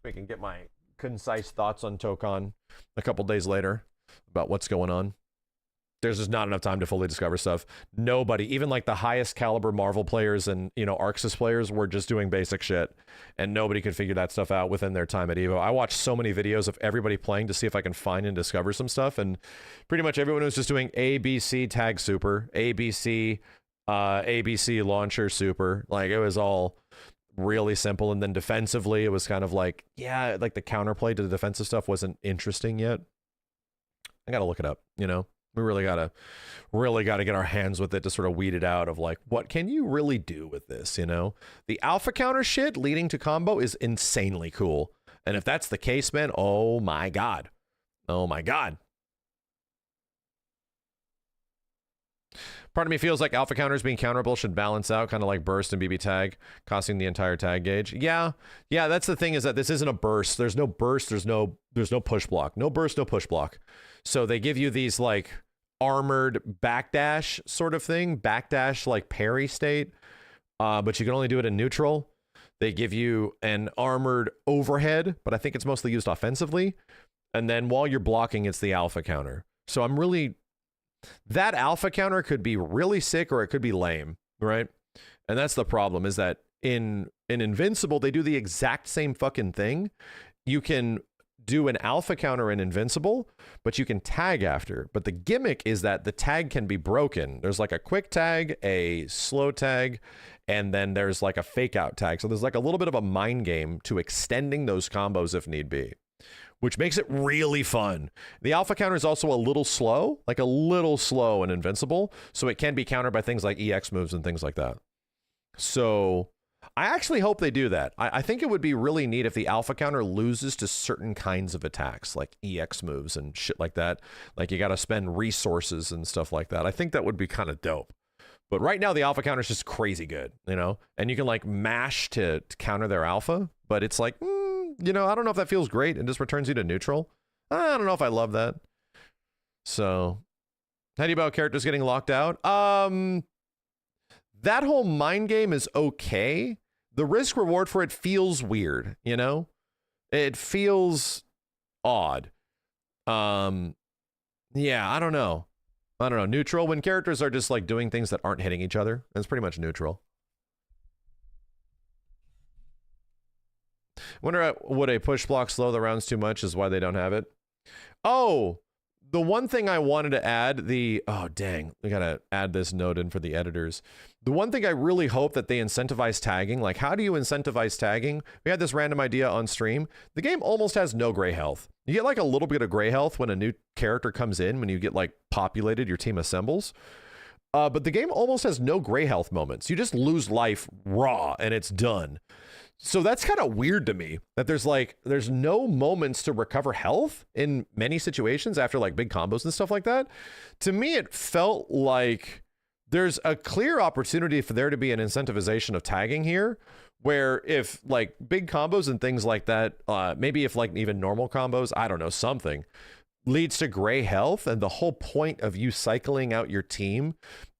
We can get my concise thoughts on Tokon a couple days later about what's going on. There's just not enough time to fully discover stuff. Nobody, even like the highest caliber Marvel players and, you know, Arxis players were just doing basic shit, and nobody could figure that stuff out within their time at EVO. I watched so many videos of everybody playing to see if I can find and discover some stuff, and pretty much everyone was just doing ABC tag super, ABC launcher super. Like it was all really simple. And then defensively, it was kind of like, yeah, like the counterplay to the defensive stuff wasn't interesting yet. I gotta look it up, you know. We really gotta get our hands with it to sort of weed it out of like, what can you really do with this, you know? The alpha counter shit leading to combo is insanely cool. And if that's the case, man, oh my God. Oh my God. Part of me feels like alpha counters being counterable should balance out, kind of like burst and BB tag, costing the entire tag gauge. Yeah, that's the thing, is that this isn't a burst. There's no burst, there's no push block. No burst, no push block. So they give you these like armored backdash sort of thing, backdash like parry state, but you can only do it in neutral. They give you an armored overhead, but I think it's mostly used offensively. And then while you're blocking, it's the alpha counter. So that alpha counter could be really sick or it could be lame, right? And that's the problem, is that in Invincible, they do the exact same fucking thing. You can do an alpha counter in Invincible, but you can tag after. But the gimmick is that the tag can be broken. There's like a quick tag, a slow tag, and then there's like a fake out tag. So there's like a little bit of a mind game to extending those combos if need be, which makes it really fun. The alpha counter is also a little slow, in Invincible, so it can be countered by things like EX moves and things like that. So I actually hope they do that. I think it would be really neat if the alpha counter loses to certain kinds of attacks, like EX moves and shit like that. Like you got to spend resources and stuff like that. I think that would be kind of dope. But right now, the alpha counter is just crazy good, you know? And you can like mash to counter their alpha, but it's like, you know, I don't know if that feels great and just returns you to neutral. I don't know if I love that. So, how do you about characters getting locked out? That whole mind game is okay. The risk reward for it feels weird, you know? It feels odd. Yeah, I don't know. Neutral, when characters are just like doing things that aren't hitting each other, it's pretty much neutral. Wonder, would a push block slow the rounds too much is why they don't have it? Oh, the one thing I wanted to add, oh dang, we gotta add this note in for the editors. The one thing I really hope that they incentivize tagging, like how do you incentivize tagging? We had this random idea on stream. The game almost has no gray health. You get like a little bit of gray health when a new character comes in, when you get like populated, your team assembles. But the game almost has no gray health moments. You just lose life raw and it's done. So that's kind of weird to me, that there's no moments to recover health in many situations after like big combos and stuff like that. To me, it felt like there's a clear opportunity for there to be an incentivization of tagging here, where if like big combos and things like that, maybe if like even normal combos, I don't know, something leads to gray health, and the whole point of you cycling out your team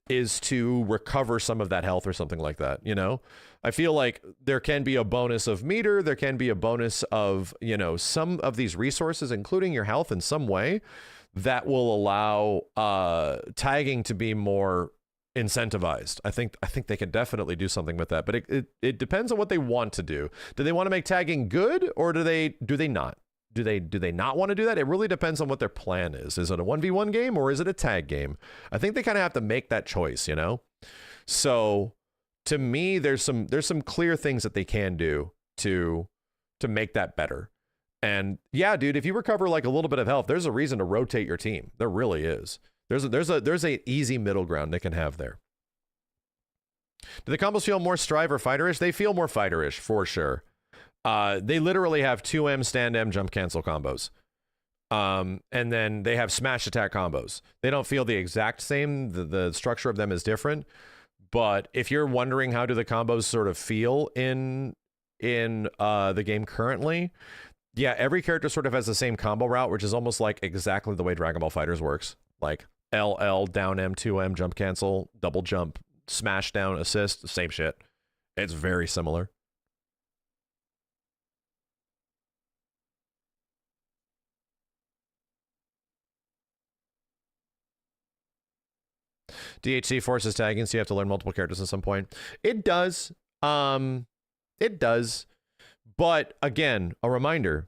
is to recover some of that health or something like that, you know? I feel like there can be a bonus of meter, there can be a bonus of, you know, some of these resources, including your health in some way, that will allow tagging to be more incentivized. I think they could definitely do something with that, but it depends on what they want to do. Do they want to make tagging good, or do they not? Do they not want to do that? It really depends on what their plan is. Is it a 1v1 game or is it a tag game? I think they kind of have to make that choice, you know? So to me, there's some clear things that they can do to make that better. And yeah, dude, if you recover like a little bit of health, there's a reason to rotate your team. There really is. There's a easy middle ground they can have there. Do the combos feel more strive or fighterish? They feel more fighterish for sure. They literally have 2M, stand M, jump cancel combos. And then they have smash attack combos. They don't feel the exact same. The structure of them is different. But if you're wondering how do the combos sort of feel in the game currently, yeah, every character sort of has the same combo route, which is almost like exactly the way Dragon Ball FighterZ works. Like LL, down M, 2M, jump cancel, double jump, smash down, assist, same shit. It's very similar. DHC forces tagging, so you have to learn multiple characters at some point. It does. It does. But again, a reminder.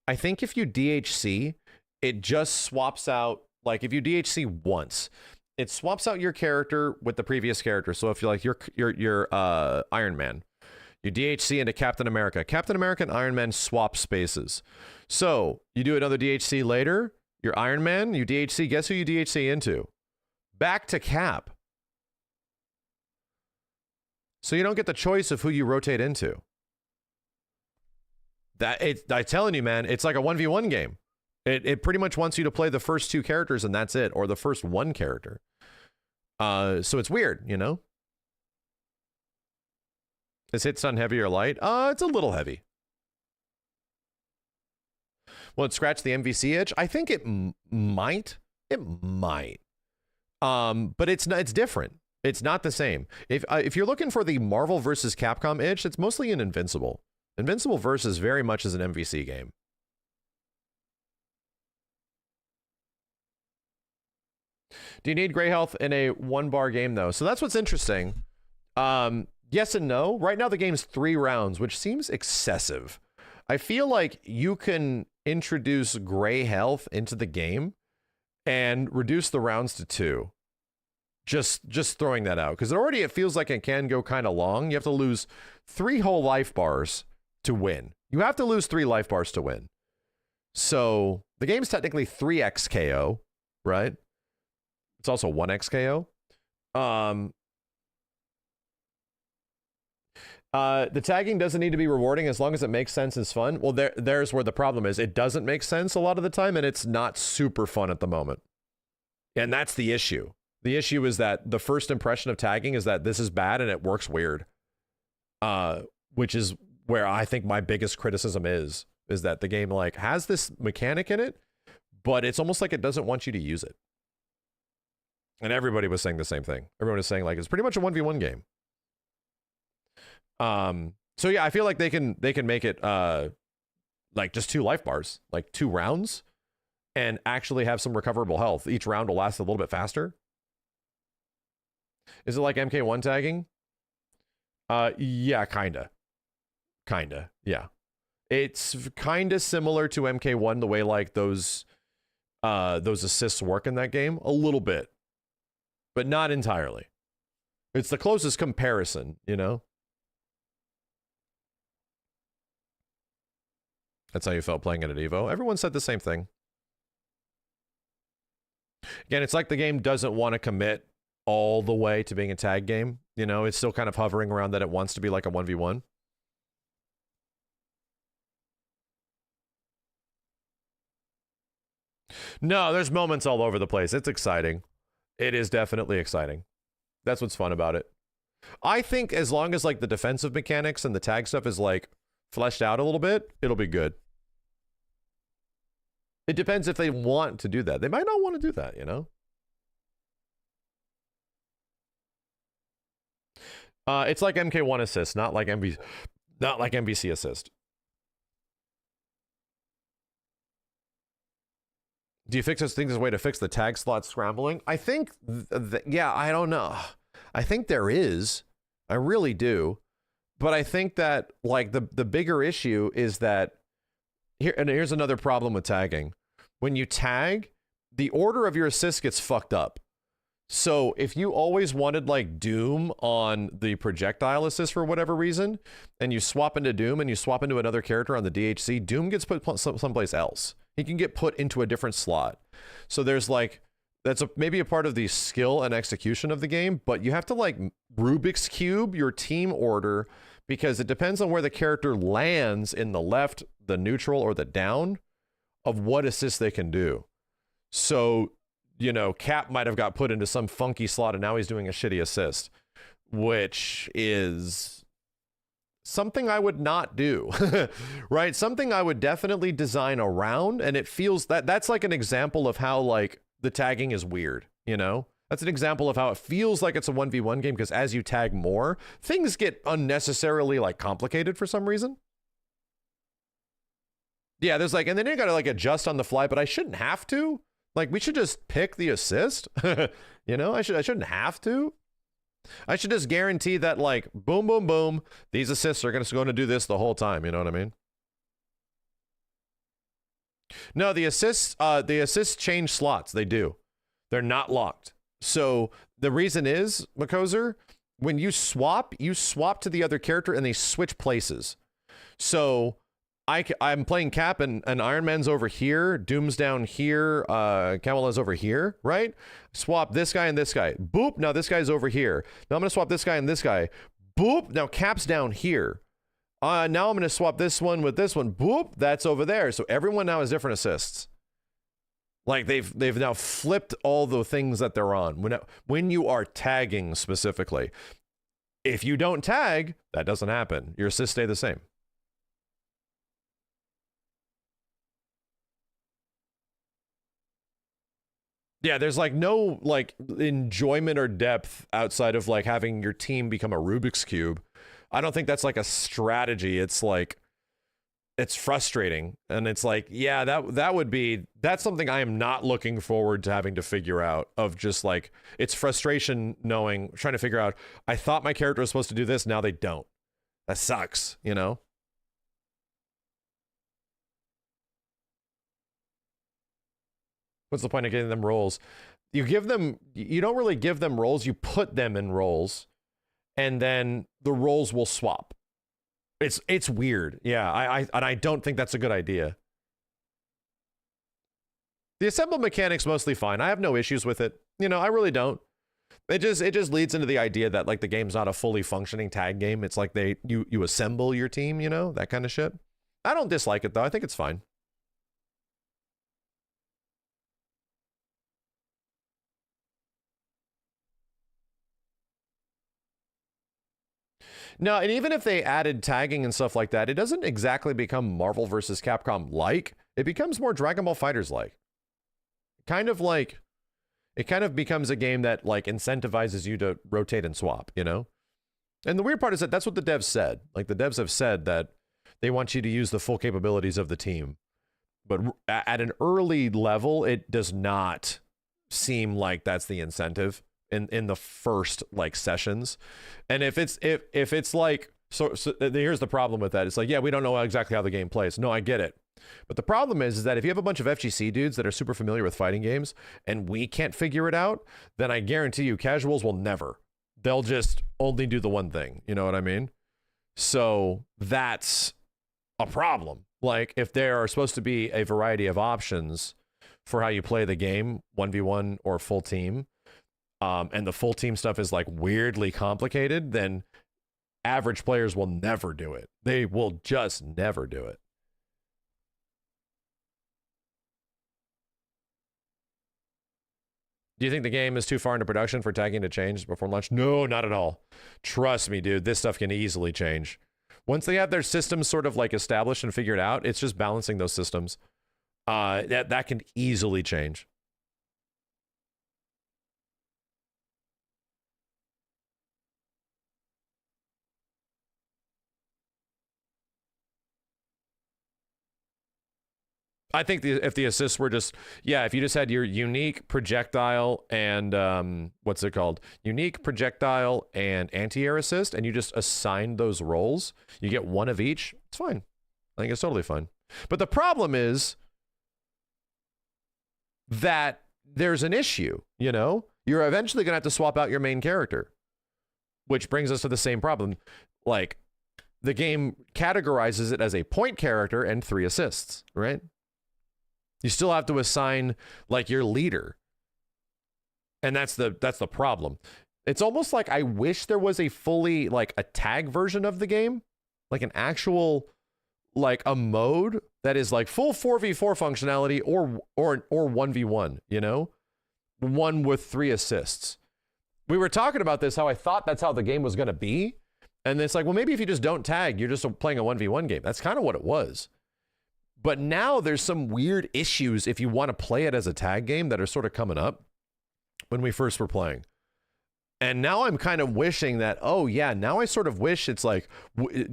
I think if you DHC, it just swaps out, like if you DHC once, it swaps out your character with the previous character. So if you're like you're Iron Man, you DHC into Captain America. Captain America and Iron Man swap spaces. So you do another DHC later, You're Iron Man, you DHC. Guess who you DHC into? Back to Cap. So you don't get the choice of who you rotate into. I'm telling you, man, it's like a 1v1 game. It pretty much wants you to play the first 2 characters and that's it, or the first 1 character. So it's weird, you know? Is hit stun heavy or light? It's a little heavy. Will it scratch the MVC itch? I think it might. It might. But it's not, it's different. It's not the same. If you're looking for the Marvel versus Capcom itch, it's mostly in Invincible. Invincible versus very much is an MVC game. Do you need gray health in a 1-bar game though? So that's what's interesting. Yes and no. Right now the game's 3 rounds, which seems excessive. I feel like you can introduce gray health into the game and reduce the rounds to 2. Just throwing that out, because already it feels like it can go kind of long. You have to lose 3 whole life bars to win. You have to lose 3 life bars to win. So the game's technically 3x KO, right? It's also 1x KO. The tagging doesn't need to be rewarding as long as it makes sense and is fun. Well, there's where the problem is. It doesn't make sense a lot of the time, and it's not super fun at the moment. And that's the issue. The issue is that the first impression of tagging is that this is bad and it works weird. Which is where I think my biggest criticism is that the game like has this mechanic in it, but it's almost like it doesn't want you to use it. And everybody was saying the same thing. Everyone was saying like it's pretty much a 1v1 game. So yeah, I feel like they can make it like just 2 life bars, like 2 rounds, and actually have some recoverable health. Each round will last a little bit faster. Is it like MK1 tagging? Yeah, kinda, yeah. It's kinda similar to MK1 the way like those assists work in that game a little bit, but not entirely. It's the closest comparison, you know. That's how you felt playing it at Evo. Everyone said the same thing. Again, it's like the game doesn't want to commit all the way to being a tag game. You know, it's still kind of hovering around that it wants to be like a 1v1. No, there's moments all over the place. It's exciting. It is definitely exciting. That's what's fun about it. I think as long as like the defensive mechanics and the tag stuff is like fleshed out a little bit, it'll be good. It depends if they want to do that. They might not want to do that, you know? It's like MK1 assist, not like MVC assist. Do you think there's a way to fix the tag slot scrambling? I think, yeah, I don't know. I think there is. I really do. But I think that like the bigger issue is that here's another problem with tagging. When you tag, the order of your assist gets fucked up. So if you always wanted like Doom on the projectile assist for whatever reason, and you swap into Doom and you swap into another character on the DHC, Doom gets put someplace else. He can get put into a different slot. So there's like, that's maybe a part of the skill and execution of the game, but you have to like Rubik's Cube your team order because it depends on where the character lands in the left, the neutral, or the down of what assist they can do. So, you know, Cap might have got put into some funky slot and now he's doing a shitty assist, which is something I would not do, right? Something I would definitely design around, and it feels that's like an example of how like the tagging is weird, you know? That's an example of how it feels like it's a 1v1 game because as you tag more, things get unnecessarily like complicated for some reason. Yeah, there's like, and then you gotta like adjust on the fly, but I shouldn't have to. Like, we should just pick the assist. You know, I shouldn't have to. I should just guarantee that, like, boom, boom, boom, these assists are going to do this the whole time. You know what I mean? No, the assists change slots. They do. They're not locked. So the reason is, Makoser, when you swap to the other character and they switch places. So I'm playing Cap and Iron Man's over here, Doom's down here, Kamala's over here, right? Swap this guy and this guy. Boop, now this guy's over here. Now I'm gonna swap this guy and this guy. Boop, now Cap's down here. Now I'm gonna swap this one with this one. Boop, that's over there. So everyone now has different assists. Like they've now flipped all the things that they're on. When you are tagging specifically. If you don't tag, that doesn't happen. Your assists stay the same. Yeah, there's like no like enjoyment or depth outside of like having your team become a Rubik's Cube. I don't think that's like a strategy. It's like, it's frustrating. And it's like, yeah, that's something I am not looking forward to having to figure out, of just like, it's frustration trying to figure out, I thought my character was supposed to do this, now they don't. That sucks, you know? What's the point of getting them roles? You don't really give them roles, you put them in roles, and then the roles will swap. It's weird. Yeah, I don't think that's a good idea. The assemble mechanic's mostly fine. I have no issues with it. You know, I really don't. It just leads into the idea that like the game's not a fully functioning tag game. It's like you assemble your team, you know, that kind of shit. I don't dislike it though. I think it's fine. No, and even if they added tagging and stuff like that, it doesn't exactly become Marvel versus Capcom like. It becomes more Dragon Ball Fighters like. Kind of like, it kind of becomes a game that like incentivizes you to rotate and swap, you know? And the weird part is that that's what the devs said. Like the devs have said that they want you to use the full capabilities of the team. But at an early level, it does not seem like that's the incentive in the first like sessions. And if it's like, so here's the problem with that. It's like, yeah, we don't know exactly how the game plays. No, I get it. But the problem is that if you have a bunch of FGC dudes that are super familiar with fighting games and we can't figure it out, then I guarantee you casuals will never. They'll just only do the one thing. You know what I mean? So that's a problem. Like if there are supposed to be a variety of options for how you play the game, 1v1 or full team, and the full team stuff is like weirdly complicated, then average players will never do it. They will just never do it. Do you think the game is too far into production for tagging to change before launch? No, not at all. Trust me, dude, this stuff can easily change. Once they have their systems sort of like established and figured out, it's just balancing those systems. That can easily change. I think if the assists were just, yeah, if you just had your unique projectile and what's it called? Unique projectile and anti-air assist, and you just assign those roles, you get one of each, it's fine. I think it's totally fine. But the problem is that there's an issue, you know? You're eventually going to have to swap out your main character, which brings us to the same problem. Like, the game categorizes it as a point character and 3 assists, right? You still have to assign like your leader. And that's the problem. It's almost like I wish there was a fully like a tag version of the game, like an actual like a mode that is like full 4v4 functionality or 1v1, you know? One with 3 assists. We were talking about this, how I thought that's how the game was going to be. And it's like, well, maybe if you just don't tag, you're just playing a 1v1 game. That's kind of what it was. But now there's some weird issues if you want to play it as a tag game that are sort of coming up when we first were playing. And now I'm kind of wishing that, oh yeah, now I sort of wish it's like,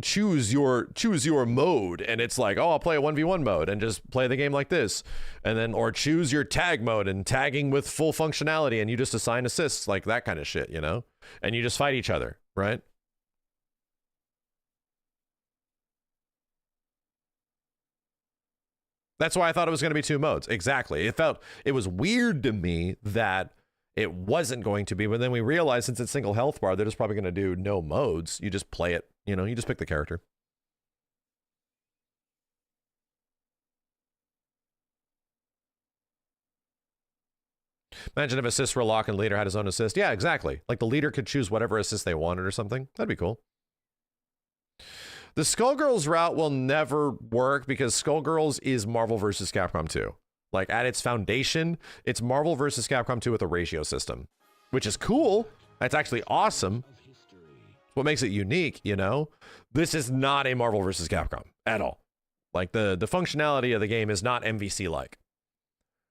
choose your mode. And it's like, oh, I'll play a 1v1 mode and just play the game like this. And then, or choose your tag mode and tagging with full functionality and you just assign assists, like that kind of shit, you know? And you just fight each other, right? That's why I thought it was going to be 2 modes. Exactly. It was weird to me that it wasn't going to be, but then we realized since it's single health bar, they're just probably going to do no modes. You just play it, you know, you just pick the character. Imagine if assists were locked and the leader had his own assist. Yeah, exactly. Like the leader could choose whatever assist they wanted or something. That'd be cool. The Skullgirls route will never work because Skullgirls is Marvel vs. Capcom 2. Like at its foundation, it's Marvel vs. Capcom 2 with a ratio system, which is cool. That's actually awesome. What makes it unique, you know? This is not a Marvel vs. Capcom at all. Like the functionality of the game is not MVC like.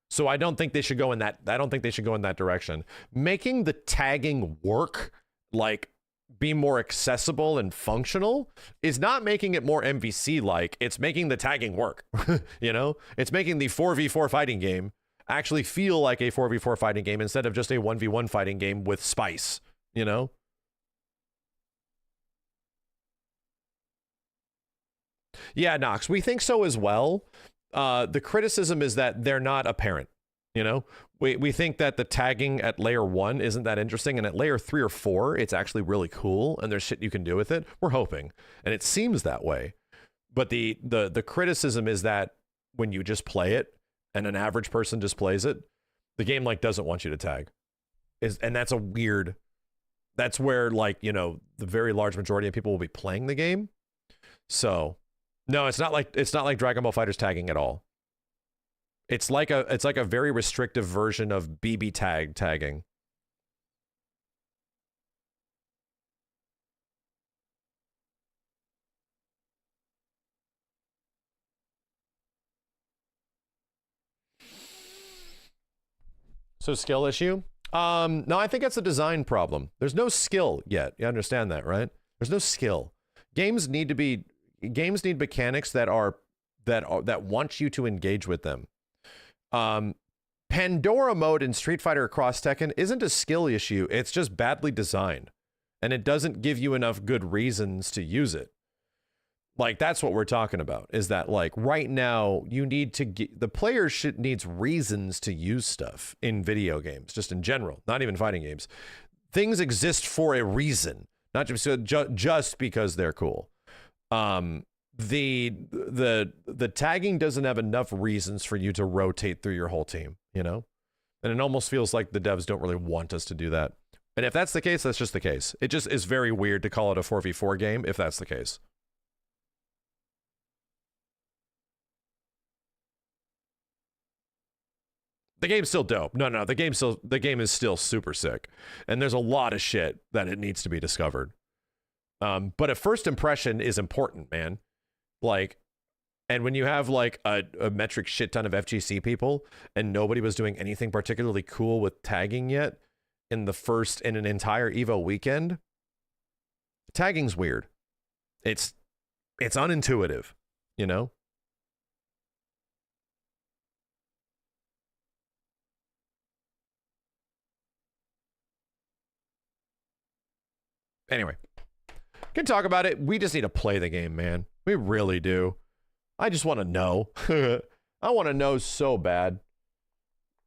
So I don't think they should go in that. I don't think they should go in that direction. Making the tagging work, like be more accessible and functional, is not making it more MVC like. It's making the tagging work. You know, it's making the 4v4 fighting game actually feel like a 4v4 fighting game instead of just a 1v1 fighting game with spice. You know. Yeah, Nox, we think so as well. The criticism is that they're not apparent. You know, we think that the tagging at layer 1 isn't that interesting, and at layer 3 or 4, it's actually really cool, and there's shit you can do with it. We're hoping, and it seems that way. But the criticism is that when you just play it, and an average person just plays it, the game like doesn't want you to tag. And that's a weird. That's where, like, you know, the very large majority of people will be playing the game. So. No, it's not like Dragon Ball FighterZ tagging at all. It's like a very restrictive version of BB tagging. So skill issue? No, I think it's a design problem. There's no skill yet. You understand that, right? There's no skill. Games need mechanics that want you to engage with them. Pandora mode in Street Fighter Across Tekken isn't a skill issue. It's just badly designed, and it doesn't give you enough good reasons to use it. Like, that's what we're talking about, is that, like, right now you need to the player needs reasons to use stuff in video games, just in general, not even fighting games. Things exist for a reason, not just because they're cool. The tagging doesn't have enough reasons for you to rotate through your whole team, you know? And it almost feels like the devs don't really want us to do that. And if that's the case, that's just the case. It just is very weird to call it a 4v4 game if that's the case. The game's still dope. No, the game is still super sick. And there's a lot of shit that it needs to be discovered. But a first impression is important, man. Like, and when you have like a metric shit ton of FGC people and nobody was doing anything particularly cool with tagging yet in an entire Evo weekend, tagging's weird. It's unintuitive, you know? Anyway. Can talk about it. We just need to play the game, man. We really do. I just want to know. I want to know so bad.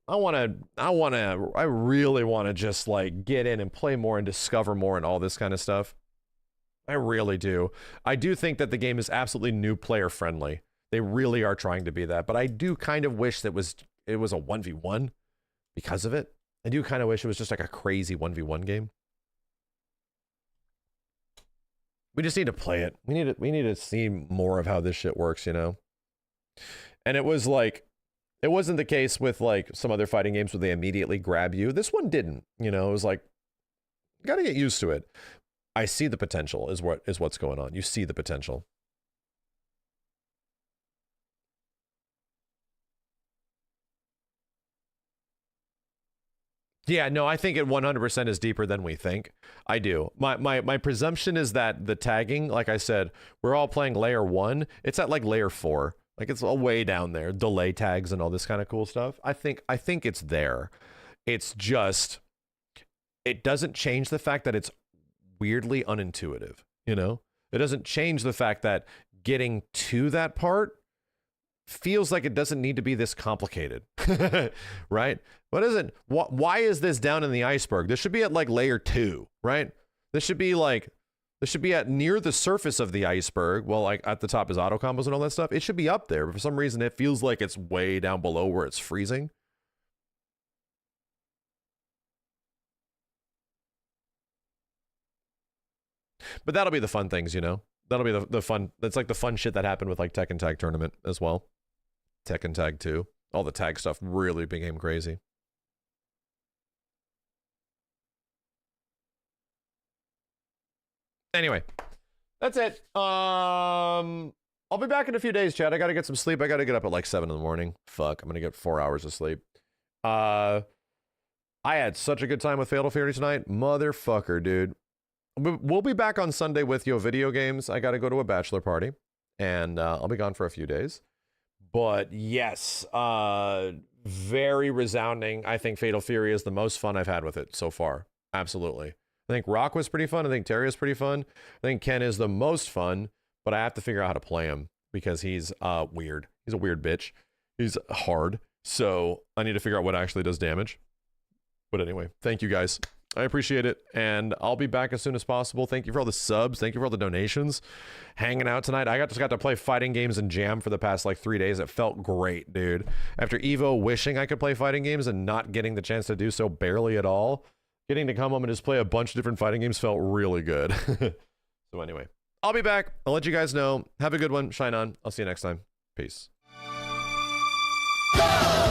I really want to just like get in and play more and discover more and all this kind of stuff. I really do. I do think that the game is absolutely new player friendly. They really are trying to be that, but I do kind of wish that it was a 1v1 because of it. I do kind of wish it was just like a crazy 1v1 game. We just need to play it. We need to see more of how this shit works, you know? And it was like, it wasn't the case with like some other fighting games where they immediately grab you. This one didn't, you know? It was like, you gotta get used to it. I see the potential is what's going on. You see the potential. Yeah, no, I think it 100% is deeper than we think. I do. My presumption is that the tagging, like I said, we're all playing layer 1. It's at like layer 4. Like it's all way down there. Delay tags and all this kind of cool stuff. I think it's there. It's just, it doesn't change the fact that it's weirdly unintuitive, you know? It doesn't change the fact that getting to that part feels like it doesn't need to be this complicated, right? Why is this down in the iceberg? This should be at like layer 2, right? This should be at near the surface of the iceberg. Well, like at the top is auto combos and all that stuff. It should be up there, but for some reason it feels like it's way down below where it's freezing. But that'll be the fun things, you know. That'll be the fun. That's like the fun shit that happened with like Tekken Tag Tournament as well. Tekken Tag 2. All the tag stuff really became crazy. Anyway, that's it. I'll be back in a few days, Chad. I gotta get some sleep. I gotta get up at like 7 in the morning. Fuck, I'm gonna get 4 hours of sleep. I had such a good time with Fatal Fury tonight. Motherfucker, dude. We'll be back on Sunday with Yo Video Games. I gotta go to a bachelor party, and I'll be gone for a few days. But yes, very resounding. I think Fatal Fury is the most fun I've had with it so far. Absolutely. I think Rock was pretty fun. I think Terry is pretty fun. I think Ken is the most fun, but I have to figure out how to play him because he's weird. He's a weird bitch. He's hard. So I need to figure out what actually does damage. But anyway, thank you guys. I appreciate it. And I'll be back as soon as possible. Thank you for all the subs. Thank you for all the donations. Hanging out tonight. I just got to play fighting games and jam for the past like 3 days. It felt great, dude. After Evo wishing I could play fighting games and not getting the chance to do so barely at all, getting to come home and just play a bunch of different fighting games felt really good. So anyway, I'll be back. I'll let you guys know. Have a good one. Shine on. I'll see you next time. Peace. Go!